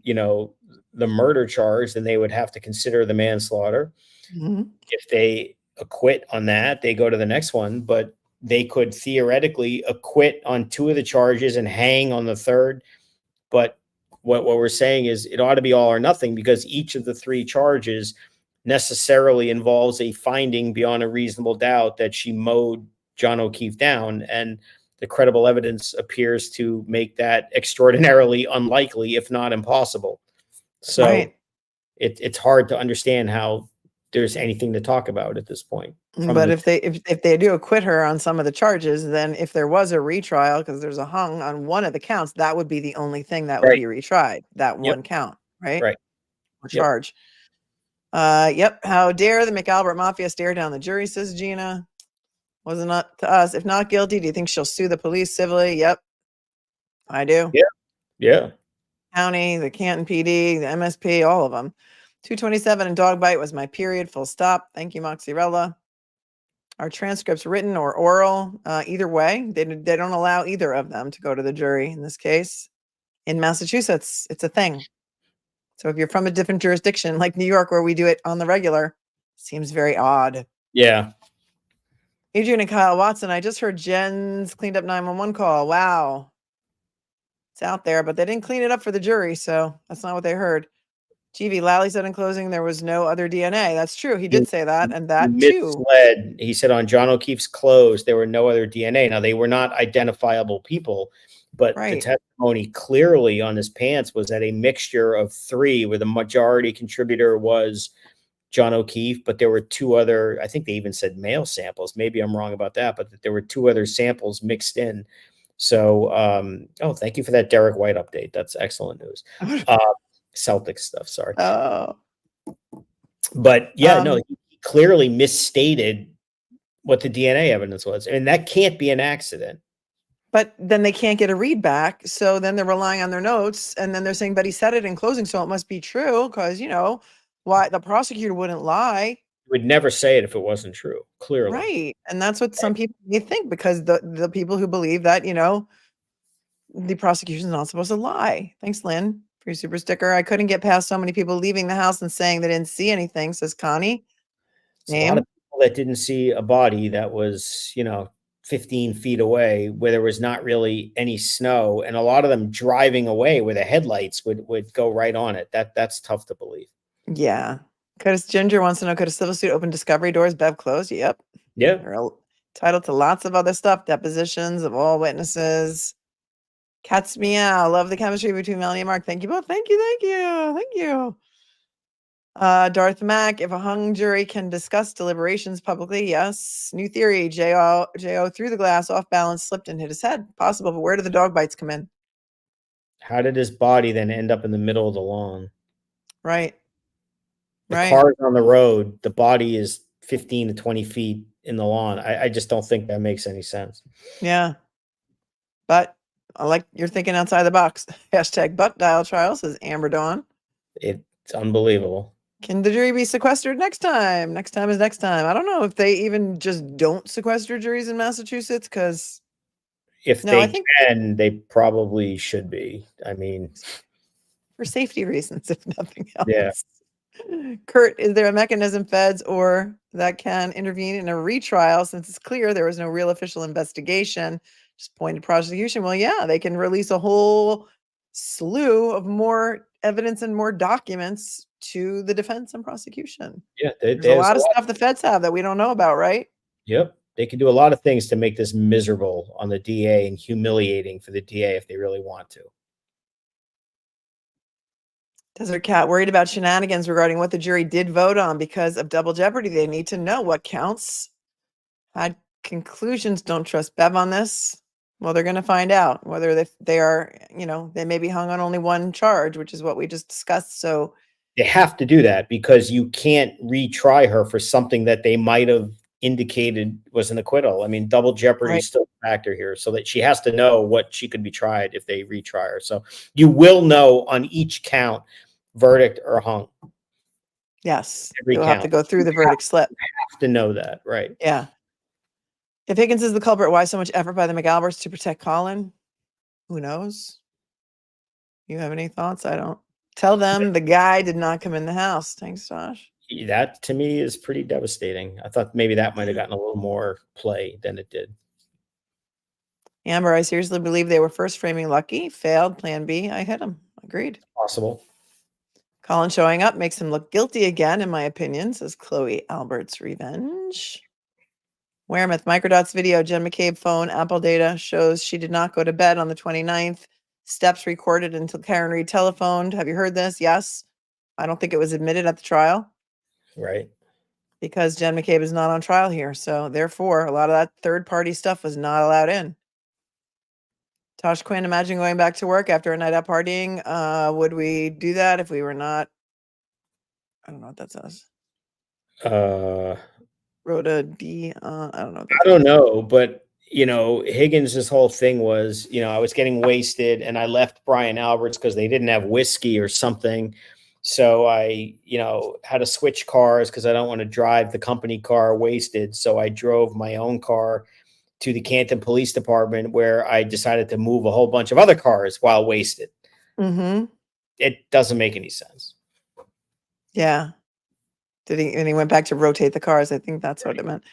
the murder charge, then they would have to consider the manslaughter. Mhm. If they acquit on that, they go to the next one, but they could theoretically acquit on 2 of the charges and hang on the third. But what we're saying is it ought to be all or nothing because each of the 3 charges necessarily involves a finding beyond a reasonable doubt that she mowed John O'Keefe down. And the credible evidence appears to make that extraordinarily unlikely, if not impossible. So Right. it's hard to understand how there's anything to talk about at this point. But if they do acquit her on some of the charges, then if there was a retrial, because there's a hung on one of the counts, that would be the only thing that would Right. be retried. That Yep. one count, right? Right. Or Yep. charge. Yep. How dare the McAlbert Mafia stare down the jury, says Gina. Wasn't up to us. If not guilty, do you think she'll sue the police civilly? Yep. I do. Yeah. Yeah. County, the Canton PD, the MSP, all of them. 227 and dog bite was my period, full stop. Thank you, Moxirella. Are transcripts written or oral? Either way, they don't allow either of them to go to the jury in this case. In Massachusetts, it's a thing. So if you're from a different jurisdiction, like New York, where we do it on the regular, seems very odd. Yeah. Adrian and Kyle Watson, I just heard Jen's cleaned up 911 call. Wow. It's out there, but they didn't clean it up for the jury, so that's not what they heard. GV Lally said in closing there was no other DNA. That's true. He did say that, and that too. Misled. He said on John O'Keefe's close there were no other DNA. Now they were not identifiable people, but the testimony clearly on his pants was that a mixture of three, where the majority contributor was John O'Keefe, but there were two other, I think they even said male samples. Maybe I'm wrong about that, but there were two other samples mixed in. So, oh, thank you for that Derek White update. That's excellent news. Celtics stuff, sorry. Oh. But yeah, no, he clearly misstated what the DNA evidence was. And that can't be an accident. But then they can't get a readback. So then they're relying on their notes. And then they're saying, but he said it in closing, so it must be true. Because, you know, why the prosecutor wouldn't lie. Would never say it if it wasn't true, clearly. Right. And that's what some people may think, because the people who believe that, you know, the prosecution is not supposed to lie. Thanks, Lynn, for your super sticker. I couldn't get past so many people leaving the house and saying they didn't see anything, says Connie. A lot of people that didn't see a body that was, you know, 15 feet away where there was not really any snow, and a lot of them driving away where the headlights would go right on it. That's tough to believe. Yeah. Curtis Ginger wants to know, could a civil suit open discovery doors, Bev closed? Yep. Yeah. They're entitled to lots of other stuff, depositions of all witnesses. Cats meow. Love the chemistry between Melanie and Mark. Thank you both. Thank you. Thank you. Thank you. Darth Mack, if a hung jury can discuss deliberations publicly, yes. New theory, J.O. threw the glass off balance, slipped and hit his head. Possible, but where do the dog bites come in? How did his body then end up in the middle of the lawn? Right. The car's on the road. The body is 15 to 20 feet in the lawn. I just don't think that makes any sense. Yeah. But I like you're thinking outside the box. Hashtag butt dial trial, says Amber Dawn. It's unbelievable. Can the jury be sequestered next time? Next time is next time. I don't know if they even just don't sequester juries in Massachusetts, because if they can, they probably should be. I mean, for safety reasons, if nothing else. Yeah. Kurt, is there a mechanism, feds or that can intervene in a retrial, since it's clear there was no real official investigation, just pointed prosecution? Well, yeah, they can release a whole slew of more evidence and more documents to the defense and prosecution. Yeah, there's a lot of stuff the feds have that we don't know about, right? Yep. They can do a lot of things to make this miserable on the DA and humiliating for the DA if they really want to. Desert Cat worried about shenanigans regarding what the jury did vote on because of double jeopardy. They need to know what counts. Had conclusions. Don't trust Bev on this. Well, they're going to find out whether they are, you know, they may be hung on only one charge, which is what we just discussed. So they have to do that because you can't retry her for something that they might have indicated was an acquittal. I mean, double jeopardy is still a factor here, so that she has to know what she could be tried if they retry her. So you will know on each count, verdict or hung. Yes, you'll have to go through the verdict slip. You have to know that, right? Yeah. If Higgins is the culprit, why so much effort by the McAlberts to protect Colin? Who knows? You have any thoughts? I don't. Tell them the guy did not come in the house. Thanks, Josh. That to me is pretty devastating. I thought maybe that might have gotten a little more play than it did. Amber, I seriously believe they were first framing Lucky. Failed. Plan B. I hit him. Agreed. Possible. Colin showing up makes him look guilty again, in my opinion, says Chloe Albert's revenge. Wearmouth, Microdot's video, Jen McCabe phone, Apple data shows she did not go to bed on the 29th. Steps recorded until Karen Reed telephoned. Have you heard this? Yes. I don't think it was admitted at the trial. Right. Because Jen McCabe is not on trial here. So therefore, a lot of that third-party stuff was not allowed in. Tosh Quinn, imagine going back to work after a night out partying. Would we do that if we were not? I don't know what that says. Rhoda D. I don't know. I don't know, but Higgins' whole thing was, I was getting wasted and I left Brian Alberts because they didn't have whiskey or something. So I, had to switch cars because I don't want to drive the company car wasted. So I drove my own car to the Canton Police Department, where I decided to move a whole bunch of other cars while wasted. Mm-hmm. It doesn't make any sense. Yeah. And he went back to rotate the cars. I think that's what it meant.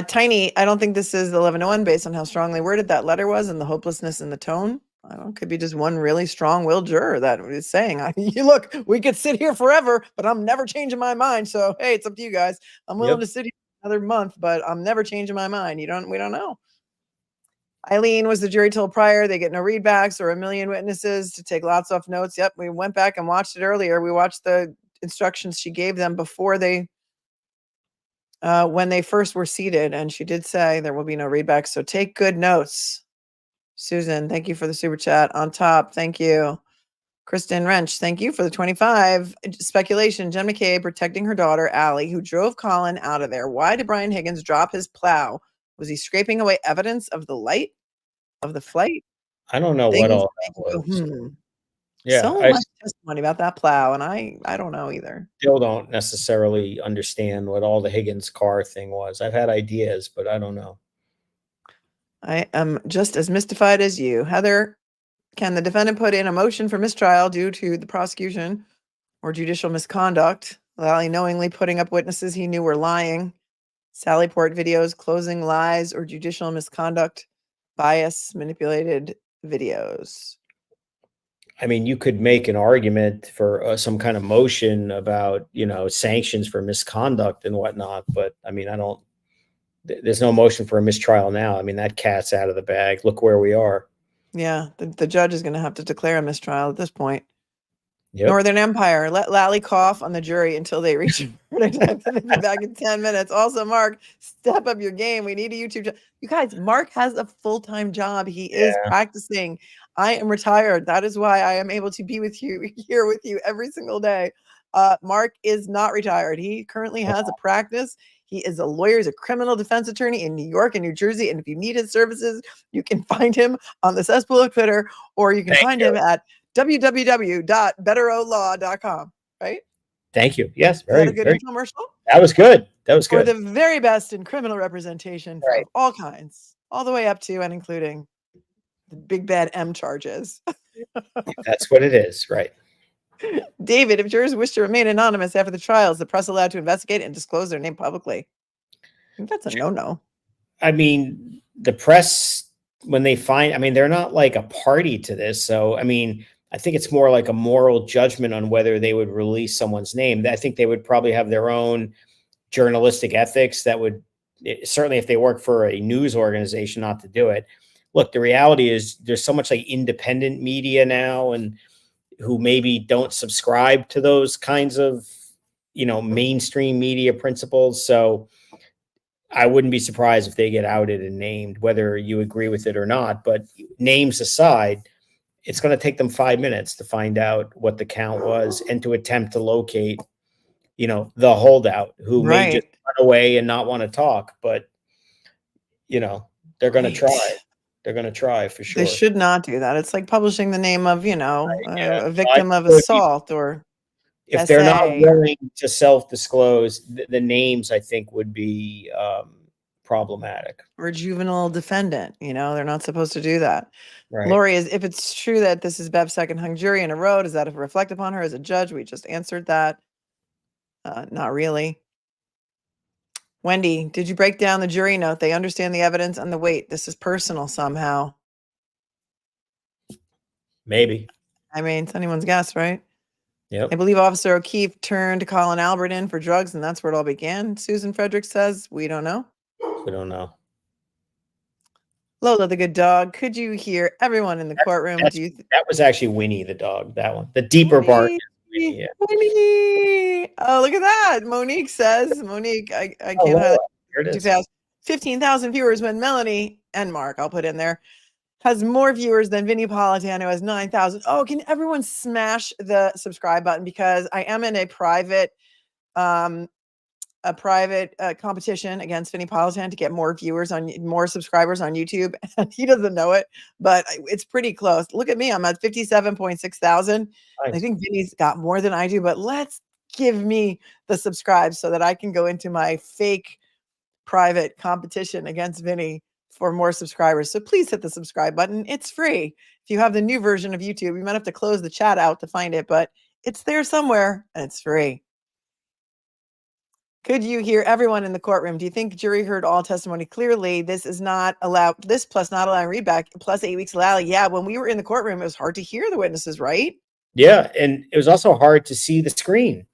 Tiny, I don't think this is 1101 based on how strongly worded that letter was and the hopelessness in the tone. I don't know, could be just one really strong-willed juror that is saying, look, we could sit here forever, but I'm never changing my mind. So, hey, it's up to you guys. I'm willing to sit here another month, but I'm never changing my mind. We don't know. Eileen, was the jury told prior they get no readbacks or a million witnesses to take lots of notes? Yep, we went back and watched it earlier. We watched the instructions she gave them before they when they first were seated, and she did say there will be no readbacks. So take good notes. Susan, thank you for the super chat. On top, thank you. Kristen Wrench, thank you for the 25. Speculation, Jen McCabe protecting her daughter, Allie, who drove Colin out of there. Why did Brian Higgins drop his plow? Was he scraping away evidence of the flight? I don't know what all that was. Yeah, So I much testimony about that plow, and I don't know either. still don't necessarily understand what all the Higgins car thing was. I've had ideas, but I don't know. I am just as mystified as you. Heather, can the defendant put in a motion for mistrial due to the prosecution or judicial misconduct? Lally knowingly putting up witnesses he knew were lying. Sally Port videos, closing lies, or judicial misconduct, bias, manipulated videos. I mean, you could make an argument for some kind of motion about, sanctions for misconduct and whatnot. But I mean, there's no motion for a mistrial now. I mean, that cat's out of the bag. Look where we are. Yeah, the judge is going to have to declare a mistrial at this point. Yep. Northern Empire, let Lally cough on the jury until they reach verdict. They'll be back in 10 minutes. Also, Mark, step up your game. We need a YouTube. You guys, Mark has a full-time job. He is practicing. I am retired. That is why I am able to be with you here with you every single day. Mark is not retired. He currently has a practice. He is a lawyer. He's a criminal defense attorney in New York and New Jersey. And if you need his services, you can find him on the cesspool of Twitter, or you can find him at www.betterolaw.com, right? Thank you. Yes, very good infomercial. That was good. For the very best in criminal representation of all kinds, all the way up to and including the big bad M charges. That's what it is, right? David, if jurors wish to remain anonymous after the trial, is the press allowed to investigate and disclose their name publicly? I think that's a no-no. I mean, the press, when they they're not like a party to this. So, I mean, I think it's more like a moral judgment on whether they would release someone's name. I think they would probably have their own journalistic ethics that would, certainly if they work for a news organization, not to do it. Look, the reality is there's so much like independent media now, and who maybe don't subscribe to those kinds of, mainstream media principles. So I wouldn't be surprised if they get outed and named, whether you agree with it or not. But names aside, it's going to take them 5 minutes to find out what the count was and to attempt to locate, the holdout who may just run away and not want to talk. But, they're going to try. They're going to try for sure. They should not do that. It's like publishing the name of, a victim of assault or if they're not willing to self-disclose, the names, I think, would be problematic. Or a juvenile defendant, they're not supposed to do that. Right. Lori, if it's true that this is Bev's second hung jury in a row, does that reflect upon her as a judge? We just answered that. Not really. Wendy, did you break down the jury note? They understand the evidence and the weight. This is personal somehow. Maybe. I mean, it's anyone's guess, right? Yep. I believe Officer O'Keefe turned Colin Albert in for drugs, and that's where it all began. Susan Frederick says, we don't know. We don't know. Lola, the good dog. Could you hear everyone in the courtroom? That was actually Winnie, the dog, that one. The deeper bark. Yeah. Winnie. Oh, look at that. Monique says, I can't highlight too fast. 15,000 viewers when Melanie and Mark, I'll put in there, has more viewers than Vinnie Politano has 9,000. Oh, can everyone smash the subscribe button? Because I am in a private a private competition against Vinnie Politan to get more subscribers on YouTube. And he doesn't know it, but it's pretty close. Look at me. I'm at 57.6 thousand. I Nice. think Vinny's got more than I do, but let's give me the subscribe so that I can go into my fake private competition against Vinny for more subscribers. So please hit the subscribe button. It's free. If you have the new version of YouTube, you might have to close the chat out to find it, but it's there somewhere and it's free. Could you hear everyone in the courtroom? Do you think jury heard all testimony clearly? This is not allowed. This plus not allowing readback plus 8 weeks allowed. Yeah, when we were in the courtroom, it was hard to hear the witnesses, right? Yeah, and it was also hard to see the screen.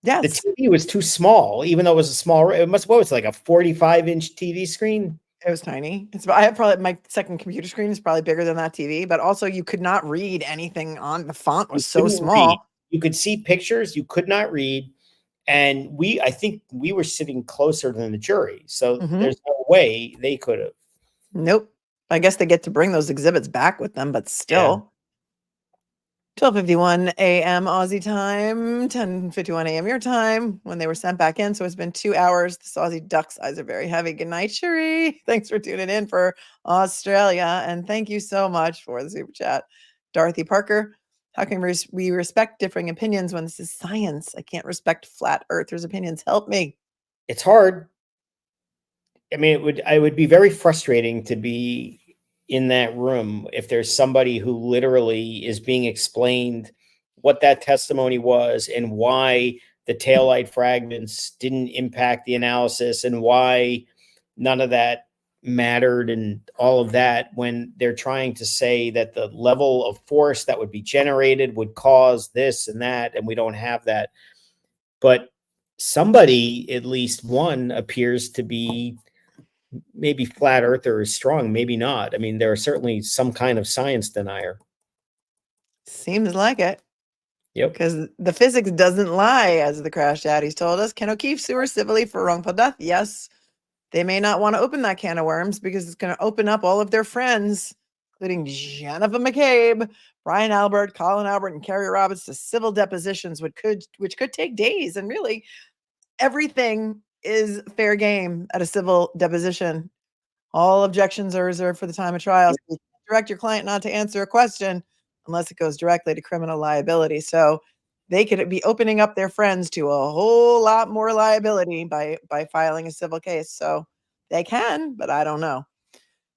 The Yes, TV was too small, even though it was a small. It must. What was it, like a 45-inch TV screen? it was tiny. I have probably my second computer screen is probably bigger than that TV, but also you could not read anything on the font was so Couldn't small. read. You could see pictures, you could not read. And I think we were sitting closer than the jury. So there's no way they could have. Nope. I guess they get to bring those exhibits back with them, but still. 12:51 a.m. Aussie time, 10:51 a.m. your time when they were sent back in. So it's been 2 hours. The Aussie Ducks eyes are very heavy. Good night, Cherie. Thanks for tuning in for Australia. And thank you so much for the super chat. Dorothy Parker, how can we respect differing opinions when this is science? I can't respect flat earthers' opinions. Help me. It's hard. I mean, it would be very frustrating to be in that room if there's somebody who literally is being explained what that testimony was and why the taillight fragments didn't impact the analysis and why none of that mattered and all of that, when they're trying to say that the level of force that would be generated would cause this and that, and we don't have that. But somebody, at least one, appears to be maybe flat earther is strong, maybe not. I mean, there are certainly some kind of science denier. Seems like it. Yep. Because the physics doesn't lie, as the crash daddies told us. Can O'Keefe sue her civilly for wrongful death? Yes. They may not want to open that can of worms because it's going to open up all of their friends, including Jennifer McCabe, Brian Albert, Colin Albert, and Kerry Roberts, to civil depositions, which could take days. And really, everything is fair game at a civil deposition. All objections are reserved for the time of trial. So you can't direct your client not to answer a question unless it goes directly to criminal liability. So they could be opening up their friends to a whole lot more liability by filing a civil case. So they can, but I don't know.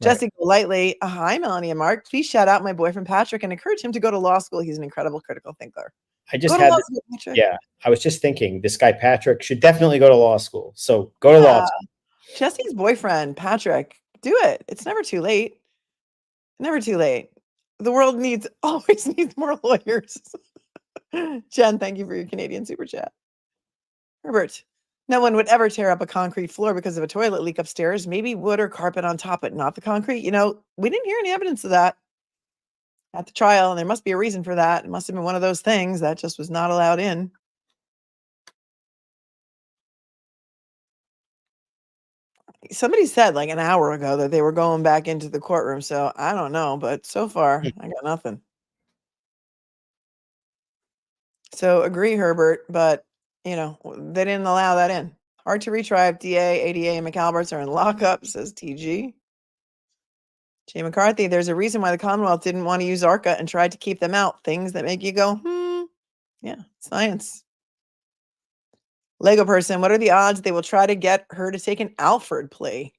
Jesse Golightly, hi, Melanie and Mark. Please shout out my boyfriend Patrick and encourage him to go to law school. He's an incredible critical thinker. I just Go to had, law school, Patrick. yeah, I was just thinking this guy Patrick should definitely go to law school. So go to law school. Jesse's boyfriend, Patrick, do it. It's never too late. Never too late. The world always needs more lawyers. Jen, thank you for your Canadian super chat. Herbert, no one would ever tear up a concrete floor because of a toilet leak upstairs. Maybe wood or carpet on top, but not the concrete. You know, we didn't hear any evidence of that at the trial, and there must be a reason for that. It must have been one of those things that just was not allowed in. Somebody said like an hour ago that they were going back into the courtroom, so I don't know, but so far I got nothing. So agree, Herbert, but you know, they didn't allow that in. Hard to retry if DA, ADA, and McAlberts are in lockup, says TG. Jay McCarthy, there's a reason why the Commonwealth didn't want to use ARCA and tried to keep them out. Things that make you go, yeah, science. Lego person, what are the odds they will try to get her to take an Alford plea?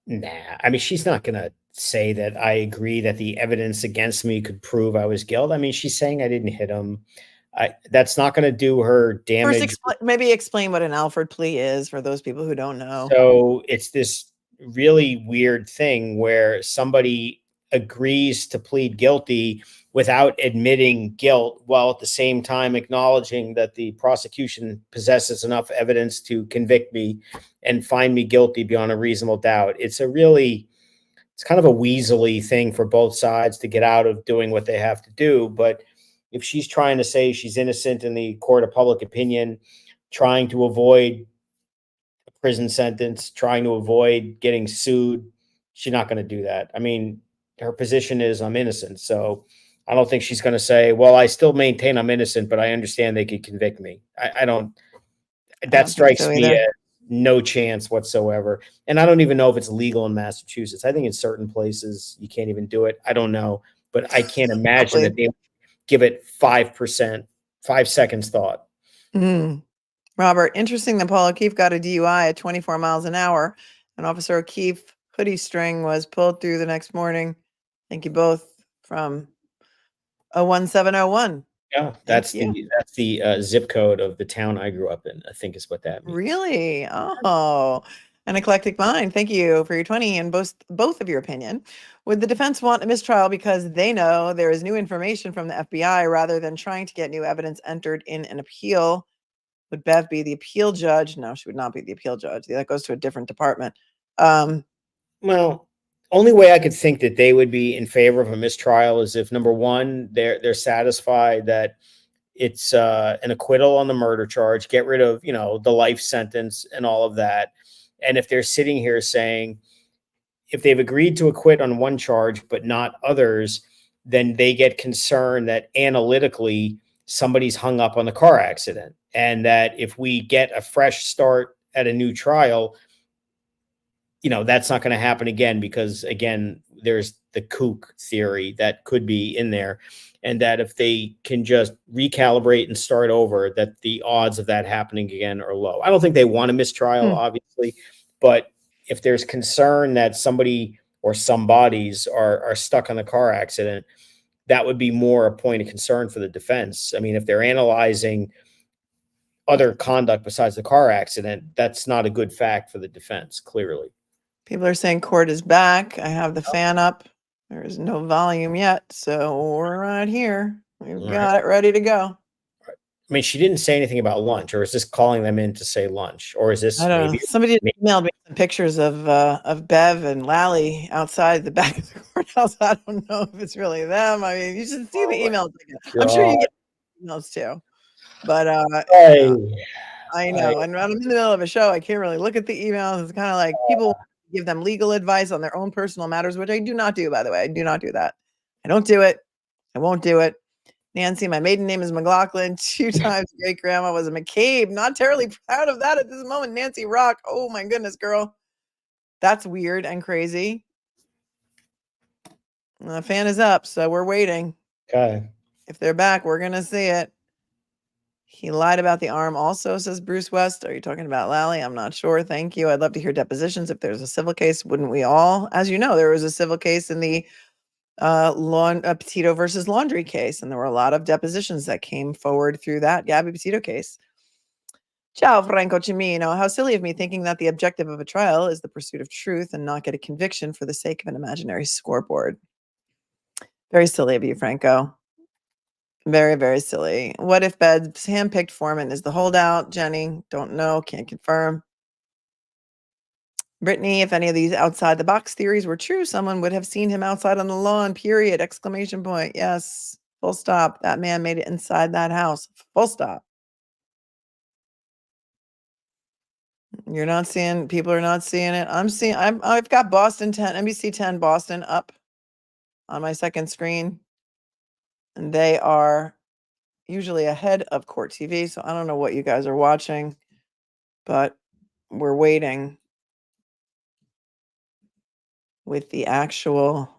Nah, I mean, she's not going to say that I agree that the evidence against me could prove I was guilty. I mean, she's saying I didn't hit him. That's not going to do her damage. First, maybe explain what an Alford plea is for those people who don't know. So it's this really weird thing where somebody agrees to plead guilty without admitting guilt, while at the same time acknowledging that the prosecution possesses enough evidence to convict me and find me guilty beyond a reasonable doubt. It's kind of a weaselly thing for both sides to get out of doing what they have to do. But if she's trying to say she's innocent in the court of public opinion, trying to avoid a prison sentence, trying to avoid getting sued, she's not going to do that. I mean, her position is I'm innocent. So I don't think she's going to say, well, I still maintain I'm innocent, but I understand they could convict me. I don't, I that don't think strikes so me either. as no chance whatsoever. And I don't even know if it's legal in Massachusetts. I think in certain places you can't even do it. I don't know, but I can't imagine that they give it 5%, 5 seconds thought. Mm. Robert, interesting that Paul O'Keefe got a DUI at 24 miles an hour. And Officer O'Keefe hoodie string was pulled through the next morning. Thank you both from 01701. Yeah, Thank you. that's the zip code of the town I grew up in, I think is what that means. Really? Oh, an eclectic mind. Thank you for your 20 and both of your opinion. Would the defense want a mistrial because they know there is new information from the FBI rather than trying to get new evidence entered in an appeal? Would Bev be the appeal judge? No, she would not be the appeal judge. That goes to a different department. Well, only way I could think that they would be in favor of a mistrial is if, number one, they're satisfied that it's an acquittal on the murder charge, get rid of, the life sentence and all of that. And if they're sitting here saying, if they've agreed to acquit on one charge but not others, then they get concerned that analytically somebody's hung up on the car accident, and that if we get a fresh start at a new trial, that's not going to happen again, because again, there's the kook theory that could be in there. And that if they can just recalibrate and start over, that the odds of that happening again are low. I don't think they want a mistrial, obviously, but if there's concern that somebody or some bodies are stuck on the car accident, that would be more a point of concern for the defense. I mean, if they're analyzing other conduct besides the car accident, that's not a good fact for the defense, clearly. People are saying court is back. I have the fan up. There is no volume yet, so we're right here. We've got it ready to go. I mean, she didn't say anything about lunch, or is this calling them in to say lunch, or is this I don't know. Somebody emailed me some pictures of Bev and Lally outside the back of the courthouse. I don't know if it's really them. I mean, you should see the emails. I'm sure you get emails too. But I know. And when I'm in the middle of a show, I can't really look at the emails. It's kind of like people give them legal advice on their own personal matters, which I do not do, by the way. I do not do that. I don't do it. I won't do it. Nancy, my maiden name is McLaughlin. 2 times great grandma was a McCabe. Not terribly proud of that at this moment. Nancy Rock. Oh my goodness, girl. That's weird and crazy. The fan is up, so we're waiting. Okay. If they're back, we're going to see it. He lied about the arm also, says Bruce West. Are you talking about Lally? I'm not sure. Thank you. I'd love to hear depositions. If there's a civil case, wouldn't we all? As you know, there was a civil case in the Petito versus Laundry case, and there were a lot of depositions that came forward through that Gabby Petito case. Ciao, Franco Cimino. How silly of me thinking that the objective of a trial is the pursuit of truth and not get a conviction for the sake of an imaginary scoreboard. Very silly of you, Franco. Very, very silly. What if Bev's handpicked foreman is the holdout? Jenny, don't know, can't confirm. Brittany, if any of these outside the box theories were true, someone would have seen him outside on the lawn, period, exclamation point. Yes, full stop. That man made it inside that house, full stop. You're not seeing, people are not seeing it. I've got Boston 10, NBC 10 Boston up on my second screen, and they are usually ahead of Court TV. So I don't know what you guys are watching, but we're waiting with the actual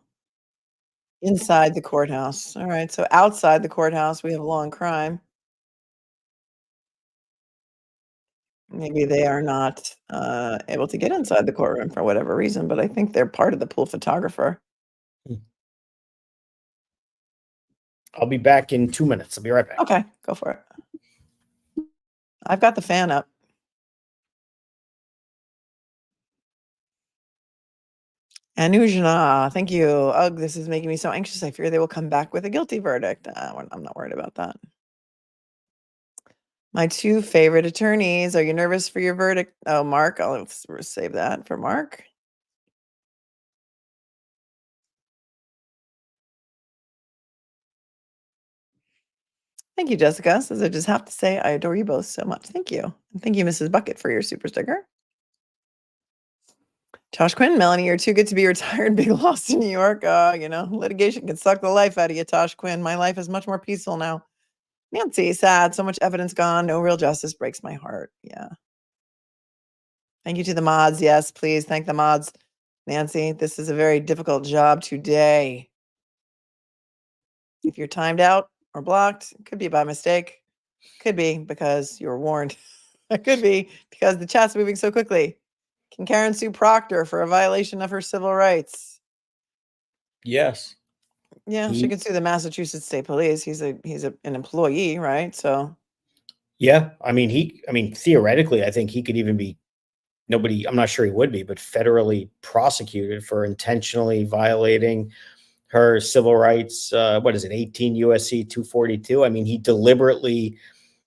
inside the courthouse. All right. So outside the courthouse, we have law and crime. Maybe they are not able to get inside the courtroom for whatever reason, but I think they're part of the pool photographer. I'll be back in 2 minutes. I'll be right back. Okay, go for it. I've got the fan up. Anujna, thank you. Ugh, this is making me so anxious. I fear they will come back with a guilty verdict. I'm not worried about that. My 2 favorite attorneys. Are you nervous for your verdict? Oh, Mark. I'll save that for Mark. Thank you, Jessica. Says I just have to say I adore you both so much. Thank you. And thank you, Mrs. Bucket, for your super sticker. Josh Quinn, Melanie, you're too good to be retired. Big loss in New York. Litigation can suck the life out of you, Tosh Quinn. My life is much more peaceful now. Nancy, sad. So much evidence gone. No real justice. Breaks my heart. Yeah. Thank you to the mods. Yes, please thank the mods. Nancy, this is a very difficult job today. If you're timed out or blocked, it could be by mistake. Could be because you were warned. It could be because the chat's moving so quickly. Can Karen sue Proctor for a violation of her civil rights? Yes. Yeah, she could sue the Massachusetts State Police. He's an employee, right? So Yeah. I mean, theoretically, I think he could even be I'm not sure he would be, but federally prosecuted for intentionally violating her civil rights. What is it? 18 USC 242. I mean, he deliberately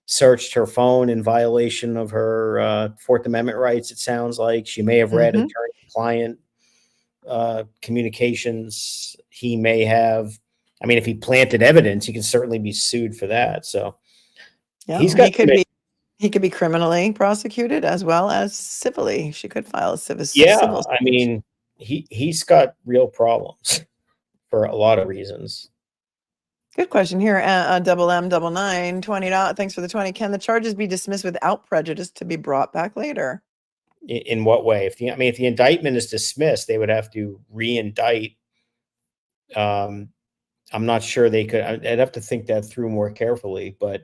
searched her phone in violation of her Fourth Amendment rights. It sounds like she may have read attorney-client communications. He may have. I mean, if he planted evidence, he can certainly be sued for that. So yeah, he's got. He could be criminally prosecuted as well as civilly. She could file a civil. Yeah, I mean, he's got real problems for a lot of reasons. Good question here. Double M, double nine, $20. Thanks for the 20. Can the charges be dismissed without prejudice to be brought back later? In what way? If the indictment is dismissed, they would have to re-indict. I'm not sure they could. I'd have to think that through more carefully, but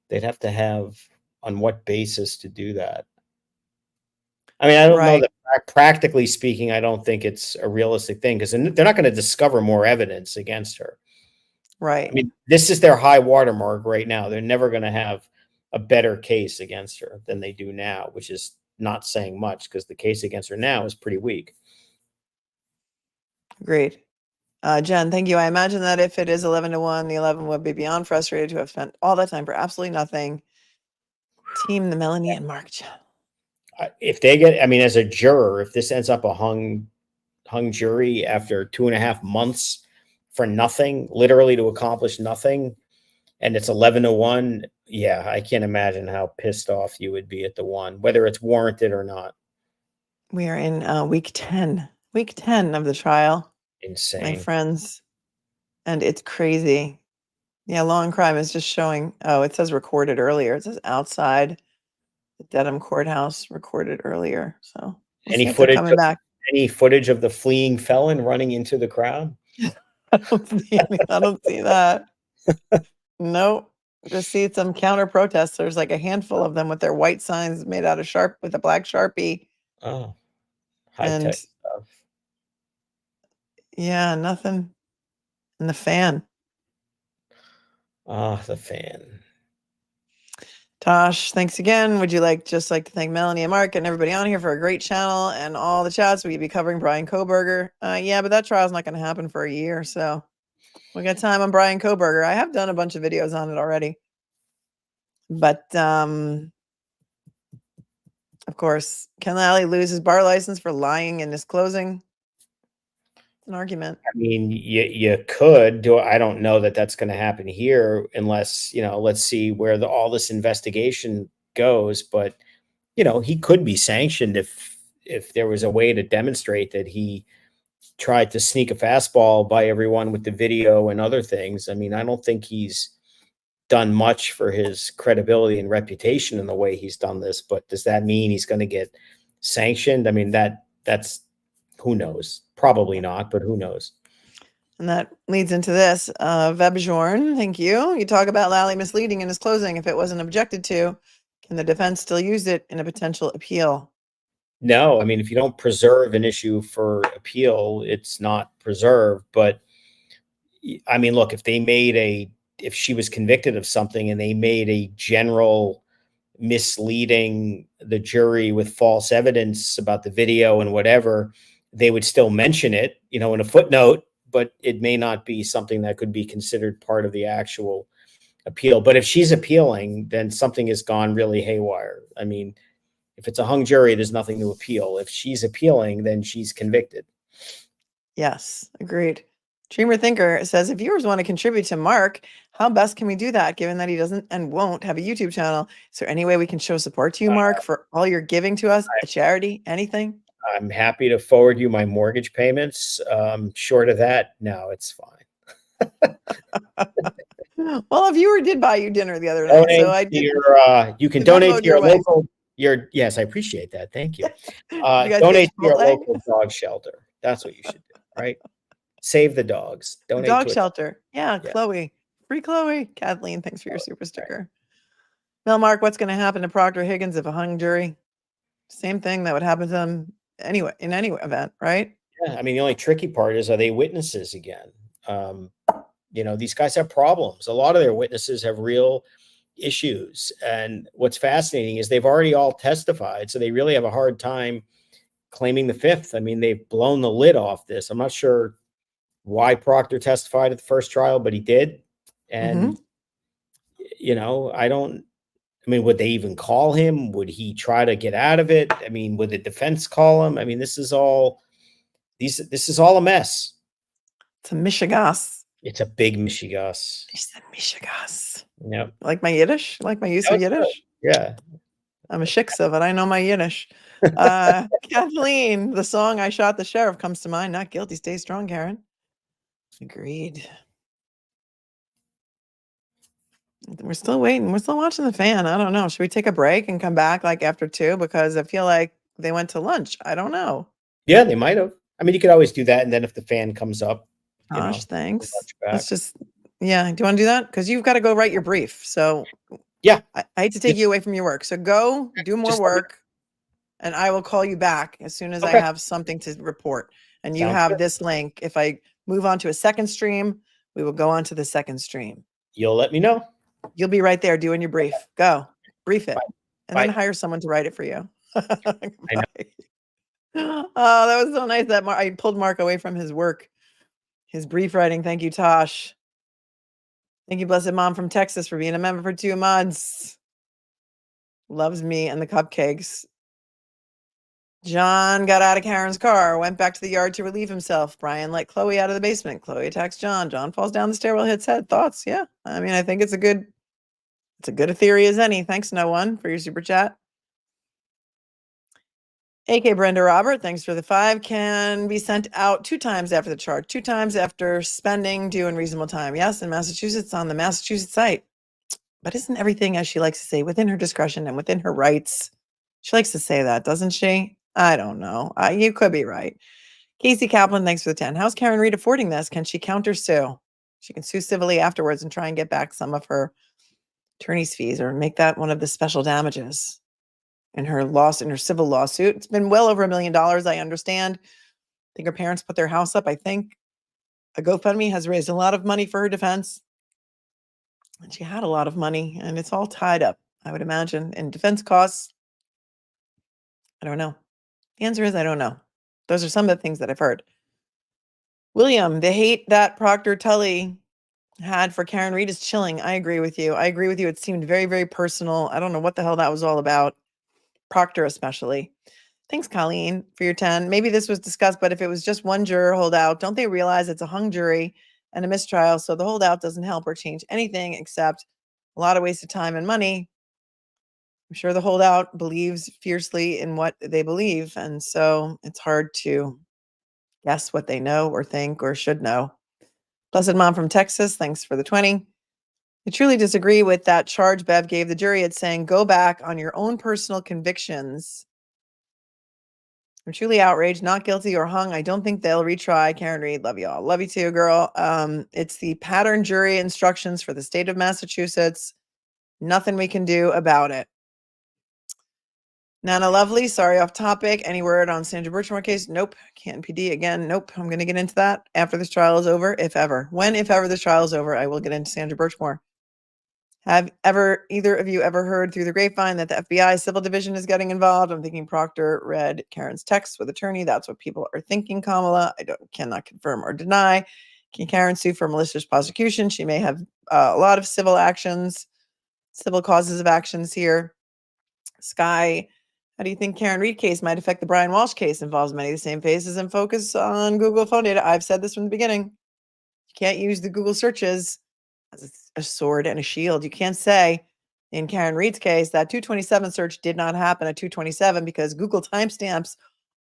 they'd have to have on what basis to do that. I mean, I don't know that practically speaking, I don't think it's a realistic thing because they're not going to discover more evidence against her. Right. I mean, this is their high watermark right now. They're never going to have a better case against her than they do now, which is not saying much because the case against her now is pretty weak. Agreed. Jen, thank you. I imagine that if it is 11-1, the 11 would be beyond frustrated to have spent all that time for absolutely nothing. Team the Melanie and Mark channel. If they get, I mean, as a juror, if this ends up a hung jury after 2.5 months for nothing, literally to accomplish nothing, and it's 11-1, yeah, I can't imagine how pissed off you would be at the one, whether it's warranted or not. We are in week 10 of the trial. Insane. My friends. And it's crazy. Yeah, Law and Crime is just showing. Oh, it says recorded earlier. It says outside the Dedham courthouse recorded earlier. So we'll any footage of the fleeing felon running into the crowd? I don't see that. Nope. Just see some counter protesters, like a handful of them with their white signs made out of with a black Sharpie. Oh, high-tech stuff. Yeah, nothing. And the fan. Ah, the fan. Tosh, thanks again. Would you like to thank Melanie and Mark and everybody on here for a great channel and all the chats? We'd be covering Brian Koberger. Yeah, but that trial's not going to happen for a year. So we got time on Brian Koberger. I have done a bunch of videos on it already. But of course, can Lally lose his bar license for lying in his closing? An argument. I mean, you could do. I don't know that that's going to happen here unless, let's see where all this investigation goes. But, he could be sanctioned if there was a way to demonstrate that he tried to sneak a fastball by everyone with the video and other things. I mean, I don't think he's done much for his credibility and reputation in the way he's done this. But does that mean he's going to get sanctioned? I mean, that's who knows? Probably not, but who knows? And that leads into this. Webjorn, thank you. You talk about Lally misleading in his closing. If it wasn't objected to, can the defense still use it in a potential appeal? No. I mean, if you don't preserve an issue for appeal, it's not preserved. But I mean, look, if she was convicted of something and they made a general misleading the jury with false evidence about the video and whatever, they would still mention it, in a footnote, but it may not be something that could be considered part of the actual appeal. But if she's appealing, then something has gone really haywire. I mean, if it's a hung jury, there's nothing to appeal. If she's appealing, then she's convicted. Yes, agreed. Dreamer Thinker says, if viewers want to contribute to Mark, how best can we do that, given that he doesn't and won't have a YouTube channel? Is there any way we can show support to you, Mark, for all you're giving to us, a charity, anything? I'm happy to forward you my mortgage payments. Short of that, no, it's fine. Well, a viewer did buy you dinner the other night, so I Donate to did. your, you can Did that donate load to your your way? local, yes, I appreciate that. Thank you. Did you guys Donate get to your Chipotle? local dog shelter. That's what you should do, right? Save the dogs. The Donate dog to it. shelter. Yeah, Yeah. Chloe. Free Chloe. Kathleen, thanks for your super sticker. Mel Mark, what's going to happen to Proctor Higgins if a hung jury? Same thing that would happen to them anyway, in any event, right? Yeah, I mean, the only tricky part is, are they witnesses again? These guys have problems. A lot of their witnesses have real issues. And what's fascinating is they've already all testified. So they really have a hard time claiming the fifth. I mean, they've blown the lid off this. I'm not sure why Proctor testified at the first trial, but he did. And, I mean, would they even call him? Would he try to get out of it? I mean, would the defense call him? I mean, this is all a mess. It's a mishigas. It's a big mishigas. It's a mishigas. Yep. Like my Yiddish? Like my use No, of it's good. Yiddish? Yeah. I'm a shiksa, but I know my Yiddish. Kathleen, the song I Shot the Sheriff comes to mind. Not guilty. Stay strong, Karen. Agreed. We're still waiting. We're still watching the fan. I don't know. Should we take a break and come back like after 2? Because I feel like they went to lunch. I don't know. Yeah, they might have. I mean, you could always do that. And then if the fan comes up, Gosh, thanks. lunch back. Let's just, yeah. Do you want to do that? Because you've got to go write your brief. So Yeah. I hate to take you away from your work. So go do more Just let me- work and I will call you back as soon as I Okay. have something to report. And you Sounds have good. this link. If I move on to a second stream, we will go on to the second stream. You'll let me know. You'll be right there doing your brief. Go brief it. Bye. And then Bye. hire someone to write it for you. know. Bye. Oh, that was so nice that I pulled Mark away from his work, his brief writing. Thank you, Tosh. Thank you, Blessed Mom from Texas, for being a member for 2 months. Loves me and the cupcakes. John got out of Karen's car, went back to the yard to relieve himself. Brian let Chloe out of the basement. Chloe attacks John. John falls down the stairwell, hits head. Thoughts? Yeah. I mean, I think it's a good a theory as any. Thanks, no one, for your super chat. AK Brenda Robert, thanks for the 5. Can be sent out 2 times after the charge, 2 times after spending due in reasonable time. Yes, in Massachusetts, on the Massachusetts site. But isn't everything, as she likes to say, within her discretion and within her rights? She likes to say that, doesn't she? I don't know. You could be right. Casey Kaplan, thanks for the 10. How's Karen Reed affording this? Can she counter sue? She can sue civilly afterwards and try and get back some of her attorney's fees or make that one of the special damages in her civil lawsuit. It's been well over $1 million, I understand. I think her parents put their house up. I think a GoFundMe has raised a lot of money for her defense. And she had a lot of money, and it's all tied up, I would imagine, in defense costs. I don't know. The answer is I don't know. Those are some of the things that I've heard. William, the hate that Proctor Tully had for Karen Reed is chilling. I agree with you. It seemed very, very personal. I don't know what the hell that was all about. Proctor especially. Thanks, Colleen, for your 10. Maybe this was discussed, but if it was just one juror holdout, don't they realize it's a hung jury and a mistrial? So the holdout doesn't help or change anything except a lot of wasted time and money. I'm sure the holdout believes fiercely in what they believe. And so it's hard to guess what they know or think or should know. Blessed Mom from Texas, thanks for the 20. I truly disagree with that charge Bev gave the jury. It's saying, go back on your own personal convictions. I'm truly outraged, not guilty or hung. I don't think they'll retry. Karen Reed, love you all. Love you too, girl. It's the pattern jury instructions for the state of Massachusetts. Nothing we can do about it. Nana Lovely, sorry, off topic. Any word on Sandra Birchmore case? Nope. Canton PD again. Nope. I'm going to get into that after this trial is over, if ever. If ever this trial is over, I will get into Sandra Birchmore. Have either of you ever heard through the grapevine that the FBI civil division is getting involved? I'm thinking Proctor read Karen's text with attorney. That's what people are thinking, Kamala. Cannot confirm or deny. Can Karen sue for malicious prosecution? She may have a lot of civil causes of actions here. Sky, how do you think Karen Reed case might affect the Brian Walsh case? Involves many of the same faces and focus on Google phone data. I've said this from the beginning. You can't use the Google searches as a sword and a shield. You can't say in Karen Reed's case that 227 search did not happen at 227 because Google timestamps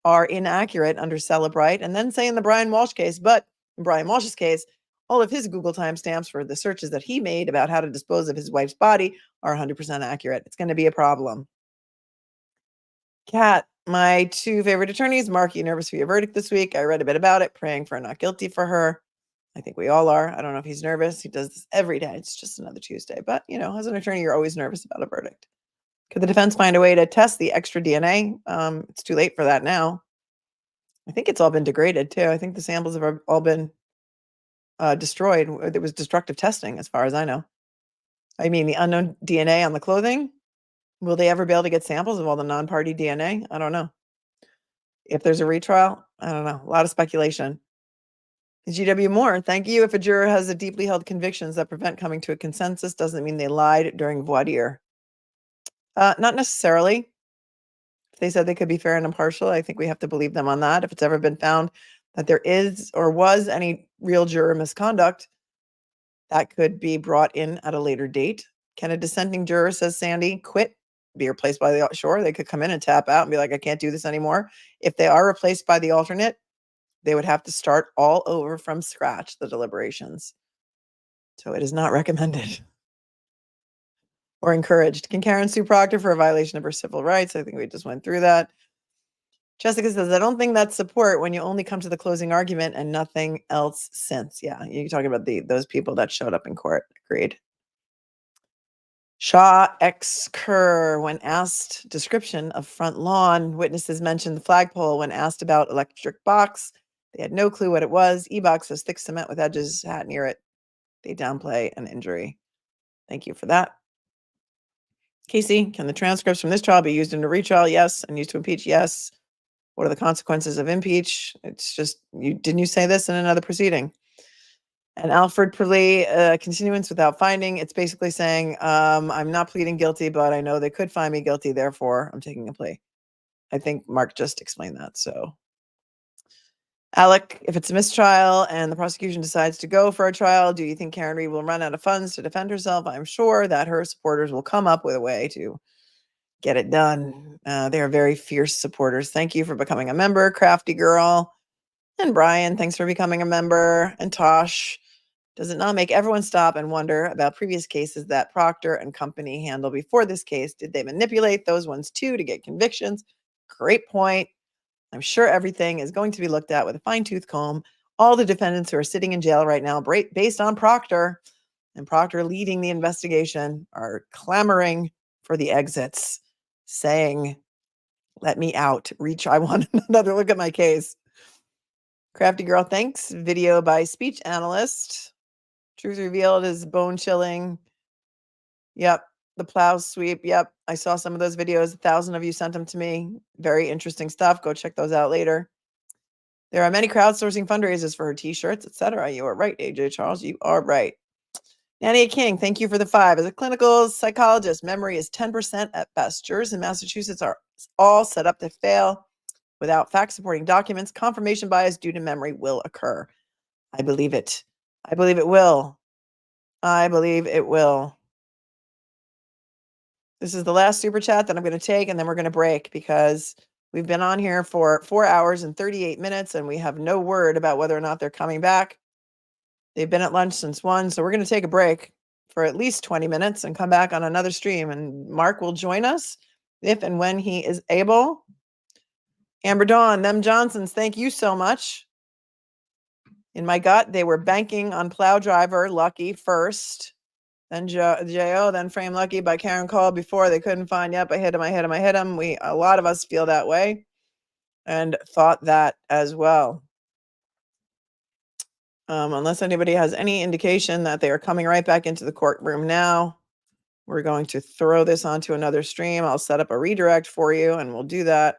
are inaccurate under Celebrite, and then say in the Brian Walsh case, but in Brian Walsh's case, all of his Google timestamps for the searches that he made about how to dispose of his wife's body are 100% accurate. It's going to be a problem. Kat, my two favorite attorneys, Mark, you nervous for your verdict this week? I read a bit about it, praying for a not guilty for her. I think we all are. I don't know if he's nervous. He does this every day. It's just another Tuesday. But, as an attorney, you're always nervous about a verdict. Could the defense find a way to test the extra DNA? It's too late for that now. I think it's all been degraded, too. I think the samples have all been destroyed. There was destructive testing, as far as I know. I mean, the unknown DNA on the clothing. Will they ever be able to get samples of all the non-party DNA? I don't know. If there's a retrial, I don't know. A lot of speculation. GW Moore, thank you. If a juror has a deeply held convictions that prevent coming to a consensus, doesn't mean they lied during voir dire. Not necessarily. If they said they could be fair and impartial, I think we have to believe them on that. If it's ever been found that there is or was any real juror misconduct, that could be brought in at a later date. Can a dissenting juror, says Sandy, quit, be replaced by the sure? They could come in and tap out and be like, I can't do this anymore. If they are replaced by the alternate, they would have to start all over from scratch, the deliberations. So it is not recommended or encouraged. Can Karen sue Proctor for a violation of her civil rights? I think we just went through that. Jessica says, I don't think that's support when you only come to the closing argument and nothing else since. Yeah, you're talking about those people that showed up in court. Agreed. Shaw X Kerr, when asked description of front lawn, witnesses mentioned the flagpole. When asked about electric box, they had no clue what it was. E-box has thick cement with edges, hat near it. They downplay an injury. Thank you for that. Casey, can the transcripts from this trial be used in a retrial? Yes. And used to impeach? Yes. What are the consequences of impeach? It's just, didn't you say this in another proceeding? And Alfred Perley, continuance without finding. It's basically saying, I'm not pleading guilty, but I know they could find me guilty. Therefore, I'm taking a plea. I think Mark just explained that. So, Alec, if it's a mistrial and the prosecution decides to go for a trial, do you think Karen Reed will run out of funds to defend herself? I'm sure that her supporters will come up with a way to get it done. They are very fierce supporters. Thank you for becoming a member, Crafty Girl. And Brian, thanks for becoming a member. And Tosh, does it not make everyone stop and wonder about previous cases that Proctor and company handled before this case? Did they manipulate those ones too to get convictions? Great point. I'm sure everything is going to be looked at with a fine-tooth comb. All the defendants who are sitting in jail right now, based on Proctor, and Proctor leading the investigation, are clamoring for the exits, saying, let me out. I want another look at my case. Crafty Girl, thanks. Video by speech analyst. Truth revealed is bone chilling. Yep. The plow sweep. Yep. I saw some of those videos. 1,000 of you sent them to me. Very interesting stuff. Go check those out later. There are many crowdsourcing fundraisers for her t-shirts, etc. You are right, AJ Charles. You are right. Nanny King, thank you for the 5. As a clinical psychologist, memory is 10% at best. Jurors in Massachusetts are all set up to fail. Without fact-supporting documents, confirmation bias due to memory will occur. I believe it. I believe it will. I believe it will. This is the last super chat that I'm going to take, and then we're going to break because we've been on here for 4 hours and 38 minutes, and we have no word about whether or not they're coming back. They've been at lunch since 1, so we're going to take a break for at least 20 minutes and come back on another stream, and Mark will join us if and when he is able. Amber Dawn, them Johnsons, thank you so much. In my gut, they were banking on Plow Driver, Lucky first. Then J.O., then Frame Lucky by Karen Call before they couldn't find, yep, I hit him. A lot of us feel that way and thought that as well. Unless anybody has any indication that they are coming right back into the courtroom now, we're going to throw this onto another stream. I'll set up a redirect for you and we'll do that.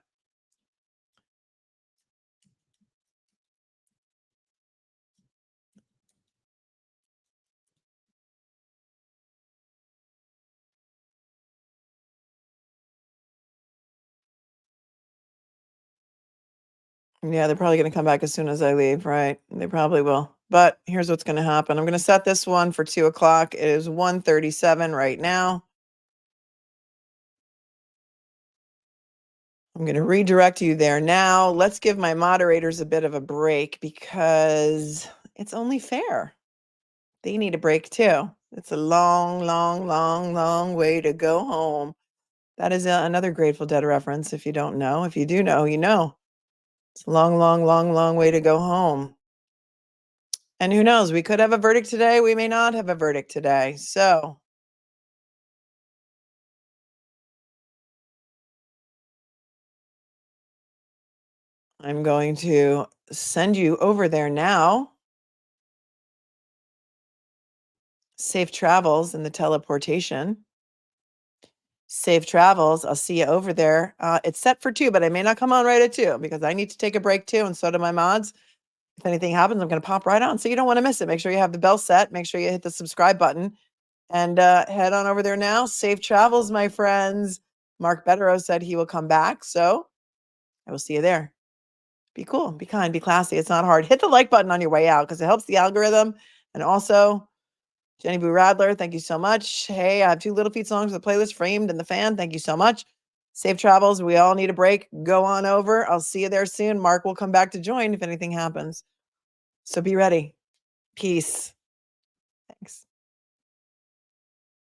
Yeah, they're probably going to come back as soon as I leave, right? They probably will. But here's what's going to happen. I'm going to set this one for 2 o'clock. It is 1:37 right now. I'm going to redirect you there now. Let's give my moderators a bit of a break because it's only fair. They need a break too. It's a long, long, long, long way to go home. That is another Grateful Dead reference. If you don't know, if you do know, you know. It's a long, long, long, long way to go home. And who knows, we could have a verdict today. We may not have a verdict today. So I'm going to send you over there now. Safe travels in the teleportation. Safe travels. I'll see you over there. It's set for 2, but I may not come on right at 2 because I need to take a break too, and so do my mods. If anything happens, I'm going to pop right on, so you don't want to miss it. Make sure you have the bell set. Make sure you hit the subscribe button, and head on over there now. Safe travels, my friends. Mark Betterow said he will come back, so I will see you there. Be cool, be kind, be classy. It's not hard. Hit the like button on your way out because it helps the algorithm. And also, Jenny Boo Radler, thank you so much. Hey, I have 2 Little Feet songs with the playlist, Framed and The Fan. Thank you so much. Safe travels. We all need a break. Go on over. I'll see you there soon. Mark will come back to join if anything happens. So be ready. Peace.